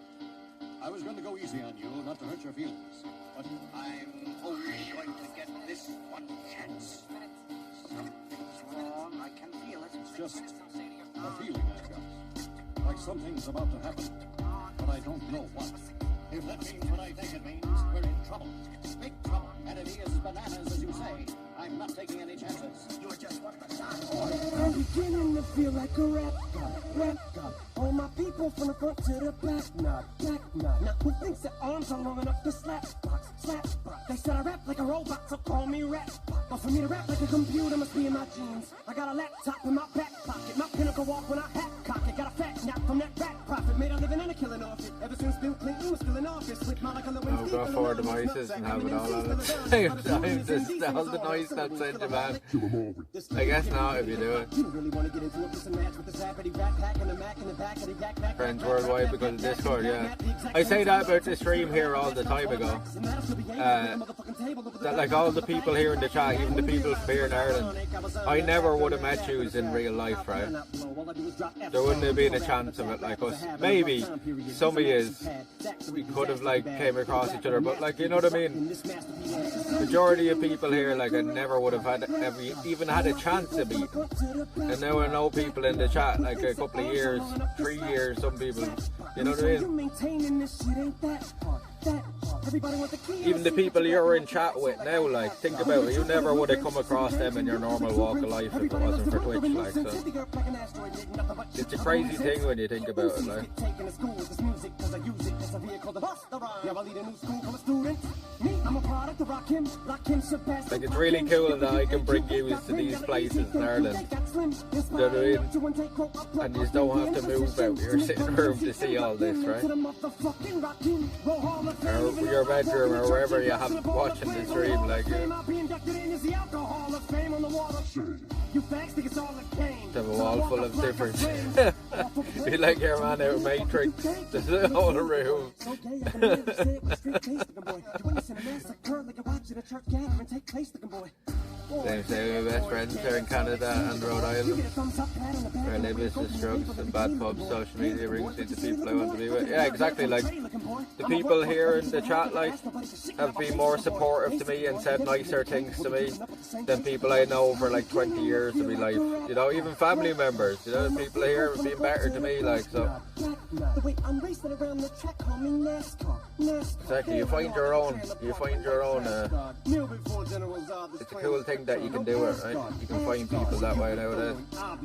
I was going to go easy on you, not to hurt your feelings. But I'm only going to get this one chance. Something's wrong. I can feel it. It's just a feeling I've got. Like something's about to happen. But I don't know what. If that means what I think it means, we're in trouble. Big trouble. And it is bananas, as you say. I'm not taking any chances. You're just one of the stars. I'm beginning to feel like a rap guy. rap God. All my people from the front to the back nod. Now who thinks their arms are long enough to slap box? They said I rap like a robot, so call me rap. But for me to rap like a computer must be in my genes. I got a laptop in my back pocket, my pinnacle walk when I hat cock it. Got a fat nap from that back profit, made a living and a killing off it. Ever since Bill Clinton was still in office, with Monica Lewinsky. I'll go for devices and have it all on it. Same time, just all the noise that's sent you, man. I guess not if you do it. Friends worldwide because of Discord, yeah. I say that about the stream here all the time ago. That like all the people here in the chat, even the people from here in Ireland, I never would have met you in real life, right? There wouldn't have been a chance of it like us. Maybe some of you we could have like came across each other, but like, you know what I mean? Majority of people here, like, I never would have had even had a chance to meet. And now I know people in the chat, like a couple of years, 3 years, some people, you know what I mean? Even the people you're in chat with now, like, think about it, you never would have come across them in your normal walk of life if it wasn't for Twitch, like, so it's a crazy thing when you think about it, like. Like, it's really cool that I can bring you to these places in Ireland, you know what I mean? And you don't have to move out your sitting room to see all this, right? Or your bedroom or wherever you have watching the stream, like, have a wall full of different be like your man out of Matrix, there's a whole room. Same with best friends here in Canada and Rhode Island, where I live is just drugs and bad pubs, social media brings me the people I want to be with. Yeah, exactly, like, the people here in the chat, like, have been more supportive to me and said nicer things to me than people I know for like 20 years of my life, you know, even family members, you know, people here have been better to me, like, so. Exactly, you find your own, it's a cool thing that you can do it, right? You can find people that way nowadays. I've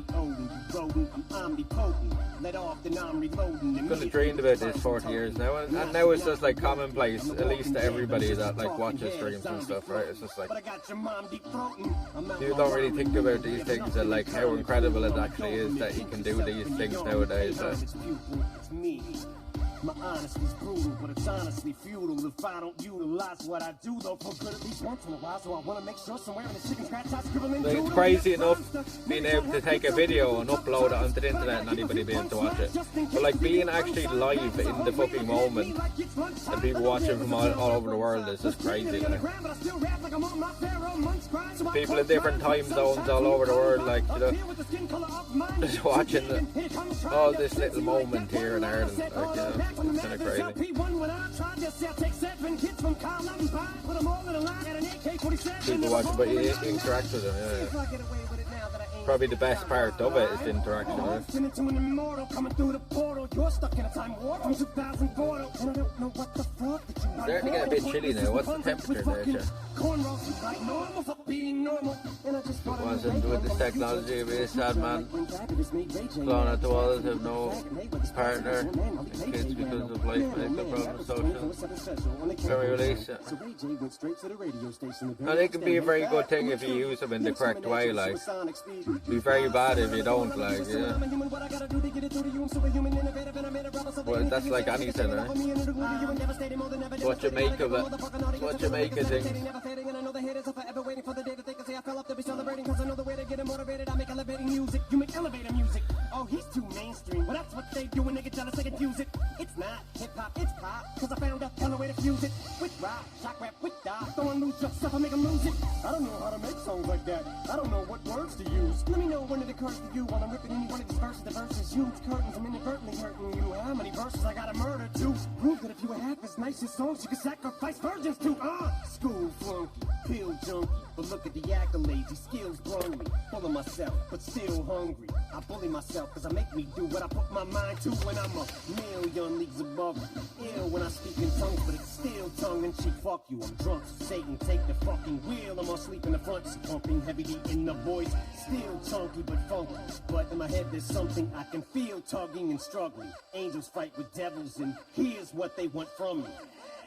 kind of dreamed about this 40 years now, and now it's just like commonplace, at least to everybody that like watches streams and stuff, right? It's just like, you don't really think about these things and like how incredible it actually is that you can do these things nowadays. My honesty's brutal, but it's honestly futile if I don't utilize what I do, though, for good at least once in a while. So I want to make sure somewhere in the chicken scratch I scribble in. It's crazy enough being able to take a video and upload it onto the internet and anybody being able to watch it. But like being actually live in the fucking moment and people watching from all over the world is just crazy. Like. People in different time zones all over the world, like, you know, just watching all this little moment here in Ireland, like, you know. It's kind of crazy. People watch, but you interact with them, yeah. Probably the best part of it is the interaction, right? Starting to get a bit chilly now. What's the temperature there, Jeff? Wasn't with this technology, be a sad man. Blown out the walls, have no partner, kids because of life, medical problems, social. Can we release it? And it can be a very good thing if you use them in the correct way, like. Be very bad if you don't, like, yeah. Well, that's like anything, right? What you make of it, what you make of things. Oh, he's too mainstream. Well, that's what they do when they get jealous, they confuse it. It's not hip-hop, it's pop, cause I found a hell of a way to fuse it. With rock, shock rap, with dog, throwing loose your stuff and make them lose it. I don't know how to make songs like that. I don't know what words to use. Let me know when it occurs to you while I'm ripping any one of these verses. The verses, huge curtains, I'm inadvertently hurting you. How many verses I gotta murder to prove that if you were half as nice as songs, you could sacrifice virgins to? School flunky, pill junkie. But look at the accolades, these skills brung me. Full of myself, but still hungry. I bully myself, cause I make me do what I put my mind to when I'm a million leagues above. Ill when I speak in tongues, but it's still tongue in cheek. Fuck you, I'm drunk, so Satan, take the fucking wheel. I'm asleep in the front, so pumping heavy D in the voice. Still chunky, but funky. But in my head, there's something I can feel tugging and struggling. Angels fight with devils, and here's what they want from me.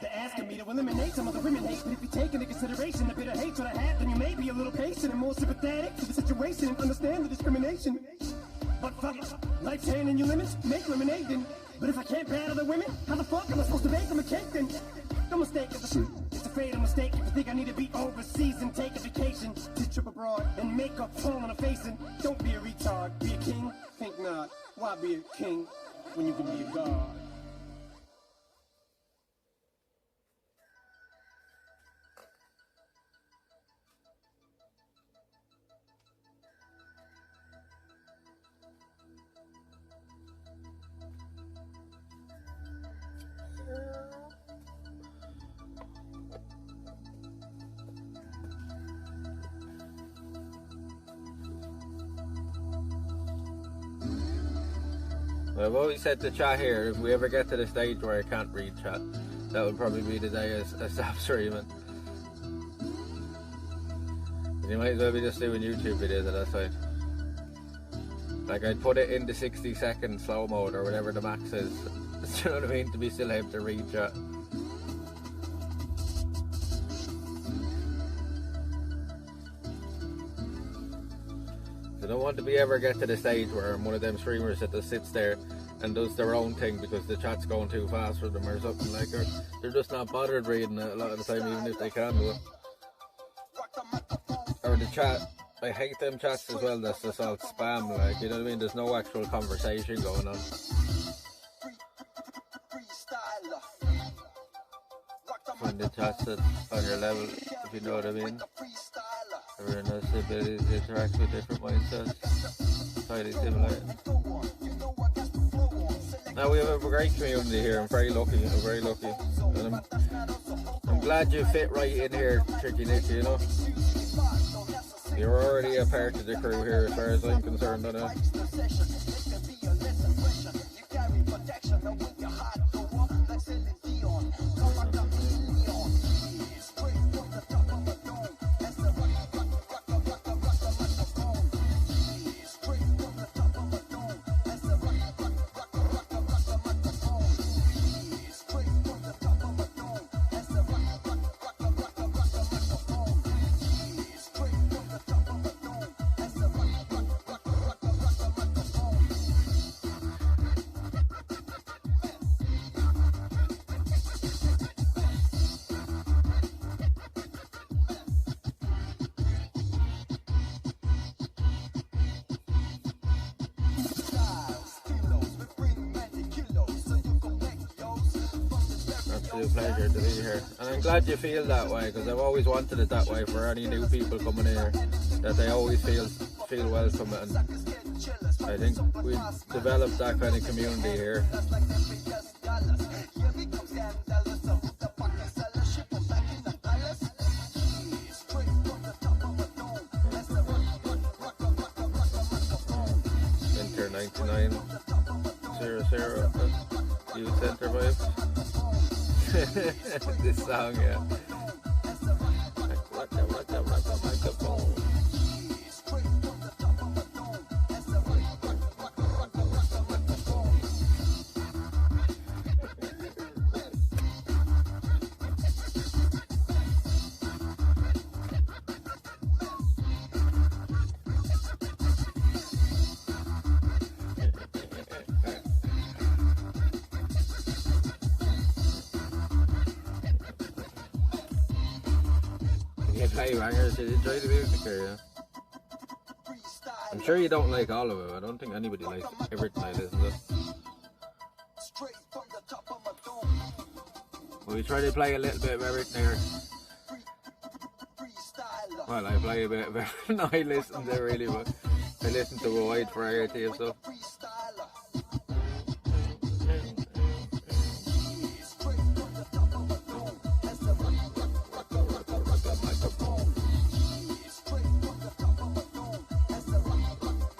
They're asking me to eliminate some of the women hate, but if you take into consideration the bitter hatred I have, then you may be a little patient and more sympathetic to the situation and understand the discrimination. But fuck it, life's handing you lemons, make lemonade then. But if I can't battle the women, how the fuck am I supposed to bake them a cake then? No mistake, it's a fatal mistake if you think I need to be overseas and take a vacation to trip abroad and make up fall on a face. And don't be a retard, be a king, think not. Why be a king when you can be a god? I've always said to chat here, if we ever get to the stage where I can't read chat, that would probably be the day I stop streaming. You might as well be just doing YouTube videos at that time. Like, I'd put it into 60-second slow mode or whatever the max is. Do you know what I mean? To be still able to read chat. I don't want to be ever get to the stage where I'm one of them streamers that just sits there and does their own thing because the chat's going too fast for them or something like that. They're just not bothered reading it a lot of the time, even if they can do it. Or the chat, I hate them chats as well, that's just all spam, like, you know what I mean? There's no actual conversation going on. Find the chats on your level, if you know what I mean. Everyone has the ability to interact with different mindsets. Highly stimulating. Now we have a great community here. I'm very lucky. And I'm glad you fit right in here, Tricky Nicky, you know. You're already a part of the crew here as far as I'm concerned, I know. Pleasure to be here, and I'm glad you feel that way because I've always wanted it that way for any new people coming in here, that they always feel welcome, and I think we've developed that kind of community here. Enter 9900 Youth Center vibes. This song, yeah. Microphone. Hey bangers, did you enjoy the music here, yeah? I'm sure you don't like all of it. I don't think anybody likes everything I listen to. We try to play a little bit of everything here. Well, I play a bit of everything I listen to really, but I listen to a wide variety of stuff.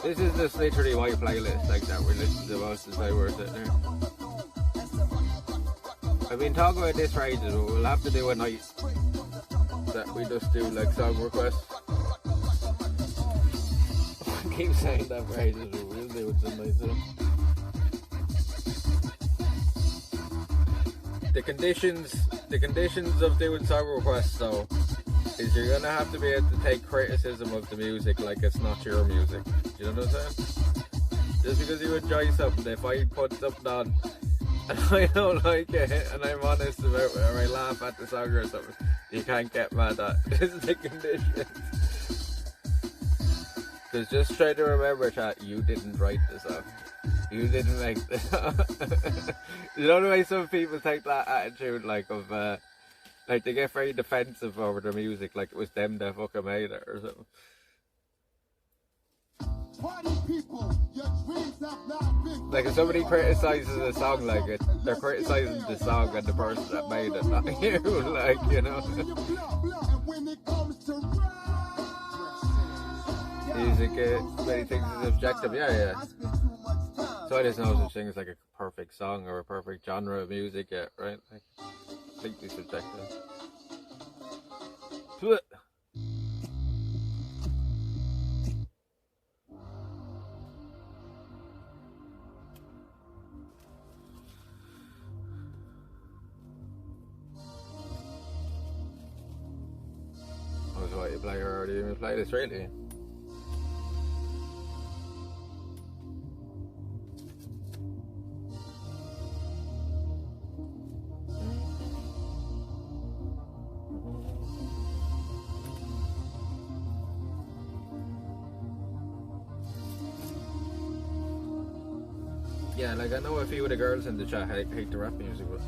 This is just literally my playlist, like that we listen to most as I were sitting there. I've been talking about this for ages, but we'll have to do a night that we just do like song requests. I keep saying that for ages, but we'll do it some night soon. The conditions of doing song requests though is you're gonna have to be able to take criticism of the music like it's not your music. You know what I'm saying? Just because you enjoy something, if I put something on and I don't like it and I'm honest about it or I laugh at the song or something, you can't get mad at it. This is the condition. Because just try to remember, chat, you didn't write the song. You didn't make the song. You know the way some people take that attitude like of like they get very defensive over their music, like it was them that fucking made it or something. Like if somebody criticizes a song like it, they're criticizing the song and the person that made it, not you, like, you know. Music, many things is objective, yeah. So there's no such thing as like a perfect song or a perfect genre of music yet, right? Like, completely subjective. I was what you play already, you play this really? Yeah, like I know a few of the girls in the chat hate the rap music, but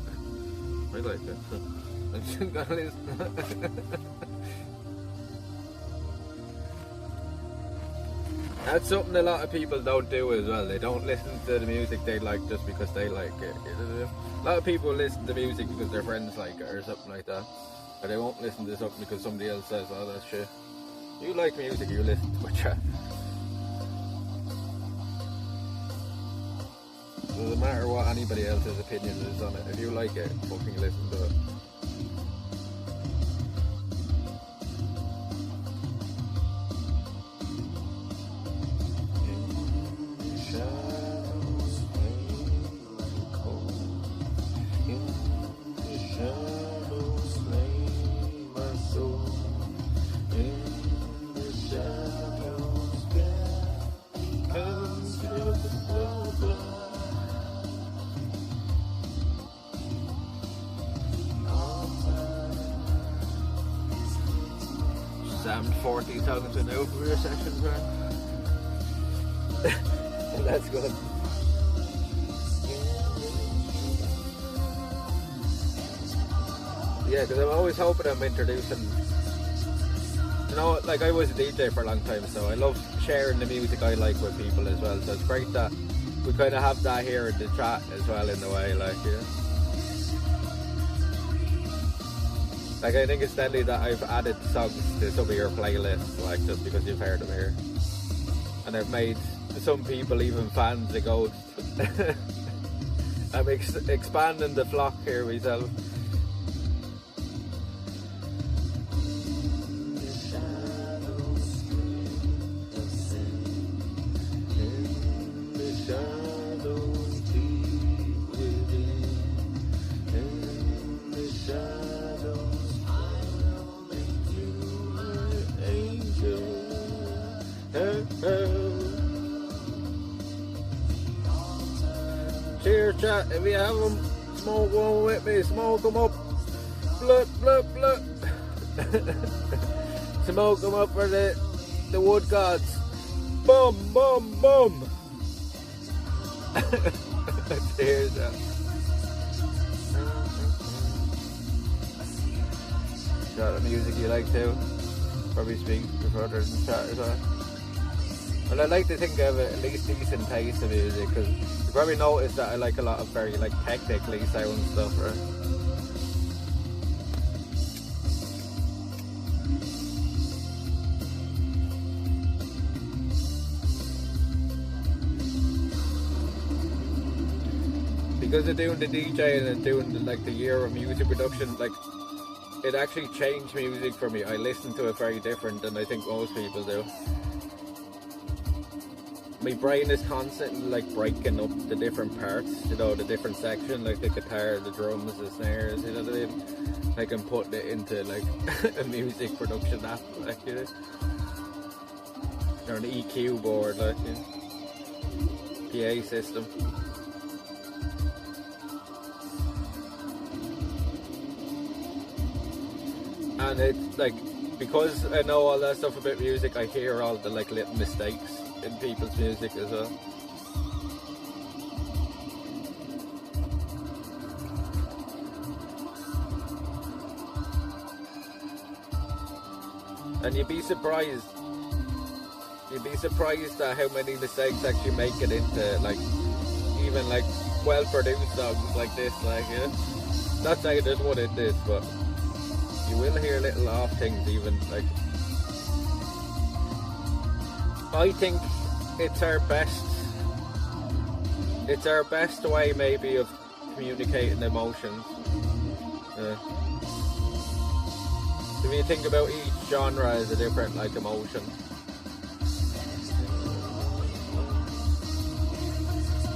I like it. I'm just gonna listen. That's something a lot of people don't do as well. They don't listen to the music they like just because they like it. A lot of people listen to music because their friends like it or something like that. But they won't listen to something because somebody else says, oh, that's shit. You like music, you listen to it, chat. Doesn't matter what anybody else's opinion is on it. If you like it, fucking listen to it. Sammed 40 songs in over your sessions, man. That's good. Yeah, because I'm always hoping I'm introducing, you know, like I was a DJ for a long time, so I love sharing the music I like with people as well, so it's great that we kind of have that here in the chat as well in a way, like, you know. Like I think it's deadly that I've added songs to some of your playlists, like just because you've heard them here. And I've made some people even fans of Ghost. I'm expanding the flock here myself. Cheers, chat. If you have them, smoke one with me. Smoke them up. Blup, blup, blup. Smoke them up for the wood gods. Boom, boom, boom. Cheers, chat. Got the music you like too? Probably speak with others in chat as well. Well, I like to think I have at least decent taste of music, because you probably noticed that I like a lot of very like technically sound stuff, right? because of doing the DJing and doing the year of music production, like it actually changed music for me. I listen to it very different than I think most people do. My brain is constantly like breaking up the different parts, you know, the different section, like the guitar, the drums, the snares, you know what I mean? Like I'm putting it into like a music production app, like, you know, or an EQ board, like, you know, PA system. And it's like, because I know all that stuff about music, I hear all the like little mistakes in people's music as well. And you'd be surprised at how many mistakes actually make it into like even like well produced songs like this, like, you know. Not saying that's what it is, but you will hear little off things even, like. I think it's our best way maybe of communicating emotions. If you think about each genre as a different like emotion.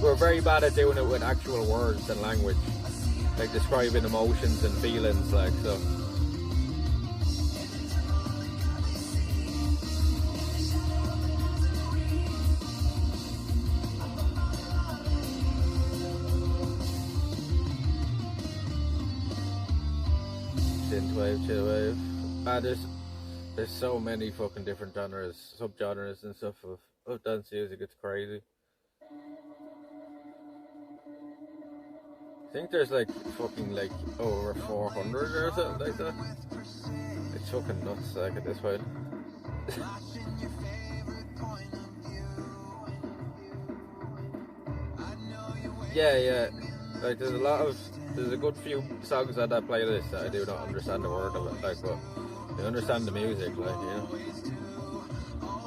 We're very bad at doing it with actual words and language, like describing emotions and feelings, like, so. Synthwave, chillwave. There's so many fucking different genres, subgenres and stuff of dance music. It's crazy. I think there's like fucking like over 400 or something like that. It's fucking nuts, like, at this point. Yeah. Like there's a good few songs on that playlist that I do not understand the word of it, like, but I understand the music, like, you know.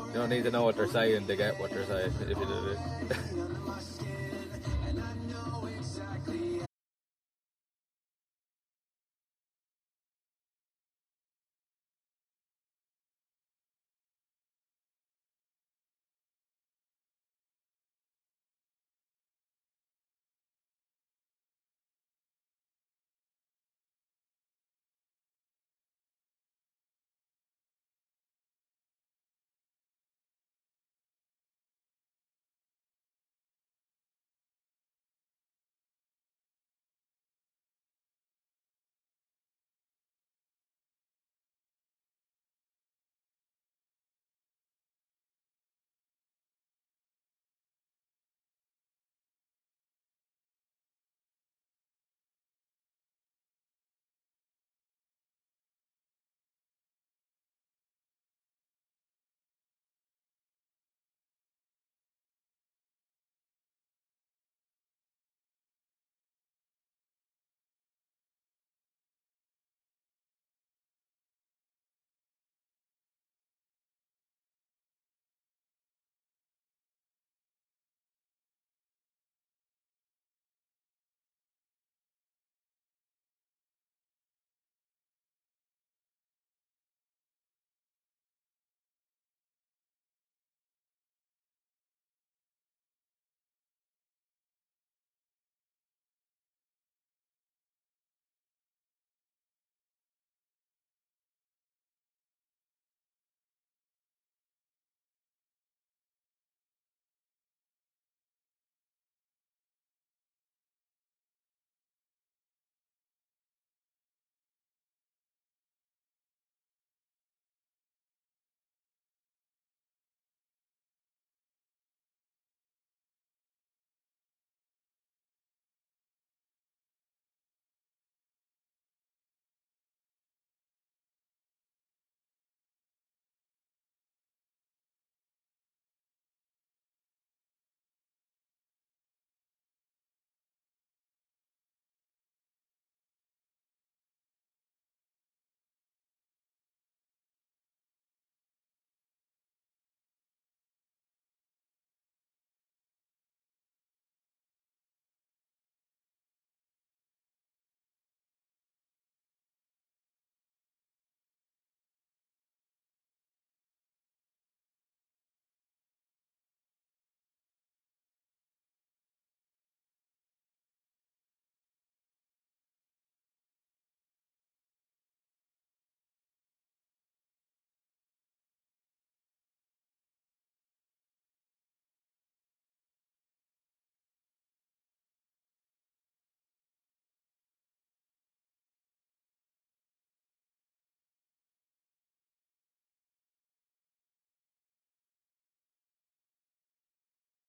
You don't need to know what they're saying to get what they're saying, if you do it.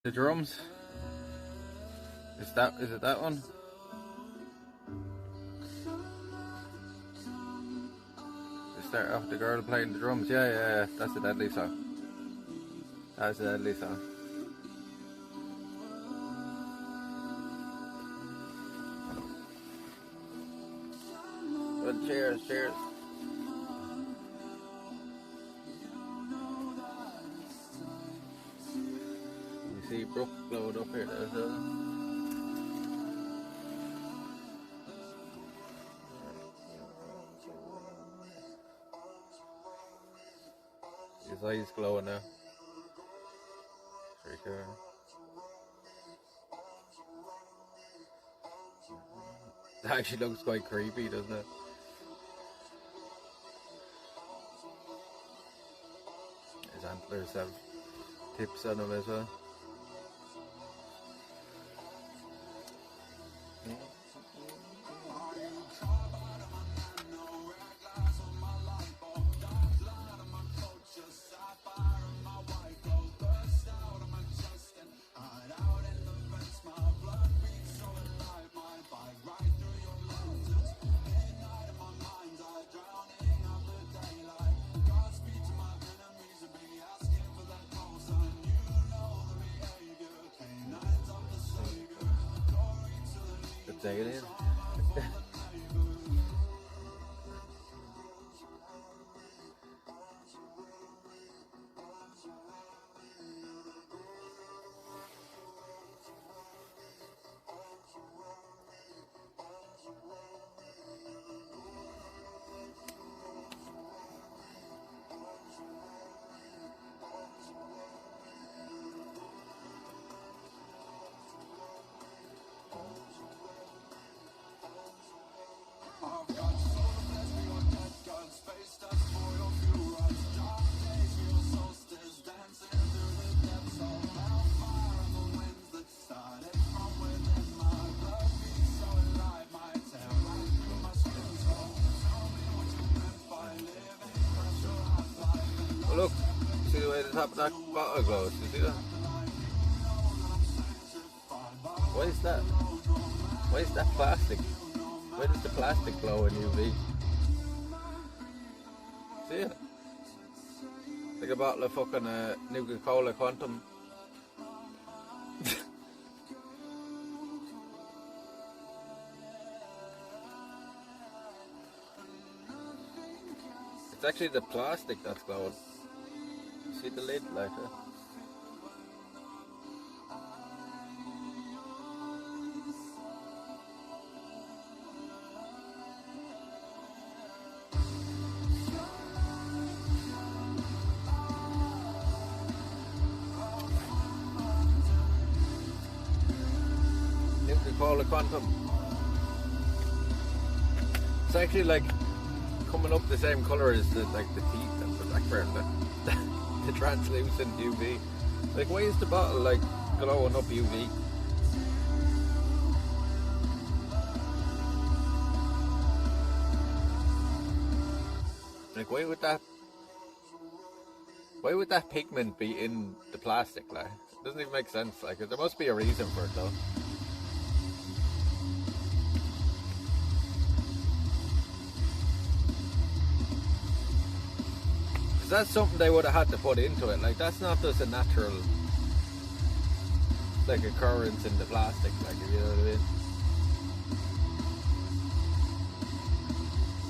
The drums. Is it that one? They start off the girl playing the drums. Yeah. That's a deadly song. That's a deadly song. Well, cheers. You see Brooke glowed up here as well. His eyes glowing now. Very cool. It actually looks quite creepy, doesn't it? His antlers have tips on them as well. Take it in. Oh look, see the way the top of that bottle goes, you see that? Why is that? Why is that plastic? Why does the plastic glow in UV? See it? Like a bottle of fucking Nuka-Cola Quantum. It's actually the plastic that's glowing. See the lid like that? Nuka-Cola Quantum. It's actually like coming up the same colour as the teeth and the background. The translucent UV. Like, why is the bottle like glowing up UV? Like, why would that pigment be in the plastic? Like, it doesn't even make sense. Like, there must be a reason for it though. That's something they would have had to put into it. Like, that's not just a natural like occurrence in the plastic, like, if you know what I mean.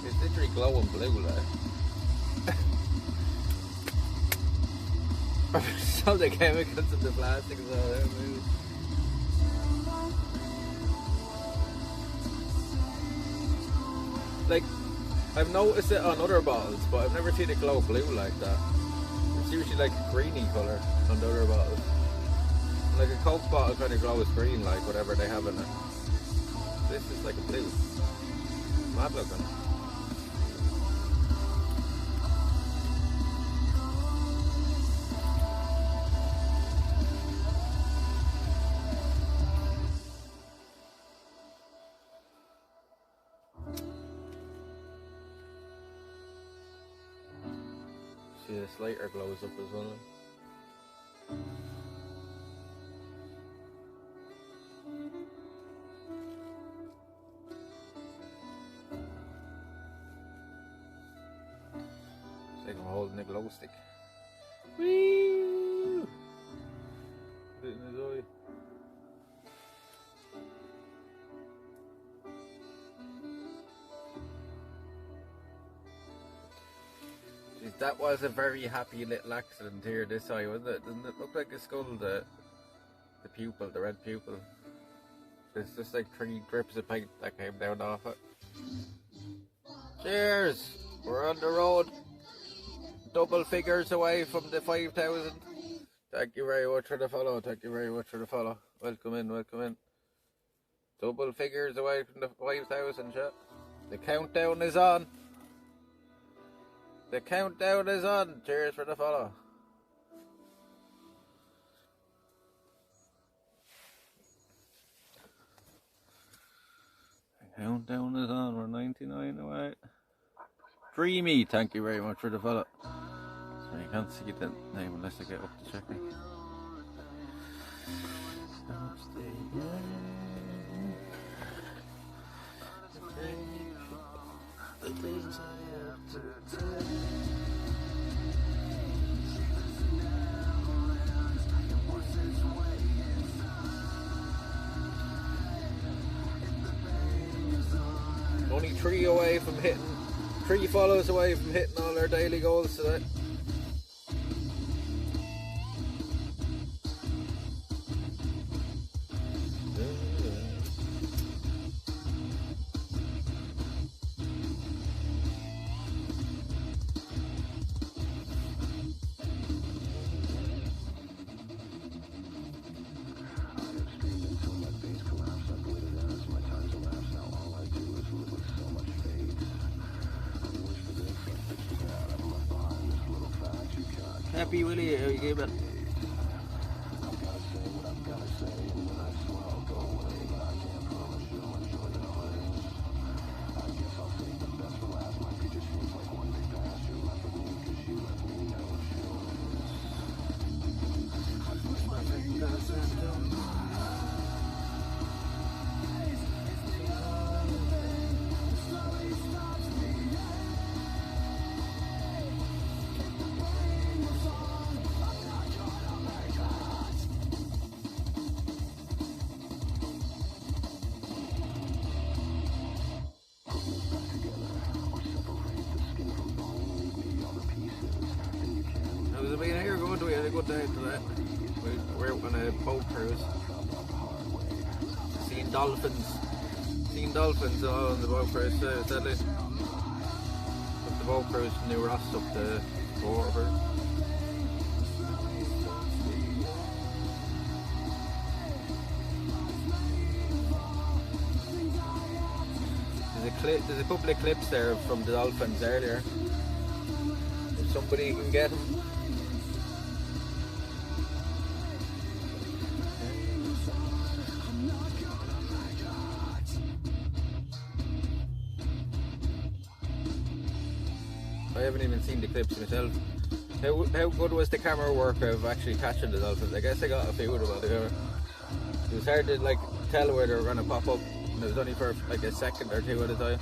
It's literally glowing blue, like. So the chemicals in the plastic is all there, maybe. Like, I've noticed it on other bottles, but I've never seen it glow blue like that. It's usually like a greeny colour on the other bottles. Like a Coke bottle kind of glows green, like whatever they have in it. This is like a blue. Mad looking. See, the Slater glows up as well. holding a glow stick. Whee! Put it in his eye. Jeez, that was a very happy little accident here, this eye, wasn't it? Doesn't it look like a skull, the pupil, the red pupil? There's just like 3 drips of paint that came down off it. Cheers! We're on the road. Double figures away from the 5,000. Thank you very much for the follow. Thank you very much for the follow. Welcome in, welcome in. Double figures away from the 5,000, chat. The countdown is on. The countdown is on. Cheers for the follow. The countdown is on. We're 99 away. Dreamy, thank you very much for the follow. So you can't see the name unless I get up to check it. Only 3 away from hitting, 3 follows away from hitting all our daily goals today. Happy Willie, how you keeping? Good day today. We're out on a boat cruise. Seeing dolphins on the boat cruise. Sadly, took the boat cruise from New Ross up to Waterford. There's a couple of clips there from the dolphins earlier. If somebody can get them. I haven't even seen the clips myself. How good was the camera work of actually catching the dolphins? I guess I got a few of them on the camera. It was hard to like tell where they were going to pop up, and it was only for like a second or 2 at a time.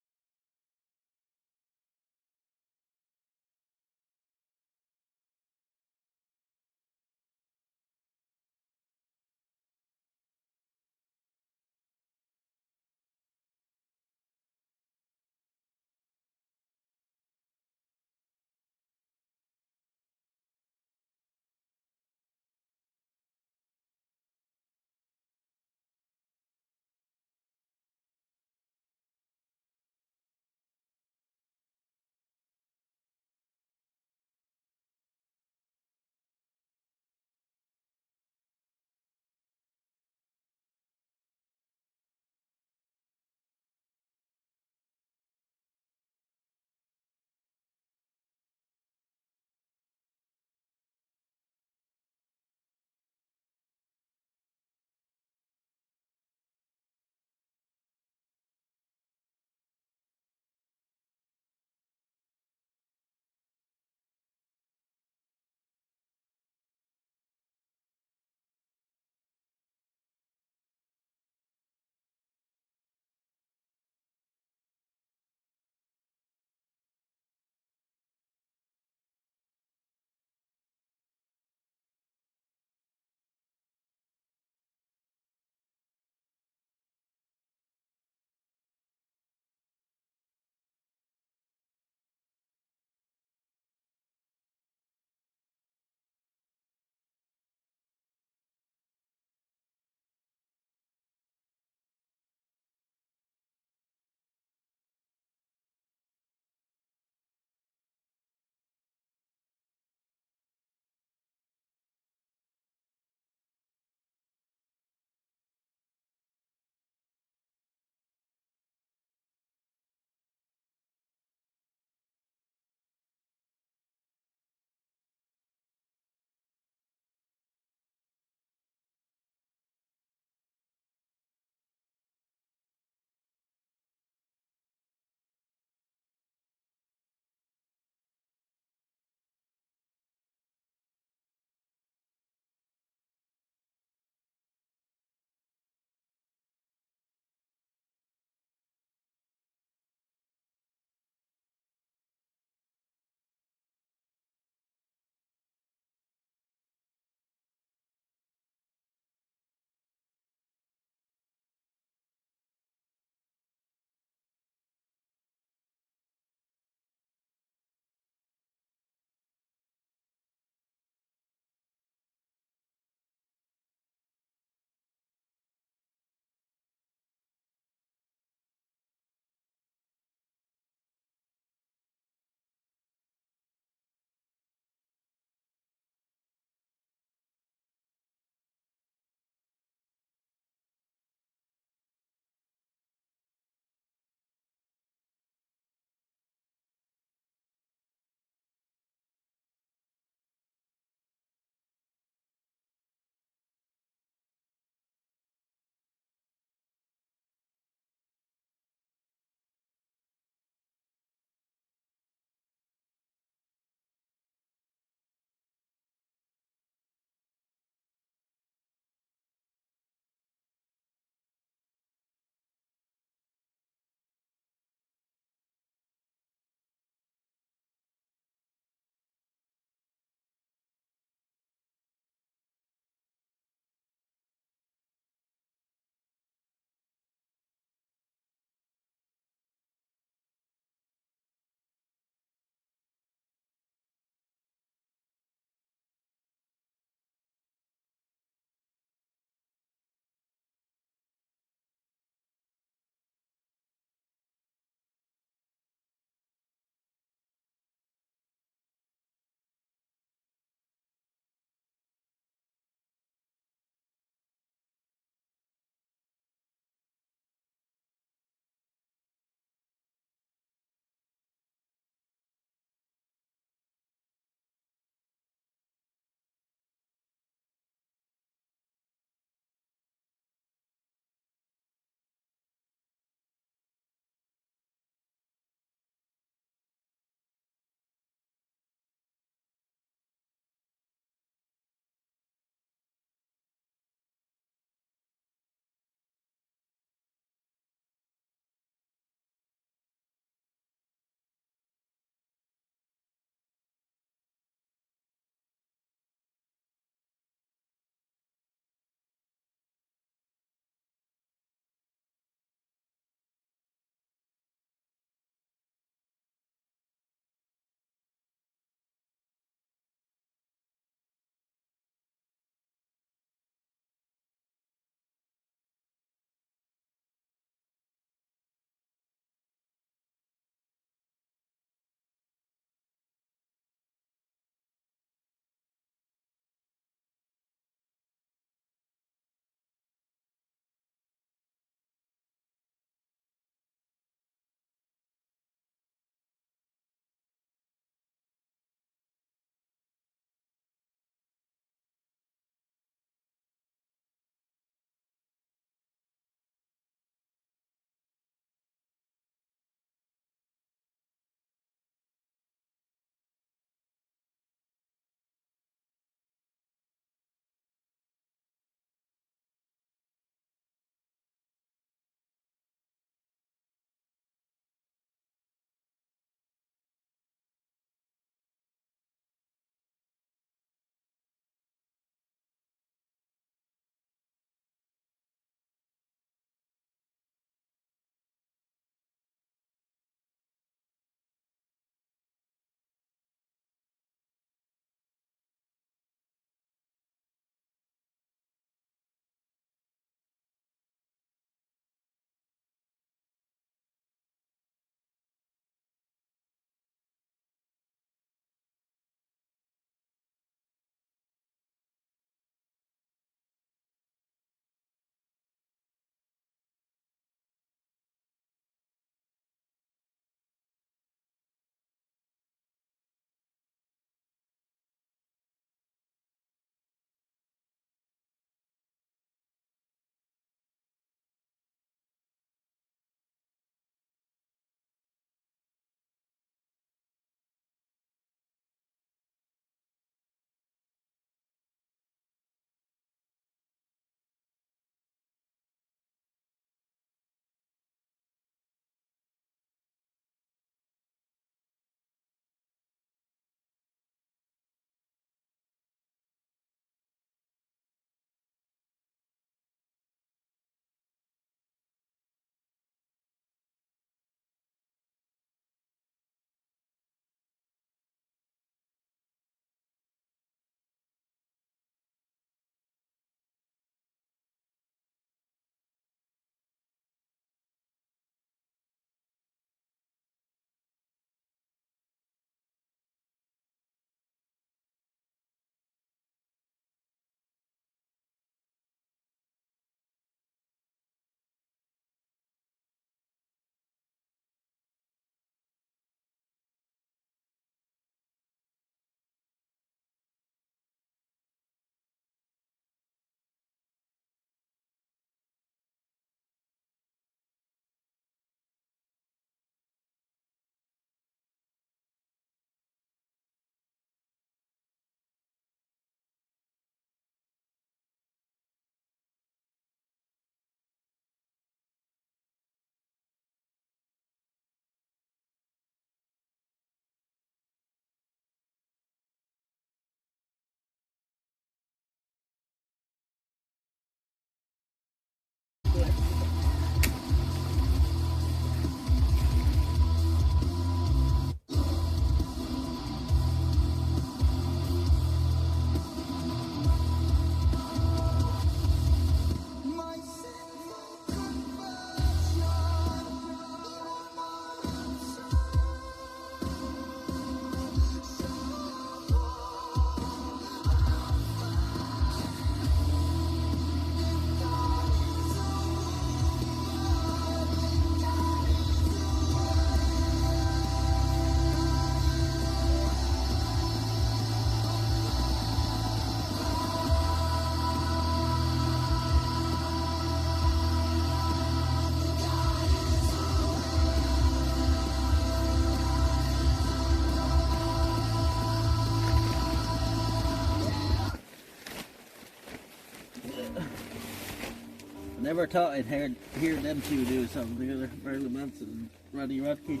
Never thought I'd hear them two do something together, Marilyn Manson and Roddy Rodkey.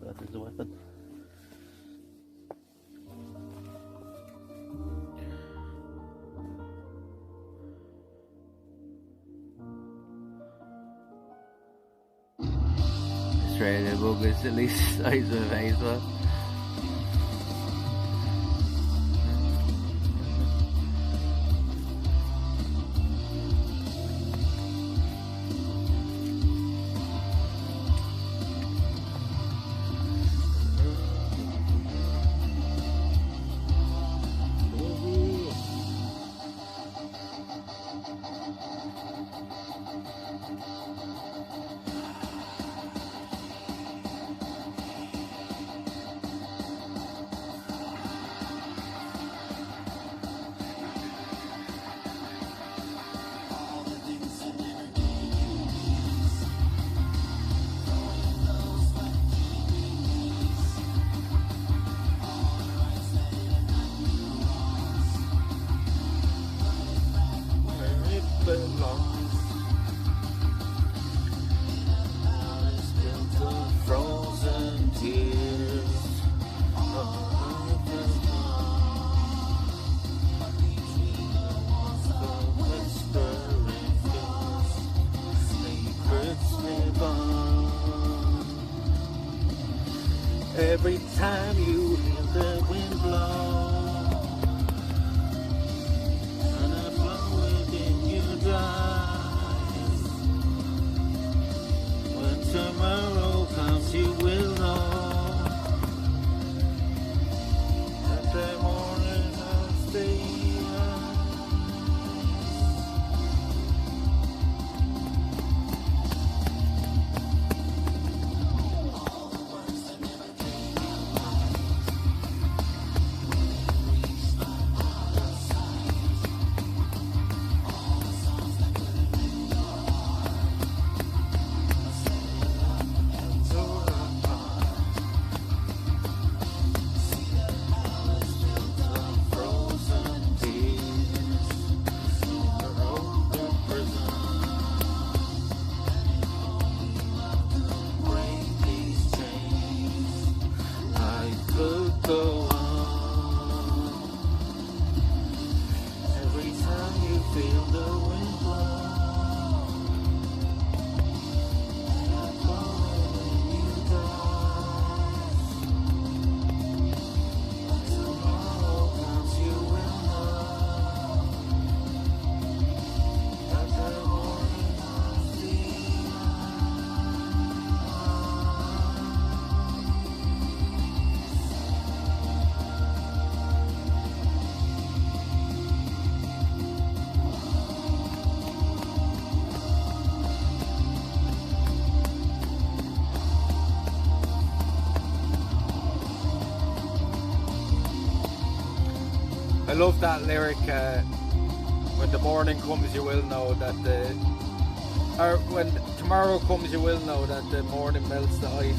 That is a weapon. Australian bug is at least the size of a baseball. Every time you hear the wind blow and I blow within your eyes, when tomorrow comes you will know that the morning I'll stay. I love that lyric, when the morning comes you will know that or when tomorrow comes you will know that the morning melts the ice.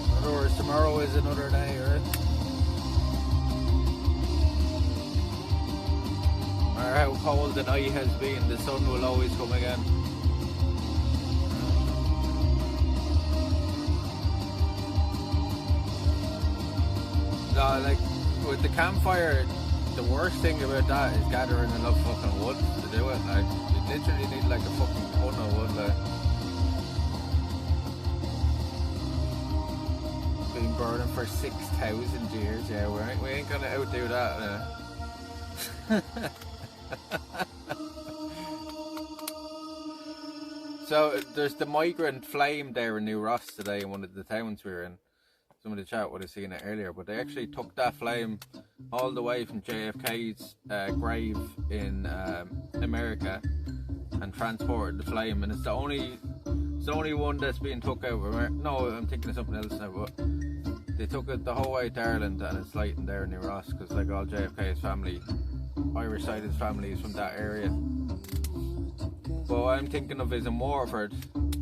In other words, tomorrow is another day, right? No matter how cold the night has been, the sun will always come again. Like with the campfire, the worst thing about that is gathering enough fucking wood to do it. Like you literally need like a fucking ton of wood. Like been burning for 6,000 years. Yeah, we ain't gonna outdo that. So there's the migrant flame there in New Ross today in one of the towns we were in. Some of the chat would have seen it earlier, but they actually took that flame all the way from JFK's grave in America and transported the flame, and it's the only one that's being took out of America. No, I'm thinking of something else now, but they took it the whole way to Ireland and it's lighting there in New Ross because like all JFK's family, Irish side of his family is from that area. But what I'm thinking of is in Waterford,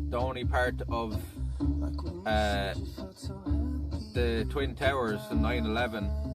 the only part of the Twin Towers in 9/11.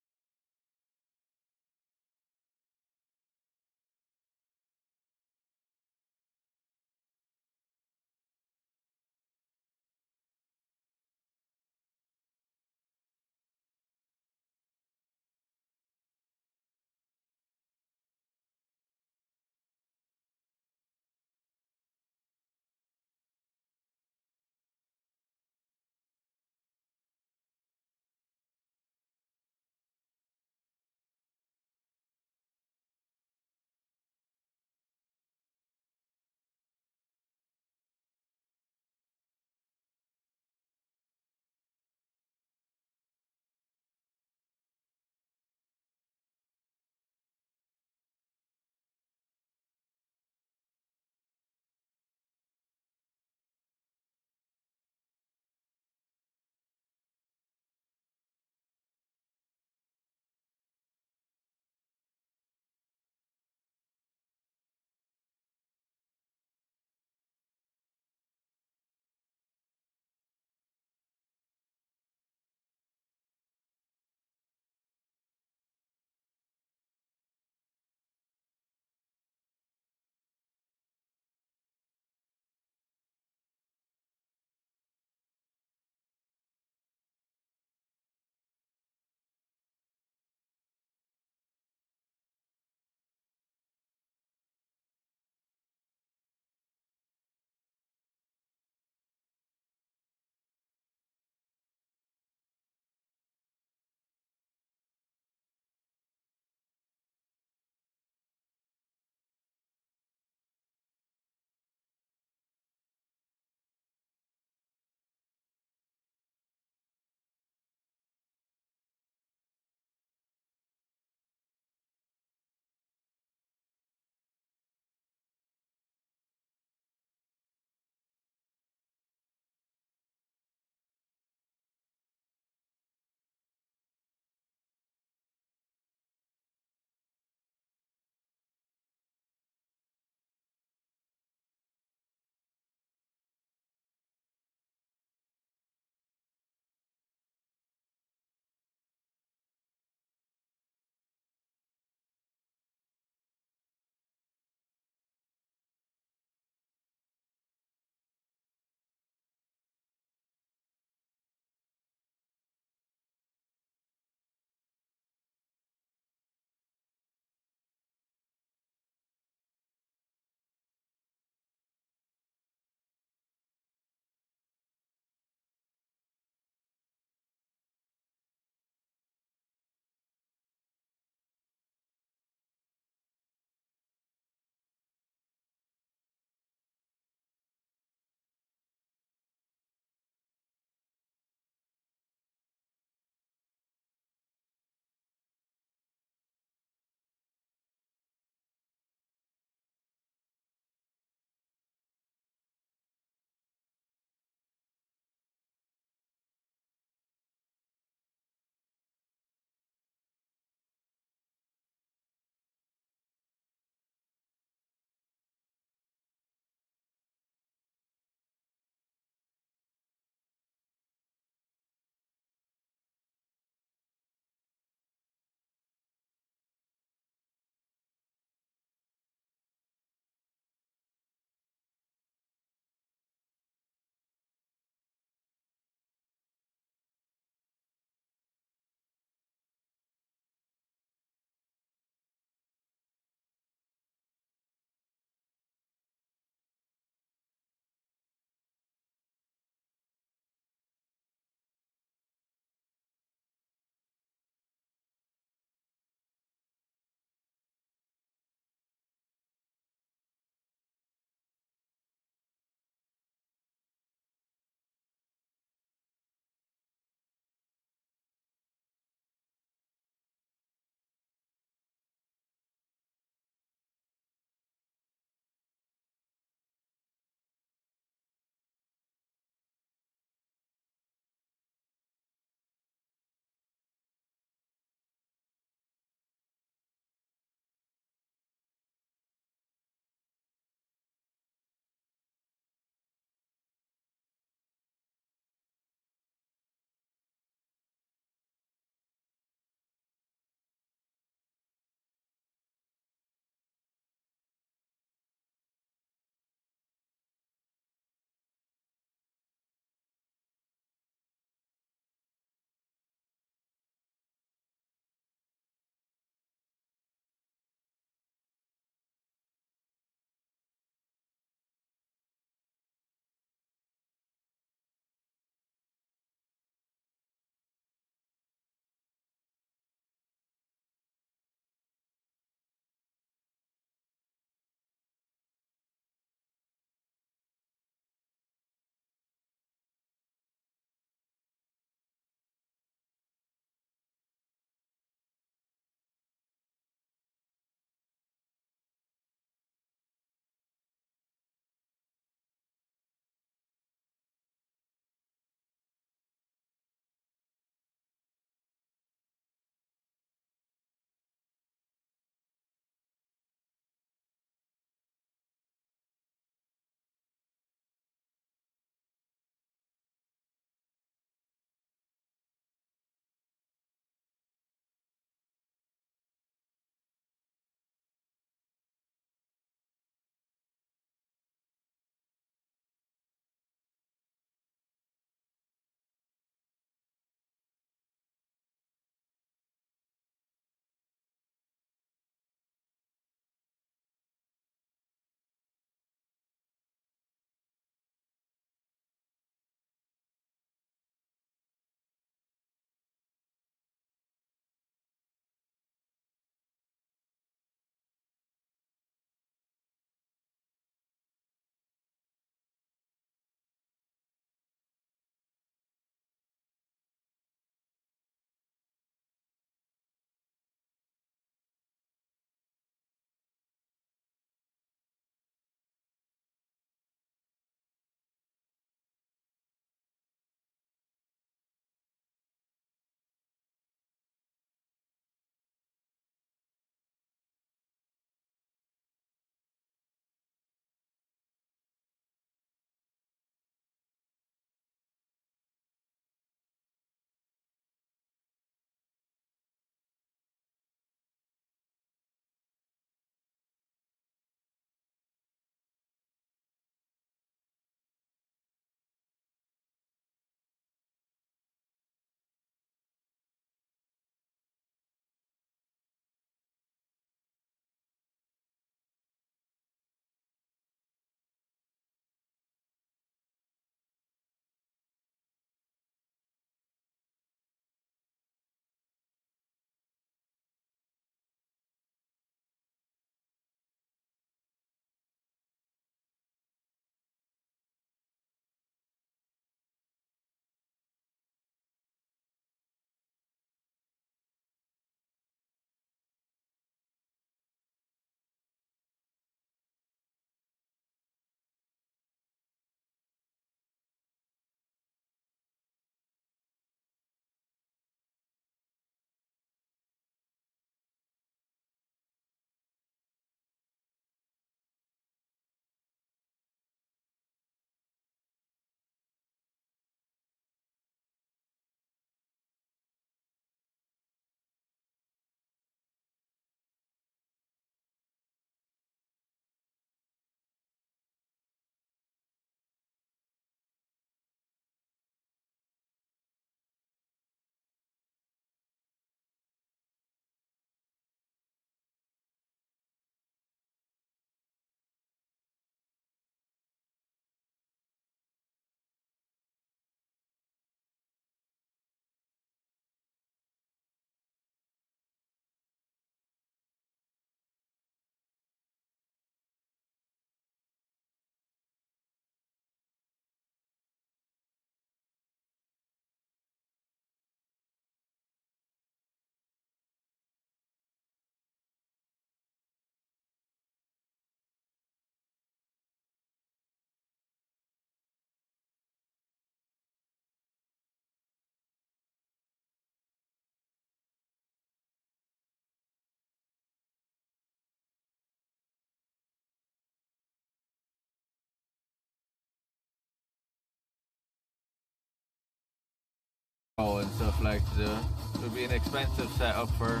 and stuff like that. It would be an expensive setup for.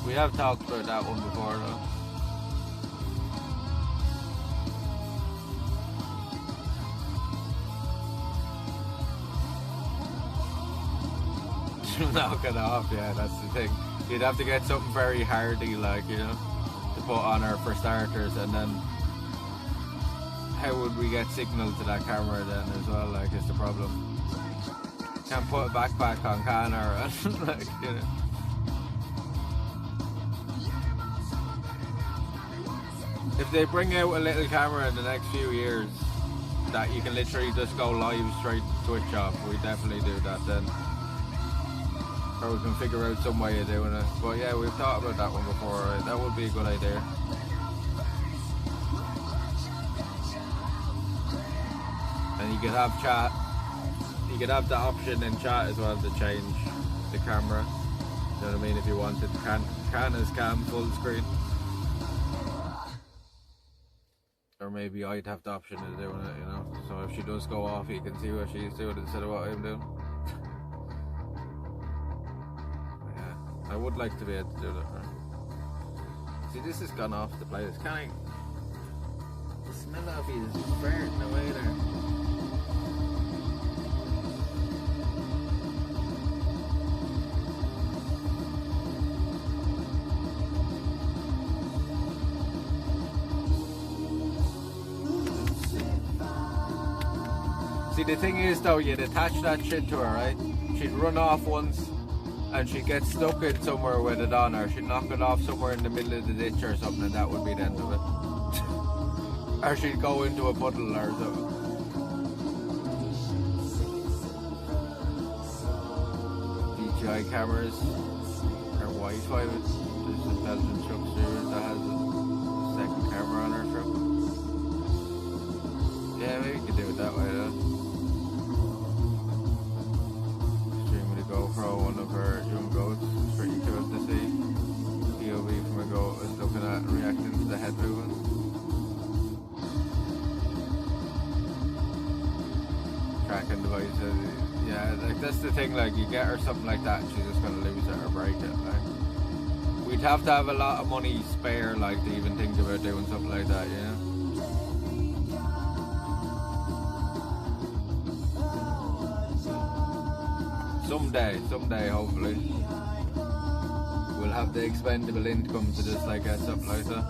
We have talked about that one before though. Knock it off, yeah, that's the thing. You'd have to get something very hardy, like, you know, to put on her for starters, and then how would we get signal to that camera then as well, like, is the problem. Can't put a backpack on, can or like, you know. If they bring out a little camera in the next few years that you can literally just go live straight Twitch off, we definitely do that then. Or we can figure out some way of doing it. But yeah, we've thought about that one before, right? That would be a good idea. And you could have chat. You could have the option in chat as well to change the camera. You know what I mean? If you wanted, can as cam full screen. Or maybe I'd have the option of doing it, you know? So if she does go off, you can see what she's doing instead of what I'm doing. I would like to be able to do that. See, this has gone off the place. Can I? The smell of it is burning away there. See, the thing is though, you'd attach that shit to her, right? She'd run off once. And she'd get stuck in somewhere with it on her. She'd knock it off somewhere in the middle of the ditch or something, and that would be the end of it. Or she'd go into a puddle or something. DJI cameras are Wi-Fi. There's a Belgian truck series that has a second camera on her truck. Yeah, maybe you could do it that way though. GoPro, one of her young goats. It's pretty cool to see. POV from a goat is looking at and reacting to the head movement. Tracking devices. Yeah, like that's the thing, like you get her something like that and she's just gonna lose it or break it. Like we'd have to have a lot of money spare like to even think about doing something like that, you know? Someday, hopefully, we'll have the expendable income to just like get something like that.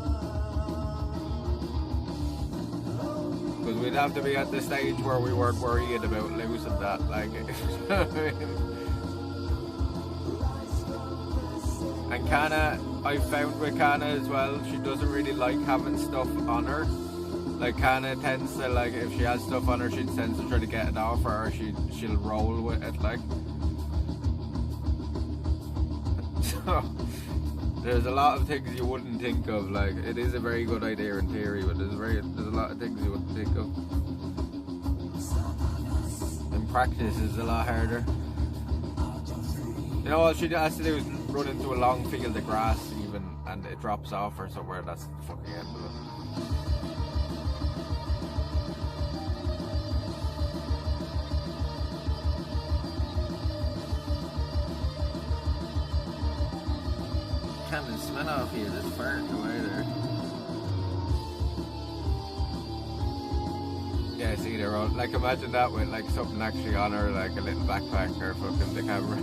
Because we'd have to be at the stage where we weren't worried about losing that, like. And Kana, I found with Kana as well, she doesn't really like having stuff on her. Like Kana tends to, like, if she has stuff on her, she tends to try to get it off her, or she'll roll with it, like. There's a lot of things you wouldn't think of. Like it is a very good idea in theory, but there's a lot of things you wouldn't think of. In practice, it's a lot harder. You know, all she has to do is run into a long field of grass, even, and it drops off or somewhere. That's the fucking end of it. Can't even smell off here, there's farting away there. Yeah, see, they're all, like, imagine that with, like, something actually on her, like a little backpack or fucking the camera.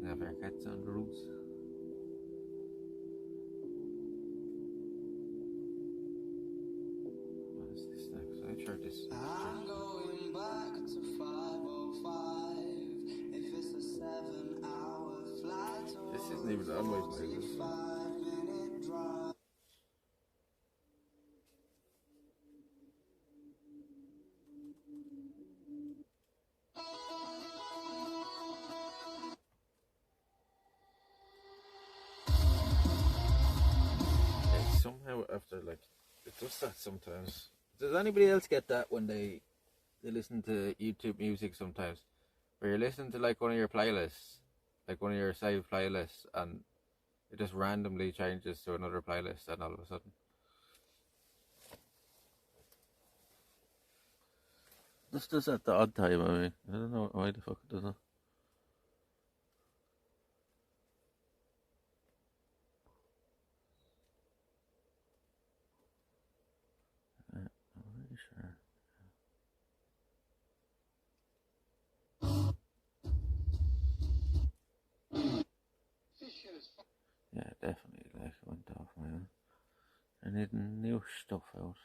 Have our cats on the roofs. What is this next? I tried this. I'm going back to 505. This isn't even on my playlist. Somehow after like it does that sometimes. Does anybody else get that when they listen to YouTube music sometimes? Where you're listening to like one of your playlists, like one of your saved playlists, and it just randomly changes to another playlist and all of a sudden. This does at the odd time, I mean. I don't know why the fuck it does that. I'm not sure. Yeah, definitely like went off my own. I need new stuff out.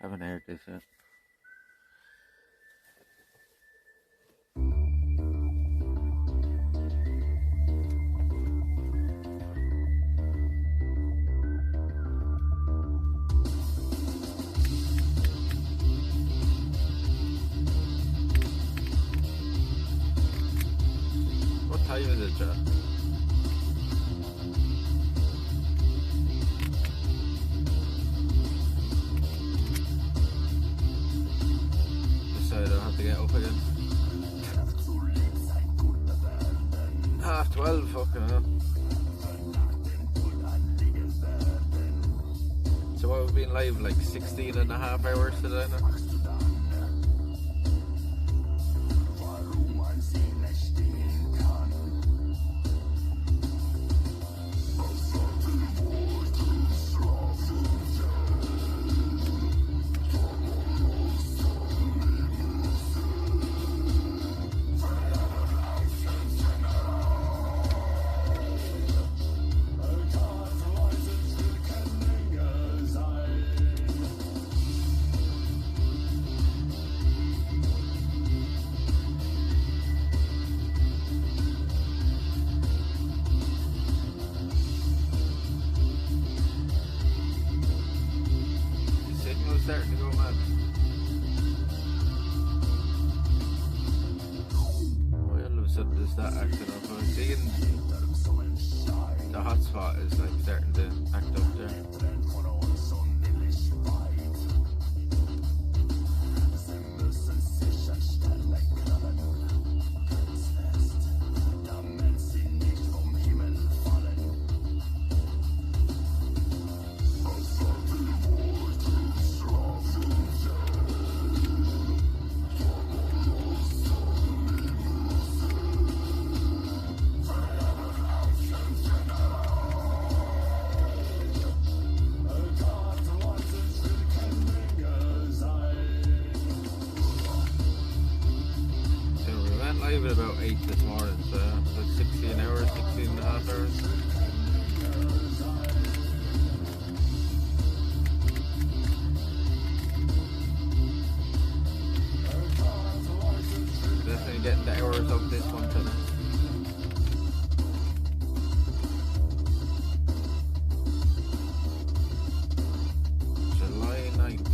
Haven't heard this yet. What time is it, Jack? Just so I don't have to get up again. 12:30, fucking hell. So what, we've been live like 16 and a half hours today now? Starting to go mad. Why all of a sudden does that acting up? I'm seeing the hotspot is like starting to act up there. At about 8 this morning, so like 16 hours, 16 and a half hours. Definitely getting the hours up this one today. July 9th.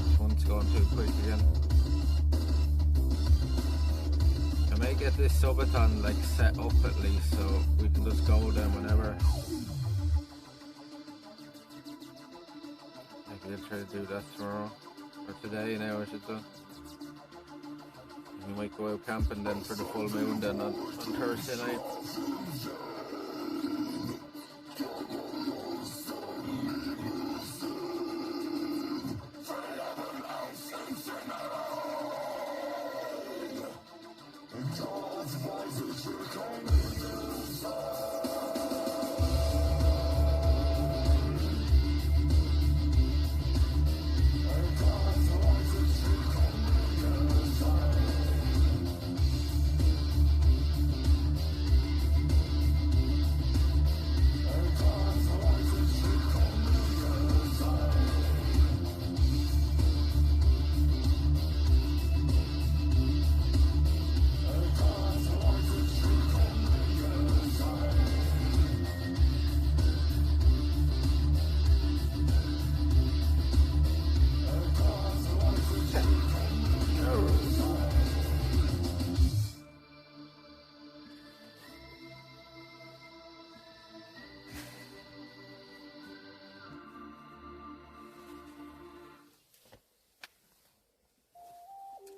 This one's gone too quick again. I may get this subathon like set up at least so we can just go then whenever. I can try to do that tomorrow or today now I should say. We might go out camping then for the full moon then on Thursday night.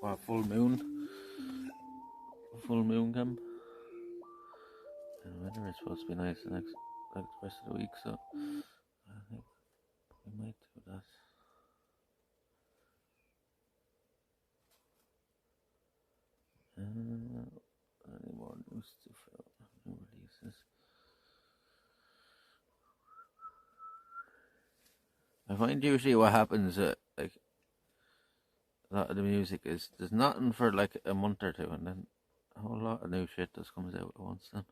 what, full moon camp. And the weather is supposed to be nice the rest of the week, so I think we might do that. Any more new stuff out, new releases. I find usually what happens, like a lot of the music is there's nothing for like a month or two, and then a whole lot of new shit just comes out at once. Then.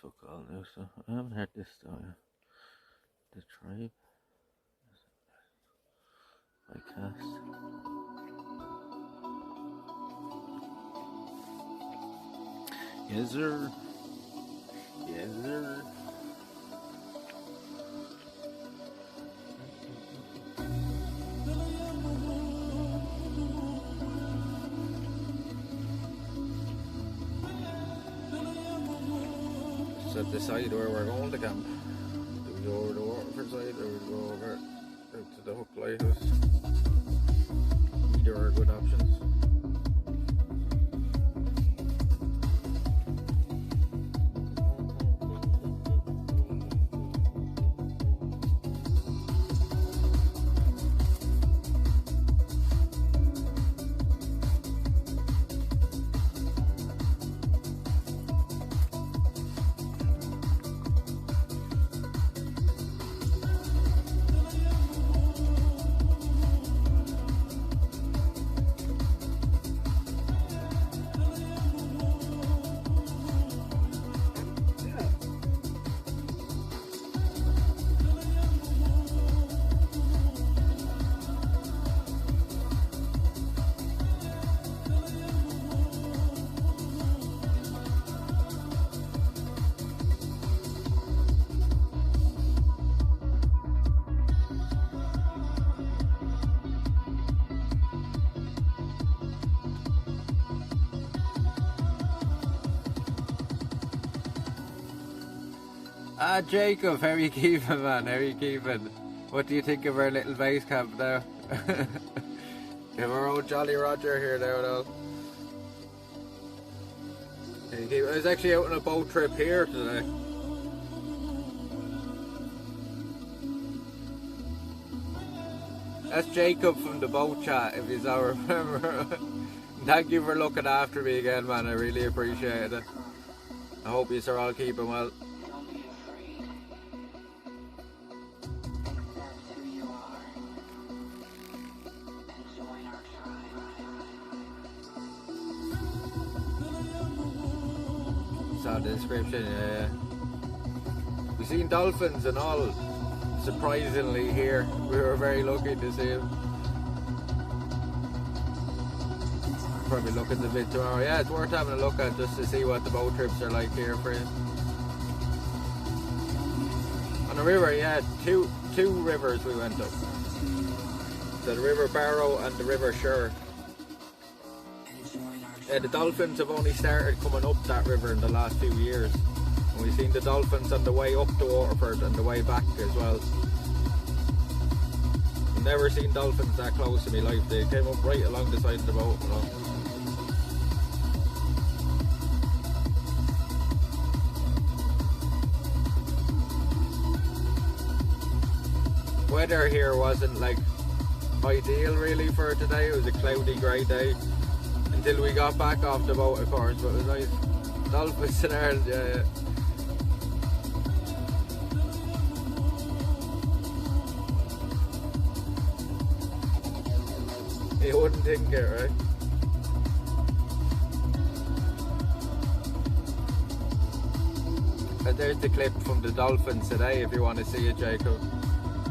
Fuck all new stuff. I haven't heard this though. The Tribe by Cast. Yes sir. Yes sir. Decide where we're going to camp. Do we go over the Waterford side or do we go over out to the Hook Lighthouse? Either are good options. Jacob, how are you keeping, man? How are you keeping? What do you think of our little base camp now? We have our old Jolly Roger here now. I was actually out on a boat trip here today. That's Jacob from the boat chat, if you don't remember. Thank you for looking after me again, man. I really appreciate it. I hope you are all keeping well. Saw the description, yeah. We've seen dolphins and all, surprisingly, here. We were very lucky to see them. Probably look at the bit tomorrow. Yeah, it's worth having a look at just to see what the boat trips are like here for you. On the river, yeah, two rivers we went up. So the River Barrow and the River Sure. The dolphins have only started coming up that river in the last few years. And we've seen the dolphins on the way up to Waterford and the way back as well. I've never seen dolphins that close to me life. They came up right along the side of the boat, you know. Weather here wasn't like ideal really for today. It was a cloudy grey day. Until we got back off the boat, of course, but it was nice. Dolphins in Ireland, yeah. You wouldn't think it, right? And there's the clip from the dolphins today, if you want to see it, Jacob.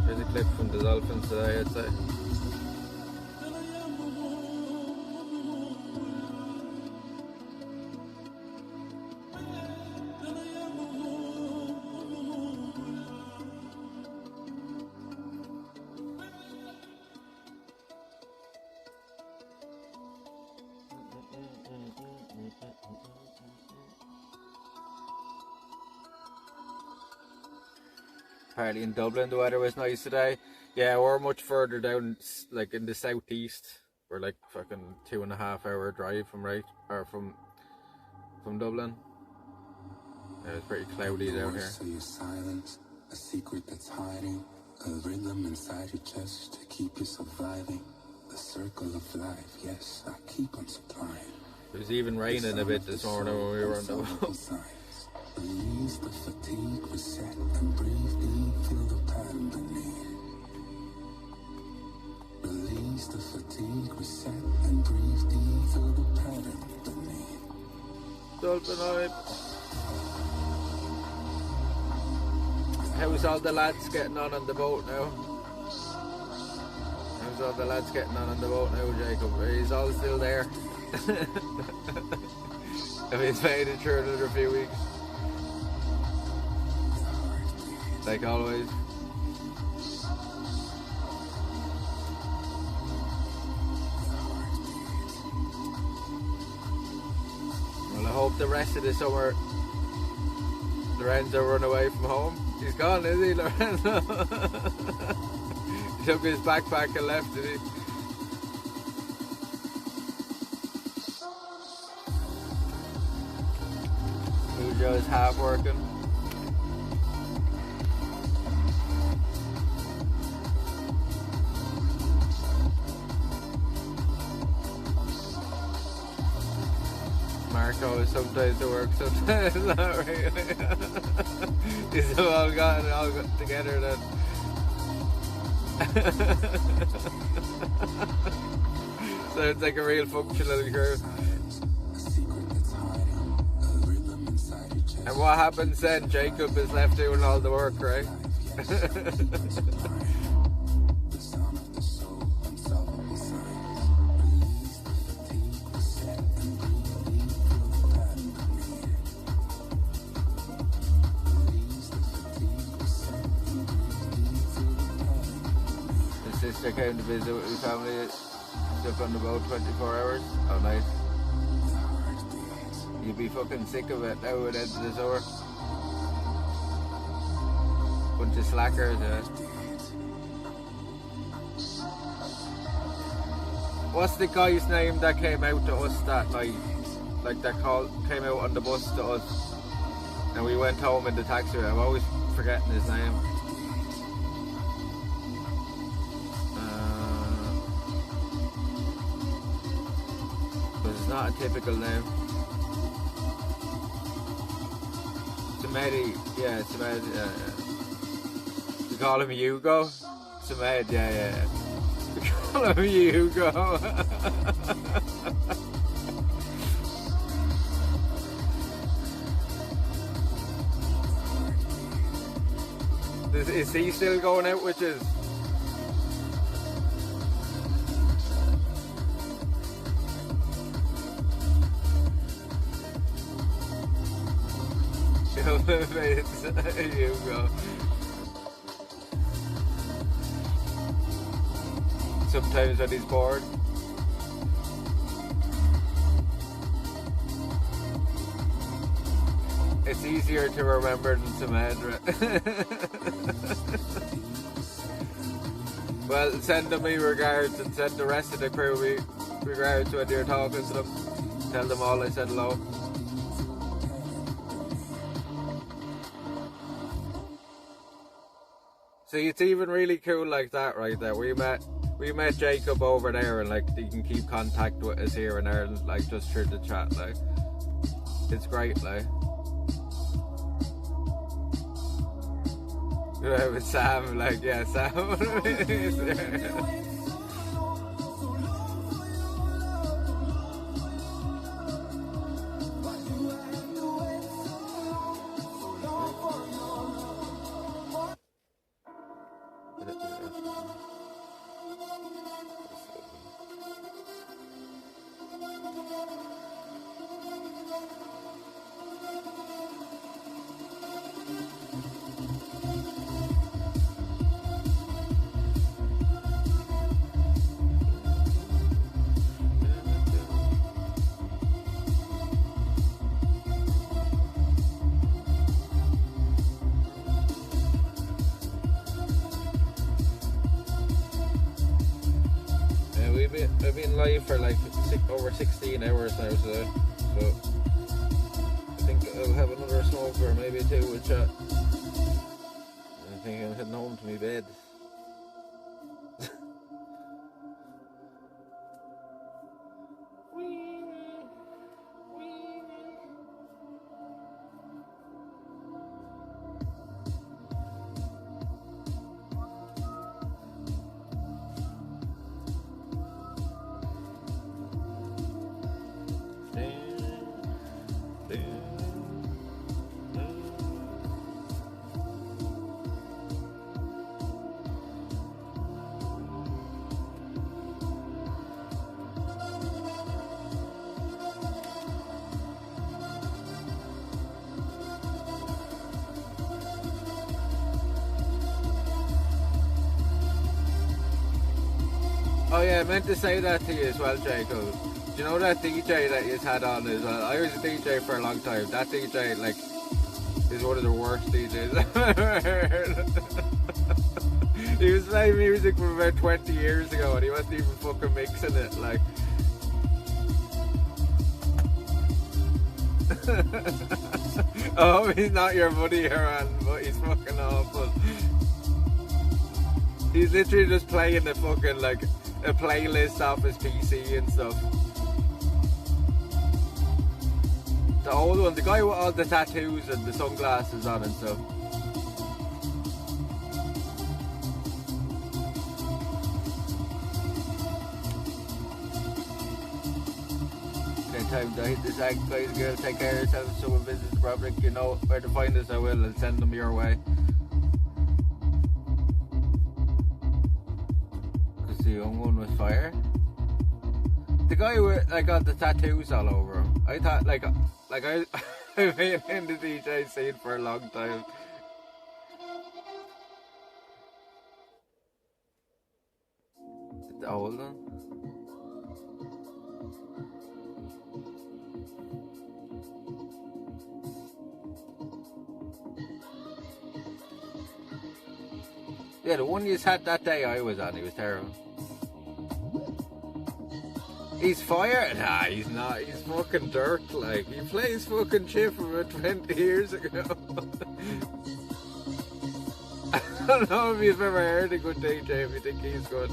There's a clip from the dolphins today, I'd say. Apparently in Dublin the weather was nice today. Yeah, we're much further down, like in the southeast. We're like fucking 2.5 hour drive from Dublin. Yeah, it's pretty cloudy down here. So your silence, a secret that's hiding, a rhythm inside your chest to keep you surviving. The circle of life, yes, I keep on supplying. It was even raining a bit this morning when we were on the boat. Release the fatigue, reset and breathe deep, feel the pattern beneath. Release the fatigue, reset and breathe deep, feel the pattern beneath. Dolphin Eye. How's all the lads getting on the boat now? How's all the lads getting on the boat now, Jacob? He's all still there. Have he's made it through another few weeks? Like always. Well, I hope the rest of the summer Lorenzo run away from home. He's gone, is he, Lorenzo? He took his backpack and left, did he? Joe's half working. Marco is sometimes at work, sometimes not really. These have all got together then. Sounds like a real functional crew. And what happens then? Jacob is left doing all the work, right? His sister came to visit with his family, stuck on the boat 24 hours. Oh, nice. You'd be fucking sick of it now at the end of the summer. Bunch of slackers, yeah. What's the guy's name that came out to us that night? Like that came out on the bus to us and we went home in the taxi. I'm always forgetting his name. But it's not a typical name. Samedi, yeah, Samedi, yeah. We call him Hugo? Samedi, yeah. We call him Hugo. Is he still going out with us? Hugo. Sometimes when he's bored. It's easier to remember than Samandra. Well, send them me regards and send the rest of the crew me regards when you're talking to them. Tell them all I said hello. See, it's even really cool like that right there. We met Jacob over there and like he can keep contact with us here in Ireland, like just through the chat, like. It's great, like. With Sam, like, yeah, Sam. been live for like over 16 hours now, so I think I'll have another smoke or maybe two with chat. I think I'm heading home to my bed. Oh yeah, I meant to say that to you as well, Jacob. Do you know that DJ that you had on as well? I was a DJ for a long time. That DJ, like, is one of the worst DJs I've ever heard. He was playing music from about 20 years ago and he wasn't even fucking mixing it, like. Oh, he's not your buddy here, man, but he's fucking awful. He's literally just playing the fucking, like, a playlist off his PC and stuff. The old one, the guy with all the tattoos and the sunglasses on and stuff. Okay, time to hit this act, guys, girls, take care of yourself. If someone visits the property, you know where to find us, I will, and send them your way. The young one with fire. The guy with like got the tattoos all over him. I thought like I've been in the DJ scene for a long time. The old one. Yeah, the one you had that day I was on, he was terrible. He's fire? Nah, he's not. He's fucking dirt, like. He plays fucking shit from about 20 years ago. I don't know if you've ever heard a good DJ if you think he's good.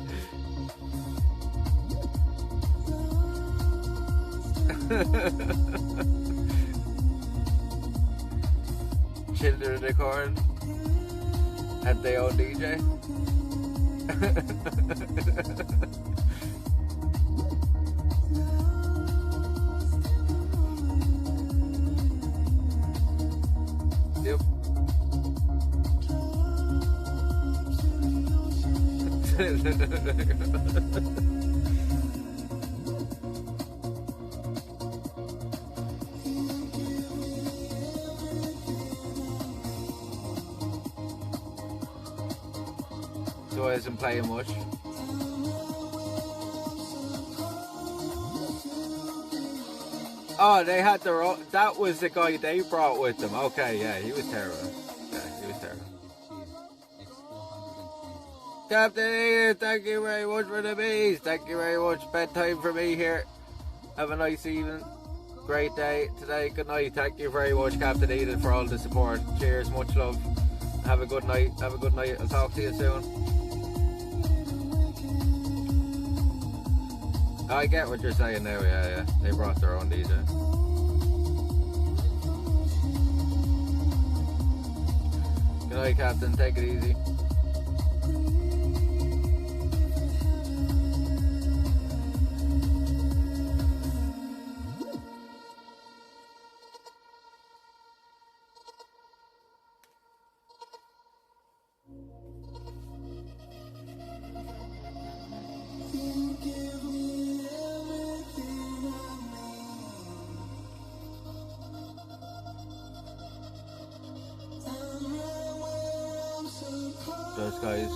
Children of the Corn had their own DJ. Yep. So I wasn't playing much. Oh, they had their own. That was the guy they brought with them. Okay, yeah, he was terrible. Yeah, he was terrible. Captain Ian, thank you very much for the bees. Thank you very much. Bedtime for me here. Have a nice evening. Great day today. Good night. Thank you very much, Captain Ian, for all the support. Cheers. Much love. Have a good night. Have a good night. I'll talk to you soon. I get what you're saying now, yeah. They brought their own DJ. Good night, Captain. Take it easy. Those guys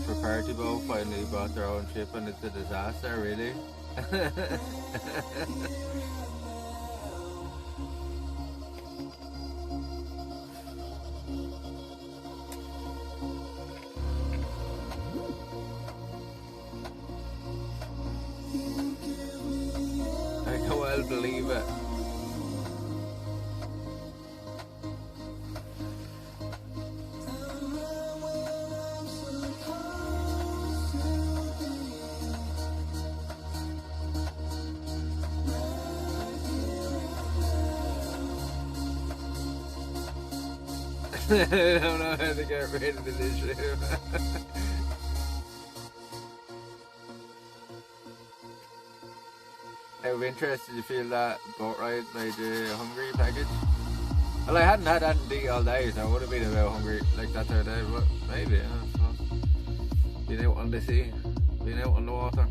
for Party Boat finally brought their own ship and it's a disaster, really. I don't know how to get rid of the initiative. I would be interested to feel that boat ride made you hungry package. Well, I hadn't had anything to eat all day, so I would have been a bit hungry like that the other day, but maybe, yeah, I suppose. Being out on the sea, being out on the water.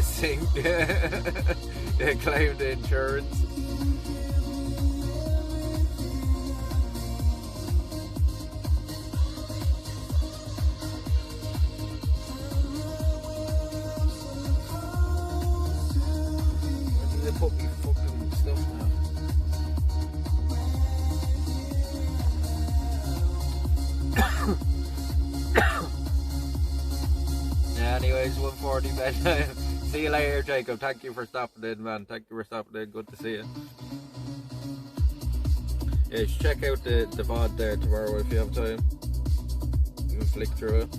Sink. Yeah, claim the insurance. They put me fucking stuff now. Yeah, anyways, 1:40 bedtime. See you later, Jacob. Thank you for stopping in, man. Thank you for stopping in. Good to see you. Yeah, check out the VOD there tomorrow if you have time. You can flick through it.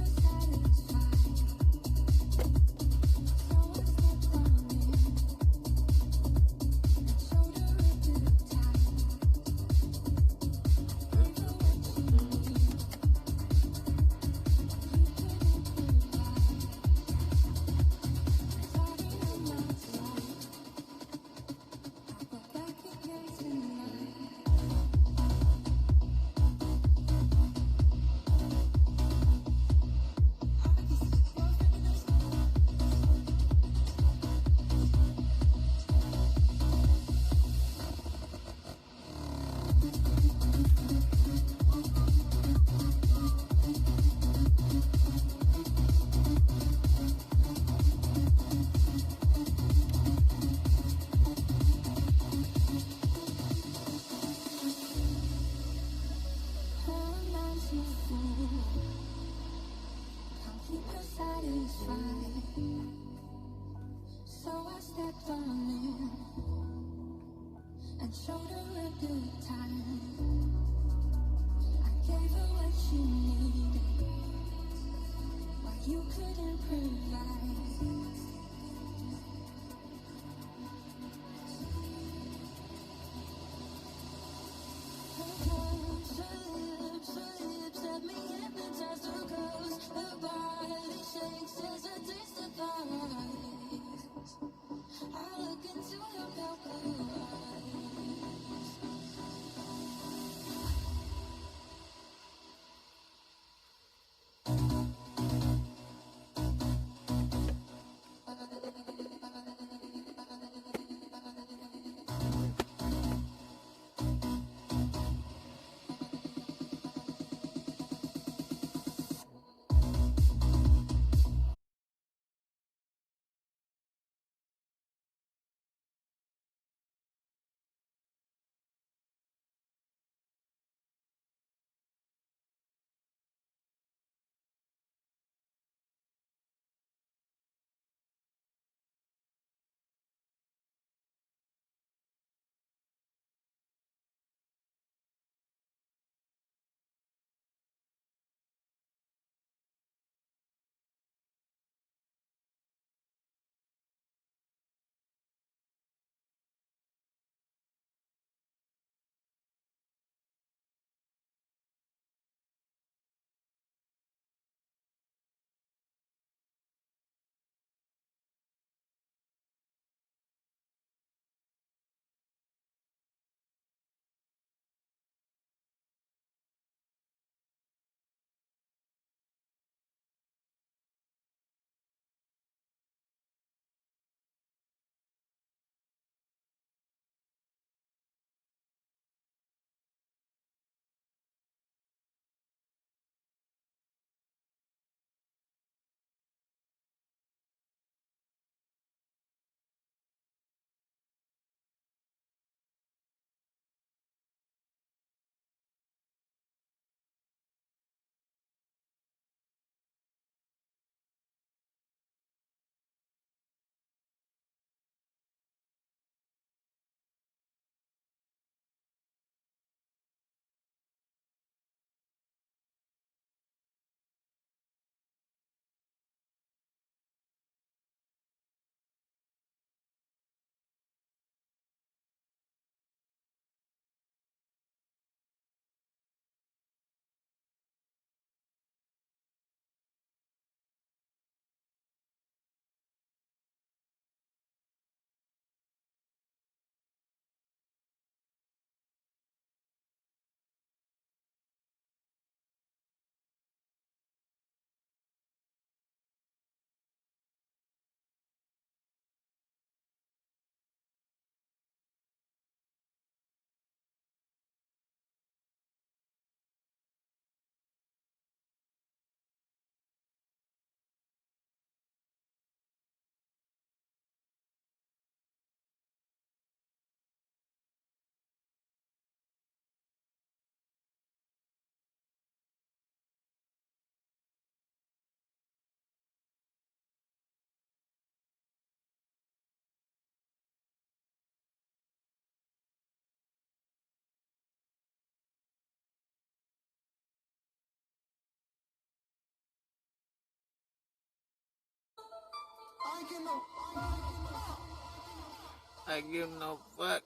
I give no fuck.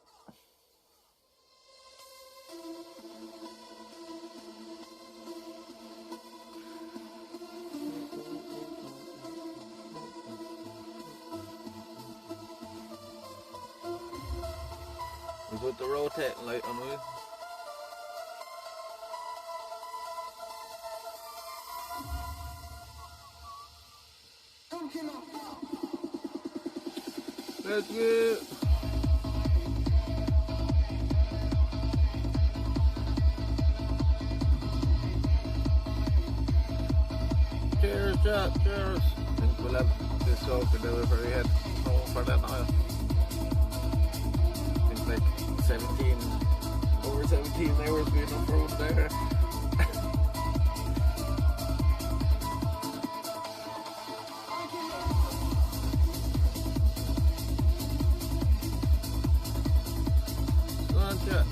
We put the rotating light on, will you? Let's go. Cheers, Jack, cheers. I think we'll have this soak and then we'll probably head home for that night. I think like 17, over 17 hours being off road there. Go on, Jack.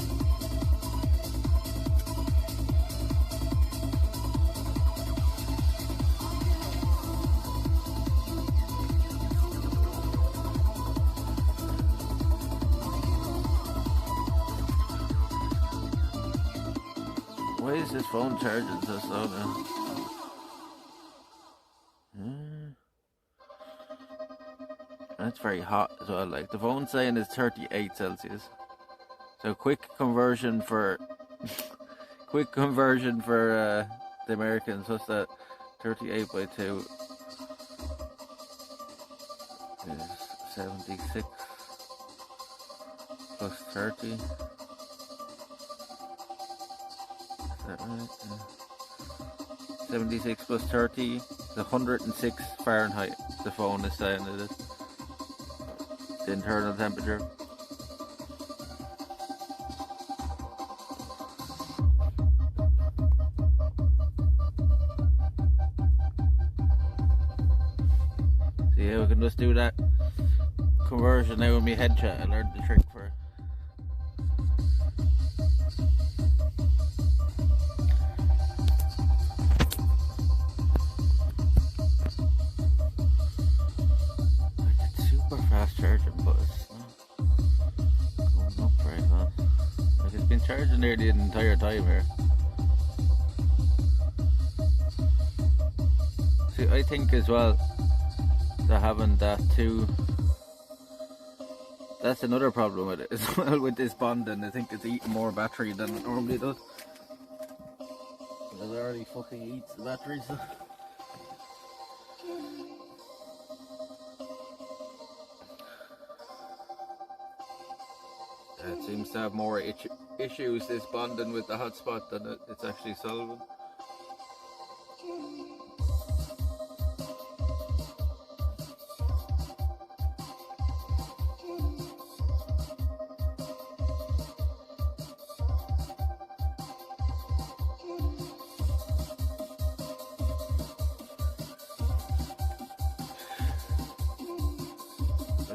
Why is this phone charging so slow now? That's very hot as well. Like the phone's saying it's 38 Celsius. So quick conversion for the Americans. What's that? 38 by 2 is 76 plus 30. Is that right? 76 plus 30 is 106 Fahrenheit. The phone is saying it is. The internal temperature. So yeah, we can just do that conversion now with my headset. I learned the trick for it. Fast charging, but it's not going up very fast. Like it's been charging there the entire time here. See, I think as well that having that too, that's another problem with it as well with this bonding. I think it's eating more battery than it normally does. It already fucking eats the battery, so. It seems to have more issues, this bonding with the hotspot, than it's actually solving.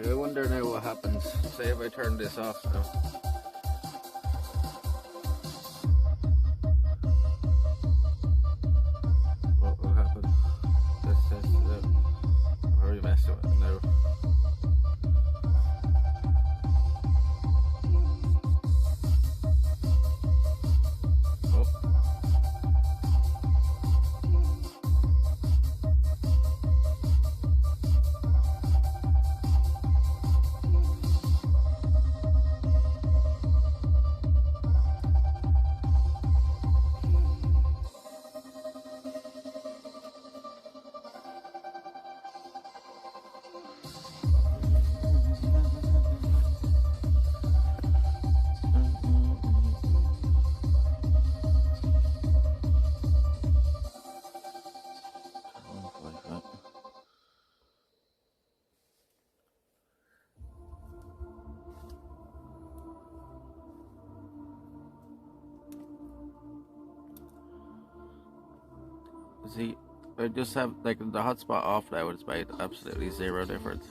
I wonder now what happens. Say if I turn this off now. What will happen? Let's test it out. I'm already messing with it now. See, I just have like the hotspot off now. It's made absolutely zero difference.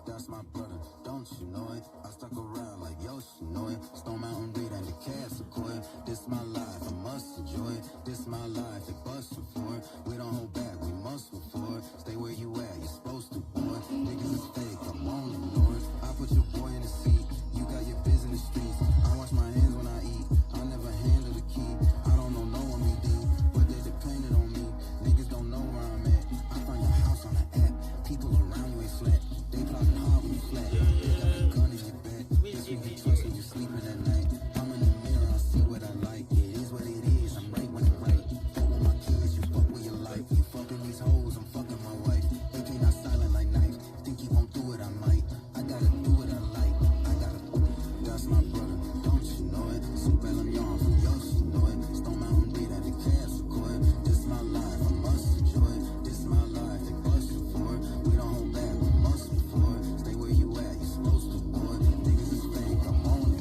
That's my brother, don't you know it? I stuck around like Yoshinoya. Stone Mountain Breed and the cab Sequoia. This my life, I must enjoy it. This my life, they bust you for it. We don't hold back, we must move forward. Stay where you at, you're supposed to, boy. Niggas is fake, I won't ignore it. I put your boy in the seat, you got your biz in the streets. I wash my hands when I eat, I never handle the key. I don't know no one we do, but they dependent on me. Niggas don't know where I'm at. I find your house on the app, people around you ain't flat. They plotting hard when you flat. They got a gun in your back. This when you trust when you're sleeping at night. I'm in the mirror, I see what I like. It is what it is, I'm right when I'm right. Fuck with my kids, you fuck with your life. You fucking these hoes, I'm fucking my wife. AK not silent like knife. Think you won't do it, I might. I gotta do what I like. I gotta. That's my brother, don't you know it? Super Lamyon from Yoshinoya. Stone Mountain Breed at the cab Sequoia. This my life, I must enjoy it. This my life, they bust you for it. We don't hold back, we must move forward. Stay where you at, you're supposed to, boy. Niggas is fake, I'm on it.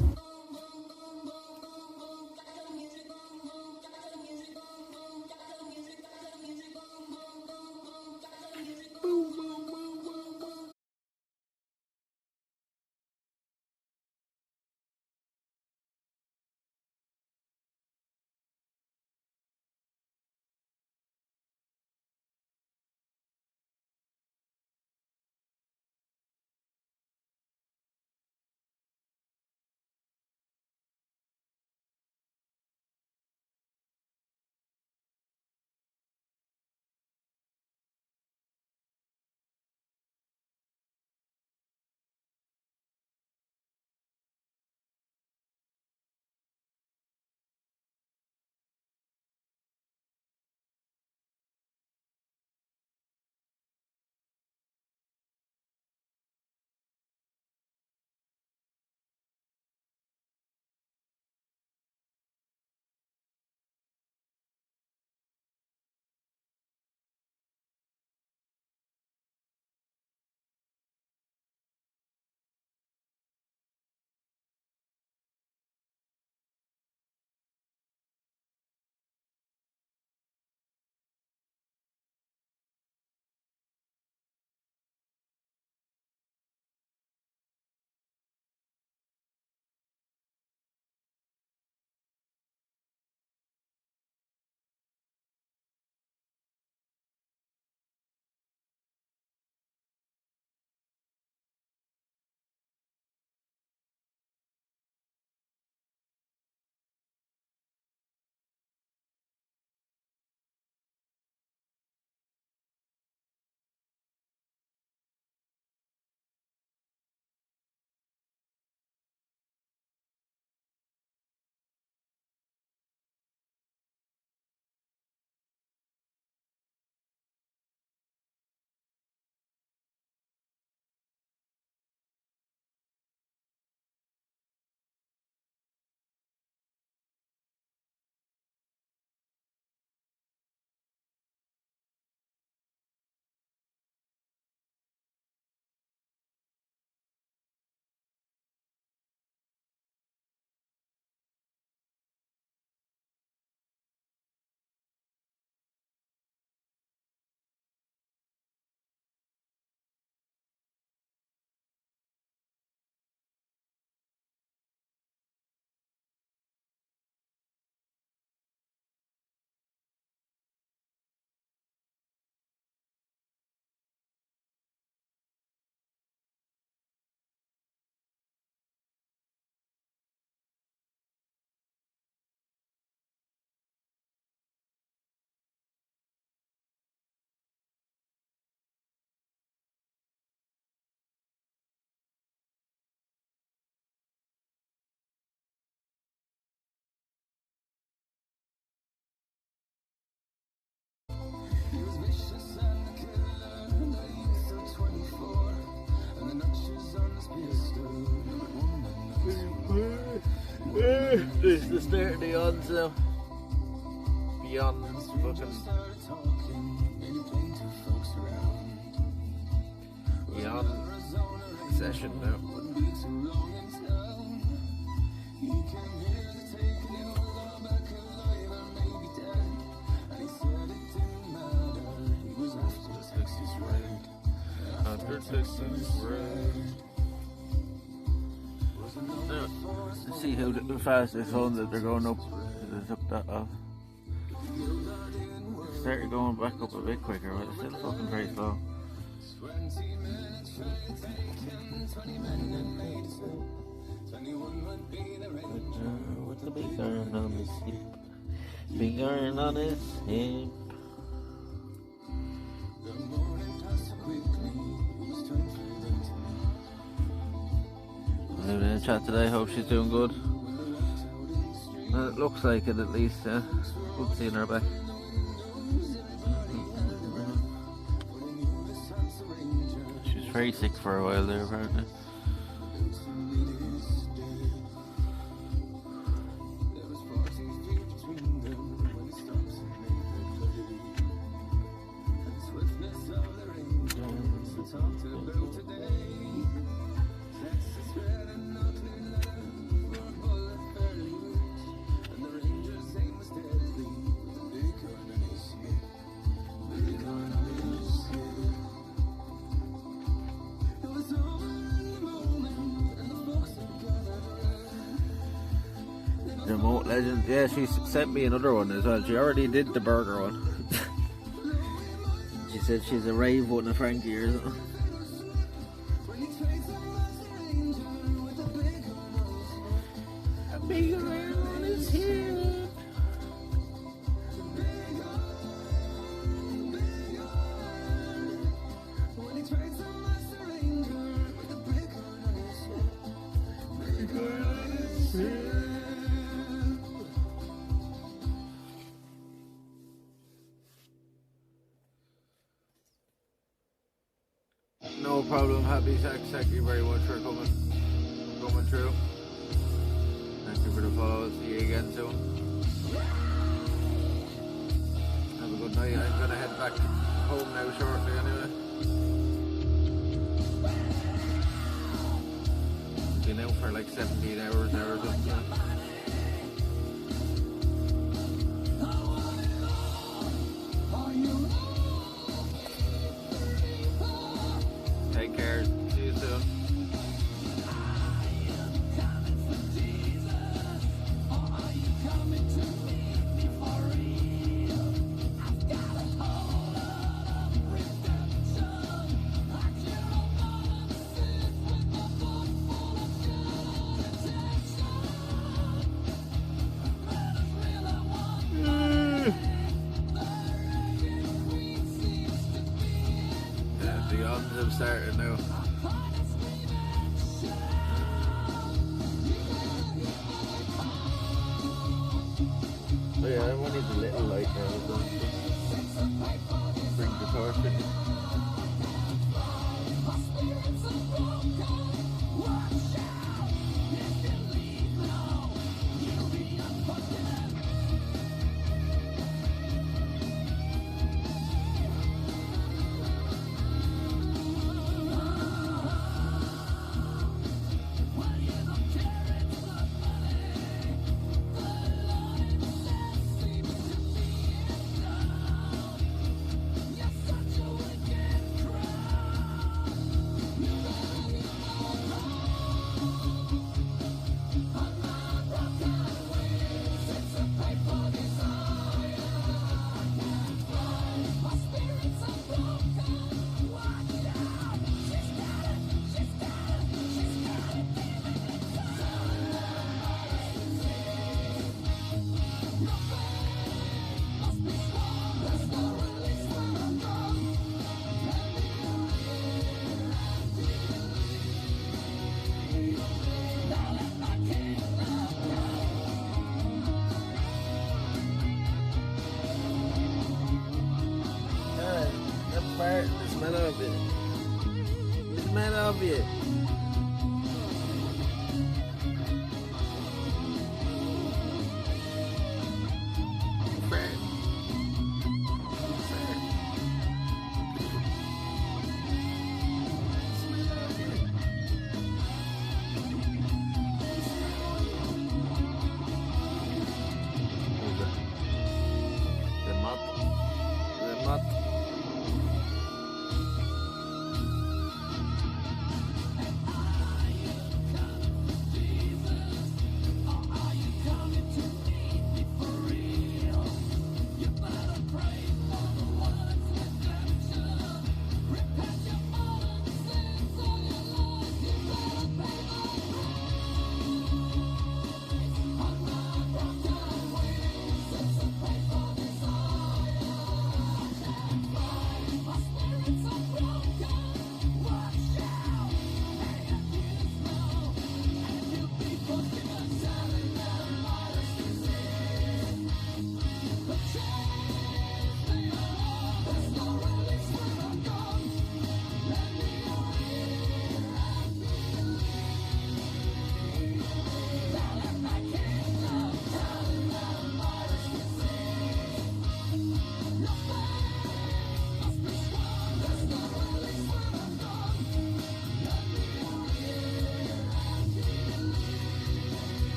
This is the start of the odds now. beyond fucking beyond session now. Let's see how fast this one that they're going up. They took that off. Started going back up a bit quicker, but it's still fucking very slow. With the big iron on his hip. Big iron on his hip. Living in a chat today, hope she's doing good. Well, it looks like it at least, yeah. Good seeing her back. She was very sick for a while there, apparently. Remote legend. Yeah, she sent me another one as well. She already did the burger one. She said she's a rave one of Frankie or something. A big iron on his hip. No problem, happy sex. Thank you very much for coming through. Thank you for the follow. See you again soon. Have a good night. I'm gonna head back home now shortly anyway. Been out for like 17 hours now or something. Take care. See you soon. The yawns have started now. Oh yeah, I wanted a little light now. Bring the torch with you. The smell of it. The smell of it. Friend.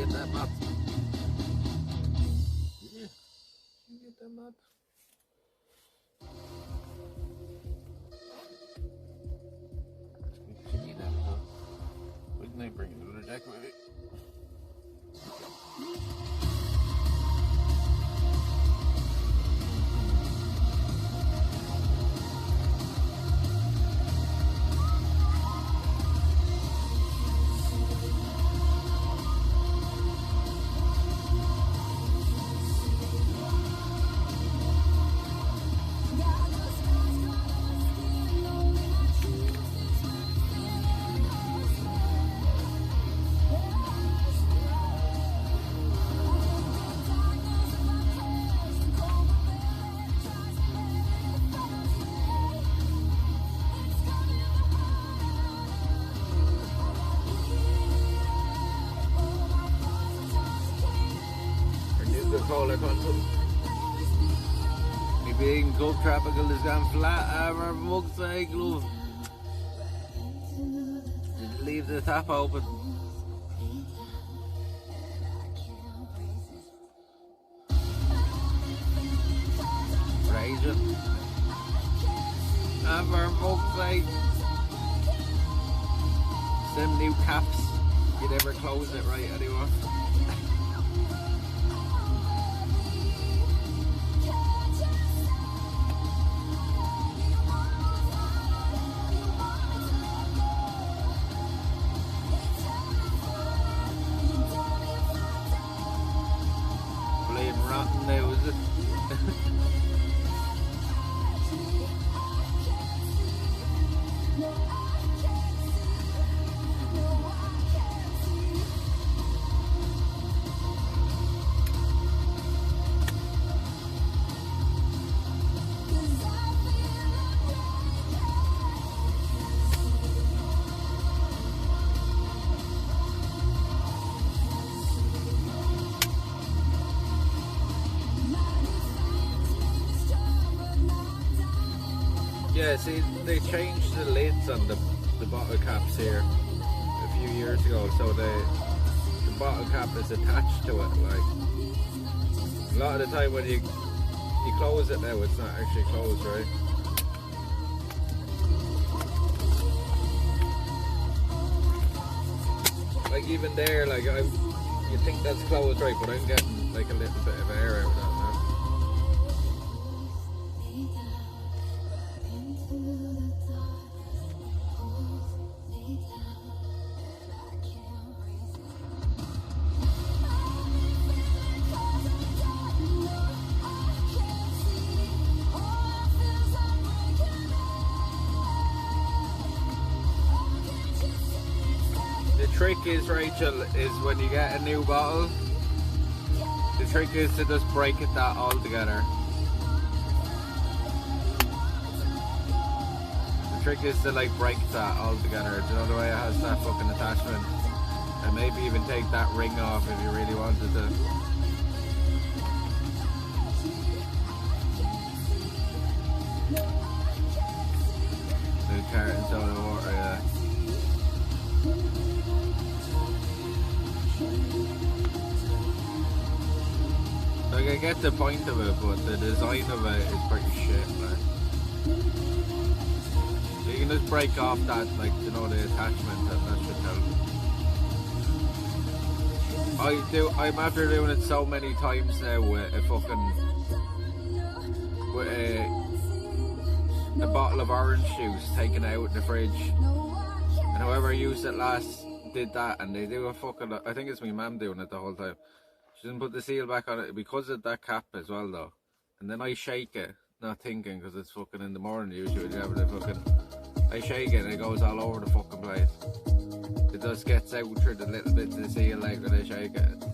get that map. Yeah. You get that map. You need that though. Wouldn't they bring another deck with it? Cola content. Me being Gulf Tropical has gone flat over motorcycle. Just leave the tap open. Raging. Over motorcycle. Some new caps. You never close it right anymore. Rotten there was it. Yeah, see, they changed the lids on the bottle caps here a few years ago, so the bottle cap is attached to it. Like a lot of the time when you close it now, it's not actually closed, right? Like even there, like you think that's closed, right? But I'm getting like a little bit of air out of that now. The trick is, Rachel, is when you get a new bottle, the trick is to just break it that all together. The trick is to like break that all together. Do you know the way it has that fucking attachment? And maybe even take that ring off if you really wanted to. New carton soda water, yeah. Like I get the point of it, but the design of it is pretty shit, like. So you can just break off that, like, you know, the attachment, and that should help. I'm after doing it so many times now with a fucking, with a bottle of orange juice taken out of the fridge. And whoever used it last did that, and they do a fucking, I think it's my mum doing it the whole time. She didn't put the seal back on it because of that cap as well though. And then I shake it, not thinking, because it's fucking in the morning usually. I shake it and it goes all over the fucking place. It just gets out through the little bits of the seal like when I shake it.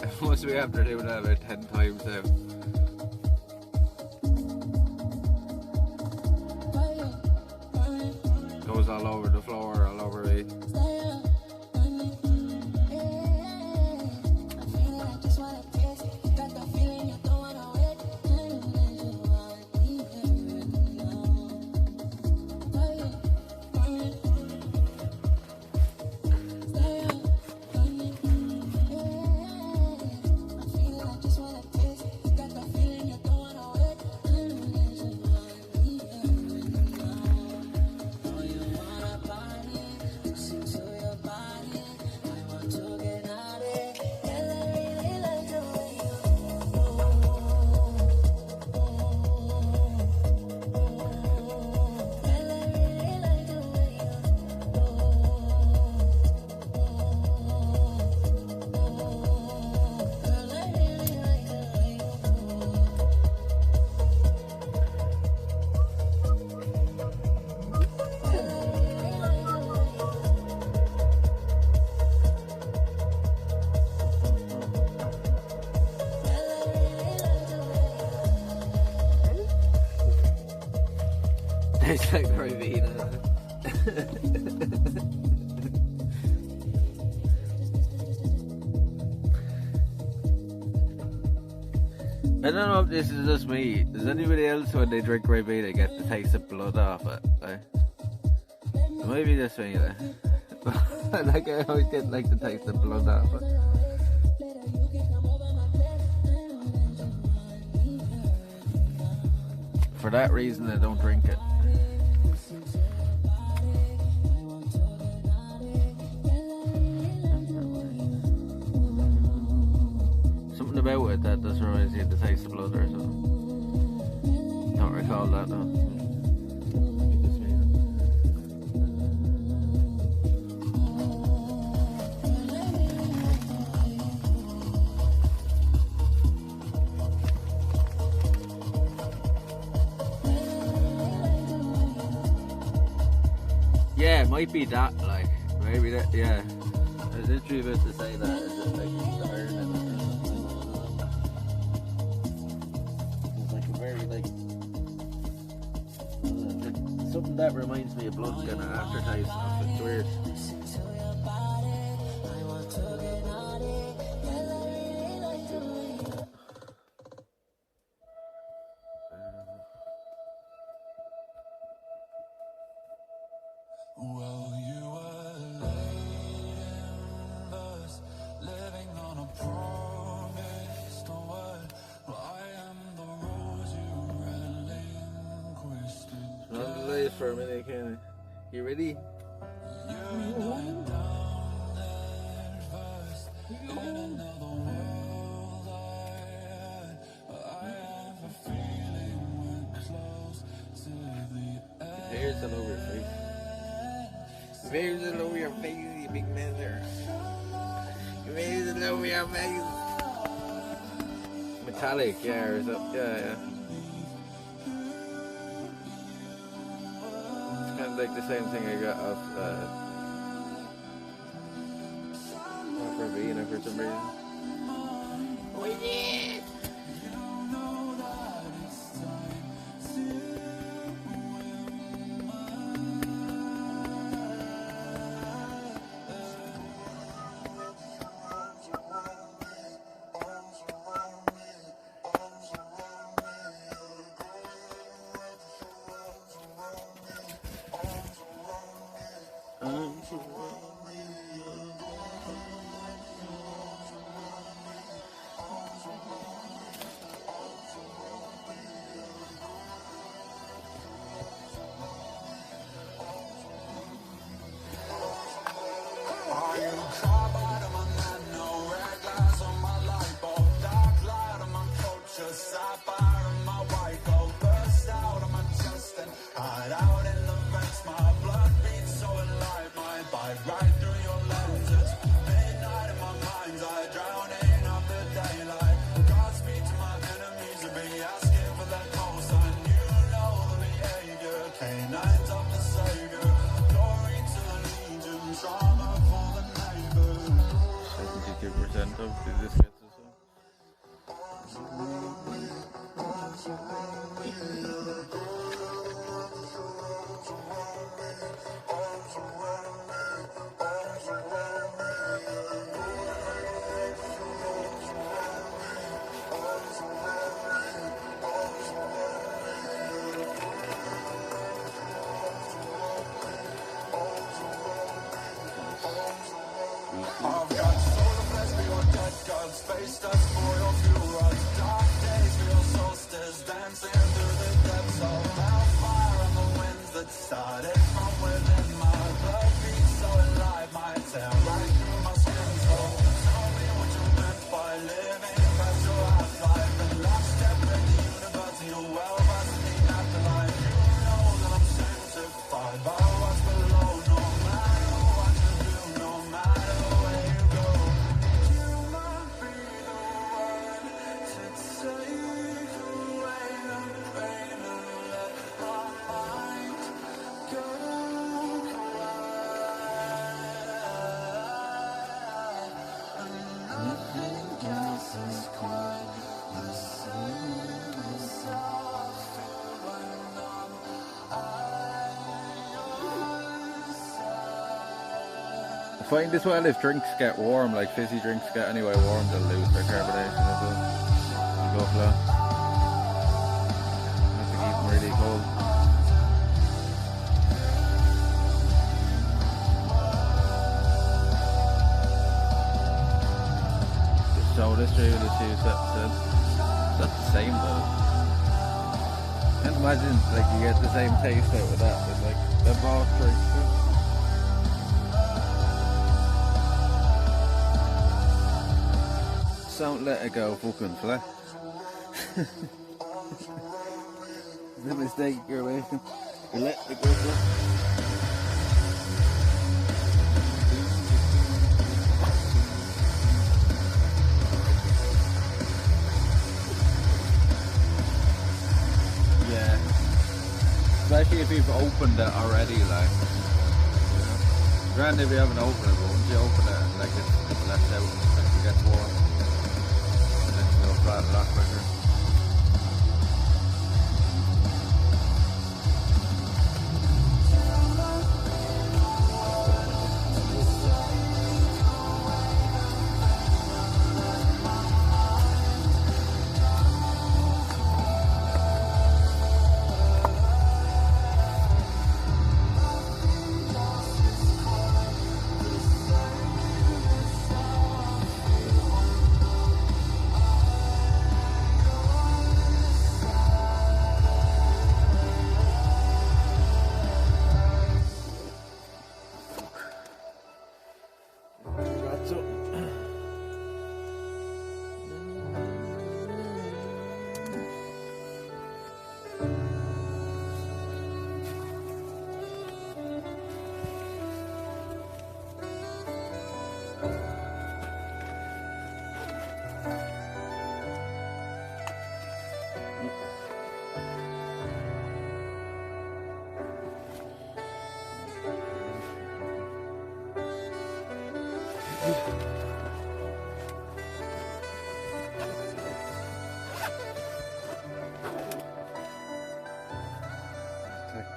I must be after doing that about 10 times now. Goes all over the floor, all over me. tastes like Ribena. I don't know if this is just me. Does anybody else when they drink Ribena get the taste of blood off it? Maybe just me. I always get like the taste of blood off it. For that reason, I don't drink it. Something about it that doesn't remind you of the taste of blood or something. Don't recall that though. Yeah, it might be that, like, maybe that, yeah. I was literally about to say that, is it like the iron in it? It's like a very, like, something that reminds me of blood kind of aftertaste of it. It's weird. Well, you were late in verse, living on a promised word. Well, I am the rose you relinquished. Not delays for a minute, Kenny. You ready? You and I down that verse, in another world I had. But I have a feeling we're close to the end. Hairs all over your face. Hairs all over your face, you big man there. Hairs all over your face. Metallic, yeah, or something. Yeah. It's kind of like the same thing I got off Ribena for some reason. Oh yeah! Are you caught by the man? No red glass on my light bulb. Dark light on my culture. Sapphire on my white gold. Burst out of my chest and hide out in the vents. My blood beats so alive. My bite right through your lenses. Midnight in my mind's eye. Drowning up the daylight. Godspeed to my enemies. I'll be asking for that cosign. You know the behavior. Canines of the savior. Glory to the legion. Trauma for the neighbors. 72% of this gets us all. I've got solar flesh for your dead gods, space dust for your fuel rods, dark days for your solstice, dancing through the depths of hellfire and the winds that started from within. My blood beats so alive, my tail right through my skin. So tell me what you meant by living past your half-life and last step in the universe, you well must mean afterlife. You know that I'm sanctified by what's below, no matter what you do, no matter where you go. You might be the one to take away the pain and let my mind go quiet. And nothing else is quite the same as I feel when I'm find as well if drinks get warm, like fizzy drinks get anyway warm, they'll lose their carbonation as well. You go for that. Have to keep them really cold. The soda stream with the two sets. That's the same though. Can't imagine like you get the same taste out of that with like the malt drinks. Don't let it go fucking flat. The mistake you're making. You let it go flat. Yeah. Especially if you've opened it already, like. You know? Granted if you haven't opened it, but once you open it, like it's left out and it gets warm. A lot quicker.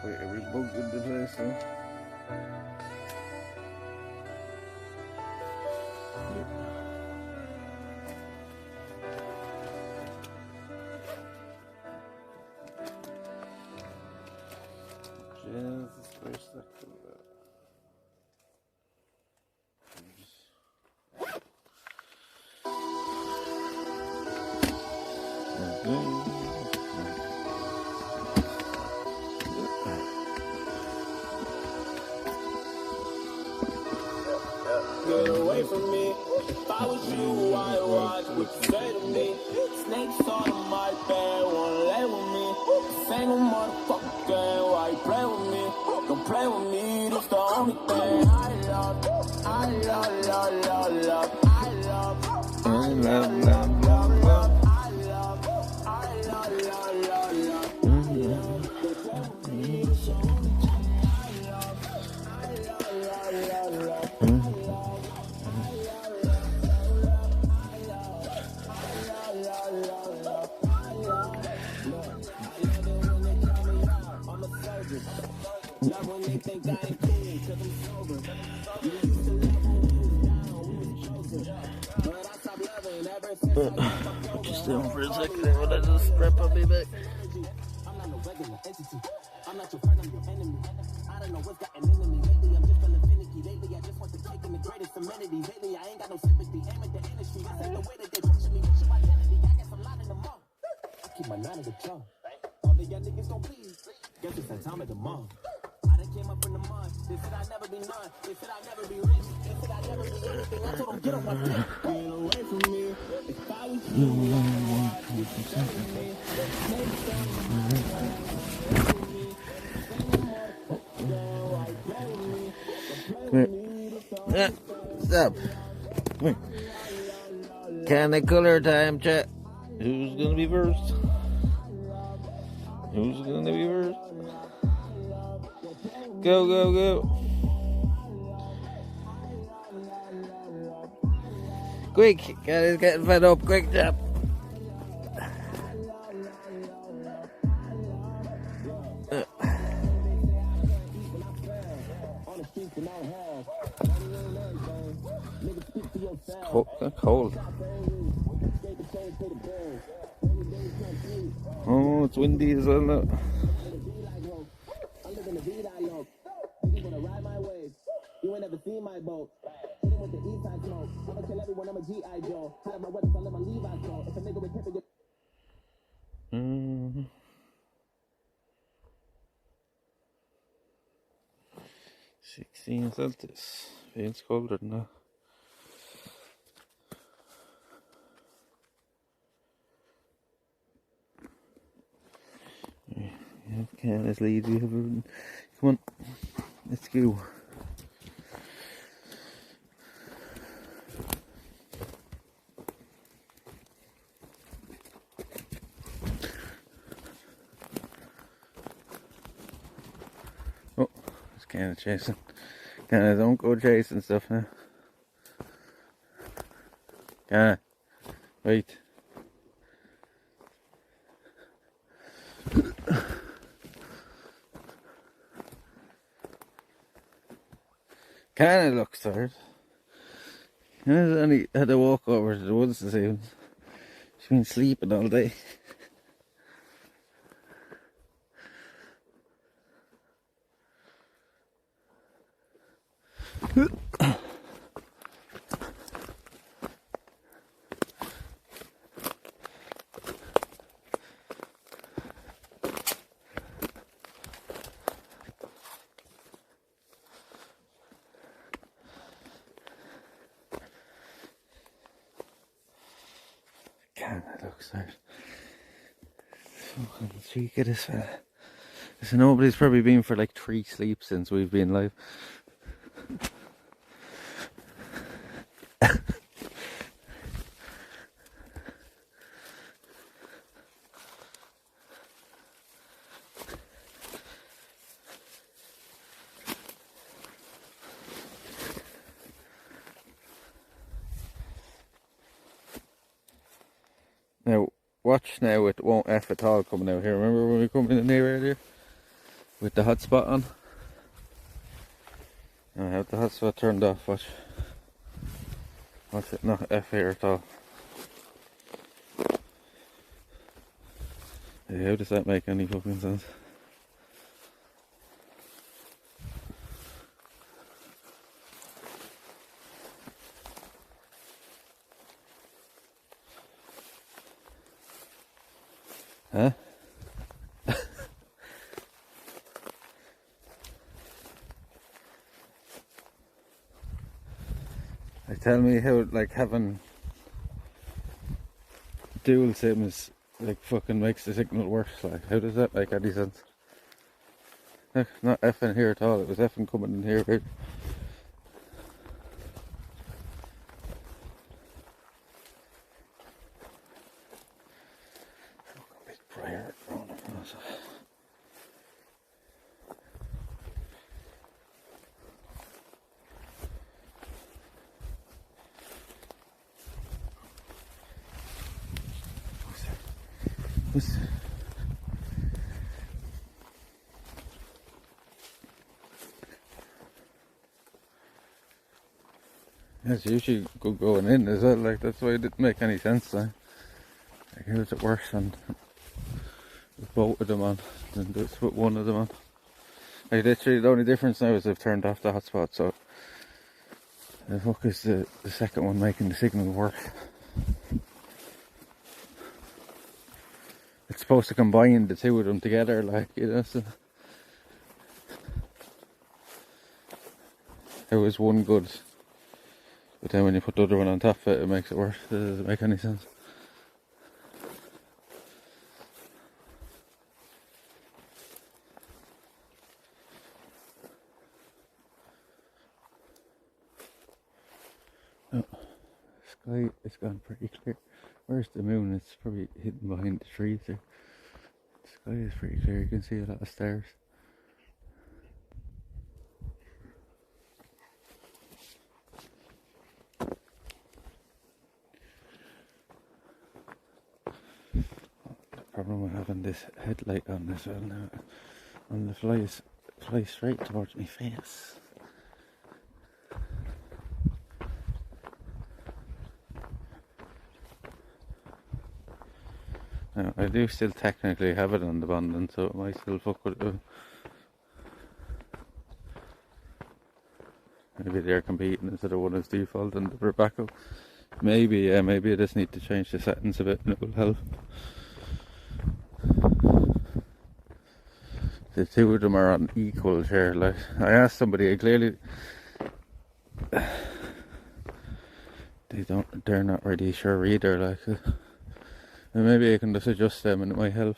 Wait, are we bugged into place now? Jesus, where's that coming out? Get away from me. If I was you, I'd watch what you say to me. Snakes on my bed, won't lay with me. Single motherfucker game, why you play with me? Don't play with me, that's the only thing I love. I love, love, love, love. I love, I love, love, love, love. I love, I love, love, love, love. Love when they think I ain't cool, cause I'm sober. You used to love when we was down, we was chosen. But I stopped loving ever since I got fucked over. Just down for a second, when I just strap on me back. I'm not no regular entity. I'm not your friend, I'm your enemy. I don't know what's gotten into me lately. I'm just feeling finicky. Lately, I just want the cake and the greatest amenities. Lately, I ain't got no sympathy. Aim at the industry. This ain't the way that they pressure me. What's your identity? I guess I'm lying in the mouth. I keep my 9 at the club. All the young niggas gon' please. Guess it's that time of the month. Came up in the mud. They said I'd never be none. They said I'd never be rich. They said I'd never be anything. I told them get off my dick. Get away from me. If I was you, I'd you Come here. Stop. Come here. Can of color time, chat. Who's gonna be first? Who's gonna be first? Go, go, go. Quick, guys, getting fed up. Quick job. Cold. Oh, it's windy as well now. You ain't never seen my boat. Hit him with the east side smoke. I'ma kill everyone, I'm a G.I. Joe. Out of my weapons, I let my Levi's go. If a nigga with pepper, 16 Celsius. Feels colder than that. Yeah, can't as lead we have. Come on, let's go. Oh, it's kind of chasing. Kind of don't go chasing stuff now. Kind of wait. Kind of looks tired. I only had to walk over to the woods this evening. She's been sleeping all day. Kind of looks tired. Fucking cheek of this fella. So nobody's probably been for like 3 sleeps since we've been live. Now, watch now, it won't F at all coming out here. Remember when we come in here earlier? With the hotspot on? I have the hotspot turned off, watch. Watch it not F here at all. Hey, how does that make any fucking sense? Huh? Tell me how, like, having dual sims, like, fucking makes the signal worse. Like, how does that make any sense? Not effing here at all, it was effing coming in here. Right? Fucking big prayer thrown across. It's usually good going in as well, like that's why it didn't make any sense. Like how is it worse on with both of them on than just with one of them on? Like literally the only difference now is they've turned off the hotspot, so the fuck is the second one making the signal work? It's supposed to combine the two of them together, like, you know, so it was one good, but then when you put the other one on top of it, it makes it worse. Does it make any sense? Oh, sky is gone pretty clear. Where's the moon? It's probably hidden behind the trees there. The sky is pretty clear, you can see a lot of stars. The problem with having this headlight on as well now, and the flies fly straight towards my face. I do still technically have it on the bonding, so it might still fuck with it. Maybe they're competing instead of one is default and the backup. Maybe, yeah, maybe I just need to change the settings a bit and it will help. The two of them are on equal share. Like, I asked somebody, clearly they're not really sure either. Like, and maybe I can just adjust them and it might help.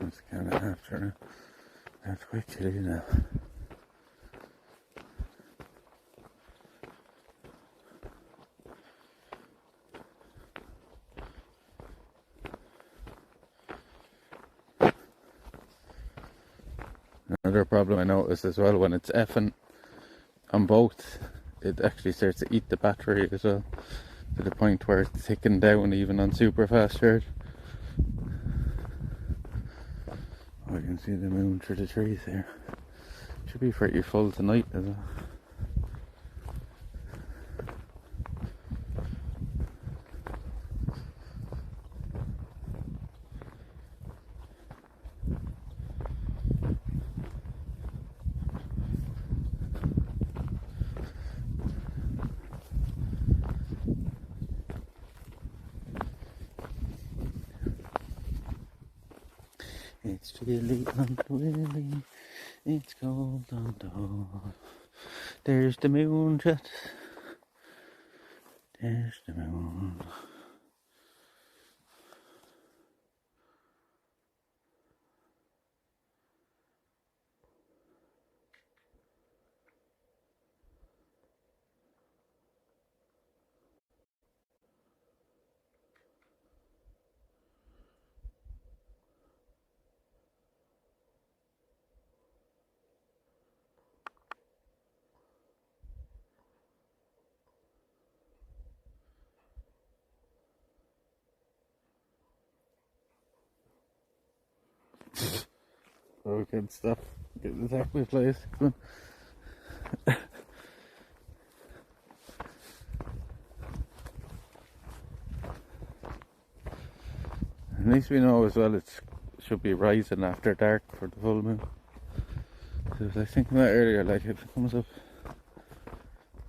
It's kind of after that's quite chilly now. Another problem I noticed as well, when it's effing on both, it actually starts to eat the battery as well, to the point where it's ticking down even on super fast charge. Oh, I can see the moon through the trees here. Should be pretty full tonight as well. It's chilly on the willy, it's cold on the door. There's the moon shot. There's the moon. Oh, we can stop. Get the tackle place. Come on. At least we know as well it should be rising after dark for the full moon. So I was thinking that earlier, like if it comes up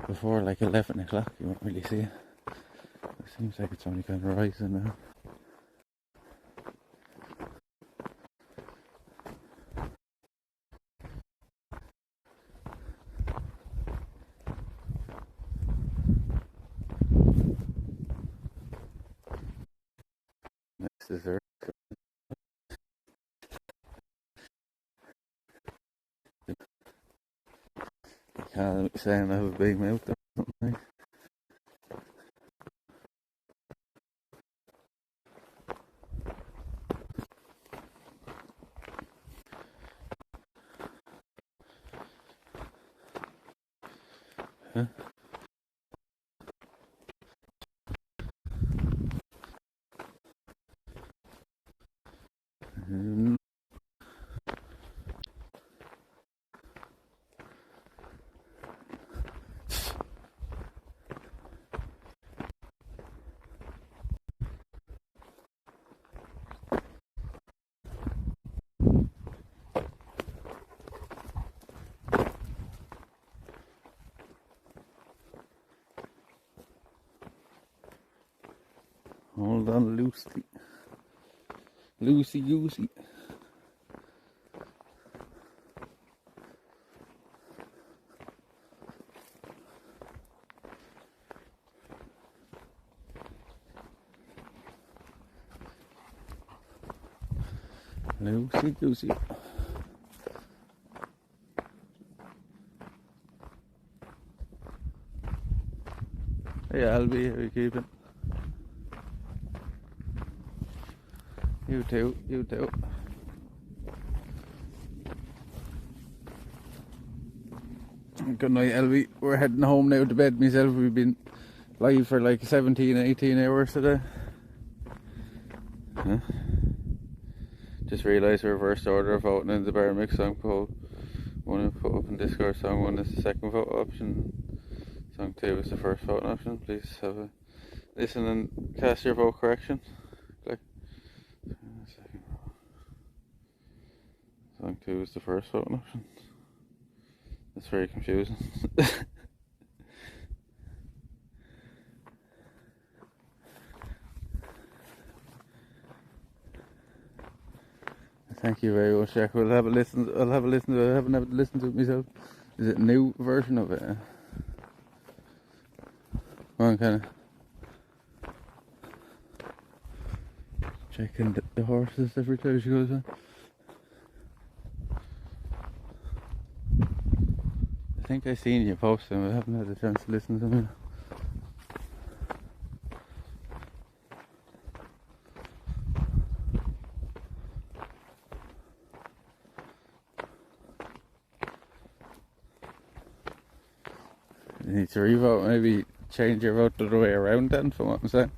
before like 11 o'clock you won't really see it. It seems like it's only kind of rising now. Next is Earth. You can't saying I have a big mouth or something. Huh? Hold on loosely. Loosey goosey. Loosey goosey. Hey Albie, how you keeping? You too, you too. Good night, Elvie. We're heading home now to bed myself. We've been live for like 17, 18 hours today. Huh? Just realised reversed order of voting in the Barrow mix song poll. One I put up in Discord, song 1 is the second vote option. Song 2 is the first voting option. Please have a listen and cast your vote correction. Click. Song 2 is the first voting option. That's very confusing. Thank you very much, Jack. I'll have a listen to it. I haven't listened to it myself. Is it a new version of it? Well, I'm kind of checking the horses every time she goes on. I think I seen you post them. I haven't had a chance to listen to them. You need to revote, maybe change your vote the other way around then, from what I'm saying.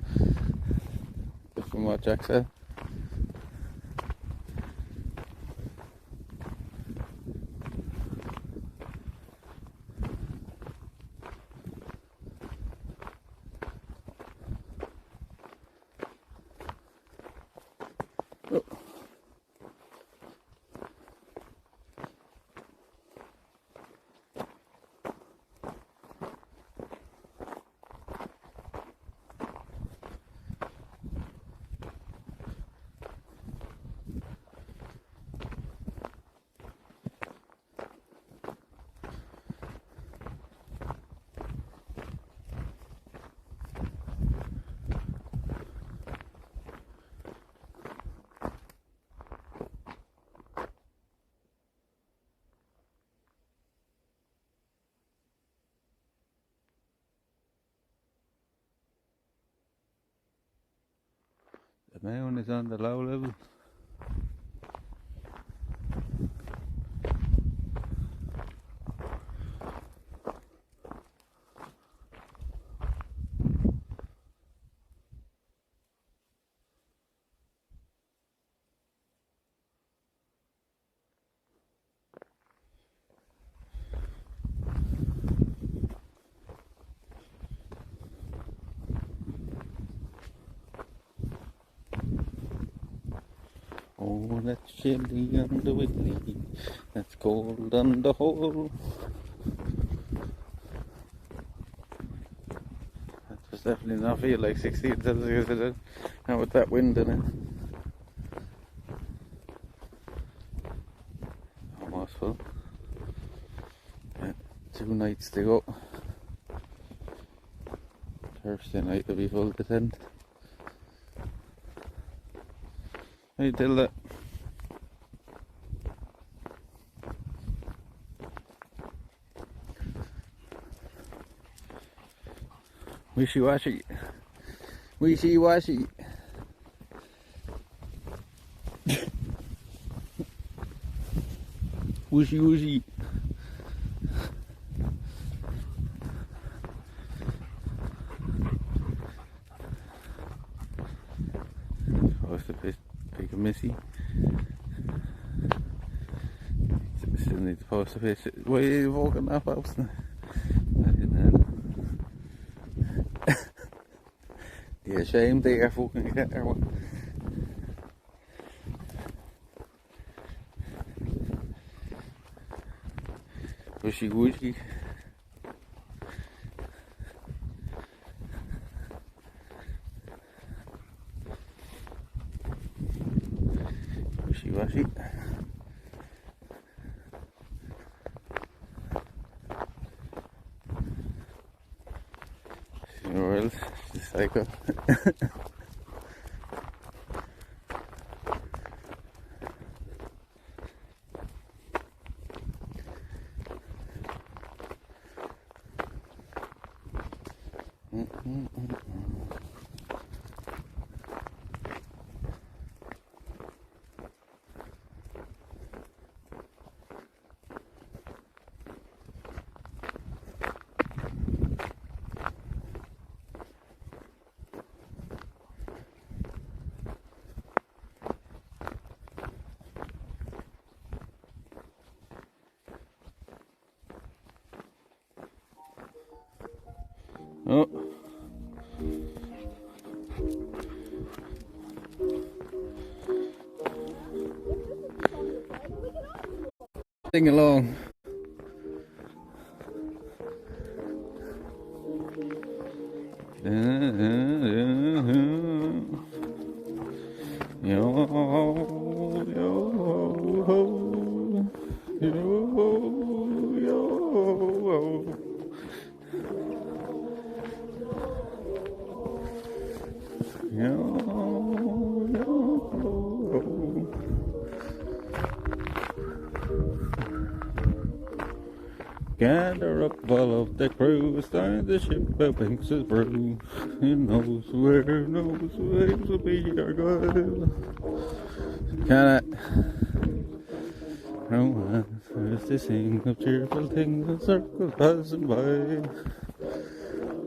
From what Jack said. Oh. The moon is on the low level. Oh, that's chilly on the Whitley, that's cold on the hole. That does definitely not feel like 16 Celsius today. Now with that wind in it. Almost full. Yeah, 2 nights to go. Thursday night will be full to 10. Hey Tilda. Wishy-washy. Wishy-washy. Wishy-washy. Supposed to pick a missy. Still need to post a picture. Why are you walking that house now? I didn't know. You ashamed that you're fucking cat or what? Wishy-washy. Wishy-washy. Or else, just psycho. Sing along. Gather up all of the crew, start the ship of Banks's brew. He knows where, knows waves will be our guide. Can it? Romance is to sing of cheerful things and circles passing by.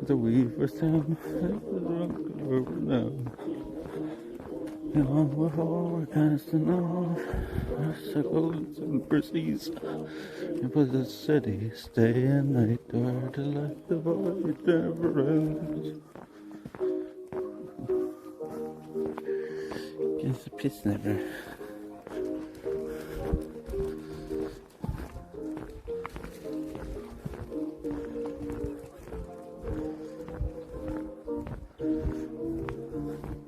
The weaver's town, the drunk over now. Long before casting off circles and seas, it was a city, day and night, where the light of void never ends. Guess the piss never.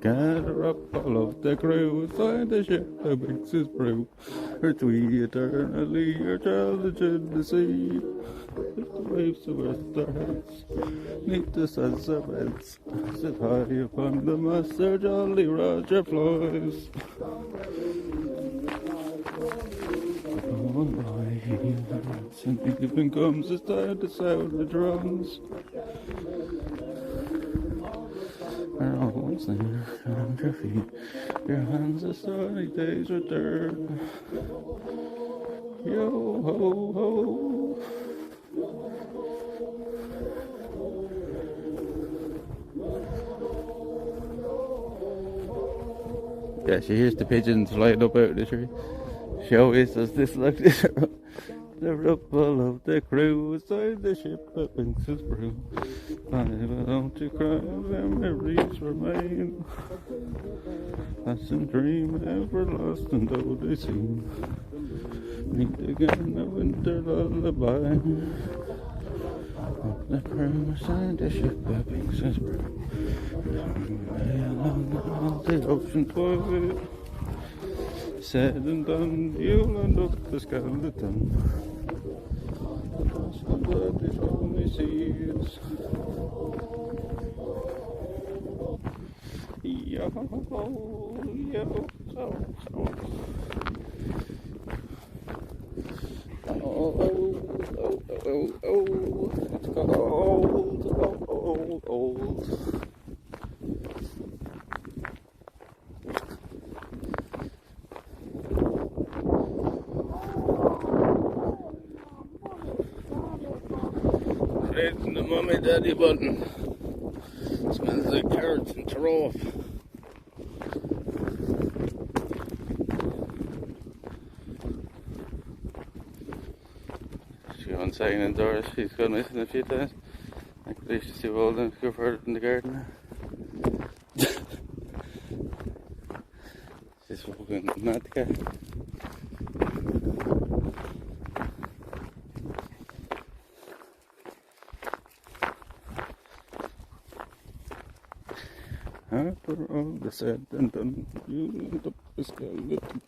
Gather up all of the crew, inside the ship that makes us brew. Earth we eternally are challenged in the sea. If the waves of earth our heads, neath the sun's events, sit high upon the mast, their jolly Roger flies. Oh my, and evening comes, it's time to sound the drums. Our holes there around your feet, your hands the sunny days return. Yo ho ho. Yeah, she hears the pigeons flying up out of the tree. She always does this like this. The ripple of the crew inside the ship that brings us brew. But don't you cry, memories remain. Lesson dream ever lost, and though they seem meet again a winter lullaby. Of the crew inside the ship that brings us brew. Along all the ocean's wide. Said and done, you'll end up the skeleton. So that is only seas. Yo, yo, so. Oh, it's got old. Hitting the mummy daddy button. Smells like carrots and trough. She went saying indoors, she's gone missing a few times. I could leave she's too old and go further in the garden. She's fucking mad cat. After all the said and done, you end up a skeleton.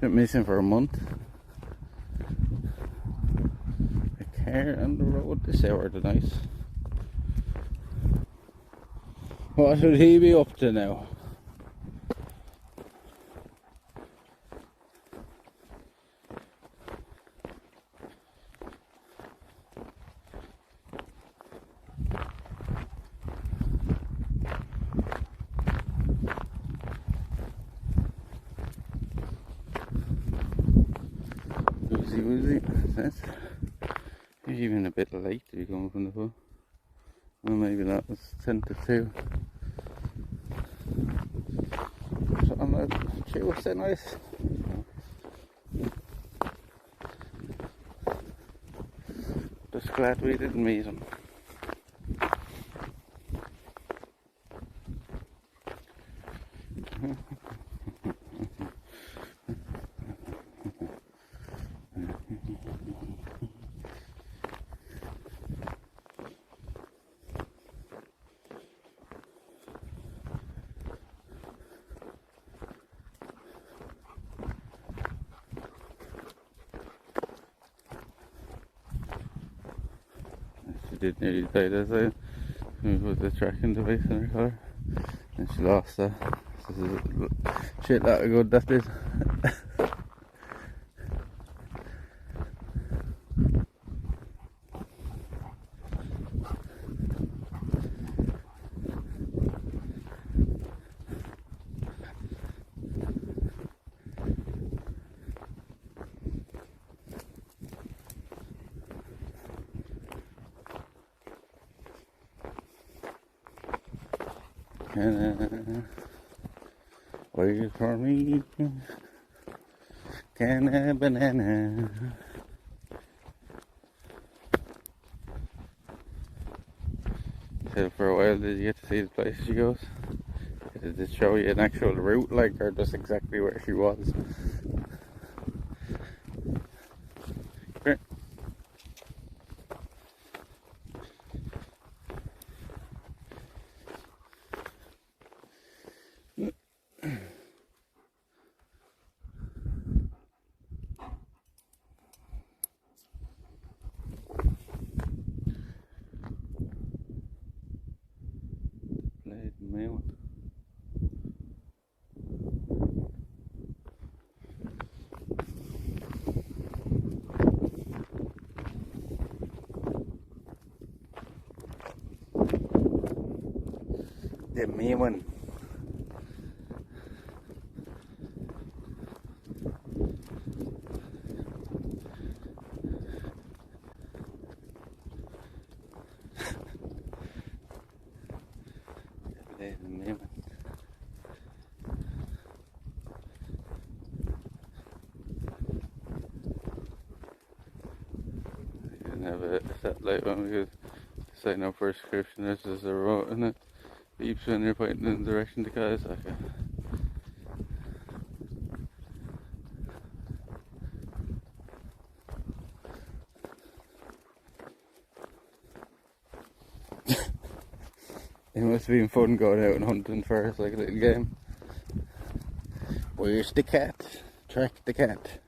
Been missing for a month. On the road this hour tonight. What should he be up to now? Woozy. That's he's even a bit late to be coming from the pub. Well, maybe that was 10 to 2. She was so nice. Just glad we didn't meet him. She did nearly die, does it? We put the tracking device in her car and she lost that. This is shit that good, that did. Wait for me, can a banana. So for a while, did you get to see the places she goes? Did it show you an actual route, like, or just exactly where she was? Great. Played mail. The main one. The main one. You can have a satellite one because sign up for a subscription. This is a remote, isn't it? Beeps when you're pointing in the direction the car is. Okay. It must have been fun going out and hunting first, like a little game. Where's the cat? Track the cat.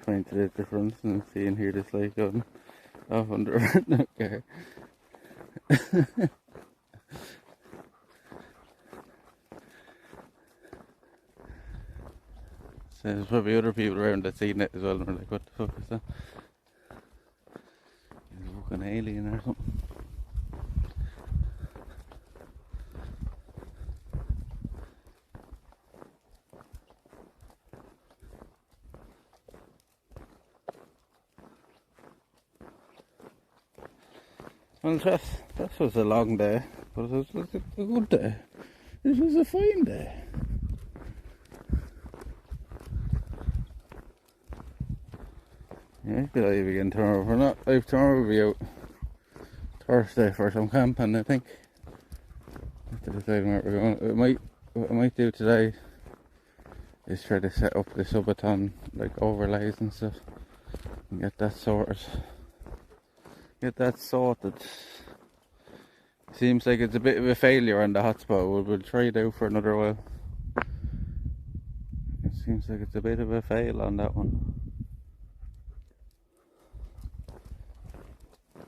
Trying to the difference and seeing here this like going off under a car. So there's probably other people around that seen it as well and are like, what the fuck is that? It's a fucking alien or something. Well, that was a long day, but it was a good day. It was a fine day. Yeah, good idea again tomorrow. We're not live tomorrow, we'll be out Thursday for some camping, I think. Have to decide where we're going. What I might do today is try to set up the subathon, like overlays and stuff, and get that sorted. Seems like it's a bit of a failure on the hotspot. We'll try it out for another while. It seems like it's a bit of a fail on that one.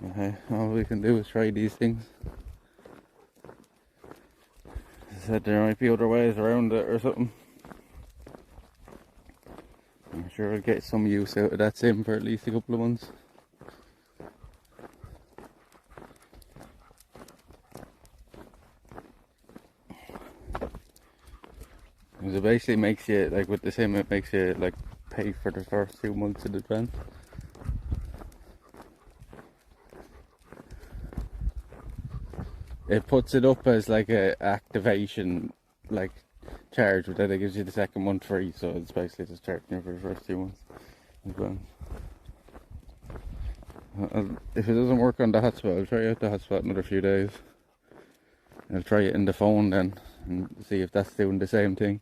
Okay, all we can do is try these things. As I said, there might be other ways around it or something. I'm sure I'll get some use out of that sim for at least a couple of months. Because it basically makes you, like with the sim, it makes you like pay for the first 2 months in advance. It puts it up as like a activation like charge, but then it gives you the second month free, so it's basically just charging you for the first 2 months in advance. If it doesn't work on the hotspot, I'll try out the hotspot another few days. I'll try it in the phone then and see if that's doing the same thing.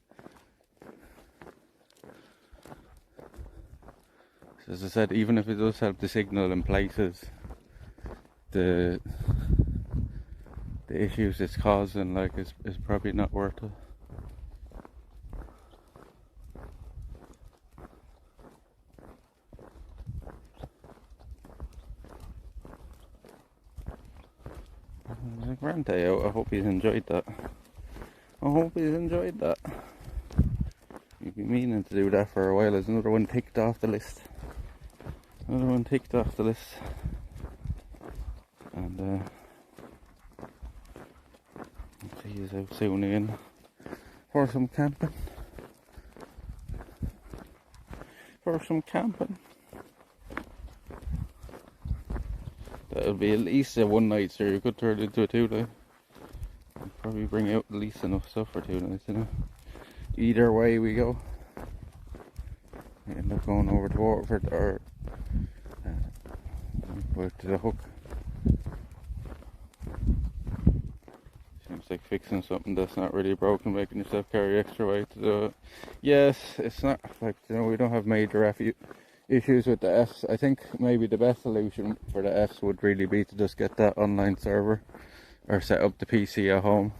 So as I said, even if it does help the signal in places, the issues it's causing like is probably not worth it. It was a grand day out. I hope he's enjoyed that. You've been meaning to do that for a while. There's another one ticked off the list. And he's out soon again for some camping. That'll be at least a 1 night, so you could turn it into a 2 day. Probably bring out at least enough stuff for 2 nights, you know. Either way we go. We end up going over to Waterford or to the Hook. Seems like fixing something that's not really broken, making yourself carry extra weight to do it. Yes, it's not like, you know, we don't have major issues with the Fs. I think maybe the best solution for the Fs would really be to just get that online server or set up the PC at home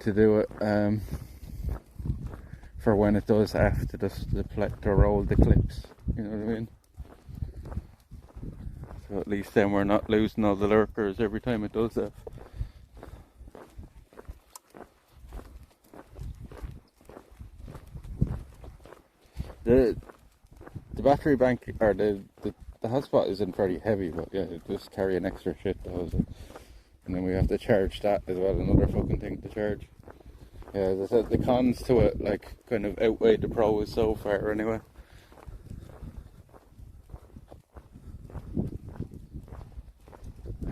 to do it for when it does F, to just to roll the clips, you know what I mean? So at least then we're not losing all the lurkers every time it does F. The battery bank, or the hotspot isn't very heavy, but yeah, it just carry an extra shit though. And then we have to charge that as well, another fucking thing to charge. Yeah, as I said, the cons to it like kind of outweigh the pros so far anyway.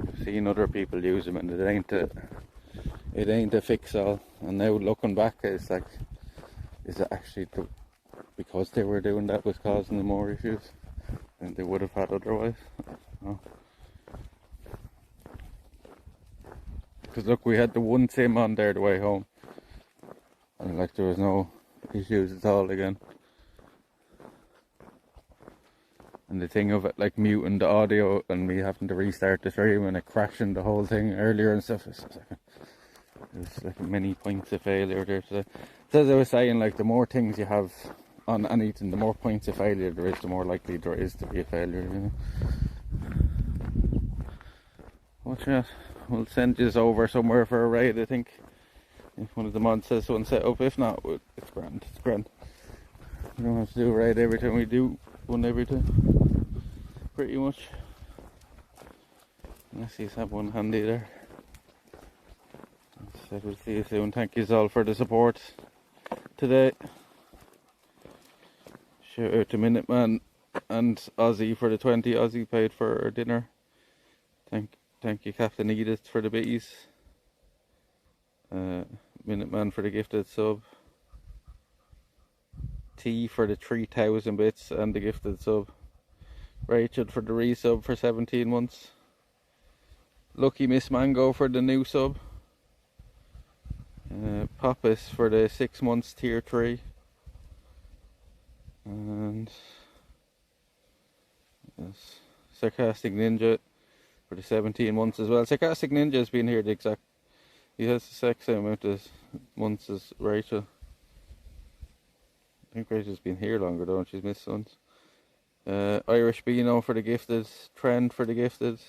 I've seen other people use them and it ain't a fix all. And now looking back, it's like, is it actually because they were doing that was causing them more issues than they would have had otherwise? No. Because look, we had the one sim on there the way home, and like there was no issues at all again. And the thing of it like muting the audio and me having to restart the stream and it crashing the whole thing earlier and stuff, there's like many points of failure there today. So as I was saying, like the more things you have on anything, the more points of failure there is, the more likely there is to be a failure, you know. Watch that. We'll send you over somewhere for a raid, I think. If one of the mods says one set up, if not, it's grand. We don't have to do a raid every time, we do one every time. Pretty much. Unless you have one handy there. So we'll see you soon. Thank you all for the support today. Shout out to Minuteman and Ozzy for the 20 Ozzy paid for our dinner. Thank you Captain Edith for the bitties. Minuteman for the gifted sub. T for the 3,000 bits and the gifted sub. Rachel for the resub for 17 months. Lucky Miss Mango for the new sub. Pappas for the 6 months tier 3. And yes, Sarcastic Ninja for the 17 months as well. Sarcastic Ninja has been here he has the same amount of months as Rachel. I think Rachel's been here longer though, and she's missed ones. Irish Beano for the gifted, Trend for the gifted.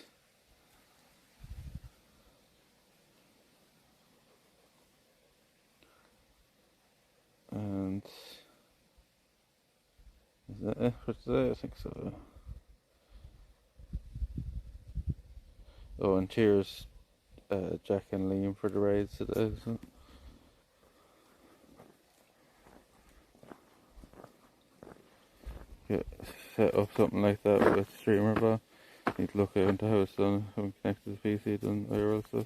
And is that it for today? I think so. Oh, and cheers, Jack and Liam for the raids today. So. Yeah, set up something like that with a streamer bar. Need to look out the house done, haven't connected the PC done IRL stuff.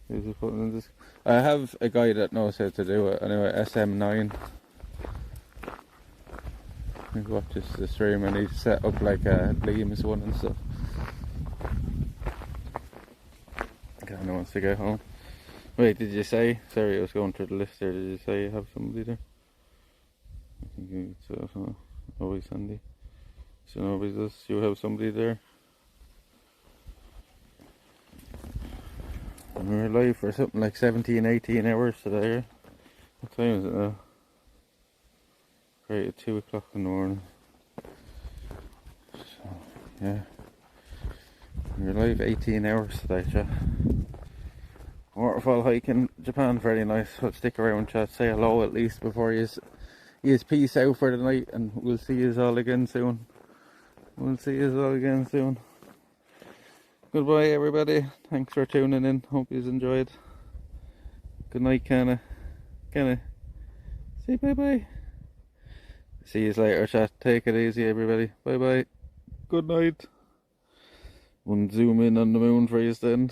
Just putting in this. I have a guy that knows how to do it anyway, SM9. He watches the stream and he's set up like Liam's one and stuff. Kinda wants to go home. Wait, did you say? Sorry, I was going through the list there. Did you say you have somebody there? I think it's always Sandy. So nobody does. You have somebody there? And we're live for something like 17, 18 hours today. What time is it now? Right at 2 o'clock in the morning. So, yeah. We're live 18 hours today, chat. Waterfall hike in Japan, very nice. I'll stick around, chat. Say hello at least before you peace out for the night, and we'll see you all again soon. Goodbye, everybody. Thanks for tuning in. Hope you enjoyed. Good night, Kenna. Say bye-bye. See you later, chat. Take it easy, everybody. Bye-bye. Good night. We'll zoom in on the moon for you then.